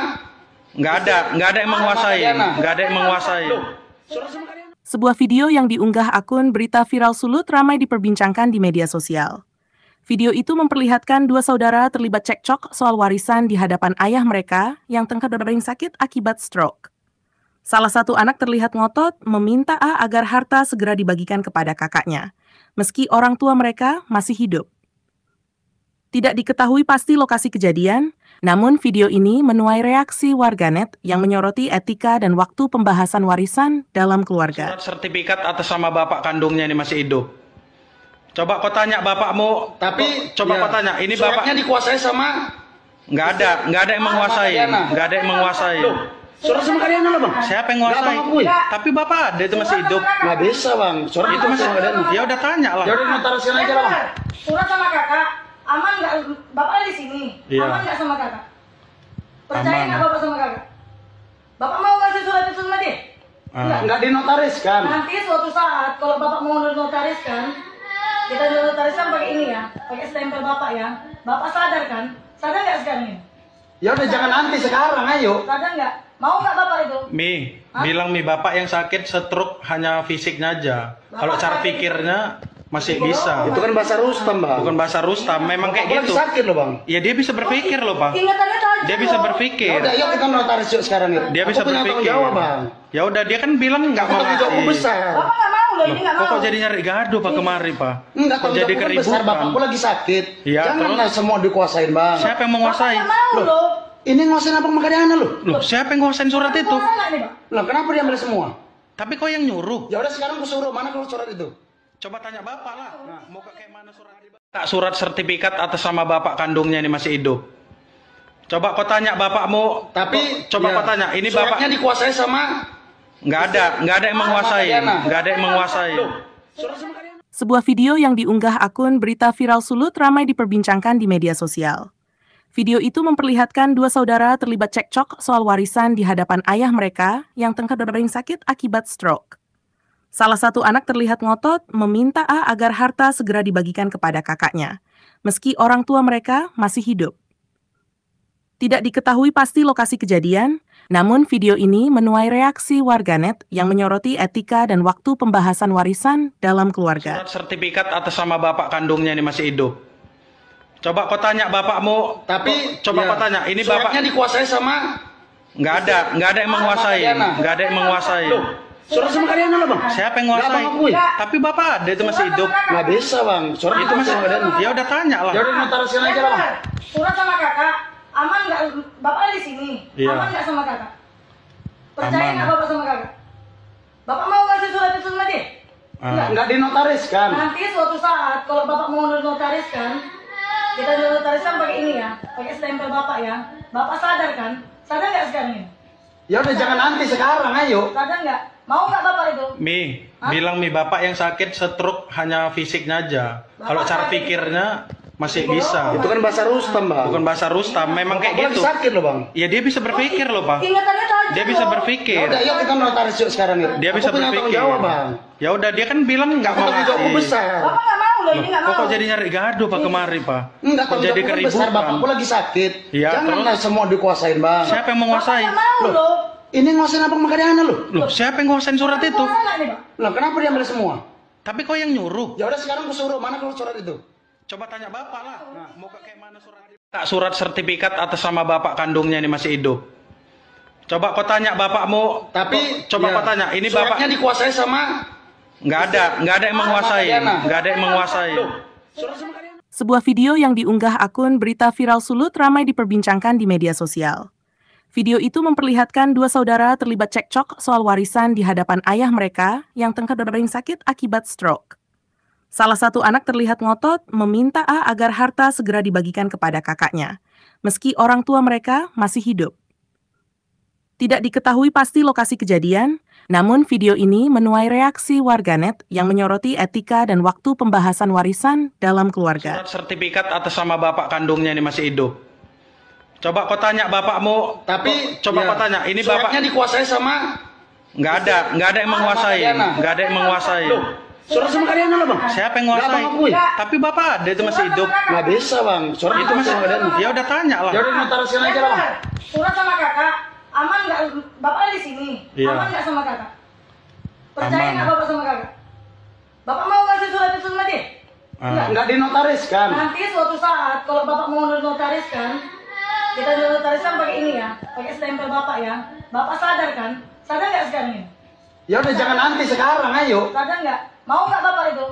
A: nggak ada yang menguasai, nggak ada yang menguasai.
B: surat sama kalian.
C: Sebuah video yang diunggah akun Berita Viral Sulut ramai diperbincangkan di media sosial. Video itu memperlihatkan dua saudara terlibat cekcok soal warisan di hadapan ayah mereka yang tengah berdering sakit akibat stroke. Salah satu anak terlihat ngotot meminta A agar harta segera dibagikan kepada kakaknya, meski orang tua mereka masih hidup. Tidak diketahui pasti lokasi kejadian, namun video ini menuai reaksi warganet yang menyoroti etika dan waktu pembahasan warisan dalam keluarga.
A: Surat sertifikat atas nama bapak kandungnya ini masih hidup. Coba kau tanya bapakmu.
B: Tapi
A: coba
B: ya,
A: kau tanya, ini
B: suratnya
A: bapak
B: dikuasai sama
A: nggak ada yang menguasai, nggak ada yang menguasai.
B: surat sama kalian lah bang.
A: Siapa yang
B: Nggak,
A: menguasai?
B: Bang, akui.
A: Tapi bapak ada itu masih hidup.
B: Nggak bisa bang. Surat
A: Itu masih
B: sama kalian.
A: ya udah tanya lah.
B: Ya udah notarisian aja lah bang.
D: Surat sama kakak, aman nggak? Bapak ada di sini,
A: Iya.
D: aman nggak sama kakak? Percaya
A: Aman.
D: nggak bapak sama kakak? Bapak mau ngasih surat itu sama dia?
B: Enggak dinotariskan.
D: Nanti suatu saat kalau bapak mau notariskan, kita notariskan pakai ini ya, pakai stempel bapak ya. Bapak sadar kan? Sadar nggak sekarang ini?
B: Ya udah jangan nanti sekarang, ayo.
D: Sadar nggak? Mau nggak bapak itu?
A: Bilang bapak yang sakit stroke hanya fisiknya aja. Kalau cara pikirnya masih bisa.
B: Itu kan bahasa Rustam, Bang.
A: Bukan bahasa Rustam, memang kayak
B: Aku lagi
A: gitu.
B: sakit loh, Bang.
A: Ya dia bisa berpikir loh, Pak.
D: Ingatannya tajam
A: Dia bisa
D: loh.
B: Ya
A: berpikir.
B: udah, yuk kita notaris yuk sekarang yuk.
A: Dia bisa
B: Aku punya tanggung
A: berpikir.
B: jawab, Bang.
A: Ya udah, dia kan bilang nggak mau
B: Tanggung jawabku
A: ngasih.
B: besar.
D: Bapak nggak mau loh, ini nggak
A: Kok
D: mau.
A: jadi nyari gaduh Pak kemari, Pak?
B: Enggak,
A: Kok
B: tanggung
A: jadi
B: jawabku besar,
A: keributan?
B: Bapakku lagi sakit.
A: Iya,
B: Janganlah semua dikuasain, Bang.
A: Siapa yang menguasai?
D: Bapak nggak mau loh.
B: Ini nguasain apa Makadana lu?
A: Loh, siapa yang nguasain surat itu?
D: Mau nggak nih, Pak?
B: Lah kenapa dia ambil semua?
A: Tapi kok yang nyuruh?
B: Ya udah sekarang aku suruh, mana kalau surat itu?
A: Coba tanya bapak lah. Mau kayak mana surat? Kak, surat sertifikat atas nama bapak kandungnya ini masih hidup. Coba kau tanya bapakmu.
B: Tapi
A: coba kau tanya, ini bapak
B: suratnya dikuasai sama
A: nggak ada yang menguasai, nggak ada yang menguasai.
B: surat sama Makadana.
C: Sebuah video yang diunggah akun Berita Viral Sulut ramai diperbincangkan di media sosial. Video itu memperlihatkan dua saudara terlibat cekcok soal warisan di hadapan ayah mereka yang tengah berbaring sakit akibat stroke. Salah satu anak terlihat ngotot meminta A agar harta segera dibagikan kepada kakaknya, meski orang tua mereka masih hidup. Tidak diketahui pasti lokasi kejadian, namun video ini menuai reaksi warganet yang menyoroti etika dan waktu pembahasan warisan dalam keluarga.
A: Surat sertifikat atas nama bapak kandungnya ini masih hidup. Coba kau tanya bapakmu.
B: Tapi
A: coba kau tanya, ini bapak
B: suratnya dikuasai sama
A: nggak ada yang menguasai, nggak ada yang menguasai.
B: surat sama Makadana lah, Bang.
A: Siapa yang menguasai?
B: Nggak, Bang, akui.
A: Tapi bapak ada itu masih hidup.
B: Nggak bisa, Bang. Surat
A: Itu masih.
B: sama Makadana.
A: Ya udah tanya lah.
B: Ya udah notarisin aja lah, Bang.
D: Surat sama kakak, aman nggak? Bapak di sini,
A: Iya.
D: aman nggak sama kakak? Percaya
A: Aman.
D: nggak bapak sama kakak? Bapak mau ngasih surat itu sama dia? Enggak.
B: Nggak dinotariskan.
D: Nanti suatu saat kalau bapak mau notariskan, kita notariskan pakai ini ya, pakai stempel bapak ya. Bapak sadar kan? Sadar nggak sekarang ini?
B: Ya udah jangan nanti sekarang, ayo.
D: Sadar nggak? Mau nggak bapak itu?
A: Bilang bapak yang sakit stroke hanya fisiknya aja. Kalau cara pikirnya masih bisa.
B: Itu kan bahasa Rustam, Bang.
A: Bukan bahasa Rustam, memang kayak
B: Aku lagi
A: gitu.
B: sakit loh, Bang.
A: Ya dia bisa berpikir loh, Pak.
D: Ingatannya tajam
A: Dia bisa
D: loh.
B: Ya
A: berpikir.
B: udah, yuk kita notaris yuk sekarang yuk.
A: Dia bisa
B: Aku punya tanggung
A: berpikir.
B: jawab, Bang.
A: Ya udah, dia kan bilang nggak mau
B: Tanggung jawabku
A: ngasih.
B: besar.
D: Bapak nggak mau loh, ini nggak mau.
A: Kok jadi nyari gaduh Pak kemari, Pak?
B: Enggak,
A: Kok
B: tanggung
A: jadi
B: jawabku kan besar,
A: keributan?
B: Bapakku lagi sakit.
A: Iya,
B: Janganlah semua dikuasain, Bang.
A: Siapa yang
D: Bapak
A: menguasai?
D: nggak mau loh.
B: Ini nguasain apa Makadana lu?
A: Loh, siapa yang nguasain surat itu?
D: Mau nggak nih, Pak?
B: Lah kenapa dia ambil semua?
A: Tapi kok yang nyuruh?
B: Ya udah sekarang aku suruh, mana kalau surat itu?
A: Coba tanya bapak lah. Mau kayak mana surat? Kak, surat sertifikat atas nama bapak kandungnya ini masih hidup. Coba kau tanya bapakmu.
B: Tapi
A: coba kau tanya, ini bapak
B: suratnya dikuasai sama
A: nggak ada yang menguasai, nggak ada yang menguasai.
B: surat sama Makadana.
C: Sebuah video yang diunggah akun Berita Viral Sulut ramai diperbincangkan di media sosial. Video itu memperlihatkan dua saudara terlibat cekcok soal warisan di hadapan ayah mereka yang tengah berbaring sakit akibat stroke. Salah satu anak terlihat ngotot meminta A agar harta segera dibagikan kepada kakaknya, meski orang tua mereka masih hidup. Tidak diketahui pasti lokasi kejadian, namun video ini menuai reaksi warganet yang menyoroti etika dan waktu pembahasan warisan dalam keluarga.
A: Surat sertifikat atas nama bapak kandungnya ini masih hidup. Coba kau tanya bapakmu.
B: Tapi
A: coba kau tanya, ini bapak
B: suratnya dikuasai sama
A: nggak ada yang menguasai, nggak ada yang menguasai.
B: surat sama Makadana lah, Bang.
A: Siapa yang menguasai?
B: Nggak, Bang, akui.
A: Tapi bapak ada itu masih hidup.
B: Nggak bisa, Bang. Surat
A: Itu masih.
B: sama Makadana.
A: Ya udah tanya lah.
B: Ya udah notarisin aja lah, Bang.
D: Surat sama kakak, aman nggak? Bapak di sini,
A: Iya.
D: aman nggak sama kakak? Percaya
A: Aman.
D: nggak bapak sama kakak? Bapak mau ngasih surat itu sama dia? Enggak.
B: Nggak dinotariskan.
D: Nanti suatu saat kalau bapak mau notariskan, kita notariskan pakai ini ya, pakai stempel bapak ya. Bapak sadar kan? Sadar nggak sekarang ini?
B: Ya udah jangan nanti sekarang, ayo.
D: Sadar nggak? Mau nggak bapak itu?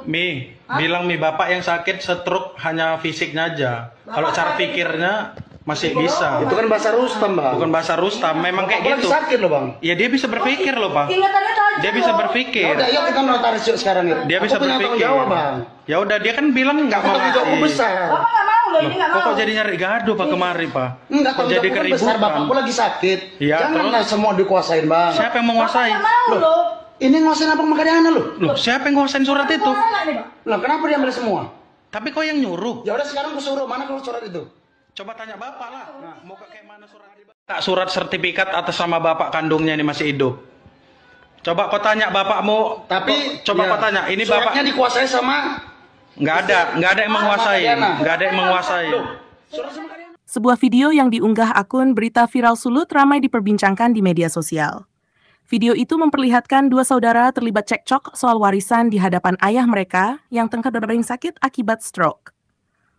A: Bilang bapak yang sakit stroke hanya fisiknya aja. Kalau cara pikirnya masih bisa.
B: Itu kan bahasa Rustam, Bang.
A: Bukan bahasa Rustam, memang kayak
B: Aku lagi
A: gitu.
B: sakit loh, Bang.
A: Ya dia bisa berpikir loh, Pak.
D: Ingatannya tajam
A: Dia bisa
D: loh.
B: Ya
A: berpikir.
B: udah, yuk kita notaris yuk sekarang yuk.
A: Dia bisa
B: Aku punya tanggung
A: berpikir.
B: jawab, Bang.
A: Ya udah, dia kan bilang nggak mau
B: Tanggung jawabku
A: ngasih.
B: besar.
D: Bapak nggak mau loh, ini nggak mau.
A: Kok jadi nyari gaduh Pak kemari, Pak?
B: Enggak,
A: Kok
B: tanggung
A: jadi
B: jawabku kan besar,
A: keributan?
B: Bapakku lagi sakit.
A: Iya,
B: Janganlah semua dikuasain, Bang.
A: Siapa yang
D: Bapak
A: menguasai?
D: nggak mau loh.
B: Ini nguasain apa Makadana lu?
A: Loh, siapa yang nguasain surat itu?
D: Mau nggak nih, Pak?
B: Lah kenapa dia ambil semua?
A: Tapi kok yang nyuruh?
B: Ya udah sekarang aku suruh, mana kalau surat itu?
A: Coba tanya bapak lah. Mau kayak mana surat? Kak, surat sertifikat atas nama bapak kandungnya ini masih hidup. Coba kau tanya bapakmu.
B: Tapi
A: coba kau tanya, ini bapak
B: suratnya dikuasai sama
A: nggak ada yang menguasai, nggak ada yang menguasai.
C: Sebuah video yang diunggah akun Berita Viral Sulut ramai diperbincangkan di media sosial. Video itu memperlihatkan dua saudara terlibat cekcok soal warisan di hadapan ayah mereka yang tengah terbaring sakit akibat stroke.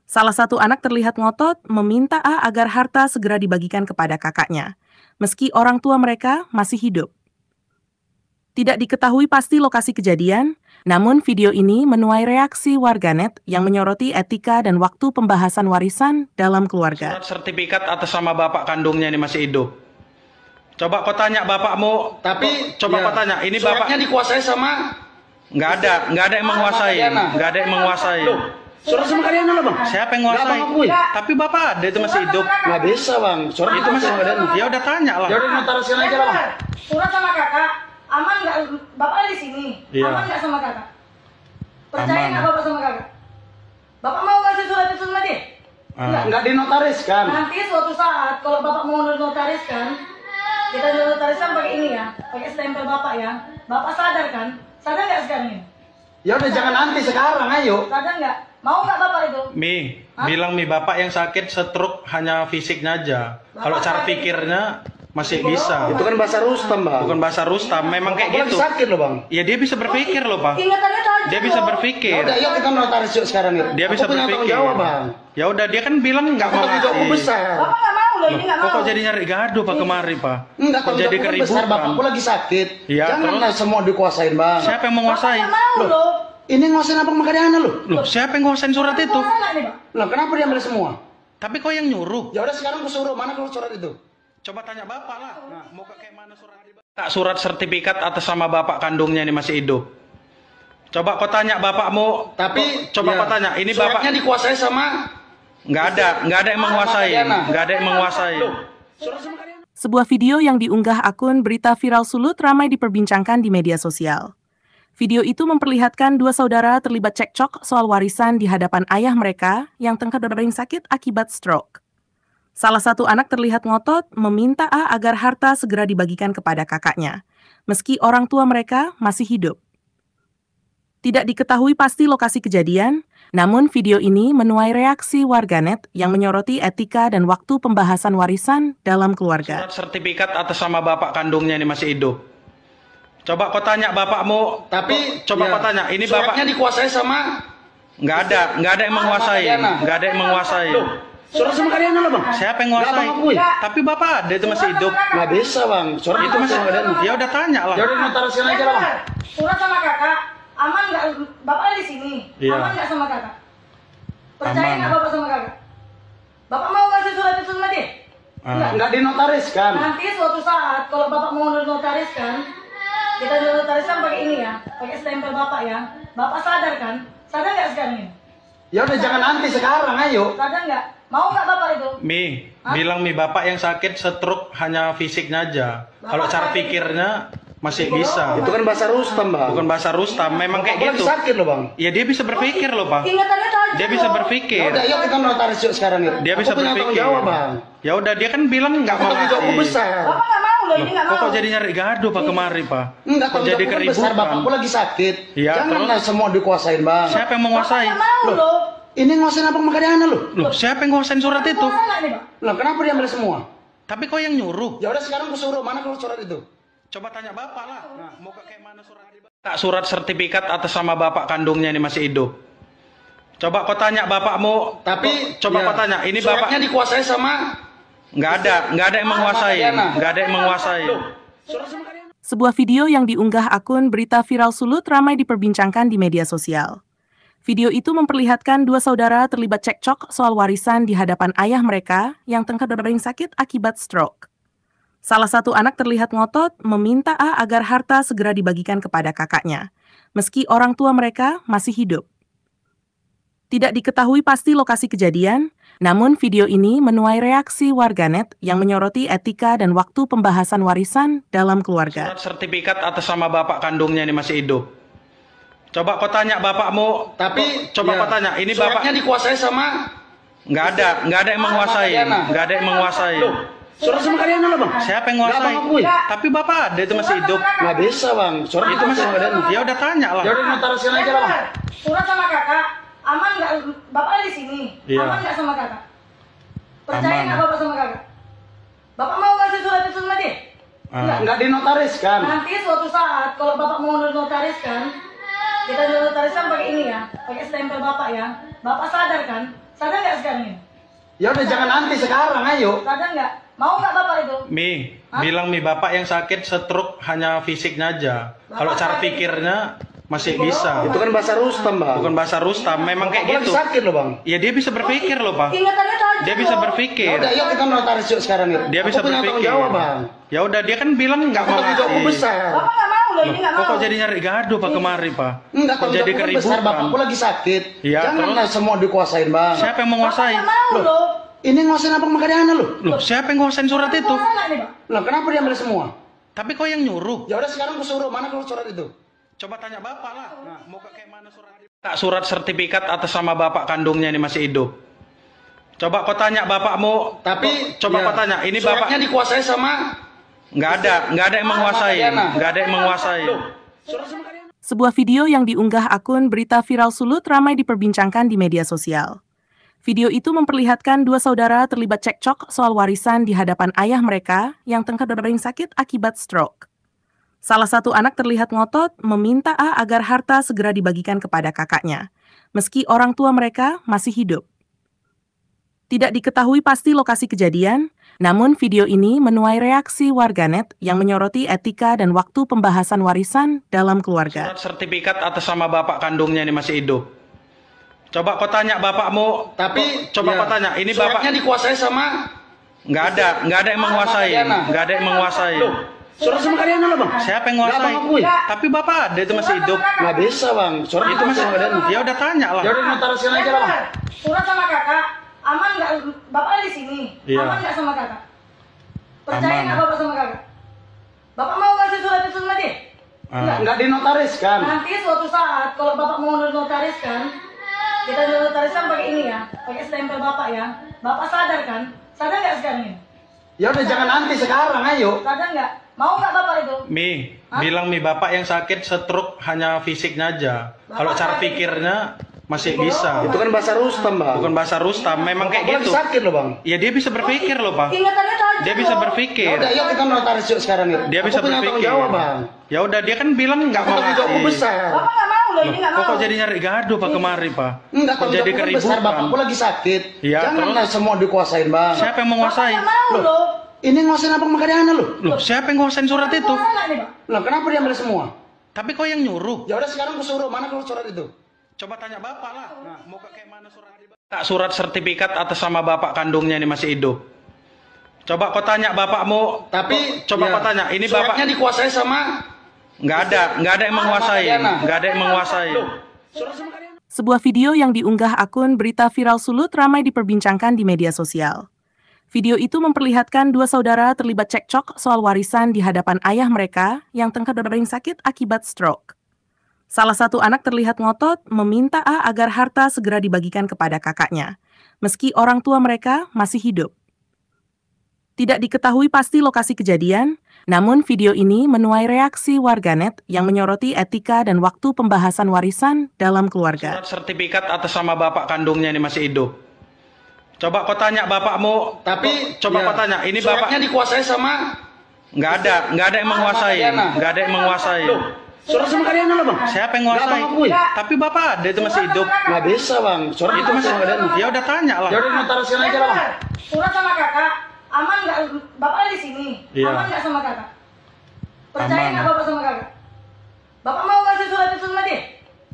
C: Salah satu anak terlihat ngotot meminta A agar harta segera dibagikan kepada kakaknya, meski orang tua mereka masih hidup. Tidak diketahui pasti lokasi kejadian, namun video ini menuai reaksi warganet yang menyoroti etika dan waktu pembahasan warisan dalam keluarga.
A: Surat sertifikat atas nama bapak kandungnya ini masih hidup. Coba kau tanya bapakmu.
B: Tapi
A: coba kau tanya, ini
B: suratnya
A: bapak
B: dikuasai sama
A: nggak ada yang menguasai, nggak ada yang menguasai.
B: surat sama Kadiana lah bang.
A: Siapa yang menguasai?
B: Nggak, Bang, akui.
A: Tapi bapak ada itu masih hidup.
B: Nggak bisa bang, surat
A: Itu masih
B: sama Kadiana.
A: ya udah tanya lah.
B: Ya udah notarisikan aja lah bang.
D: Surat sama kakak, aman nggak? Bapak ada di sini,
A: Iya.
D: aman nggak sama kakak? Percaya
A: Aman.
D: nggak bapak sama kakak? Bapak mau ngasih surat itu sama dia?
B: Nggak dinotariskan.
D: Nanti suatu saat kalau bapak mau notariskan, kita notariskan pakai ini ya, pakai stempel bapak ya. Bapak sadar kan? Sadar nggak sekarang ini?
B: Ya udah jangan nanti sekarang, ayo.
D: Sadar nggak? Mau nggak bapak itu?
A: Bilang bapak yang sakit stroke hanya fisiknya aja. Kalau cara pikirnya masih bisa.
B: Itu kan bahasa Rustam bang.
A: Bukan bahasa Rustam, memang kayak
B: Aku
A: gitu.
B: lagi sakit loh bang.
A: Ya dia bisa berpikir loh bang.
D: Ingatannya tajam
A: Dia bisa
D: loh.
B: Ya
A: berpikir.
B: udah, yuk kita notaris yuk sekarang yuk.
A: Dia
B: Aku
A: bisa
B: punya tanggung
A: berpikir.
B: jawab bang.
A: Ya udah dia kan bilang nggak mau
B: Tanggung jawabku
A: ngasih.
B: besar.
D: Bapak nggak mau loh, ini nggak mau.
A: Kok jadi nyari gaduh pak kemari pak?
B: Enggak,
A: Kok
B: tanggung
A: jadi
B: jawabku kan besar,
A: keributan?
B: bapakku lagi sakit.
A: Iya,
B: Janganlah semua dikuasain bang.
A: Siapa yang
D: Bapak
A: menguasai?
D: nggak mau loh.
B: Ini nguasain apa sama Kadiana loh?
A: Loh, siapa yang nguasain surat itu?
D: Mau nggak nih pak?
B: Lah kenapa dia ambil semua?
A: Tapi kok yang nyuruh?
B: Ya udah sekarang aku suruh, mana kalau surat itu?
A: Coba tanya bapak lah. Mau kayak mana surat? Tak surat sertifikat atas nama bapak kandungnya ini masih hidup. Coba kau tanya bapakmu.
B: Tapi
A: coba kau tanya, ini bapak
B: suratnya dikuasai sama
A: nggak ada yang menguasai, nggak ada yang menguasai.
B: surat sama Kadiana.
C: Sebuah video yang diunggah akun Berita Viral Sulut ramai diperbincangkan di media sosial. Video itu memperlihatkan dua saudara terlibat cekcok soal warisan di hadapan ayah mereka yang tengah terbaring sakit akibat stroke. Salah satu anak terlihat ngotot meminta A agar harta segera dibagikan kepada kakaknya, meski orang tua mereka masih hidup. Tidak diketahui pasti lokasi kejadian, namun video ini menuai reaksi warganet yang menyoroti etika dan waktu pembahasan warisan dalam keluarga.
A: Surat sertifikat atas nama bapak kandungnya ini masih hidup. Coba kau tanya bapakmu.
B: Tapi
A: coba kau tanya, ini bapak
B: suratnya dikuasai sama
A: nggak ada yang menguasai, nggak ada yang menguasai.
B: surat sama Kadiana lah bang.
A: Siapa yang
B: Nggak,
A: menguasai?
B: Bang, akui.
A: Tapi bapak ada itu masih hidup.
B: Nggak bisa bang, surat
A: Itu masih
B: sama Kadiana.
A: ya udah tanya lah.
B: Ya udah notariskan aja lah bang.
D: Surat sama kakak, aman nggak? Bapak ada di sini,
A: Iya.
D: aman nggak sama kakak? Percaya
A: Aman.
D: nggak bapak sama kakak? Bapak mau ngasih surat itu sama dia?
B: Nggak dinotariskan.
D: Nanti suatu saat kalau bapak mau notariskan, kita notariskan pakai ini ya, pakai stempel bapak ya. Bapak sadar kan? Sadar nggak sekarang ini?
B: Ya udah jangan nanti sekarang, ayo.
D: Sadar nggak? Mau nggak bapak itu?
A: Bilang bapak yang sakit stroke hanya fisiknya aja. Kalau cara pikirnya masih bisa.
B: Itu kan bahasa Rustam bang.
A: Bukan bahasa Rustam, memang kayak
B: Aku lagi
A: gitu.
B: sakit loh bang.
A: Ya dia bisa berpikir loh pak.
D: Ingatannya tajam
A: Dia bisa
D: loh.
B: Ya
A: berpikir.
B: udah, yuk kita notaris yuk sekarang yuk.
A: Dia
B: Aku
A: bisa
B: punya tanggung
A: berpikir.
B: jawab bang.
A: Ya udah dia kan bilang nggak mau
B: Tanggung jawabku
A: ngasih.
B: besar.
D: Bapak nggak mau loh, ini nggak mau.
A: Kok jadi nyari gaduh pak kemari pak?
B: Enggak,
A: Kok
B: tanggung
A: jadi
B: jawabku kan besar,
A: keributan?
B: bapakku lagi sakit.
A: Iya,
B: Janganlah semua dikuasain bang.
A: Siapa yang
D: Bapak
A: menguasai?
D: nggak mau loh.
B: Ini nguasain apa sama Kadiana loh?
A: Loh, siapa yang nguasain surat itu?
D: Mau nggak nih pak?
B: Lah kenapa dia ambil semua?
A: Tapi kok yang nyuruh?
B: Ya udah sekarang aku suruh, mana kalau surat itu?
A: Coba tanya bapak lah. Mau kayak mana surat? Tak surat sertifikat atas nama bapak kandungnya ini masih hidup. Coba kau tanya bapakmu.
B: Tapi
A: coba kau tanya, ini bapak
B: suratnya dikuasai sama
A: nggak ada yang menguasai, nggak ada yang menguasai.
B: surat sama Kadiana.
C: Sebuah video yang diunggah akun Berita Viral Sulut ramai diperbincangkan di media sosial. Video itu memperlihatkan dua saudara terlibat cekcok soal warisan di hadapan ayah mereka yang tengah terbaring sakit akibat stroke. Salah satu anak terlihat ngotot meminta A agar harta segera dibagikan kepada kakaknya, meski orang tua mereka masih hidup. Tidak diketahui pasti lokasi kejadian, namun video ini menuai reaksi warganet yang menyoroti etika dan waktu pembahasan warisan dalam keluarga.
A: Surat sertifikat atas nama bapak kandungnya ini masih hidup. Coba kau tanya bapakmu.
B: Tapi
A: coba kau tanya, ini bapak
B: suratnya dikuasai sama
A: nggak ada yang menguasai, nggak ada yang menguasai.
B: Surat sama kalian lah bang.
A: Siapa yang
B: Nggak,
A: nguasai?
B: Bang, akui.
A: Tapi bapak ada itu masih hidup.
B: Nggak bisa bang. Surat
A: Itu masih.
B: sama kalian.
A: Ya udah tanya lah.
B: Ya udah notariskan aja lah bang.
D: Surat sama kakak, aman nggak? Bapak di sini,
A: Iya.
D: aman nggak sama kakak? Percaya
A: Aman.
D: nggak bapak sama kakak? Bapak mau ngasih surat itu sama dia? Enggak.
B: Nggak dinotariskan.
D: Nanti suatu saat kalau bapak mau notariskan, kita notariskan pakai ini ya, pakai stempel bapak ya. Bapak sadar kan? Sadar nggak sekarang ini?
B: Ya udah jangan nanti sekarang, ayo.
D: Sadar nggak? Mau nggak bapak itu?
A: Mi,
D: Hah?
A: bilang Mi bapak yang sakit stroke hanya fisiknya aja. Kalau
D: Bapak
A: cara
D: sakit.
A: pikirnya masih bisa.
B: Itu kan bahasa Rustam bang.
A: Bukan bahasa Rustam, memang kayak
B: Aku lagi
A: gitu.
B: sakit loh bang.
A: Ya dia bisa berpikir loh, Pak.
D: Ingatannya tajam
A: Dia bisa
D: loh.
B: Ya
A: berpikir.
B: udah, yuk kita notaris yuk sekarang yuk.
A: Dia bisa
B: Aku punya tanggung
A: berpikir.
B: jawab bang.
A: Ya udah dia kan bilang nggak
B: Aku
A: mau
B: tanggung jawabku
A: ngasih.
B: besar.
D: Bapak nggak mau loh, ini nggak
A: Kok
D: mau.
A: kok jadi nyari gaduh Pak kemari, Pak?
B: Enggak,
A: Kok
B: tanggung
A: jadi
B: jawabku kan besar.
A: keributan?
B: Bapakku lagi sakit.
A: Iya,
B: Janganlah semua dikuasain bang.
A: Siapa yang
D: Bapak
A: menguasai?
D: nggak mau loh.
B: Ini nguasain apa makanya loh?
A: Loh, siapa yang nguasain surat itu?
D: Mau nggak nih, Pak?
B: Loh kenapa dia ambil semua?
A: Tapi kok yang nyuruh?
B: Ya udah sekarang aku suruh, mana kalau surat itu?
A: Coba tanya bapak lah. Mau kayak mana surat? Kak, surat sertifikat atas nama bapak kandungnya ini masih hidup. Coba kau tanya bapakmu.
B: Tapi
A: coba
B: ya,
A: kau tanya. Ini
B: suratnya
A: bapak
B: dikuasai sama
A: nggak ada yang menguasai. Nggak ada yang menguasai.
B: surat sama kalian.
C: Sebuah video yang diunggah akun Berita Viral Sulut ramai diperbincangkan di media sosial. Video itu memperlihatkan dua saudara terlibat cekcok soal warisan di hadapan ayah mereka yang tengah berbaring sakit akibat stroke. Salah satu anak terlihat ngotot meminta A agar harta segera dibagikan kepada kakaknya, meski orang tua mereka masih hidup. Tidak diketahui pasti lokasi kejadian, namun video ini menuai reaksi warganet yang menyoroti etika dan waktu pembahasan warisan dalam keluarga.
A: Surat sertifikat atas nama bapak kandungnya ini masih hidup. Coba kau tanya bapakmu.
B: Tapi
A: coba
B: ya,
A: kau tanya. Ini bapak
B: suratnya dikuasai sama
A: nggak ada yang menguasai. Nggak ada yang menguasai.
B: Loh, surat sama kalian lah bang.
A: Siapa yang
B: Nggak,
A: nguasai?
B: Bang, akui.
A: Tapi bapak ada itu masih hidup.
B: Nggak bisa bang. Surat
A: Itu masih.
B: sama kalian.
A: Ya udah tanya lah.
B: Ya udah notariskan aja lah bang.
D: Surat sama kakak, aman nggak? Bapak di sini,
A: Iya.
D: aman nggak sama kakak? Percaya
A: Aman.
D: nggak bapak sama kakak? Bapak mau ngasih surat itu sama dia? Enggak.
B: Nggak dinotariskan.
D: Nanti suatu saat kalau bapak mau notariskan, kita notariskan pakai ini ya, pakai stempel bapak ya. Bapak sadar kan? Sadar nggak sekarang ini?
B: Ya udah jangan nanti sekarang, ayo.
D: Sadar nggak? Mau nggak bapak itu?
A: Mi,
D: Hah?
A: bilang Mi bapak yang sakit stroke hanya fisiknya aja.
D: Bapak
A: Kalau cara
D: sakit.
A: pikirnya masih bisa.
B: Itu kan bahasa Rustam bang.
A: Bukan bahasa Rustam, memang kayak
B: Aku lagi
A: gitu.
B: sakit loh bang.
A: Ya dia bisa berpikir loh, Pak.
D: Ingatannya tajam
A: Dia bisa
D: loh.
A: berpikir.
B: Ya udah, yuk kita notaris yuk sekarang yuk.
A: Dia bisa
B: Aku punya tanggung
A: berpikir.
B: jawab bang.
A: Ya udah dia kan bilang nggak
B: Aku
A: mau
B: tanggung jawabku
A: ngasih.
B: besar.
D: Bapak nggak mau loh, ini nggak
A: Kok
D: mau.
A: kok jadi nyari gaduh Pak kemari, Pak?
B: Enggak,
A: Kok
B: tanggung
A: jadi
B: jawabku kan besar.
A: keributan?
B: Bapakku lagi sakit.
A: Iya,
B: Janganlah semua dikuasain bang.
A: Siapa yang
D: Bapak
A: menguasai?
D: nggak mau loh.
B: Ini nguasain apa makanya loh?
A: Loh, siapa yang nguasain surat itu?
D: Mau nggak nih, Pak?
B: Loh kenapa dia ambil semua?
A: Tapi kok yang nyuruh?
B: Ya udah sekarang aku suruh, mana kalau surat itu?
A: Coba tanya bapak lah. Mau kayak mana surat? Kak, surat sertifikat atas nama bapak kandungnya ini masih hidup. Coba kau tanya bapakmu.
B: Tapi
A: coba
B: ya,
A: kau tanya. Ini
B: suratnya
A: bapak
B: dikuasai sama
A: nggak ada yang menguasai. Nggak ada yang menguasai.
B: surat sama kalian.
C: Sebuah video yang diunggah akun Berita Viral Sulut ramai diperbincangkan di media sosial. Video itu memperlihatkan dua saudara terlibat cekcok soal warisan di hadapan ayah mereka yang tengah berbaring sakit akibat stroke. Salah satu anak terlihat ngotot meminta A agar harta segera dibagikan kepada kakaknya, meski orang tua mereka masih hidup. Tidak diketahui pasti lokasi kejadian, namun video ini menuai reaksi warganet yang menyoroti etika dan waktu pembahasan warisan dalam keluarga.
A: Surat sertifikat atas nama bapak kandungnya ini masih hidup. Coba kau tanya bapakmu.
B: Tapi
A: coba
B: ya,
A: kau tanya. Ini
B: suratnya
A: bapak
B: dikuasai sama
A: nggak ada yang menguasai. Nggak ada yang menguasai.
B: Loh, surat sama kalian lah bang.
A: Siapa yang
B: Nggak,
A: nguasai?
B: Bang, akui.
A: Tapi bapak ada itu masih hidup.
B: Nggak bisa bang. Surat
A: Itu masih.
B: sama kalian.
A: Ya udah tanya lah.
B: Ya udah notariskan aja lah bang.
D: Surat sama kakak, aman nggak? Bapak di sini,
A: Iya.
D: aman nggak sama kakak? Percaya
A: Aman.
D: nggak bapak sama kakak? Bapak mau ngasih surat itu sama dia?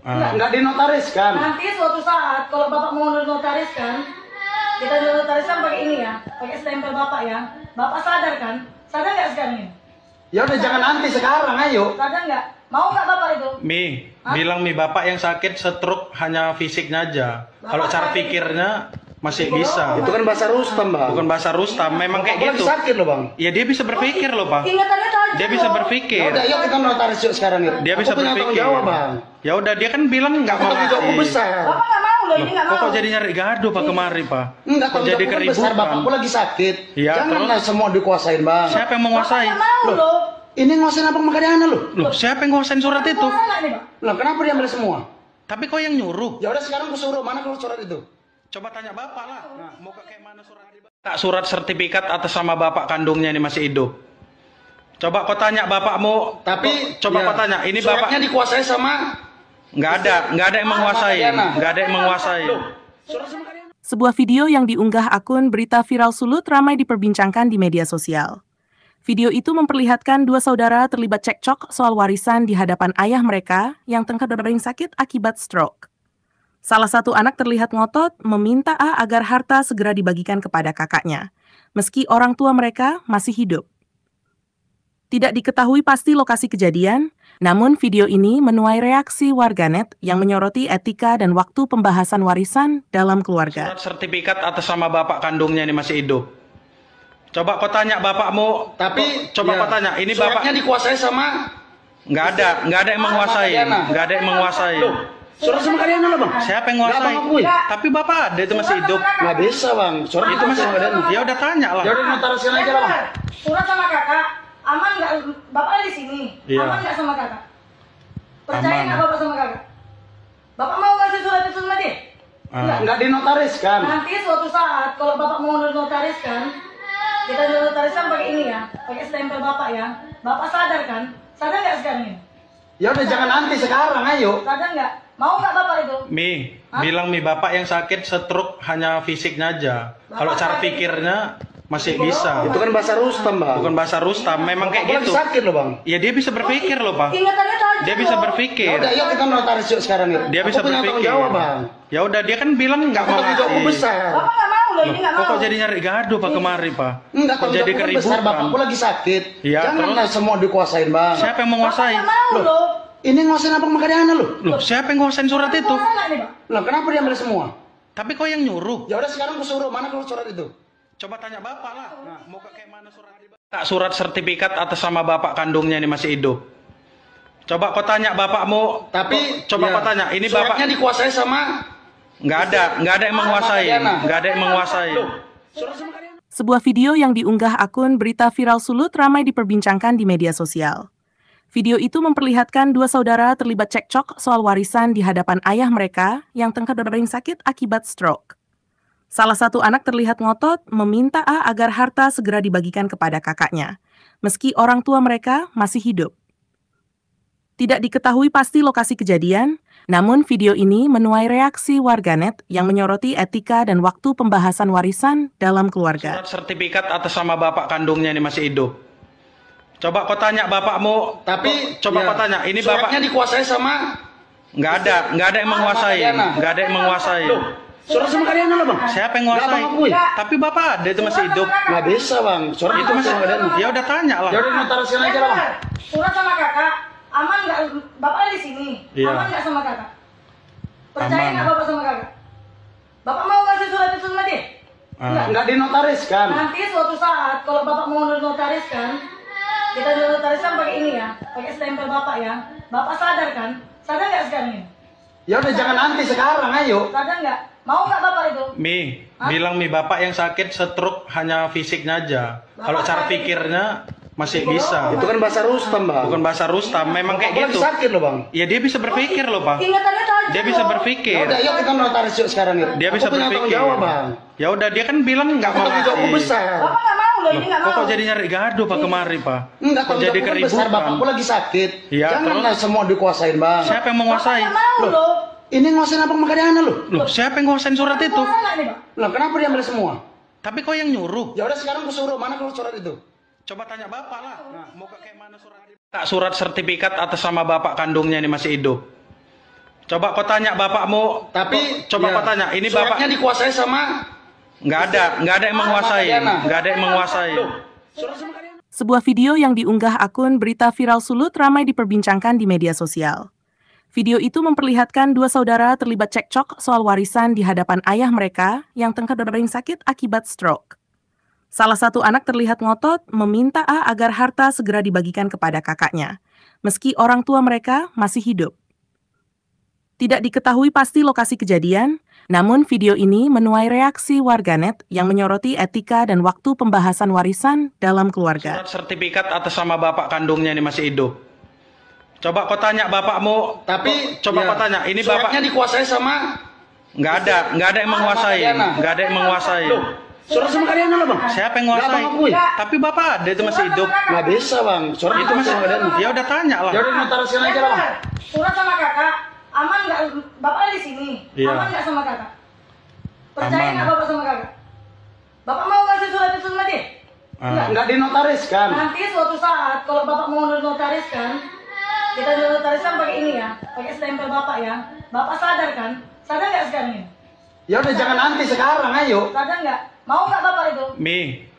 D: Enggak.
B: Nggak dinotariskan.
D: Nanti suatu saat kalau bapak mau notariskan, kita notariskan pakai ini ya, pakai stempel bapak ya. Bapak sadar kan? Sadar nggak sekarang ini?
B: Ya udah jangan nanti sekarang, ayo.
D: Sadar nggak? Mau nggak bapak itu?
A: Mi,
D: Hah?
A: bilang Mi bapak yang sakit stroke hanya fisiknya aja. Kalau
D: Bapak
A: cara
D: sakit.
A: pikirnya masih bisa.
B: Itu kan bahasa Rustam bang.
A: Bukan bahasa Rustam, memang kayak
B: Aku lagi
A: gitu.
B: sakit loh bang.
A: Ya dia bisa berpikir loh, Pak.
D: Ingatannya tajam
A: Dia bisa
D: loh.
B: Ya
A: berpikir.
B: udah, yuk kita notaris yuk sekarang yuk.
A: Dia bisa
B: Aku punya tanggung
A: berpikir.
B: jawab bang.
A: Ya udah dia kan bilang nggak
B: Aku
A: mau
B: tanggung jawabku
A: ngasih.
B: besar.
D: Bapak nggak mau loh, loh, ini nggak mau.
A: Kok jadi nyari gaduh Pak kemari Pak?
B: Enggak,
A: Kok
B: kalau
A: jadi
B: besar,
A: keributan?
B: bapakku lagi sakit.
A: Iya,
B: Janganlah semua dikuasain, Bang.
A: Siapa yang menguasai?
D: Bapak nggak mau loh.
B: Ini nguasain apa makanya loh?
A: Loh, siapa yang nguasain surat itu?
D: Salah nih, Pak.
B: Lah, kenapa dia ambil semua?
A: Tapi kok yang nyuruh?
B: Ya udah sekarang aku suruh, mana kalau surat itu?
A: Coba tanya Bapak lah. Mau ke kayak mana surat? Tak surat sertifikat atas nama Bapak kandungnya ini masih hidup. Coba kau tanya bapakmu.
B: Tapi
A: coba
B: ya,
A: kau tanya, ini Bapak
B: suratnya dikuasai sama
A: nggak ada yang menguasai. Nggak ada yang menguasai.
B: surat sama kalian.
C: Sebuah video yang diunggah akun Berita Viral Sulut ramai diperbincangkan di media sosial. Video itu memperlihatkan dua saudara terlibat cekcok soal warisan di hadapan ayah mereka yang tengah berdering sakit akibat stroke. Salah satu anak terlihat ngotot meminta A agar harta segera dibagikan kepada kakaknya, meski orang tua mereka masih hidup. Tidak diketahui pasti lokasi kejadian, namun video ini menuai reaksi warganet yang menyoroti etika dan waktu pembahasan warisan dalam keluarga.
A: Surat sertifikat atas nama Bapak kandungnya ini masih hidup. Coba kau tanya bapakmu.
B: Tapi
A: coba
B: ya,
A: kau tanya, ini
B: suratnya
A: Bapak
B: dikuasai sama
A: nggak ada yang menguasai. Nggak ada yang menguasai.
B: surat sama kalian lah, Bang.
A: Siapa yang
B: Nggak
A: menguasai?
B: mengakui.
A: Tapi Bapak ada itu masih hidup.
B: Nggak bisa, Bang. Surat
A: Itu masih
B: sama kalian.
A: ya udah tanya lah.
B: Ya udah notarisikan aja lah, Bang.
D: Surat sama kakak, aman nggak? Bapak di sini,
A: Iya.
D: aman nggak sama kakak? Percaya
A: Aman.
D: nggak bapak sama kakak? Bapak mau ngasih surat itu sama dia?
B: Nggak dinotariskan.
D: Nanti suatu saat kalau bapak mau notariskan, kita notariskan pakai ini ya, pakai stempel bapak ya. Bapak sadar kan? Sadar nggak sekarang ini?
B: Ya udah jangan nanti sekarang, ayo.
D: Sadar nggak? Mau nggak bapak itu?
A: Bilang Bapak yang sakit stroke hanya fisiknya aja. Kalau cara pikirnya masih bisa.
B: Itu kan bahasa Rustam, Bang.
A: Bukan bahasa Rustam, memang kayak
B: Aku lagi
A: gitu.
B: sakit loh, Bang.
A: Ya dia bisa berpikir loh, Pak.
D: Ingatannya tajam
A: Dia bisa
D: loh.
B: Ya
A: berpikir.
B: udah, yuk kita notaris yuk sekarang yuk.
A: Dia
B: Aku
A: bisa
B: punya tanggung
A: berpikir.
B: jawab, Bang.
A: Ya udah, dia kan bilang nggak mau
B: Tanggung jawabku
A: ngasih.
B: besar.
D: Bapak nggak mau loh, ini nggak mau.
A: Kok jadi nyari gaduh Pak kemari Pak?
B: Enggak,
A: Kok
B: tanggung
A: jadi
B: jawabku kan besar,
A: keributan?
B: bapakku lagi sakit.
A: Iya,
B: Janganlah semua dikuasain, Bang.
A: Siapa yang menguasai?
D: Bapak nggak mau loh.
B: Ini nguasain apa makanya loh?
A: Loh, siapa yang nguasain surat itu?
D: Salah nih, Pak.
B: Lah, kenapa dia ambil semua?
A: Tapi kok yang nyuruh?
B: Ya udah sekarang aku suruh, mana kalau surat itu?
A: Coba tanya Bapak lah. Mau ke kayak mana surat? Tak surat sertifikat atas nama Bapak kandungnya ini masih hidup. Coba kau tanya bapakmu.
B: Tapi
A: coba
B: ya,
A: kau tanya, ini
B: suratnya
A: Bapak
B: dikuasai sama
A: nggak ada yang menguasai. Nggak ada yang menguasai.
B: surat sama kalian.
C: Sebuah video yang diunggah akun Berita Viral Sulut ramai diperbincangkan di media sosial. Video itu memperlihatkan dua saudara terlibat cekcok soal warisan di hadapan ayah mereka yang tengah berdering sakit akibat stroke. Salah satu anak terlihat ngotot meminta A agar harta segera dibagikan kepada kakaknya, meski orang tua mereka masih hidup. Tidak diketahui pasti lokasi kejadian, namun video ini menuai reaksi warganet yang menyoroti etika dan waktu pembahasan warisan dalam keluarga.
A: Surat sertifikat atas nama Bapak kandungnya ini masih hidup. Coba kau tanya bapakmu.
B: Tapi
A: coba
B: ya,
A: kau tanya, ini
B: suratnya
A: Bapak
B: dikuasai sama
A: nggak ada yang menguasai. Nggak ada yang menguasai.
B: surat sama kalian lah, Bang.
A: Siapa yang
B: Nggak
A: nguasai?
B: mengakui.
A: Tapi Bapak ada itu masih hidup.
B: Nggak bisa, Bang. Surat
A: Itu masih
B: sama kalian.
A: ya udah tanya lah.
B: Ya udah notarisikan aja lah, Bang.
D: Surat sama kakak, aman nggak? Bapak di sini,
A: Iya.
D: aman nggak sama kakak? Percaya
A: Aman.
D: nggak bapak sama kakak? Bapak mau ngasih surat itu sama dia?
B: Nggak dinotariskan.
D: Nanti suatu saat kalau bapak mau notariskan, kita notariskan pakai ini ya, pakai stempel bapak ya. Bapak sadar kan? Sadar nggak sekarang ini?
B: Ya udah jangan nanti sekarang, ayo.
D: Sadar nggak? Mau nggak bapak itu?
A: Bilang Bapak yang sakit stroke hanya fisiknya aja. Kalau cara pikirnya masih bisa.
B: Itu kan bahasa Rustam, Bang.
A: Bukan bahasa Rustam, memang kayak
B: Aku lagi
A: gitu.
B: sakit loh, Bang.
A: Ya dia bisa berpikir loh Pak.
D: Ingatannya tajam
A: Dia bisa
D: loh.
B: Ya
A: berpikir.
B: udah, yuk kita notaris yuk sekarang yuk.
A: Dia bisa
B: Aku punya tanggung
A: berpikir.
B: jawab, Bang.
A: Ya udah, dia kan bilang nggak mau
B: Tanggung jawabku
A: ngasih.
B: besar.
D: Bapak nggak mau loh, ini nggak mau.
A: Kok jadi nyari gaduh Pak kemari Pak?
B: Enggak,
A: Kok
B: tanggung
A: jadi
B: jawabku kan besar,
A: keributan?
B: bapakku lagi sakit.
A: Iya,
B: Janganlah semua dikuasain, Bang.
A: Siapa yang
D: Bapak
A: menguasai?
D: nggak mau loh.
B: Ini nguasain apa makanya loh?
A: Loh, siapa yang nguasain surat itu?
D: Salah nih, Pak.
B: Lah, kenapa dia ambil semua?
A: Tapi kok yang nyuruh?
B: Ya udah sekarang aku suruh, mana kalau surat itu?
A: Coba tanya Bapak lah. Mau ke kayak mana surat? Tak surat sertifikat atas nama Bapak kandungnya ini masih hidup. Coba kau tanya bapakmu.
B: Tapi
A: coba
B: ya,
A: kau tanya, ini
B: suratnya
A: Bapak
B: dikuasai sama
A: nggak ada yang menguasai. Nggak ada yang menguasai.
B: surat sama kalian.
C: Sebuah video yang diunggah akun Berita Viral Sulut ramai diperbincangkan di media sosial. Video itu memperlihatkan dua saudara terlibat cekcok soal warisan di hadapan ayah mereka yang tengah berdering sakit akibat stroke. Salah satu anak terlihat ngotot meminta A agar harta segera dibagikan kepada kakaknya, meski orang tua mereka masih hidup. Tidak diketahui pasti lokasi kejadian, Namun video ini menuai reaksi warganet yang menyoroti etika dan waktu pembahasan warisan dalam keluarga.
A: Surat sertifikat atas nama bapak kandungnya ini masih hidup. Coba kau tanya bapakmu.
B: Tapi
A: coba kau tanya, ini bapak
B: suratnya dikuasai sama
A: nggak ada yang menguasai, nggak ada yang menguasai.
B: surat sama Kadiana lah bang.
A: Siapa yang menguasai?
B: Nggak, Bang, akui.
A: Tapi bapak ada itu masih hidup.
B: Nggak bisa bang. Surat
A: Itu masih
B: sama Kadiana.
A: ya udah tanya lah.
B: Ya udah notarisian aja lah bang.
D: Surat sama kakak, aman nggak? Bapak di sini,
A: Iya.
D: aman nggak sama kakak? Percaya
A: Aman.
D: nggak bapak sama kakak? Bapak mau ngasih surat itu sama dia?
A: Ah.
B: Nggak dinotariskan.
D: Nanti suatu saat kalau bapak mau notariskan, kita notariskan pakai ini ya, pakai stempel bapak ya. Bapak sadar kan? Sadar nggak sekarang ini?
B: Ya udah jangan nanti sekarang, ayo.
D: Sadar nggak? Mau nggak bapak itu?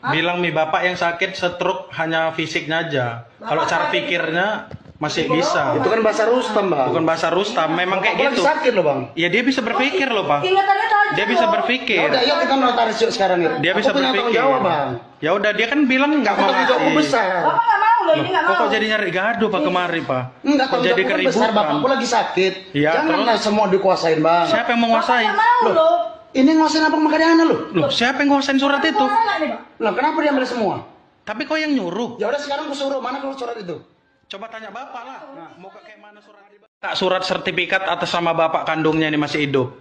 A: Bilang bapak yang sakit stroke hanya fisiknya aja. Kalau cara pikirnya masih bisa.
B: Itu kan bahasa Rustam bang.
A: Bukan bahasa Rustam, memang kayak
B: Aku lagi
A: gitu.
B: sakit loh bang.
A: Ya dia bisa berpikir loh pak.
D: Ingatannya tajam
A: Dia bisa
D: loh.
B: Ya
A: berpikir.
B: udah, yuk kita notaris yuk sekarang yuk.
A: Dia bisa
B: Aku punya tanggung
A: berpikir.
B: jawab bang.
A: Ya udah dia kan bilang nggak mau
B: Tanggung jawabku
A: ngasih.
B: besar.
D: Bapak nggak mau loh, ini nggak mau.
A: Kok jadi nyari gaduh pak kemari pak?
B: Enggak,
A: Kok
B: tanggung
A: jadi
B: jawabku kan besar
A: keributan?
B: bapakku lagi sakit.
A: Iya,
B: Janganlah semua dikuasain bang.
A: Siapa yang
D: Bapak
A: menguasai?
D: nggak mau loh.
B: Ini nguasain apa Kadiana loh?
A: Loh, siapa yang nguasain surat itu?
D: Mau nggak nih pak?
B: Lah kenapa dia ambil semua?
A: Tapi kok yang nyuruh?
B: Ya udah sekarang aku suruh, mana kalau surat itu?
A: Coba tanya bapak lah. Mau kayak mana surat? Kak, surat sertifikat atas nama bapak kandungnya ini masih hidup.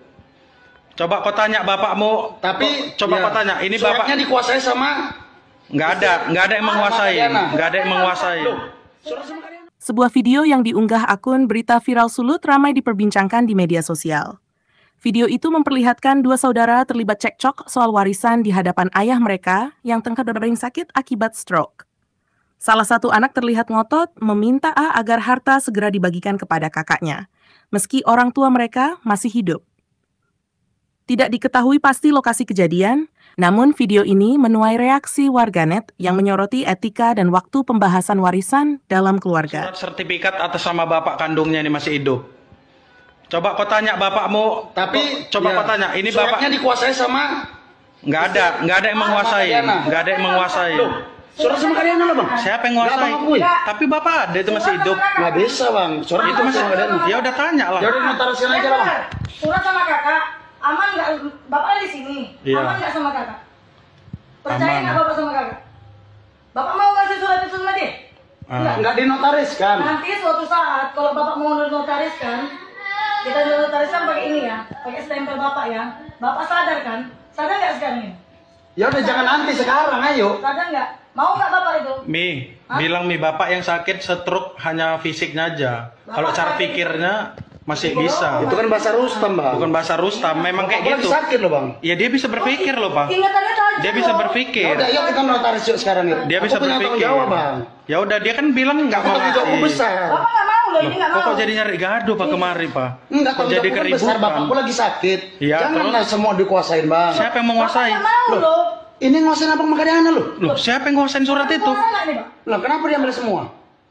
A: Coba kau tanya bapakmu.
B: Tapi
A: coba
B: ya,
A: kau tanya, ini
B: suratnya
A: bapak
B: dikuasai sama
A: nggak ada yang menguasai, nggak ada yang menguasai.
B: surat sama Kadiana.
C: Sebuah video yang diunggah akun Berita Viral Sulut ramai diperbincangkan di media sosial. Video itu memperlihatkan dua saudara terlibat cekcok soal warisan di hadapan ayah mereka yang tengah berbaring sakit akibat stroke. Salah satu anak terlihat ngotot meminta A agar harta segera dibagikan kepada kakaknya, meski orang tua mereka masih hidup. Tidak diketahui pasti lokasi kejadian, namun video ini menuai reaksi warganet yang menyoroti etika dan waktu pembahasan warisan dalam keluarga.
A: Surat sertifikat atas nama bapak kandungnya ini masih hidup. Coba kau tanya bapakmu.
B: Tapi
A: coba
B: ya,
A: kau tanya, ini
B: suratnya
A: bapak
B: dikuasai sama
A: nggak ada yang menguasai, nggak ada yang menguasai.
B: surat sama Kadiana lah bang.
A: Siapa yang
B: Nggak,
A: menguasai?
B: Bang, akui.
A: Tapi bapak ada itu masih hidup.
B: Nggak bisa bang. Surat
A: Itu masih
B: sama Kadiana.
A: ya udah tanya lah.
B: Ya udah notarisian aja lah bang.
D: Surat sama kakak, aman nggak? Bapak di sini,
A: Iya.
D: aman nggak sama kakak? Percaya
A: Aman.
D: nggak bapak sama kakak? Bapak mau ngasih surat itu sama dia?
A: Ah.
B: Nggak dinotariskan.
D: Nanti suatu saat kalau bapak mau notariskan, kita notariskan pakai ini ya, pakai stempel bapak ya. Bapak sadar kan? Sadar nggak sekarang ini?
B: Ya udah jangan nanti sekarang, ayo.
D: Sadar nggak? Mau nggak bapak itu?
A: Bilang bapak yang sakit stroke hanya fisiknya aja. Kalau cara pikirnya masih bisa.
B: Itu kan bahasa Rustam bang.
A: Bukan bahasa Rustam, memang kayak
B: Aku lagi
A: gitu.
B: sakit loh bang.
A: Ya dia bisa berpikir loh pak.
D: Ingatannya tajam
A: Dia bisa
D: loh.
A: berpikir.
B: Ya udah, yuk kita notaris yuk sekarang yuk.
A: Dia bisa
B: Aku punya tanggung
A: berpikir.
B: jawab bang.
A: Ya udah dia kan bilang nggak mau
B: Tanggung jawabku
A: ngasih.
B: besar.
D: Bapak nggak mau loh, ini nggak mau.
A: Kok jadi nyari gaduh pak kemari pak?
B: Enggak,
A: Kok
B: tanggung
A: jadi
B: jawabku kan besar,
A: keributan?
B: bapakku lagi sakit.
A: Iya,
B: Janganlah semua dikuasain bang.
A: Siapa yang
D: Bapak
A: menguasai?
D: nggak mau loh.
B: Ini nguasain apa Kadiana loh?
A: Loh, siapa yang nguasain surat itu?
D: Mau nggak nih pak?
B: Lah kenapa dia ambil semua?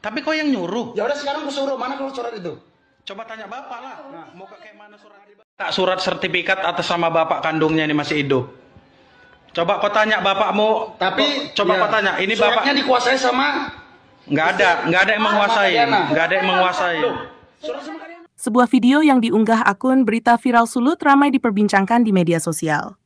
A: Tapi kok yang nyuruh?
B: Ya udah sekarang aku suruh, mana kalau surat itu?
A: Coba tanya bapak lah. Mau kayak mana surat? Kak, surat sertifikat atas nama bapak kandungnya ini masih hidup. Coba kau tanya bapakmu.
B: Tapi
A: coba
B: ya,
A: kau tanya, ini
B: suratnya
A: bapak
B: dikuasai sama
A: nggak ada yang menguasai, nggak ada yang menguasai.
B: surat sama Kadiana.
C: Sebuah video yang diunggah akun Berita Viral Sulut ramai diperbincangkan di media sosial.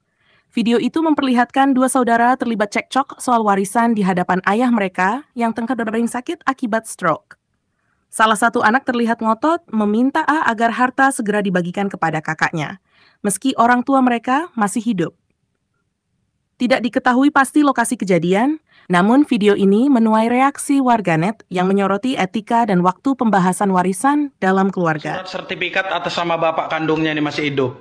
C: Video itu memperlihatkan dua saudara terlibat cekcok soal warisan di hadapan ayah mereka yang tengah berbaring sakit akibat stroke. Salah satu anak terlihat ngotot meminta A agar harta segera dibagikan kepada kakaknya, meski orang tua mereka masih hidup. Tidak diketahui pasti lokasi kejadian, namun video ini menuai reaksi warganet yang menyoroti etika dan waktu pembahasan warisan dalam keluarga.
A: Surat sertifikat atas nama bapak kandungnya ini masih hidup.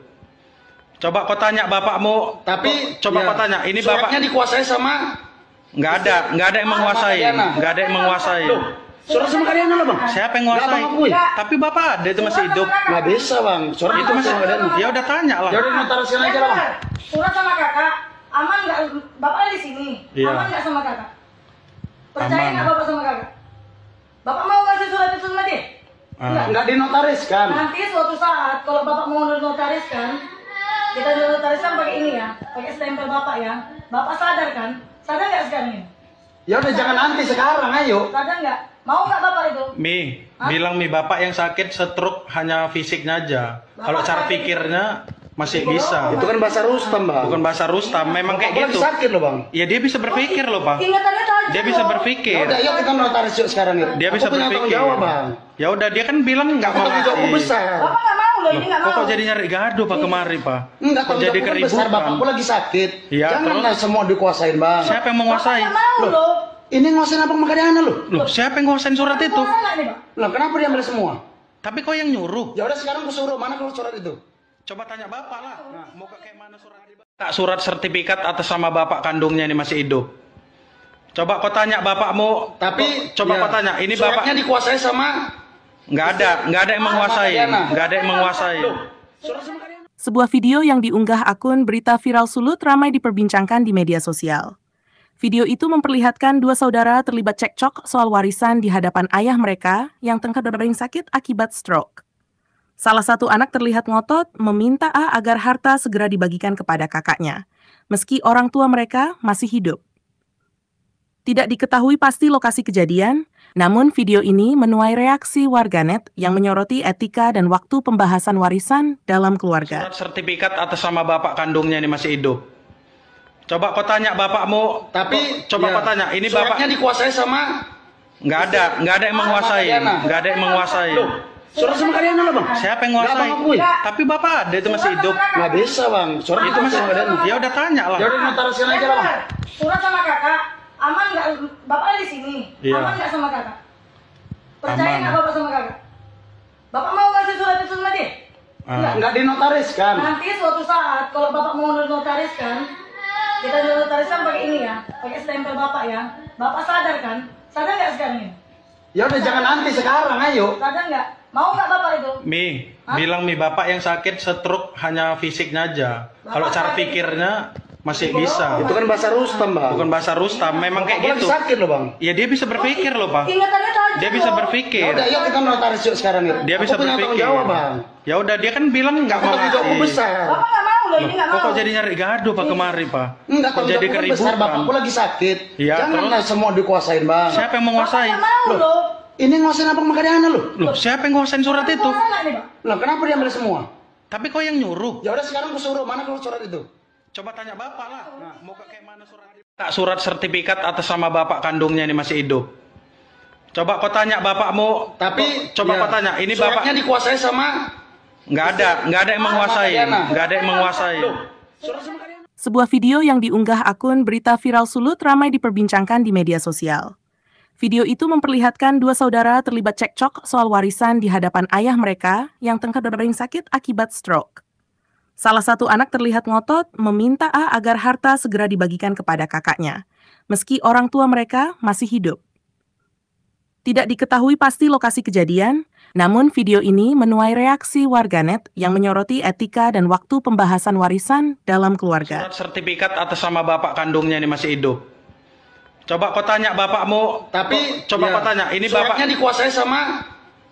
A: Coba kau tanya bapakmu.
B: Tapi
A: coba
B: ya,
A: kau tanya, ini
B: suratnya
A: bapak
B: dikuasai sama
A: nggak ada yang menguasai, nggak ada yang menguasai.
B: surat sama Kadiana lah bang.
A: Siapa yang
B: Nggak,
A: menguasai?
B: Bang, akui.
A: Tapi bapak ada itu masih hidup.
B: Nggak bisa bang. Surat
A: Itu masih
B: sama Kadiana.
A: ya udah tanya lah.
B: Ya udah notarisian aja lah bang.
D: Surat sama kakak, aman nggak? Bapak di sini,
A: Iya.
D: aman nggak sama kakak? Percaya
A: Aman.
D: nggak bapak sama kakak? Bapak mau ngasih surat itu sama dia?
A: Ah.
B: Nggak dinotariskan.
D: Nanti suatu saat kalau bapak mau notariskan, kita notariskan pakai ini ya, pakai stempel bapak ya. Bapak sadar kan? Sadar nggak sekarang ini?
B: Ya udah jangan nanti sekarang, ayo.
D: Sadar nggak? Mau nggak bapak itu?
A: Bilang bapak yang sakit stroke hanya fisiknya aja. Kalau cara pikirnya masih bisa.
B: Itu kan bahasa Rustam, Bang.
A: Bukan bahasa Rustam, memang kayak
B: Aku lagi
A: gitu.
B: sakit loh, Bang.
A: Ya dia bisa berpikir loh, Pak.
D: Ingatannya tajam
A: Dia bisa
D: loh.
A: berpikir.
B: Ya udah, yuk kita notaris yuk sekarang yuk.
A: Dia bisa
B: Aku punya tanggung
A: berpikir.
B: jawab, Bang.
A: Ya udah, dia kan bilang nggak
B: Aku
A: mau
B: tanggung jawabku
A: ngasih.
B: besar.
D: Bapak nggak mau loh, ini nggak
A: Kok
D: mau.
A: jadi nyari gaduh Pak kemari, Pak?
B: Enggak,
A: Kok
B: tanggung
A: jadi
B: jawabku kan besar,
A: keributan?
B: Bapakku lagi sakit.
A: Iya,
B: Janganlah semua dikuasain, Bang.
A: Siapa yang
D: Bapak
A: menguasai?
D: nggak mau
B: Loh.
D: loh.
B: Ini nguasain apa makanya lu?
A: Loh, siapa yang nguasain surat itu?
D: Kuasa nggak nih, Pak?
B: Loh, kenapa diambil semua?
A: Tapi kok yang nyuruh?
B: Ya udah sekarang aku suruh, mana kalau surat itu?
A: Coba tanya Bapak lah. Mau ke kayak mana surat? Tak surat sertifikat atas nama Bapak kandungnya ini masih hidup. Coba kau tanya bapakmu.
B: Tapi
A: coba
B: ya,
A: kau tanya, ini
B: suratnya
A: Bapak
B: dikuasai sama
A: nggak ada yang menguasai, nggak ada yang menguasai.
B: surat sama kalian.
C: Sebuah video yang diunggah akun Berita Viral Sulut ramai diperbincangkan di media sosial. Video itu memperlihatkan dua saudara terlibat cekcok soal warisan di hadapan ayah mereka yang tengah berdering sakit akibat stroke. Salah satu anak terlihat ngotot meminta A agar harta segera dibagikan kepada kakaknya, meski orang tua mereka masih hidup. Tidak diketahui pasti lokasi kejadian, namun video ini menuai reaksi warganet yang menyoroti etika dan waktu pembahasan warisan dalam keluarga.
A: Surat sertifikat atas nama Bapak kandungnya ini masih hidup. Coba kau tanya bapakmu.
B: Tapi
A: coba
B: ya,
A: kau tanya, ini
B: suratnya
A: Bapak
B: dikuasai sama
A: nggak ada yang menguasai, nggak ada yang menguasai.
B: surat sama kalian lah, Bang.
A: Siapa yang menguasai?
B: Nggak, Bang, akui.
A: Tapi Bapak ada itu masih hidup.
B: Nggak bisa, Bang. Surat
A: Itu masih
B: sama kalian.
A: ya udah tanya lah.
B: Ya udah notariskan aja lah, Bang.
D: Surat sama kakak, aman nggak? Bapak ada di sini,
A: Iya.
D: aman nggak sama kakak? Percaya
A: Aman.
D: nggak bapak sama kakak? Bapak mau ngasih surat itu sama dia?
B: Nggak dinotariskan.
D: Nanti suatu saat kalau bapak mau notariskan, kita notariskan pakai ini ya, pakai stempel bapak ya. Bapak sadar kan? Sadar nggak sekarang ini?
B: Ya udah jangan nanti sekarang, ayo.
D: Sadar nggak? Mau nggak bapak itu?
A: Bilang Bapak yang sakit stroke hanya fisiknya aja. Kalau cara pikirnya masih bisa.
B: Itu kan bahasa Rustam, Bang.
A: Bukan bahasa Rustam, memang kayak
B: Aku lagi
A: gitu.
B: sakit loh, Bang.
A: Ya dia bisa berpikir loh, Pak.
D: Ingatannya tajam
A: Dia bisa
D: loh.
B: Ya
A: berpikir.
B: udah, yuk kita notaris yuk sekarang yuk.
A: Dia
B: Aku
A: bisa
B: punya tanggung
A: berpikir.
B: jawab, Bang.
A: Ya udah, dia kan bilang nggak
B: Aku
A: mau
B: tanggung jawabku
A: ngasih.
B: besar.
D: Bapak nggak mau loh, ini nggak mau.
A: Kok jadi nyari gaduh Pak kemari, Pak?
B: Enggak,
A: Kok
B: tanggung
A: jadi
B: jawabku kan besar,
A: keributan?
B: Bapakku lagi sakit.
A: Iya,
B: Janganlah semua dikuasain, Bang.
A: Siapa yang
D: Bapak
A: menguasai?
D: nggak mau loh.
B: Ini nguasain apa makanya lu?
A: Loh, siapa yang nguasain surat itu?
D: Kuasa nggak nih, Pak?
B: Loh, kenapa diambil semua?
A: Tapi kok yang nyuruh?
B: Ya udah sekarang aku suruh, mana kalau surat itu?
A: Coba tanya Bapak lah. Mau ke kayak mana surat? Tak surat sertifikat atas nama Bapak kandungnya ini masih hidup. Coba kau tanya bapakmu.
B: Tapi
A: coba
B: ya,
A: kau tanya, ini
B: suratnya
A: Bapak
B: dikuasai sama
A: nggak ada yang menguasai, nggak ada yang menguasai.
B: surat sama kalian.
C: Sebuah video yang diunggah akun Berita Viral Sulut ramai diperbincangkan di media sosial. Video itu memperlihatkan dua saudara terlibat cekcok soal warisan di hadapan ayah mereka yang tengah berdering sakit akibat stroke. Salah satu anak terlihat ngotot meminta A agar harta segera dibagikan kepada kakaknya, meski orang tua mereka masih hidup. Tidak diketahui pasti lokasi kejadian, namun video ini menuai reaksi warganet yang menyoroti etika dan waktu pembahasan warisan dalam keluarga.
A: Surat sertifikat atas nama Bapak kandungnya ini masih hidup. Coba kau tanya bapakmu.
B: Tapi
A: coba
B: ya,
A: kau tanya, ini
B: suratnya
A: Bapak
B: dikuasai sama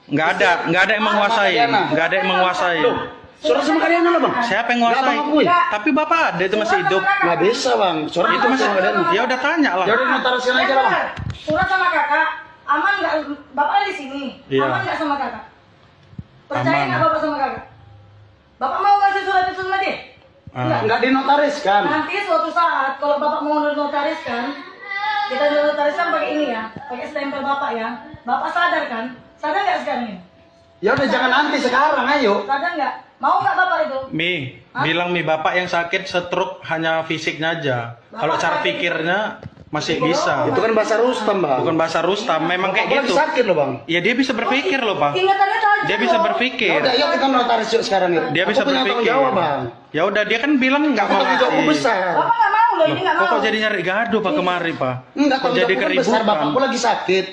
A: nggak ada yang menguasai, nggak ada yang menguasai.
B: surat sama kalian lah, Bang.
A: Siapa yang
B: Nggak,
A: menguasai?
B: Bang, akui.
A: Tapi Bapak ada itu masih hidup.
B: Nggak bisa, Bang. Surat
A: Itu masih
B: sama kalian.
A: ya udah tanya lah.
B: Ya udah notariskan aja lah, Bang.
D: Surat sama kakak, aman nggak? Bapak ada di sini,
A: Iya.
D: aman nggak sama kakak? Percaya
A: Aman.
D: nggak bapak sama kakak? Bapak mau ngasih surat itu sama dia?
B: Nggak dinotariskan.
D: Nanti suatu saat kalau bapak mau notariskan, kita notariskan pakai ini ya, pakai stempel bapak ya. Bapak sadar kan? Sadar nggak sekarang ini?
B: Ya udah jangan nanti sekarang, ayo.
D: Sadar nggak? Mau nggak bapak itu?
A: Bilang Bapak yang sakit stroke hanya fisiknya aja. Kalau cara pikirnya masih bisa.
B: Itu kan bahasa Rustam, Bang.
A: Bukan bahasa Rustam, memang kayak
B: Aku lagi
A: gitu.
B: sakit loh, Bang.
A: Ya dia bisa berpikir loh, Pak.
D: Ingatannya tajam
A: Dia bisa
D: loh.
B: Ya
A: berpikir.
B: udah, yuk kita notaris yuk sekarang yuk.
A: Dia
B: Aku
A: bisa
B: punya tanggung
A: berpikir.
B: jawab, Bang.
A: Ya udah, dia kan bilang nggak
B: Aku
A: mau
B: tanggung jawabku
A: ngasih.
B: besar.
D: Bapak nggak mau loh, ini nggak mau.
A: Kok jadi nyari gaduh Pak kemari, Pak?
B: Enggak,
A: Kok
B: tanggung
A: jadi
B: jawabku kan besar,
A: keributan?
B: Bapakku lagi sakit.